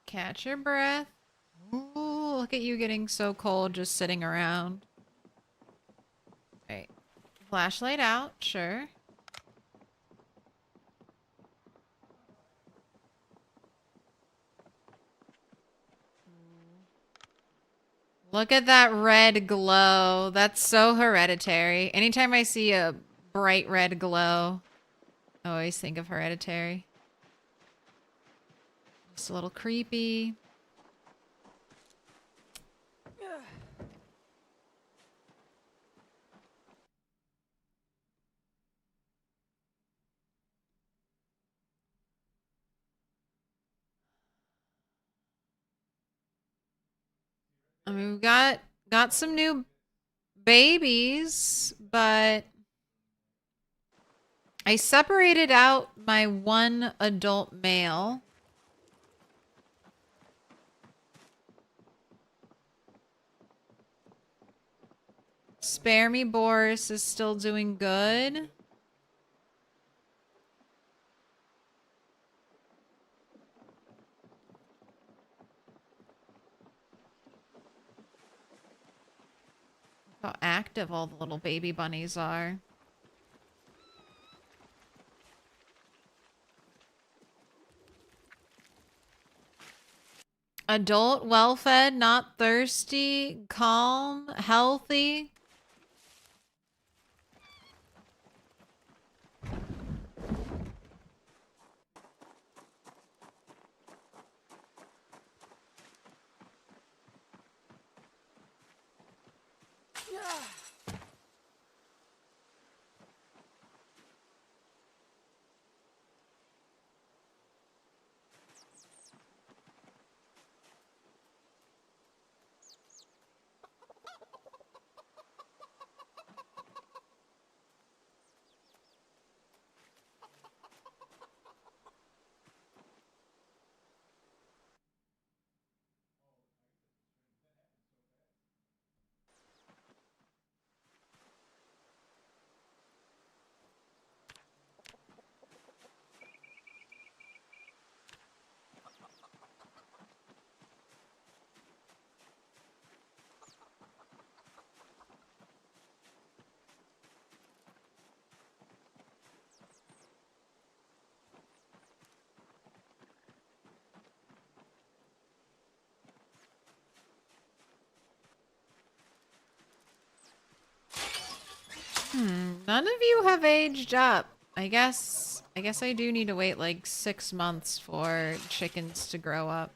Catch your breath. Ooh, look at you getting so cold just sitting around. Right. Flashlight out, sure. Look at that red glow. That's so hereditary. Anytime I see a bright red glow, I always think of Hereditary. Just a little creepy. I mean, we've got some new babies, but I separated out my one adult male. Spare Me Boris is still doing good. How active all the little baby bunnies are. Adult, well-fed, not thirsty, calm, healthy. None of you have aged up. I guess I do need to wait like 6 months for chickens to grow up.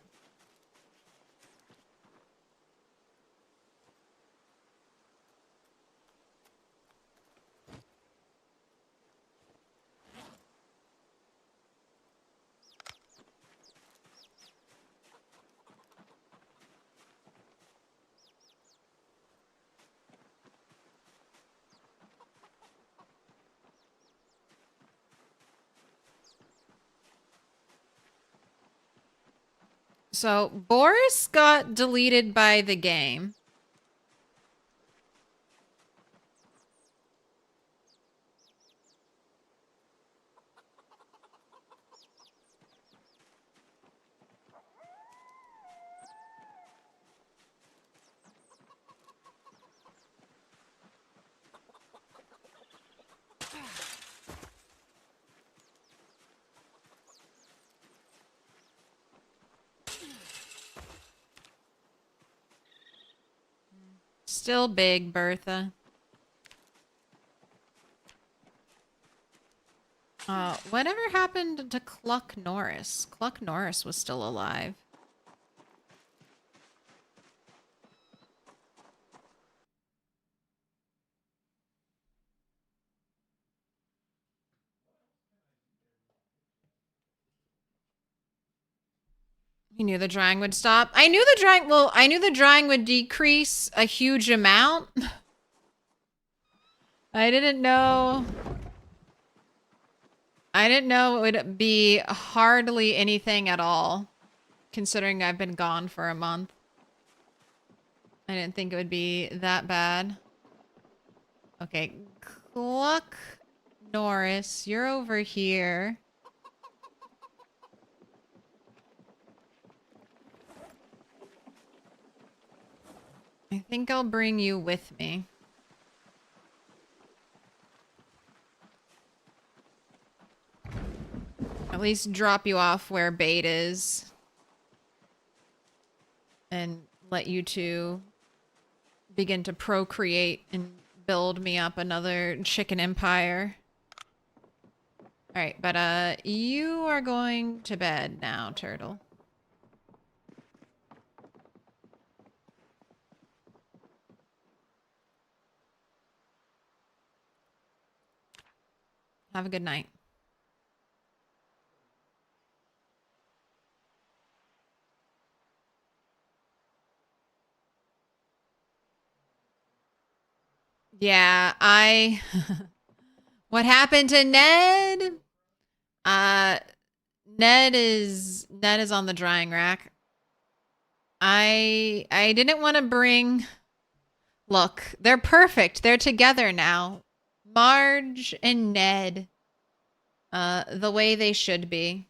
So, Boris got deleted by the game. Still big, Bertha. Whatever happened to Cluck Norris? Cluck Norris was still alive. You knew the drying would stop. I knew the drying would decrease a huge amount. I didn't know it would be hardly anything at all, considering I've been gone for a month. I didn't think it would be that bad. Okay, Cluck Norris, you're over here. I think I'll bring you with me. At least drop you off where bait is. And let you two begin to procreate and build me up another chicken empire. Alright, but you are going to bed now, Turtle. Have a good night. Yeah, what happened to Ned? Ned is on the drying rack. I didn't want to bring... Look, they're perfect. They're together now. Marge and Ned. The way they should be.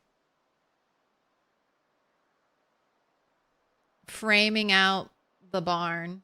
Framing out the barn.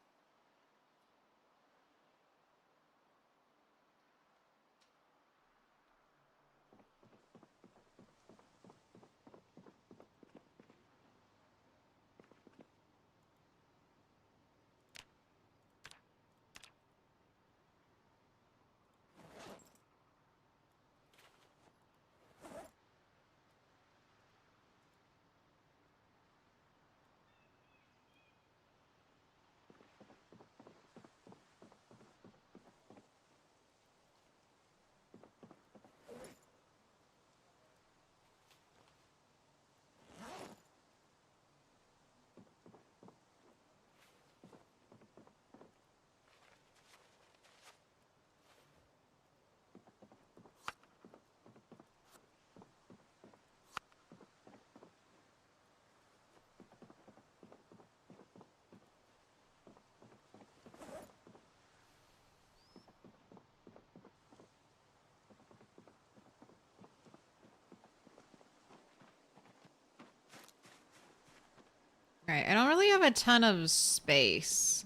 Alright, I don't really have a ton of space.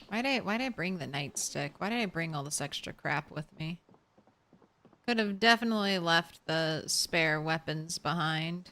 Why'd I bring the nightstick? Why did I bring all this extra crap with me? Could have definitely left the spare weapons behind.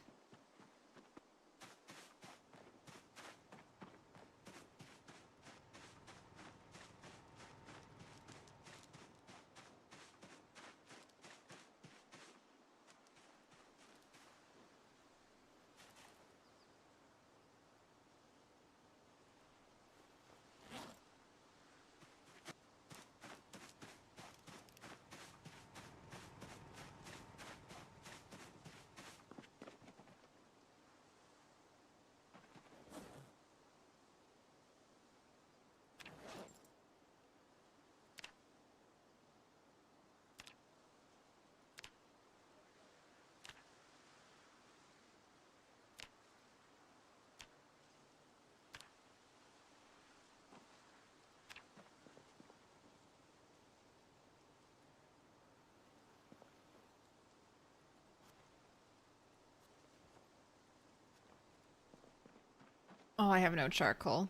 Oh, I have no charcoal.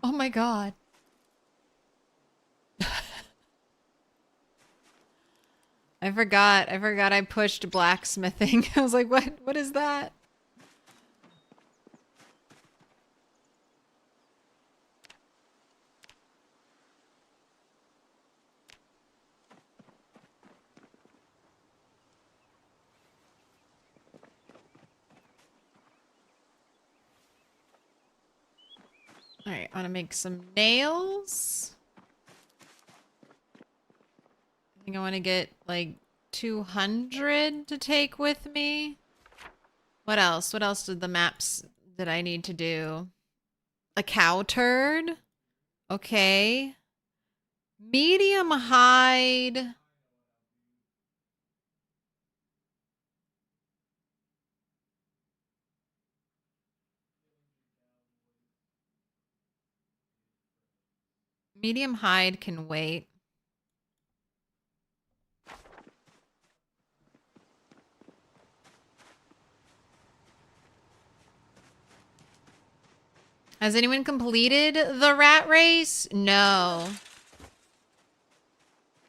Oh my god. I forgot I pushed blacksmithing. I was like, what is that? Alright, I want to make some nails. I think I want to get like 200 to take with me. What else? What else did the maps did I need to do? A cow turd? Okay. Medium hide. Medium hide can wait. Has anyone completed the rat race? No.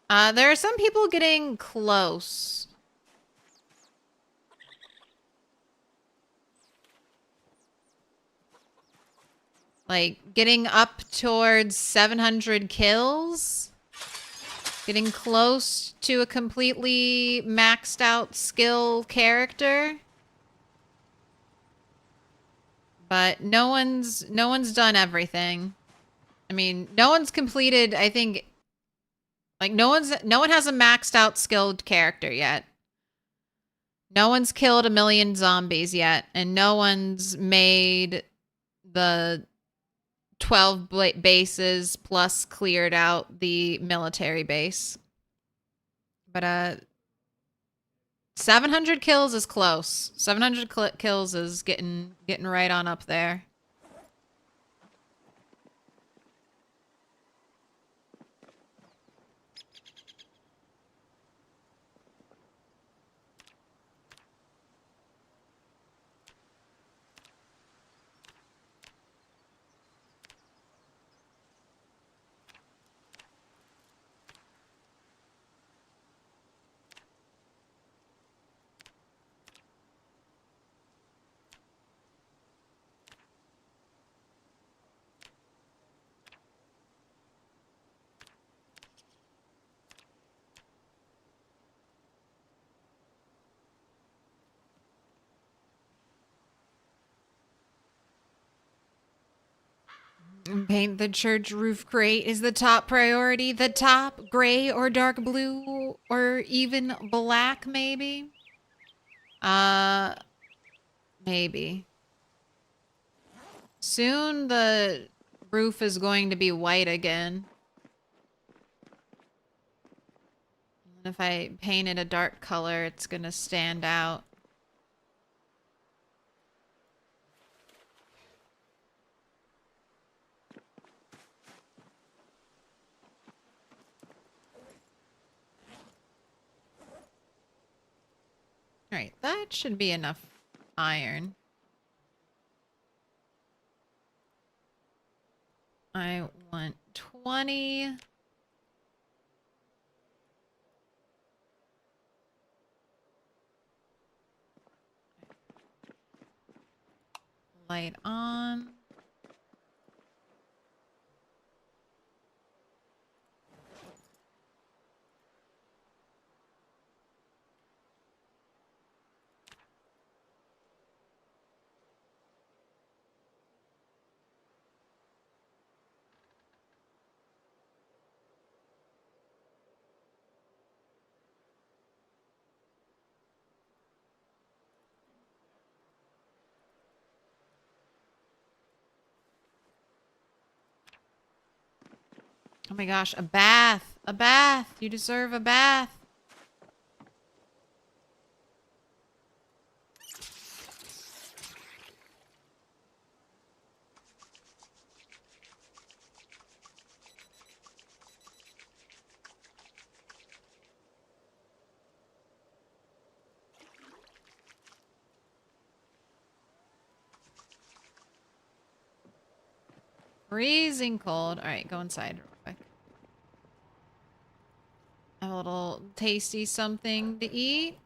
There are some people getting close. Like, getting up towards 700 kills. Getting close to a completely maxed out skill character. But no one's done everything. I mean, no one's completed, I think, like no one has a maxed out skilled character yet. No one's killed 1,000,000 zombies yet, and no one's made the 12 bases plus cleared out the military base. But 700 kills is close. 700 kills is getting right on up there. Paint the church roof gray is the top priority. The top, gray or dark blue or even black, maybe? Maybe. Soon the roof is going to be white again. And if I paint it a dark color, it's gonna stand out. Alright, that should be enough iron. I want 20. Light on. Oh my gosh, a bath. A bath. You deserve a bath. Freezing cold. Alright, go inside real quick. Have a little tasty something to eat.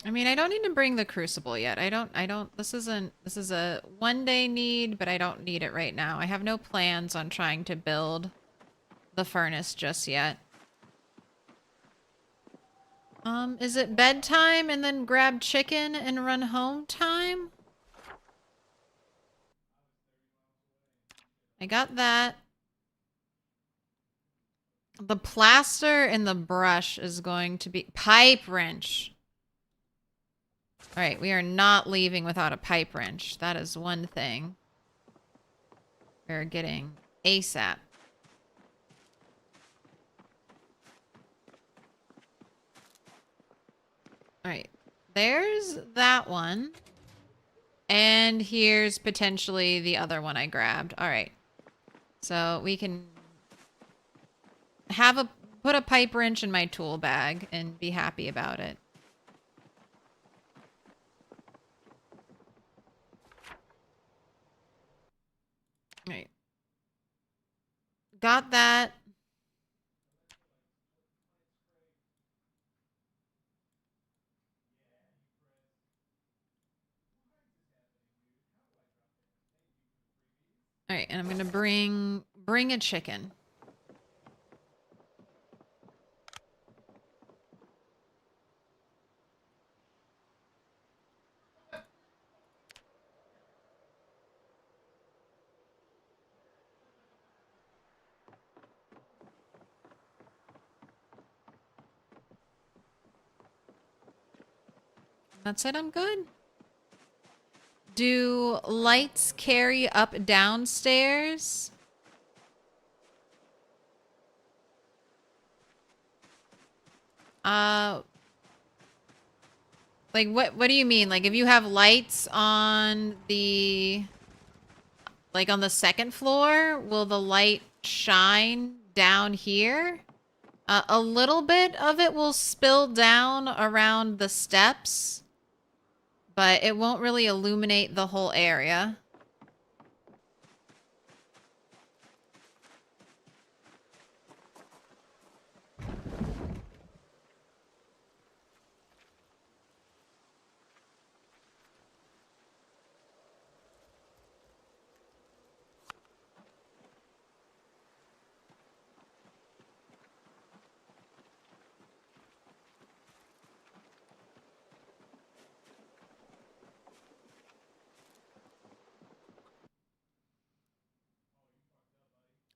I mean, I don't need to bring the crucible yet. This is a one-day need, but I don't need it right now. I have no plans on trying to build the furnace just yet. Is it bedtime and then grab chicken and run home time? I got that. The plaster and the brush is going to be... Pipe wrench. Alright, we are not leaving without a pipe wrench. That is one thing we're getting ASAP. Alright, there's that one. And here's potentially the other one I grabbed. Alright. So we can put a pipe wrench in my tool bag and be happy about it. Alright. Got that. Alright, and I'm gonna bring a chicken. That's it, I'm good. Do lights carry up downstairs? Like what do you mean? Like if you have lights on the on the second floor, will the light shine down here? A little bit of it will spill down around the steps, but it won't really illuminate the whole area.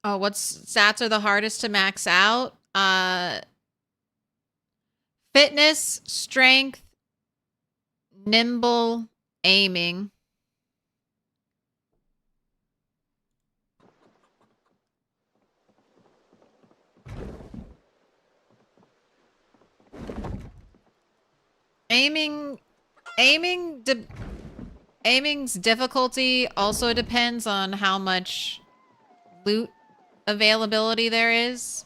Oh, what stats are the hardest to max out? Fitness, strength, nimble, aiming. Aiming's difficulty also depends on how much loot availability there is.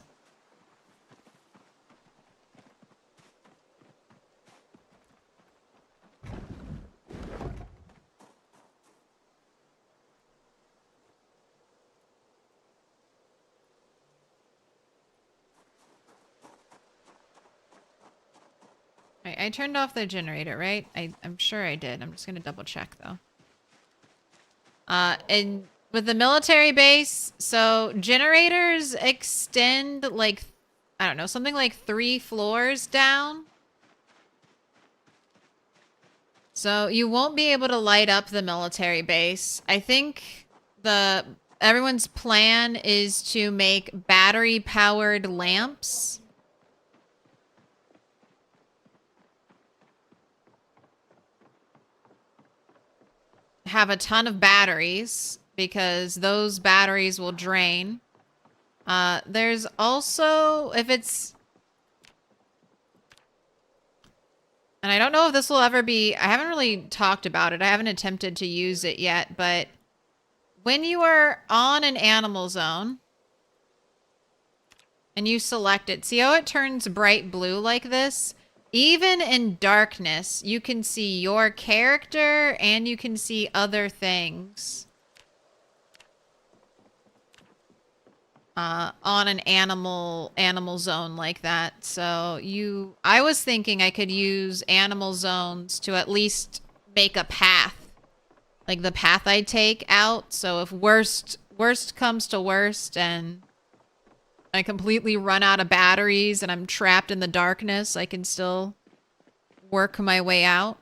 I turned off the generator, right? I'm sure I did. I'm just gonna double check though. And with the military base, so generators extend like, I don't know, something like 3 floors down. So you won't be able to light up the military base. I think everyone's plan is to make battery powered lamps. Have a ton of batteries because those batteries will drain. There's also, if it's, and I don't know if this will ever be, I haven't really talked about it. I haven't attempted to use it yet, but when you are on an animal zone and you select it, see how it turns bright blue like this? Even in darkness, you can see your character and you can see other things on an animal zone like that. So I was thinking I could use animal zones to at least make a path, like the path I take out. So if worst comes to worst and I completely run out of batteries and I'm trapped in the darkness, I can still work my way out.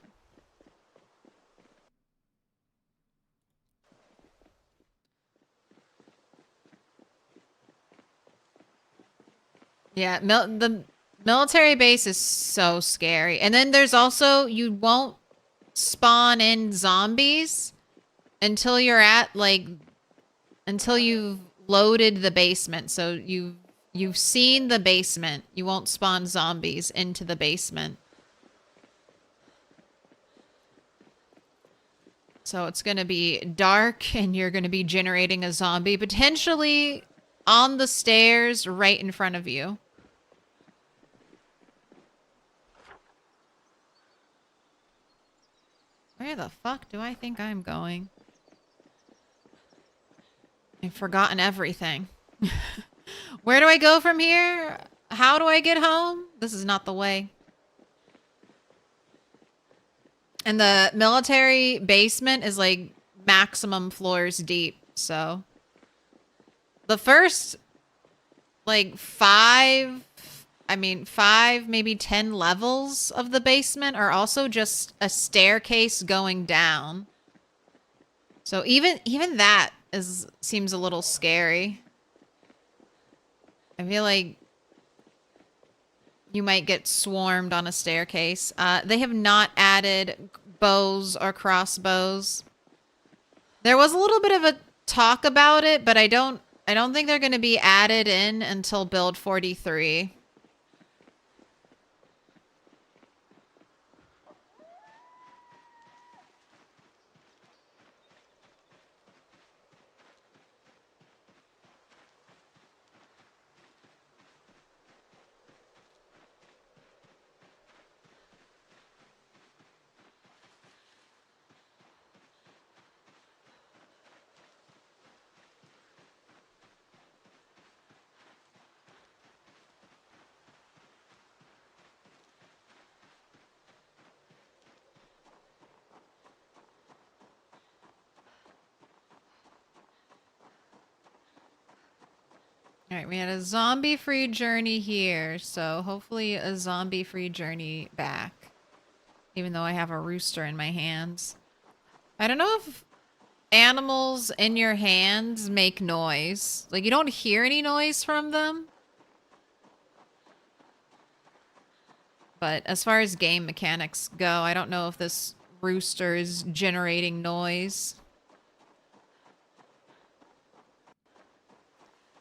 Yeah, the military base is so scary. And then there's also, you won't spawn in zombies until you're at like, until you've loaded the basement. So you've seen the basement. You won't spawn zombies into the basement. So it's going to be dark and you're going to be generating a zombie potentially on the stairs right in front of you. Where the fuck do I think I'm going? I've forgotten everything. Where do I go from here? How do I get home? This is not the way. And the military basement is like maximum floors deep. So the first like 5, maybe 10 levels of the basement are also just a staircase going down. So even that seems a little scary. I feel like you might get swarmed on a staircase. They have not added bows or crossbows. There was a little bit of a talk about it, but I don't think they're going to be added in until build 43. All right, we had a zombie-free journey here, so hopefully a zombie-free journey back. Even though I have a rooster in my hands. I don't know if animals in your hands make noise. Like, you don't hear any noise from them. But as far as game mechanics go, I don't know if this rooster is generating noise.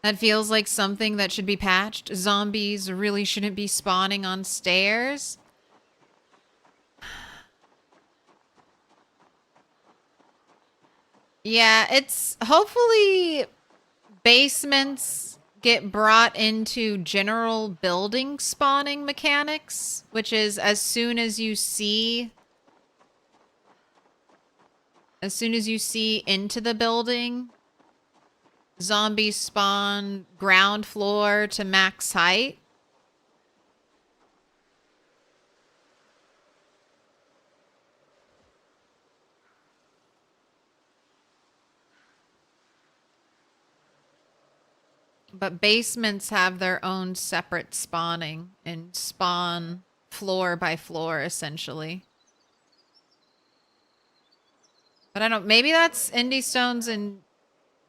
That feels like something that should be patched. Zombies really shouldn't be spawning on stairs. Yeah, it's hopefully basements get brought into general building spawning mechanics, which is as soon as you see into the building, zombies spawn ground floor to max height. But basements have their own separate spawning and spawn floor by floor, essentially. But I don't... Maybe that's Indie Stones and...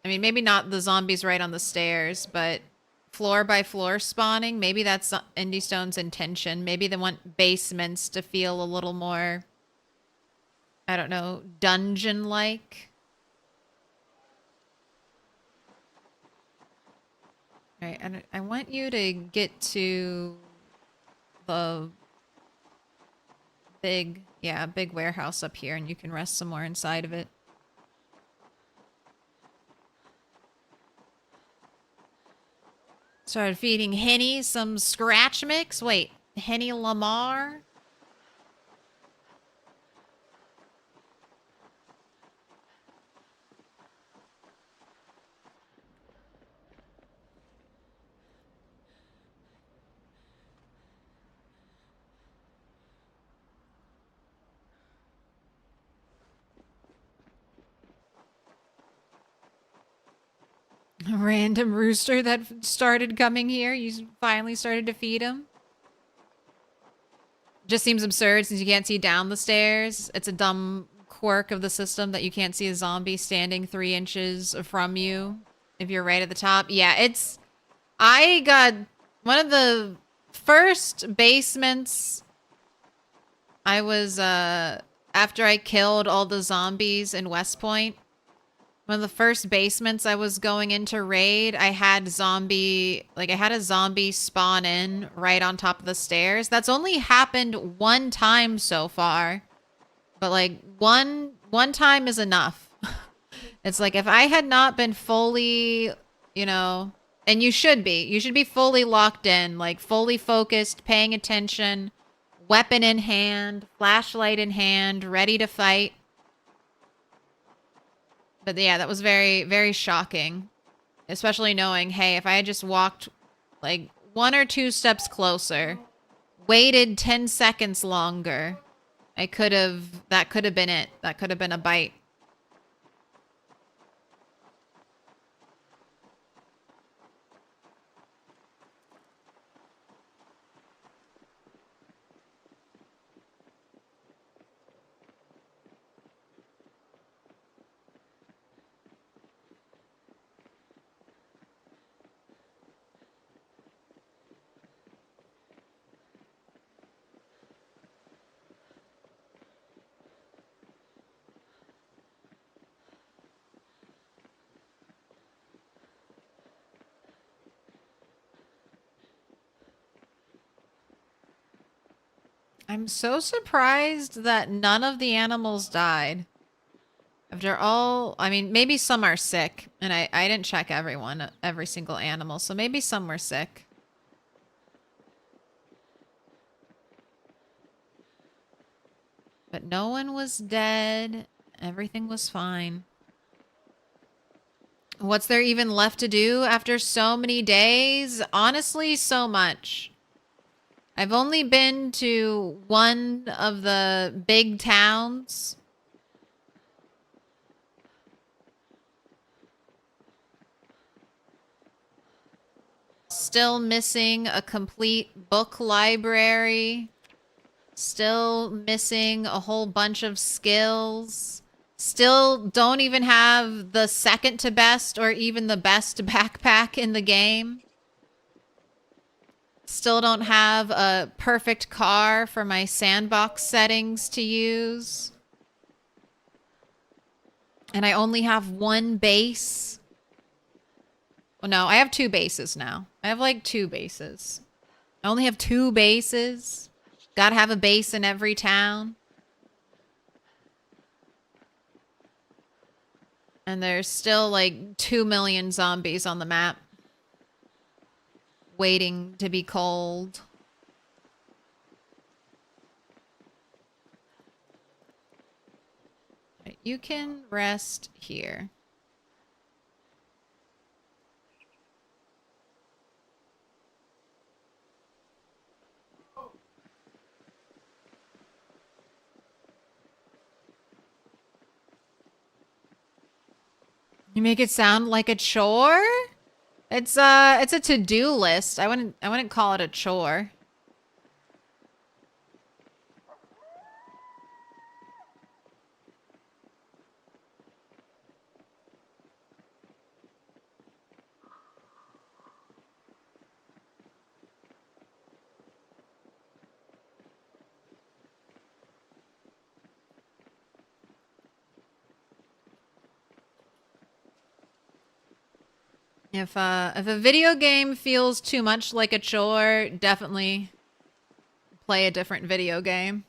I mean, maybe not the zombies right on the stairs, but floor by floor spawning, maybe that's Indie Stone's intention. Maybe they want basements to feel a little more... I don't know, dungeon-like. Alright, and I want you to get to the big warehouse up here, and you can rest some more inside of it. Started feeding Henny some scratch mix. Wait, Henny Lamar? A random rooster that started coming here. You finally started to feed him. Just seems absurd since you can't see down the stairs. It's a dumb quirk of the system that you can't see a zombie standing 3 inches from you if you're right at the top. Yeah, it's... I got one of the first basements. I was, after I killed all the zombies in West Point, one of the first basements I was going into raid, I had a zombie spawn in right on top of the stairs. That's only happened one time so far. But like one time is enough. It's like if I had not been fully, you know, and you should be fully locked in, like fully focused, paying attention, weapon in hand, flashlight in hand, ready to fight. But yeah, that was very, very shocking. Especially knowing, hey, if I had just walked like 1 or 2 steps closer, waited 10 seconds longer, that could have been it. That could have been a bite. I'm so surprised that none of the animals died. After all, I mean, maybe some are sick, and I didn't check every single animal, so maybe some were sick. But no one was dead. Everything was fine. What's there even left to do after so many days? Honestly, so much. I've only been to one of the big towns. Still missing a complete book library. Still missing a whole bunch of skills. Still don't even have the second to best or even the best backpack in the game. Still don't have a perfect car for my sandbox settings to use. And I only have one base. Well, no, I have 2 bases now. I have like 2 bases. I only have 2 bases. Gotta have a base in every town. And there's still like 2 million zombies on the map. Waiting to be cold. Right, you can rest here. You make it sound like a chore? It's a to-do list. I wouldn't call it a chore. If a video game feels too much like a chore, definitely play a different video game.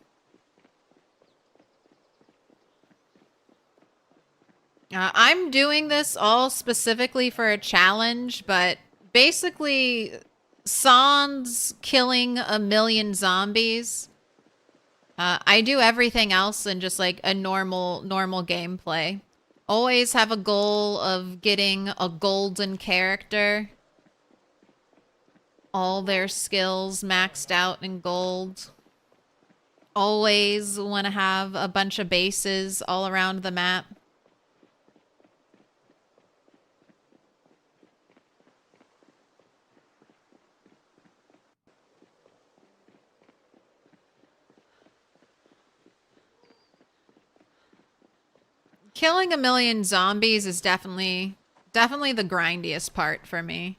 I'm doing this all specifically for a challenge, but basically, sans killing a million zombies, I do everything else in just like a normal gameplay. Always have a goal of getting a golden character. All their skills maxed out in gold. Always want to have a bunch of bases all around the map. Killing a million zombies is definitely the grindiest part for me.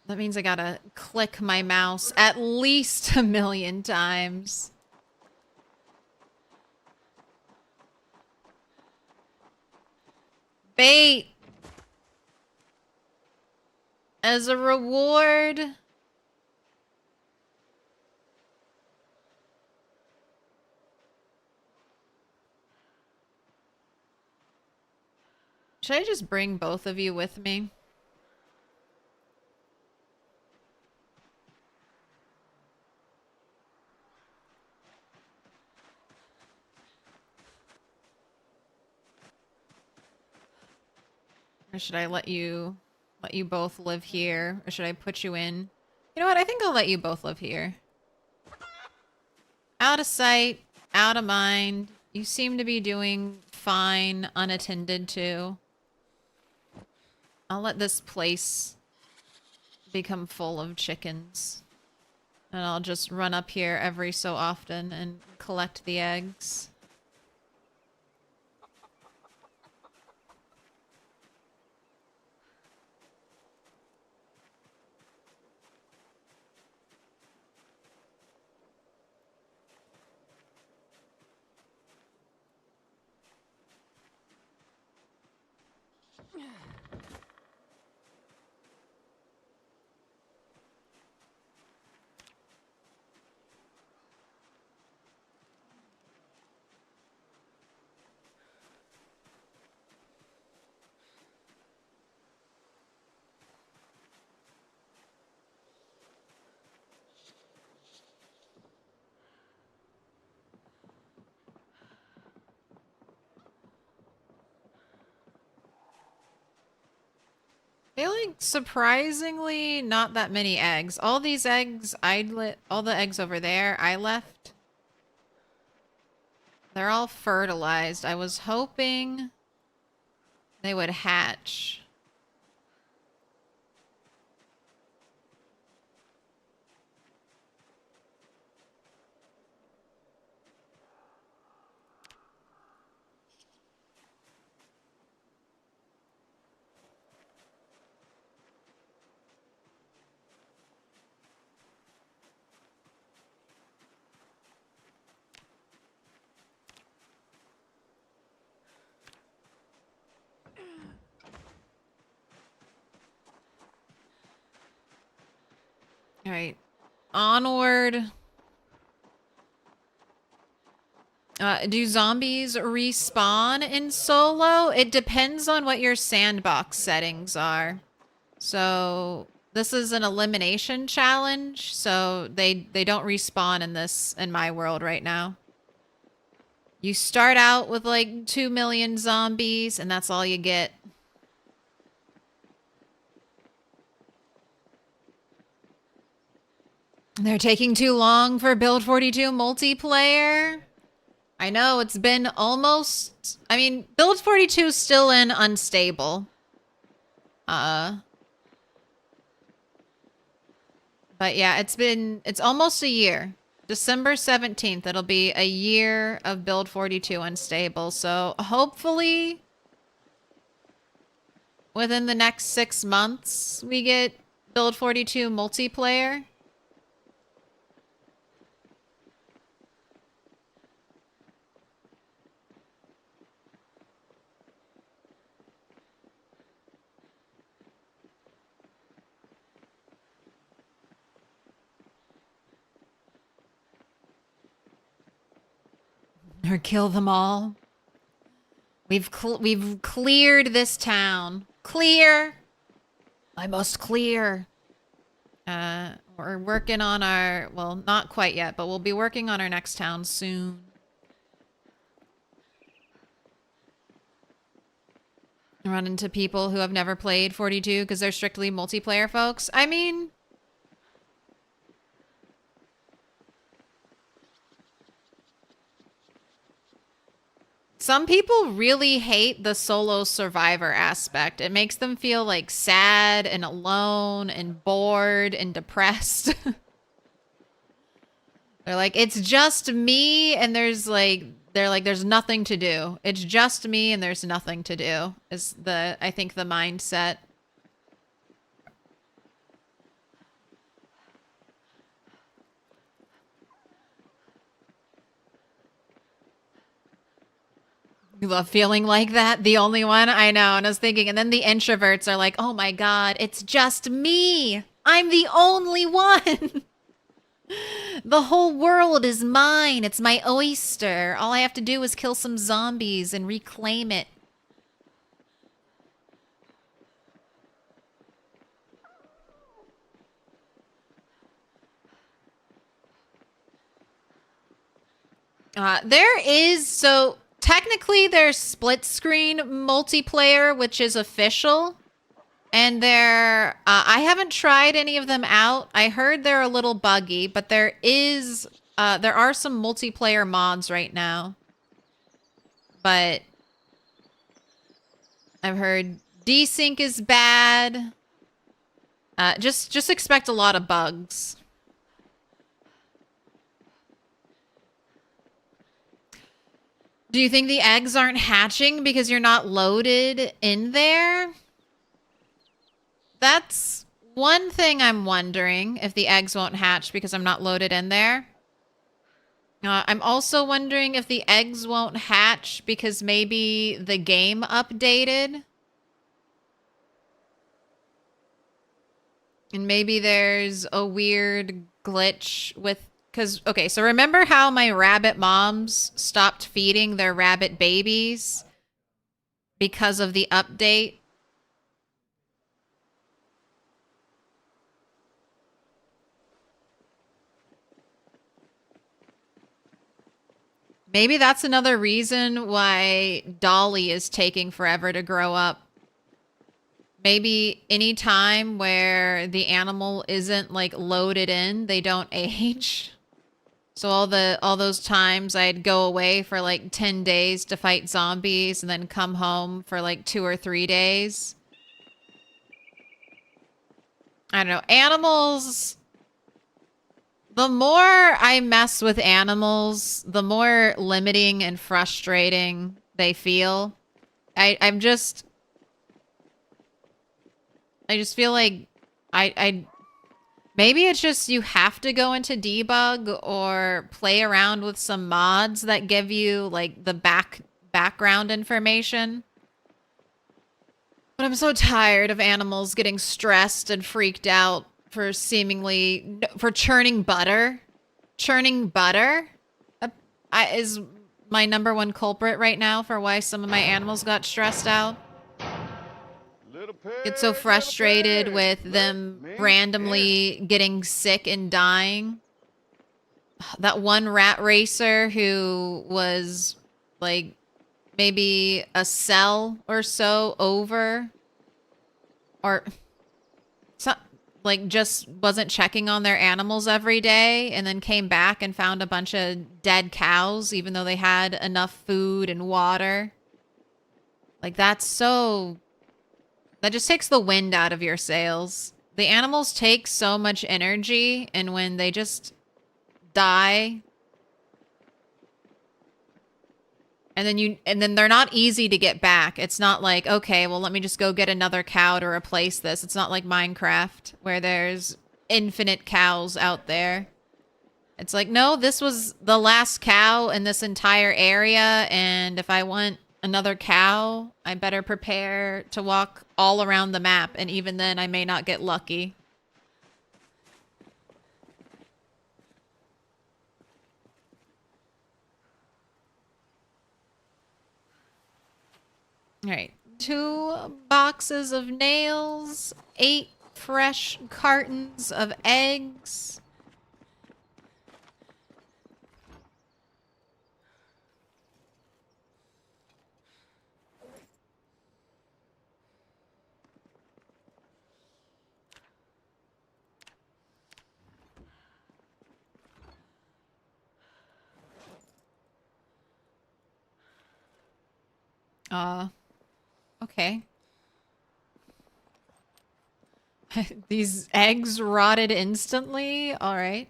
That means I gotta click my mouse at least a million times. Bait! As a reward... Should I just bring both of you with me? Or should I let you both live here? Or should I put you in? You know what? I think I'll let you both live here. Out of sight, out of mind. You seem to be doing fine, unattended to. I'll let this place become full of chickens. And I'll just run up here every so often and collect the eggs. They like surprisingly not that many eggs. All these eggs all the eggs over there I left. They're all fertilized. I was hoping they would hatch. right. Onward. Do zombies respawn in solo? It depends on what your sandbox settings are. So this is an elimination challenge, so they don't respawn in my world right now. You start out with like 2 million zombies, and that's all you get. They're taking too long for Build 42 multiplayer. I know, it's been almost... I mean, Build 42 is still in unstable. But yeah, it's almost a year. December 17th, it'll be a year of Build 42 unstable. So hopefully within the next 6 months, we get Build 42 multiplayer. Or kill them all. We've cleared this town. Clear. I must clear. We're working on our... Well, not quite yet, but we'll be working on our next town soon. Run into people who have never played 42 because they're strictly multiplayer folks. I mean... Some people really hate the solo survivor aspect. It makes them feel like sad and alone and bored and depressed. They're like, it's just me and there's like, there's nothing to do. It's just me and there's nothing to do is I think the mindset. You love feeling like that? The only one? I know. And I was thinking, and then the introverts are like, oh my God, it's just me. I'm the only one. The whole world is mine. It's my oyster. All I have to do is kill some zombies and reclaim it. There is, so technically there's split screen multiplayer, which is official. And I haven't tried any of them out. I heard they're a little buggy, but there are some multiplayer mods right now. But I've heard desync is bad. Just expect a lot of bugs. Do you think the eggs aren't hatching because you're not loaded in there? That's one thing I'm wondering, if the eggs won't hatch because I'm not loaded in there. I'm also wondering if the eggs won't hatch because maybe the game updated. And maybe there's a weird glitch with... Because, okay, so remember how my rabbit moms stopped feeding their rabbit babies because of the update? Maybe that's another reason why Dolly is taking forever to grow up. Maybe any time where the animal isn't like loaded in, they don't age. So all those times I'd go away for like 10 days to fight zombies and then come home for like 2 or 3 days. I don't know. Animals... The more I mess with animals, the more limiting and frustrating they feel. I just feel like maybe it's just you have to go into debug or play around with some mods that give you like the background information. But I'm so tired of animals getting stressed and freaked out for churning butter. Churning butter is my number one culprit right now for why some of my animals got stressed out. Get so frustrated with them randomly getting sick and dying. That one rat racer who was like maybe a cell or so over, or like just wasn't checking on their animals every day, and then came back and found a bunch of dead cows even though they had enough food and water. Like that just takes the wind out of your sails. The animals take so much energy, and when they just die, and then they're not easy to get back. It's not like, okay, well, let me just go get another cow to replace this. It's not like Minecraft where there's infinite cows out there. It's like, no, this was the last cow in this entire area, and if I want another cow, I better prepare to walk all around the map, and even then I may not get lucky. All right, 2 boxes of nails, 8 fresh cartons of eggs. Okay. These eggs rotted instantly. All right.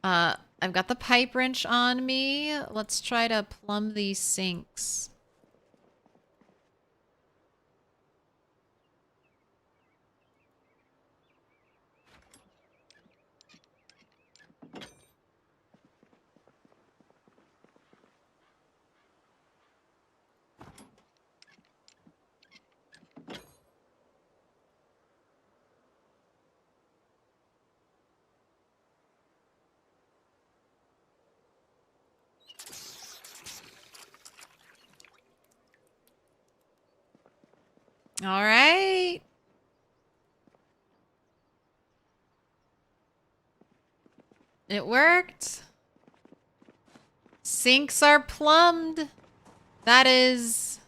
I've got the pipe wrench on me. Let's try to plumb these sinks. All right. It worked. Sinks are plumbed. That is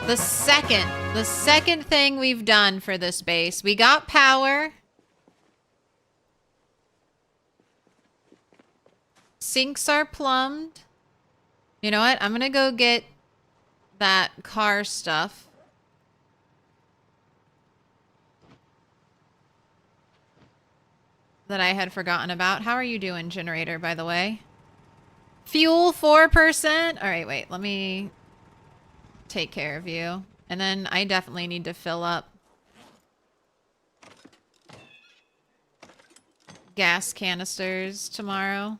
the second thing we've done for this base. We got power. Sinks are plumbed. You know what? I'm gonna go get that car stuff. That I had forgotten about. How are you doing, generator, by the way? Fuel 4%. All right, wait. Let me take care of you. And then I definitely need to fill up gas canisters tomorrow.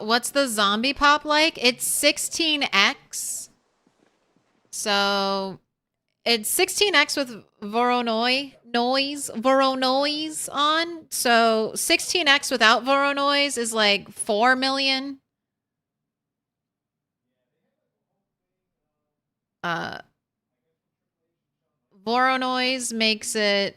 What's the zombie pop like? It's 16x. So it's 16x with Voronoi on. So 16x without Voronoi is like 4 million. Voronoi makes it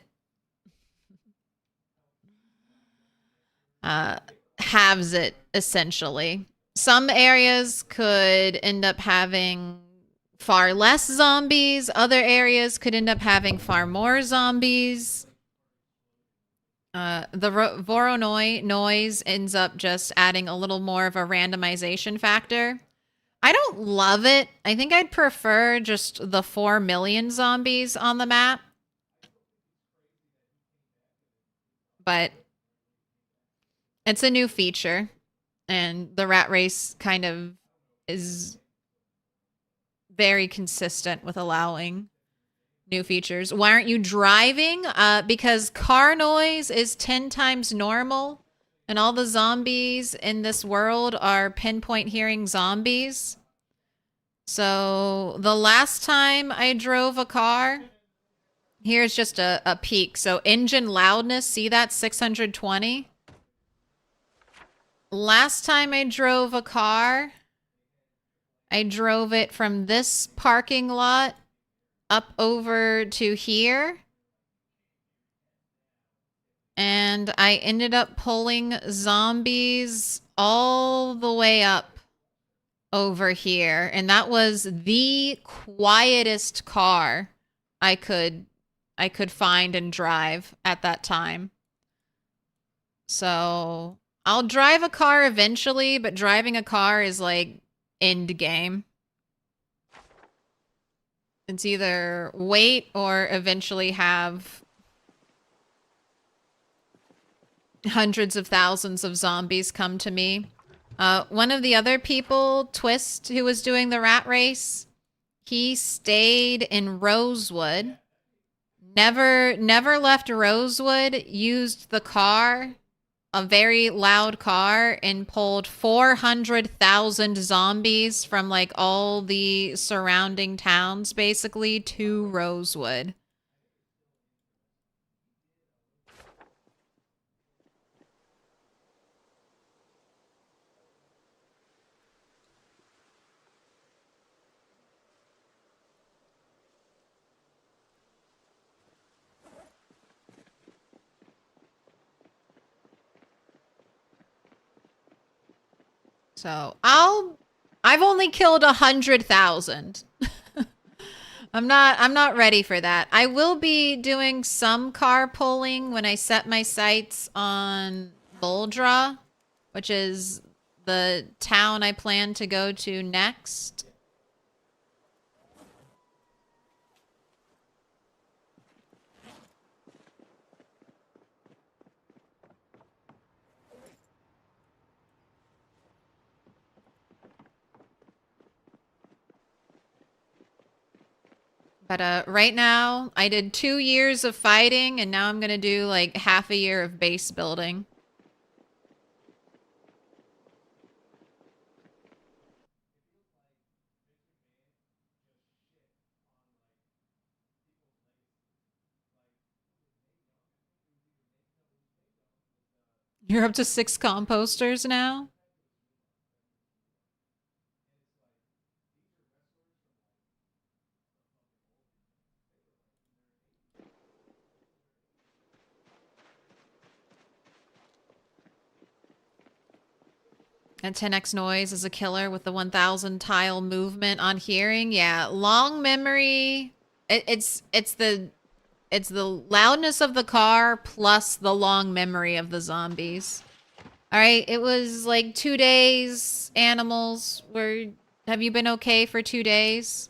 halves it, essentially. Some areas could end up having far less zombies. Other areas could end up having far more zombies. The Voronoi noise ends up just adding a little more of a randomization factor. I don't love it. I think I'd prefer just the 4 million zombies on the map. But It's a new feature, and the rat race kind of is very consistent with allowing new features. Why aren't you driving? Because car noise is 10 times normal, and all the zombies in this world are pinpoint hearing zombies. So the last time I drove a car, here's just a peek. So engine loudness, see that 620? Last time I drove a car, I drove it from this parking lot up over to here. And I ended up pulling zombies all the way up over here. And that was the quietest car I could find and drive at that time. So I'll drive a car eventually, but driving a car is like end game. It's either wait or eventually have hundreds of thousands of zombies come to me. One of the other people, Twist, who was doing the rat race, he stayed in Rosewood. Never left Rosewood, used the car, a very loud car, and pulled 400,000 zombies from like all the surrounding towns basically to Rosewood. So I've only killed 100,000. I'm not ready for that. I will be doing some car pulling when I set my sights on Boldra, which is the town I plan to go to next. But right now, I did 2 years of fighting, and now I'm going to do like half a year of base building. You're up to 6 composters now? And 10x noise is a killer with the 1000 tile movement on hearing. Yeah, long memory. It's the loudness of the car plus the long memory of the zombies. All right, it was like 2 days. Animals, have you been okay for 2 days?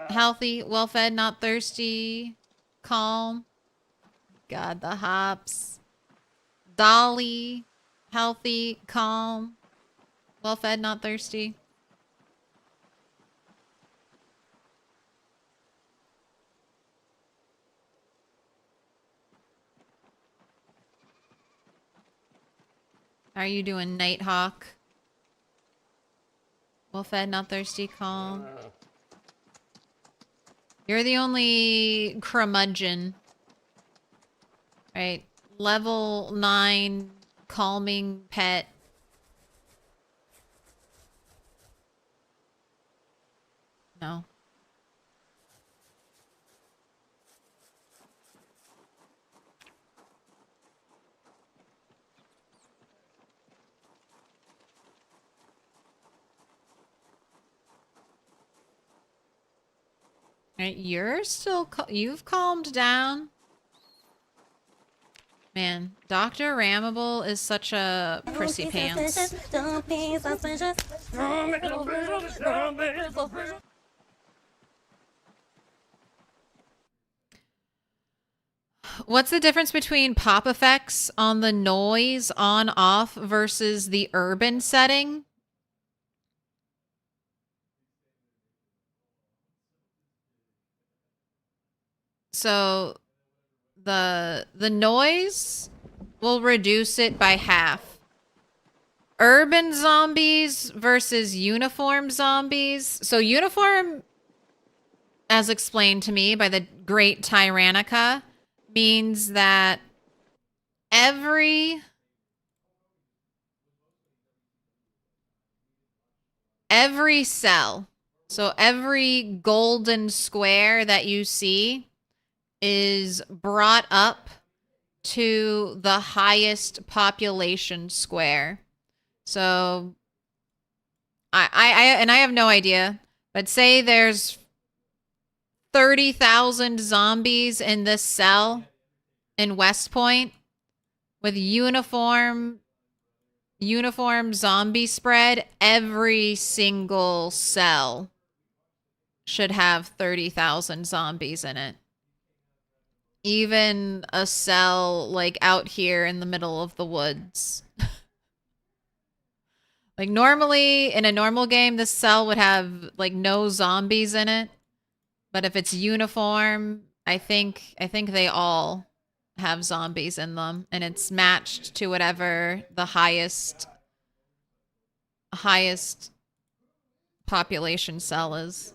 Healthy, well-fed, not thirsty, calm. God, the hops. Dolly, healthy, calm, well-fed, not thirsty. How are you doing, Nighthawk? Well-fed, not thirsty, calm. You're the only curmudgeon. Right. Level 9 calming pet. No. Right, you're still you've calmed down. Man, Dr. Ramable is such a prissy pants. What's the difference between pop effects on the noise on off versus the urban setting? So the noise will reduce it by half. Urban zombies versus uniform zombies. So uniform, as explained to me by the great Tyrannica, means that every cell, so every golden square that you see is brought up to the highest population square. So I have no idea, but say there's 30,000 zombies in this cell in West Point with uniform zombie spread. Every single cell should have 30,000 zombies in it. Even a cell like out here in the middle of the woods. Like normally in a normal game, this cell would have like no zombies in it. But if it's uniform, I think they all have zombies in them, and it's matched to whatever the highest population cell is.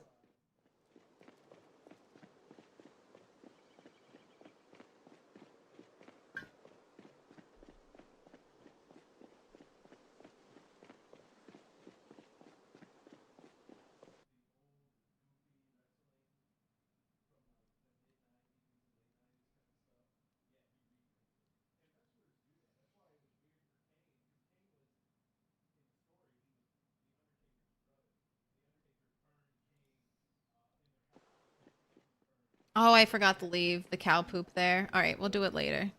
Oh, I forgot to leave the cow poop there. All right, we'll do it later.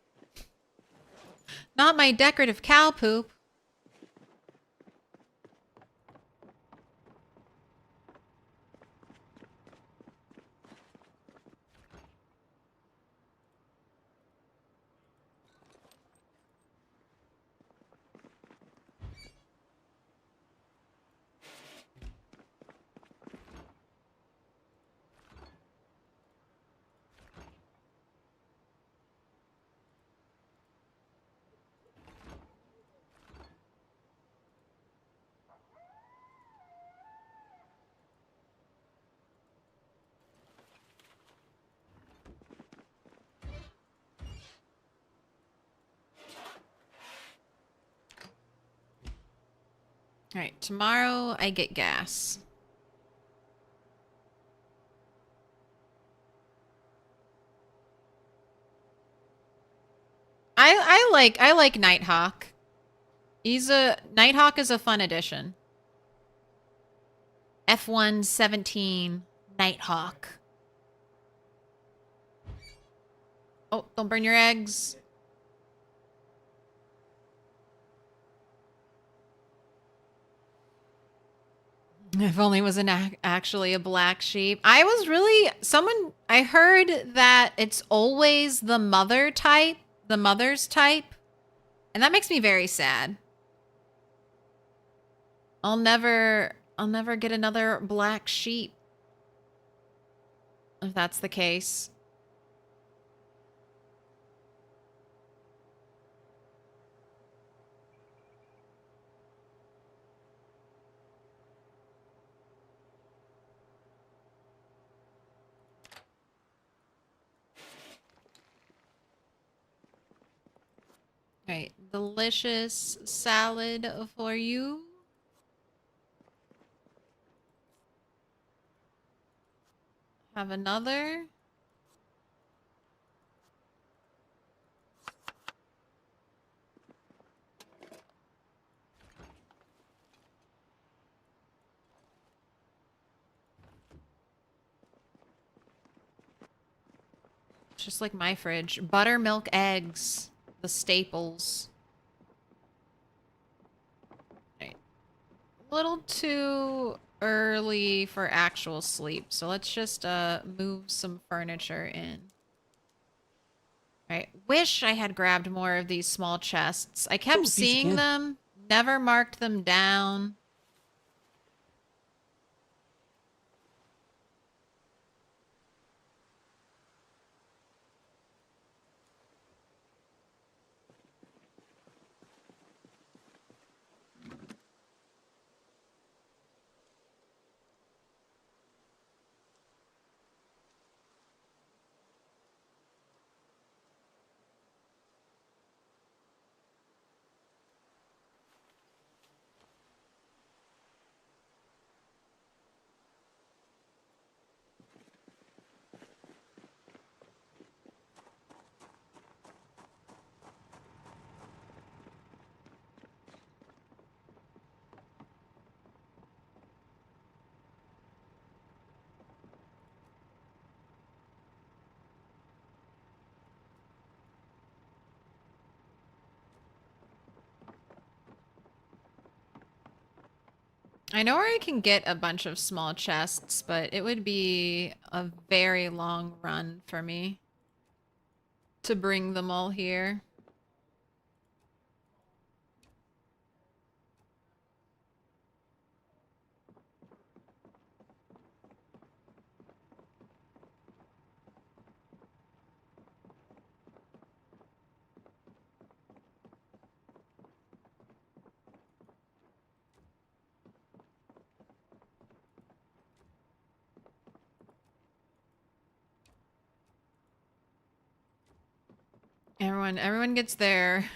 Not my decorative cow poop. All right, tomorrow I get gas. I like Nighthawk. Nighthawk is a fun addition. F117 Nighthawk. Oh, don't burn your eggs. If only it was actually a black sheep. I heard that it's always the mother's type. And that makes me very sad. I'll never get another black sheep. If that's the case. All right, delicious salad for you. Have another. Just like my fridge. Buttermilk eggs. The staples. Right. A little too early for actual sleep. So let's just move some furniture in. Right. Wish I had grabbed more of these small chests. I kept Ooh, these seeing again. them, never marked them down. I know where I can get a bunch of small chests, but it would be a very long run for me to bring them all here. Everyone gets their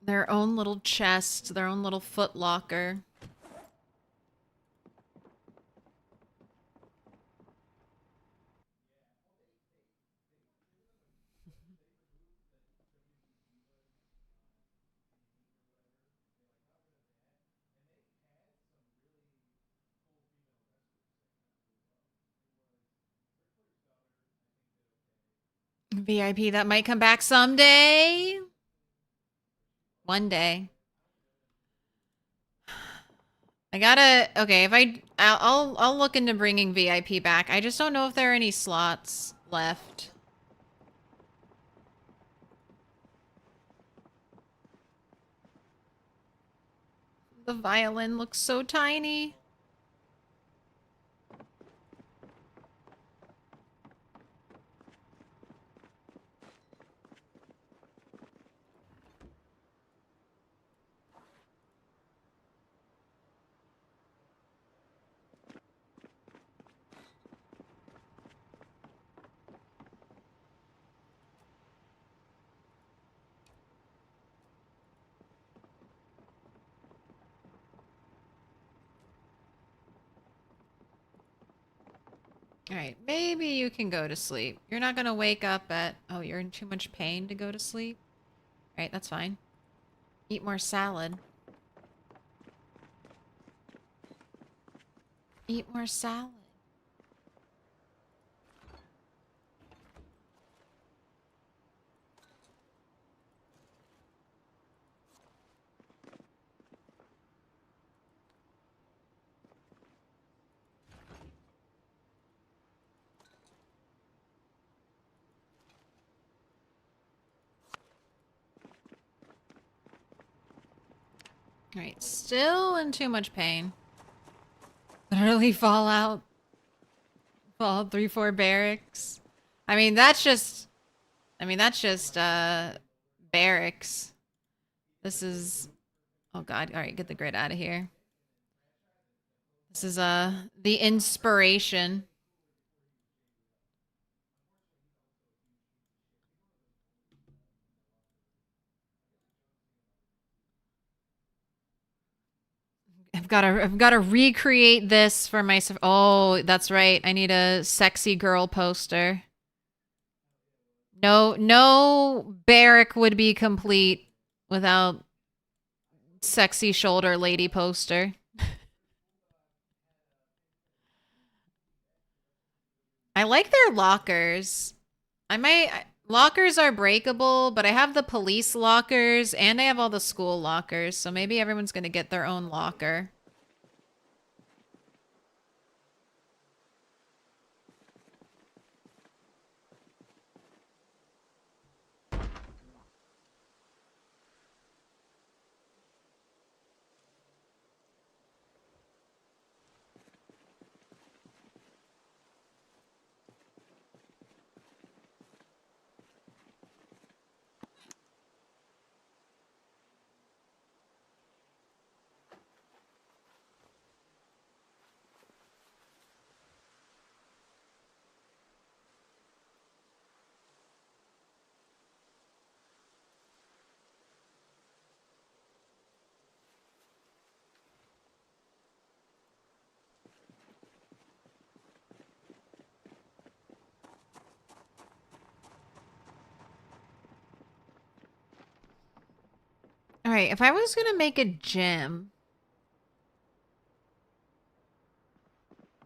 own little chest, their own little foot locker. VIP that might come back someday. One day. I gotta, okay, I'll look into bringing VIP back. I just don't know if there are any slots left. The violin looks so tiny. Alright, maybe you can go to sleep. You're not gonna wake up at... Oh, you're in too much pain to go to sleep? Alright, that's fine. Eat more salad. Eat more salad. Alright, still in too much pain. Literally Fallout 3-4 barracks. I mean, that's just barracks. This is... Oh god, alright, get the grid out of here. This is, the inspiration. I've gotta recreate this for myself. Oh, that's right. I need a sexy girl poster. No barrack would be complete without sexy shoulder lady poster. I like their lockers. Lockers are breakable, but I have the police lockers and I have all the school lockers, so maybe everyone's gonna get their own locker. Alright, if I was gonna make a gym...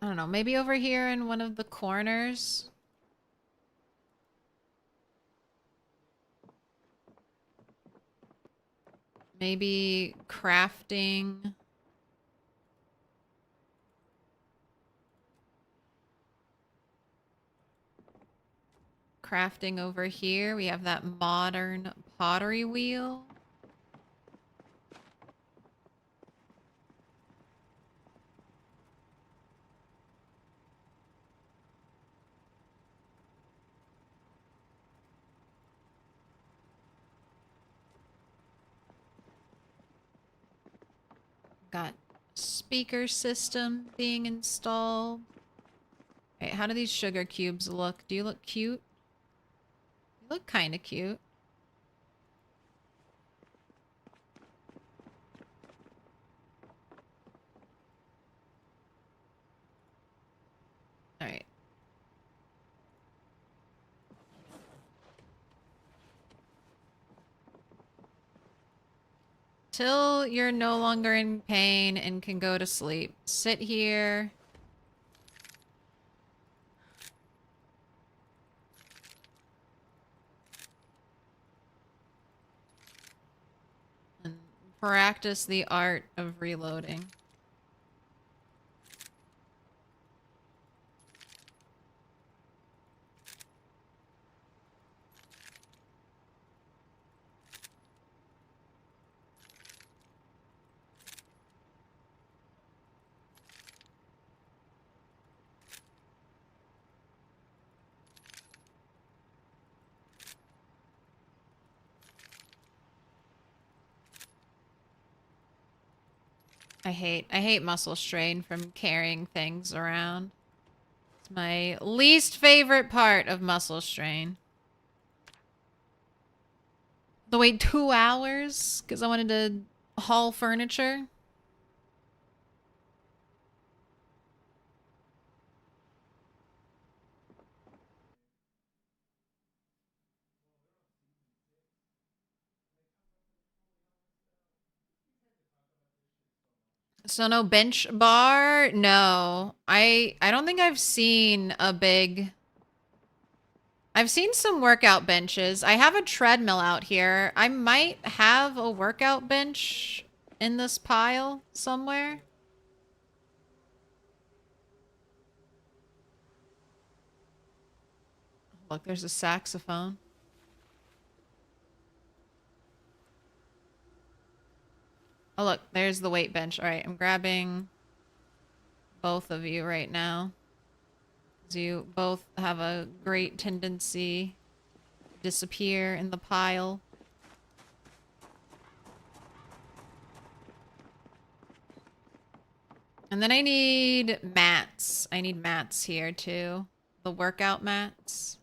I don't know, maybe over here in one of the corners? Maybe crafting... Crafting over here. We have that modern pottery wheel. Got speaker system being installed. Wait, how do these sugar cubes look? Do you look cute? You look kind of cute. All right. Till you're no longer in pain and can go to sleep. Sit here. And practice the art of reloading. I hate muscle strain from carrying things around. It's my least favorite part of muscle strain. To wait 2 hours because I wanted to haul furniture. So no bench bar? No. I don't think I've seen a big... I've seen some workout benches. I have a treadmill out here. I might have a workout bench in this pile somewhere. Look, there's a saxophone. Oh, look, there's the weight bench. All right, I'm grabbing both of you right now. You both have a great tendency to disappear in the pile. And then I need mats. I need mats here too. The workout mats.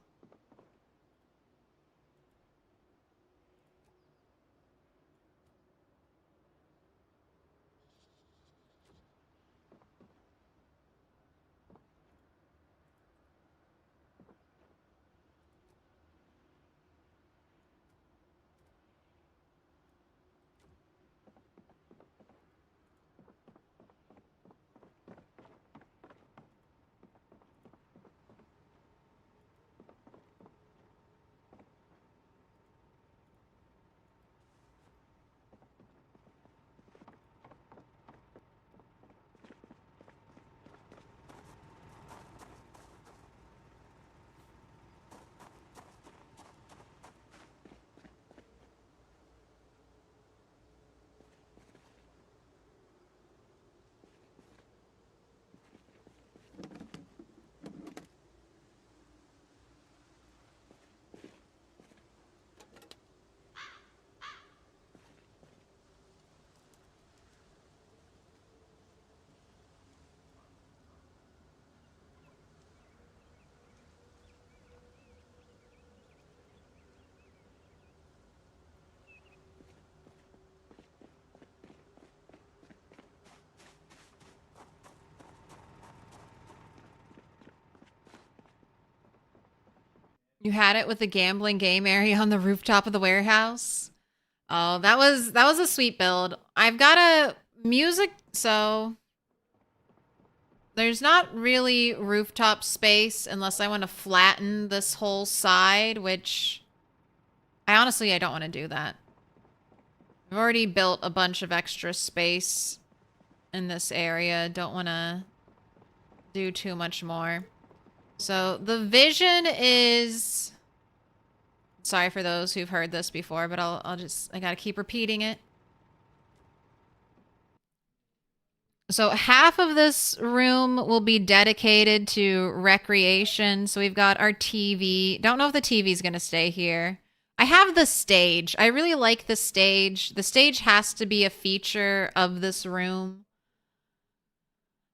You had it with the gambling game area on the rooftop of the warehouse? Oh, that was a sweet build. I've got a music, so there's not really rooftop space unless I want to flatten this whole side, which I don't want to do that. I've already built a bunch of extra space in this area. Don't want to do too much more. So the vision is, sorry for those who've heard this before, but I gotta keep repeating it. So half of this room will be dedicated to recreation. So we've got our TV. Don't know if the TV is gonna stay here. I have the stage. I really like the stage. The stage has to be a feature of this room.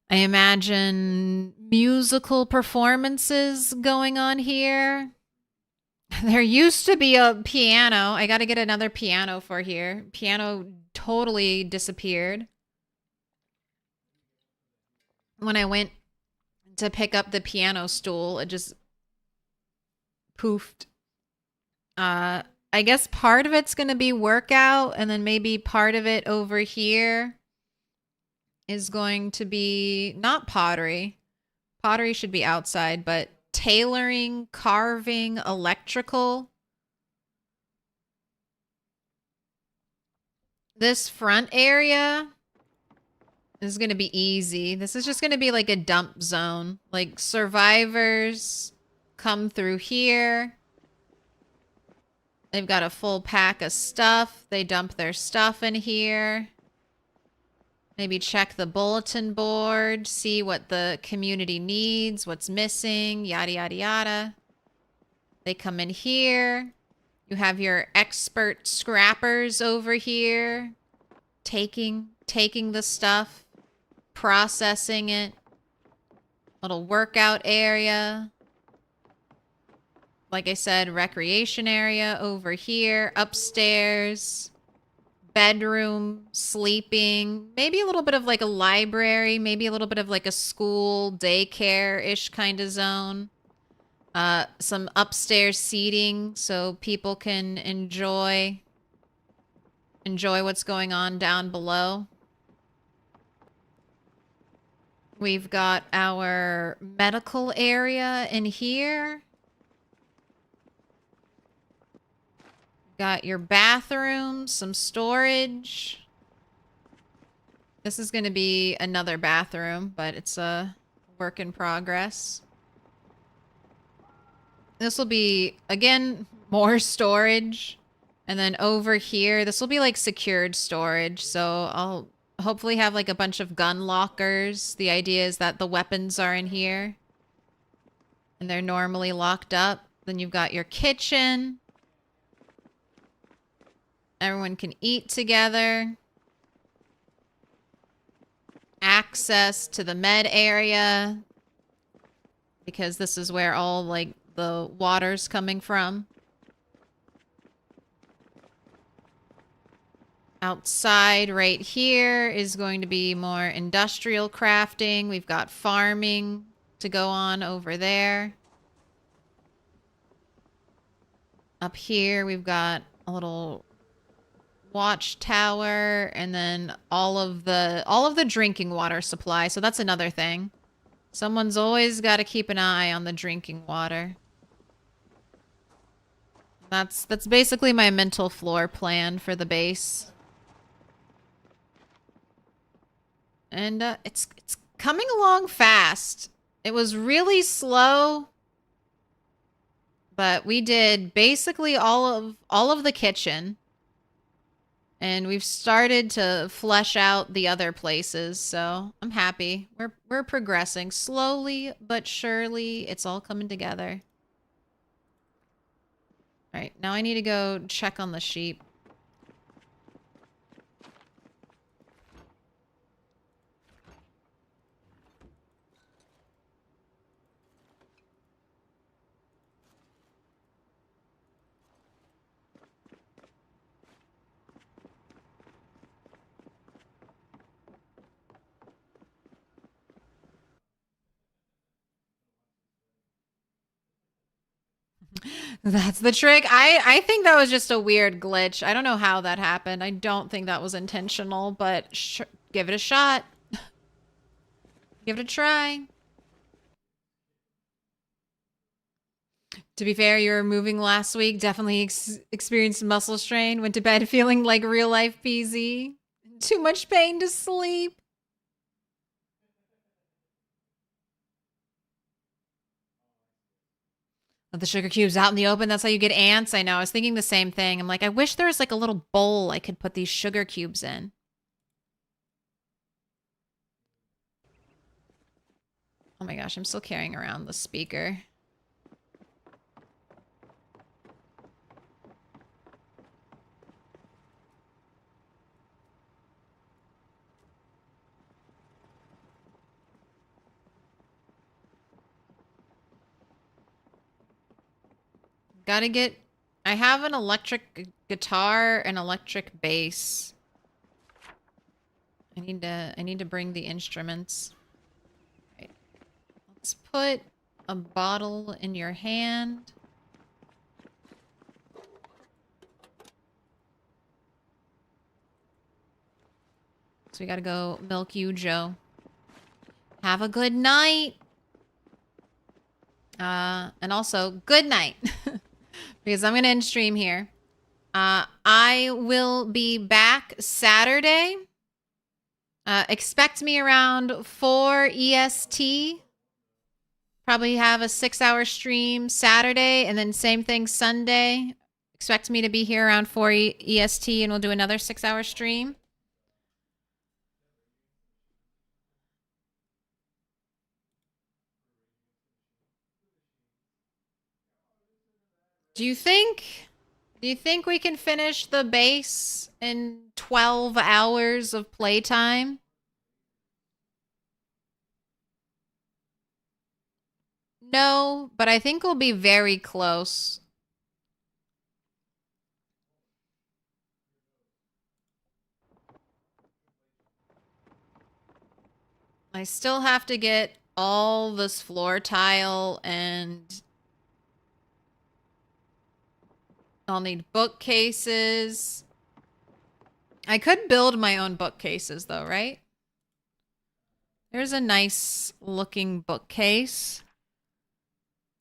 I imagine musical performances going on here. There used to be a piano. I got to get another piano for here. Piano totally disappeared. When I went to pick up the piano stool, it just poofed. I guess part of it's going to be workout, and then maybe part of it over here is going to be not pottery. Pottery should be outside, but tailoring, carving, electrical. This front area is going to be easy. This is just going to be like a dump zone. Like survivors come through here. They've got a full pack of stuff. They dump their stuff in here. Maybe check the bulletin board, see what the community needs, what's missing, yada, yada, yada. They come in here. You have your expert scrappers over here, taking the stuff, processing it. Little workout area. Like I said, recreation area over here, upstairs, bedroom, sleeping, maybe a little bit of like a library, maybe a little bit of like a school, daycare-ish kind of zone. Some upstairs seating so people can enjoy what's going on down below. We've got our medical area in here. Got your bathroom, some storage. This is going to be another bathroom, but it's a work in progress. This will be, again, more storage. And then over here, this will be like secured storage. So I'll hopefully have like a bunch of gun lockers. The idea is that the weapons are in here. And they're normally locked up. Then you've got your kitchen. Everyone can eat together. Access to the med area. Because this is where all, like, the water's coming from. Outside right here is going to be more industrial crafting. We've got farming to go on over there. Up here we've got a little watchtower, and then all of the drinking water supply. So that's another thing. Someone's always got to keep an eye on the drinking water. That's basically my mental floor plan for the base. And it's coming along fast. It was really slow, but we did basically all of the kitchen. And we've started to flesh out the other places, so I'm happy. We're progressing slowly but surely. It's all coming together. All right, now I need to go check on the sheep. That's the trick. I think that was just a weird glitch. I don't know how that happened. I don't think that was intentional, but give it a shot. Give it a try. To be fair, you were moving last week. Definitely experienced muscle strain. Went to bed feeling like real life PZ. Too much pain to sleep. The sugar cubes out in the open. That's how you get ants. I know. I was thinking the same thing. I'm like, I wish there was like a little bowl I could put these sugar cubes in. Oh my gosh, I'm still carrying around the speaker. Gotta get... I have an electric guitar and electric bass. I need to bring the instruments. Right. Let's put a bottle in your hand. So we gotta go milk you, Joe. Have a good night. And also, good night. Because I'm gonna end stream here. I will be back Saturday. Expect me around 4 EST. Probably have a 6-hour stream Saturday, and then same thing Sunday. Expect me to be here around 4 EST, and we'll do another 6-hour stream. Do you think we can finish the base in 12 hours of playtime? No, but I think we'll be very close. I still have to get all this floor tile, and I'll need bookcases. I could build my own bookcases though, right? There's a nice looking bookcase.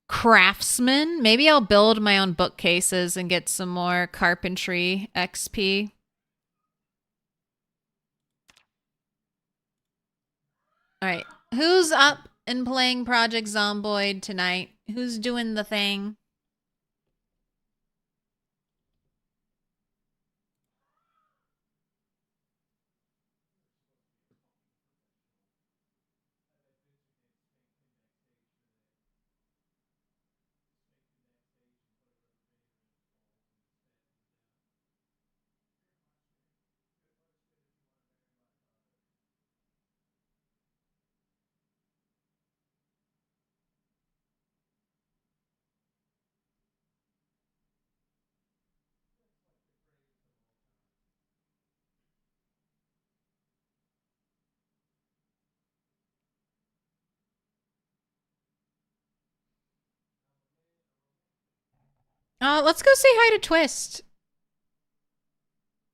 Craftsman. Maybe I'll build my own bookcases and get some more carpentry XP. All right. Who's up and playing Project Zomboid tonight? Who's doing the thing? Let's go say hi to Twist.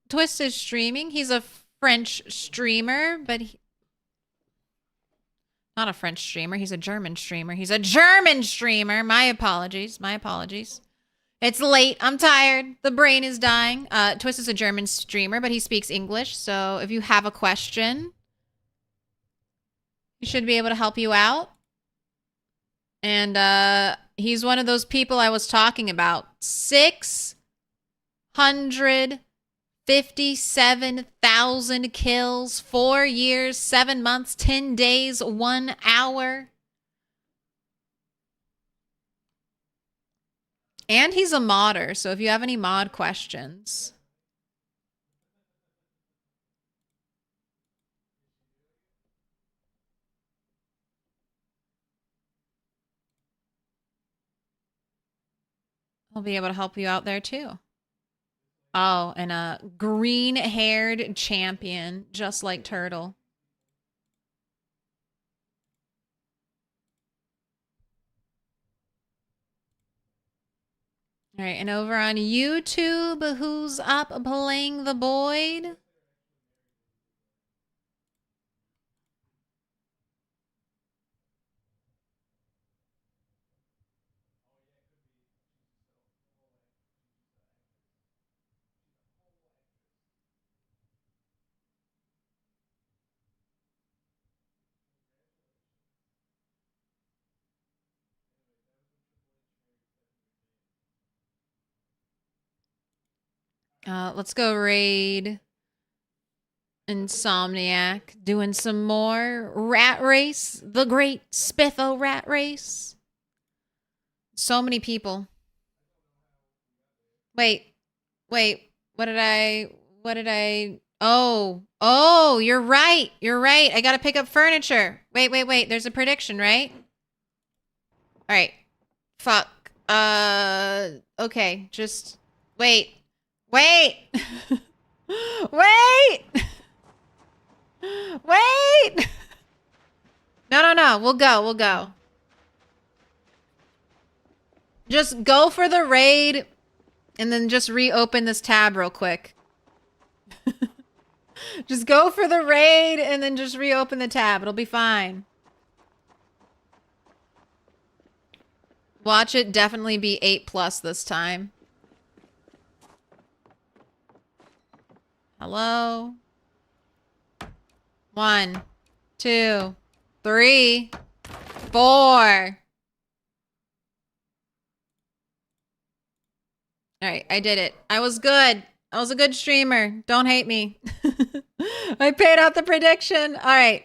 Twist is streaming. He's a French streamer, but not a French streamer. He's a German streamer. He's a German streamer. My apologies. My apologies. It's late. I'm tired. The brain is dying. Twist is a German streamer, but he speaks English. So if you have a question, he should be able to help you out. And he's one of those people I was talking about. 657,000 kills, 4 years, 7 months, 10 days, 1 hour. And he's a modder, so if you have any mod questions. I'll be able to help you out there too. Oh, and a green-haired champion, just like Turtle. All right, and over on YouTube, who's up playing the Boyd? Let's go raid Insomniac. Doing some more Rat Race. The Great Spiffo Rat Race. So many people. Wait. What did I... Oh, you're right. I gotta pick up furniture. Wait. There's a prediction, right? All right. Fuck. Okay. Just wait. Wait. No. We'll go. Just go for the raid and then just reopen this tab real quick. Just go for the raid and then just reopen the tab. It'll be fine. Watch it definitely be 8+ this time. Hello? 1, 2, 3, 4. All right, I did it. I was good. I was a good streamer. Don't hate me. I paid out the prediction. All right.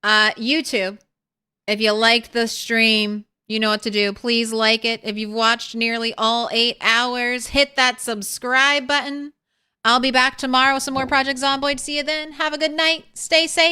YouTube, if you liked the stream, you know what to do. Please like it. If you've watched nearly all 8 hours, hit that subscribe button. I'll be back tomorrow with some more Project Zomboid. See you then. Have a good night. Stay safe.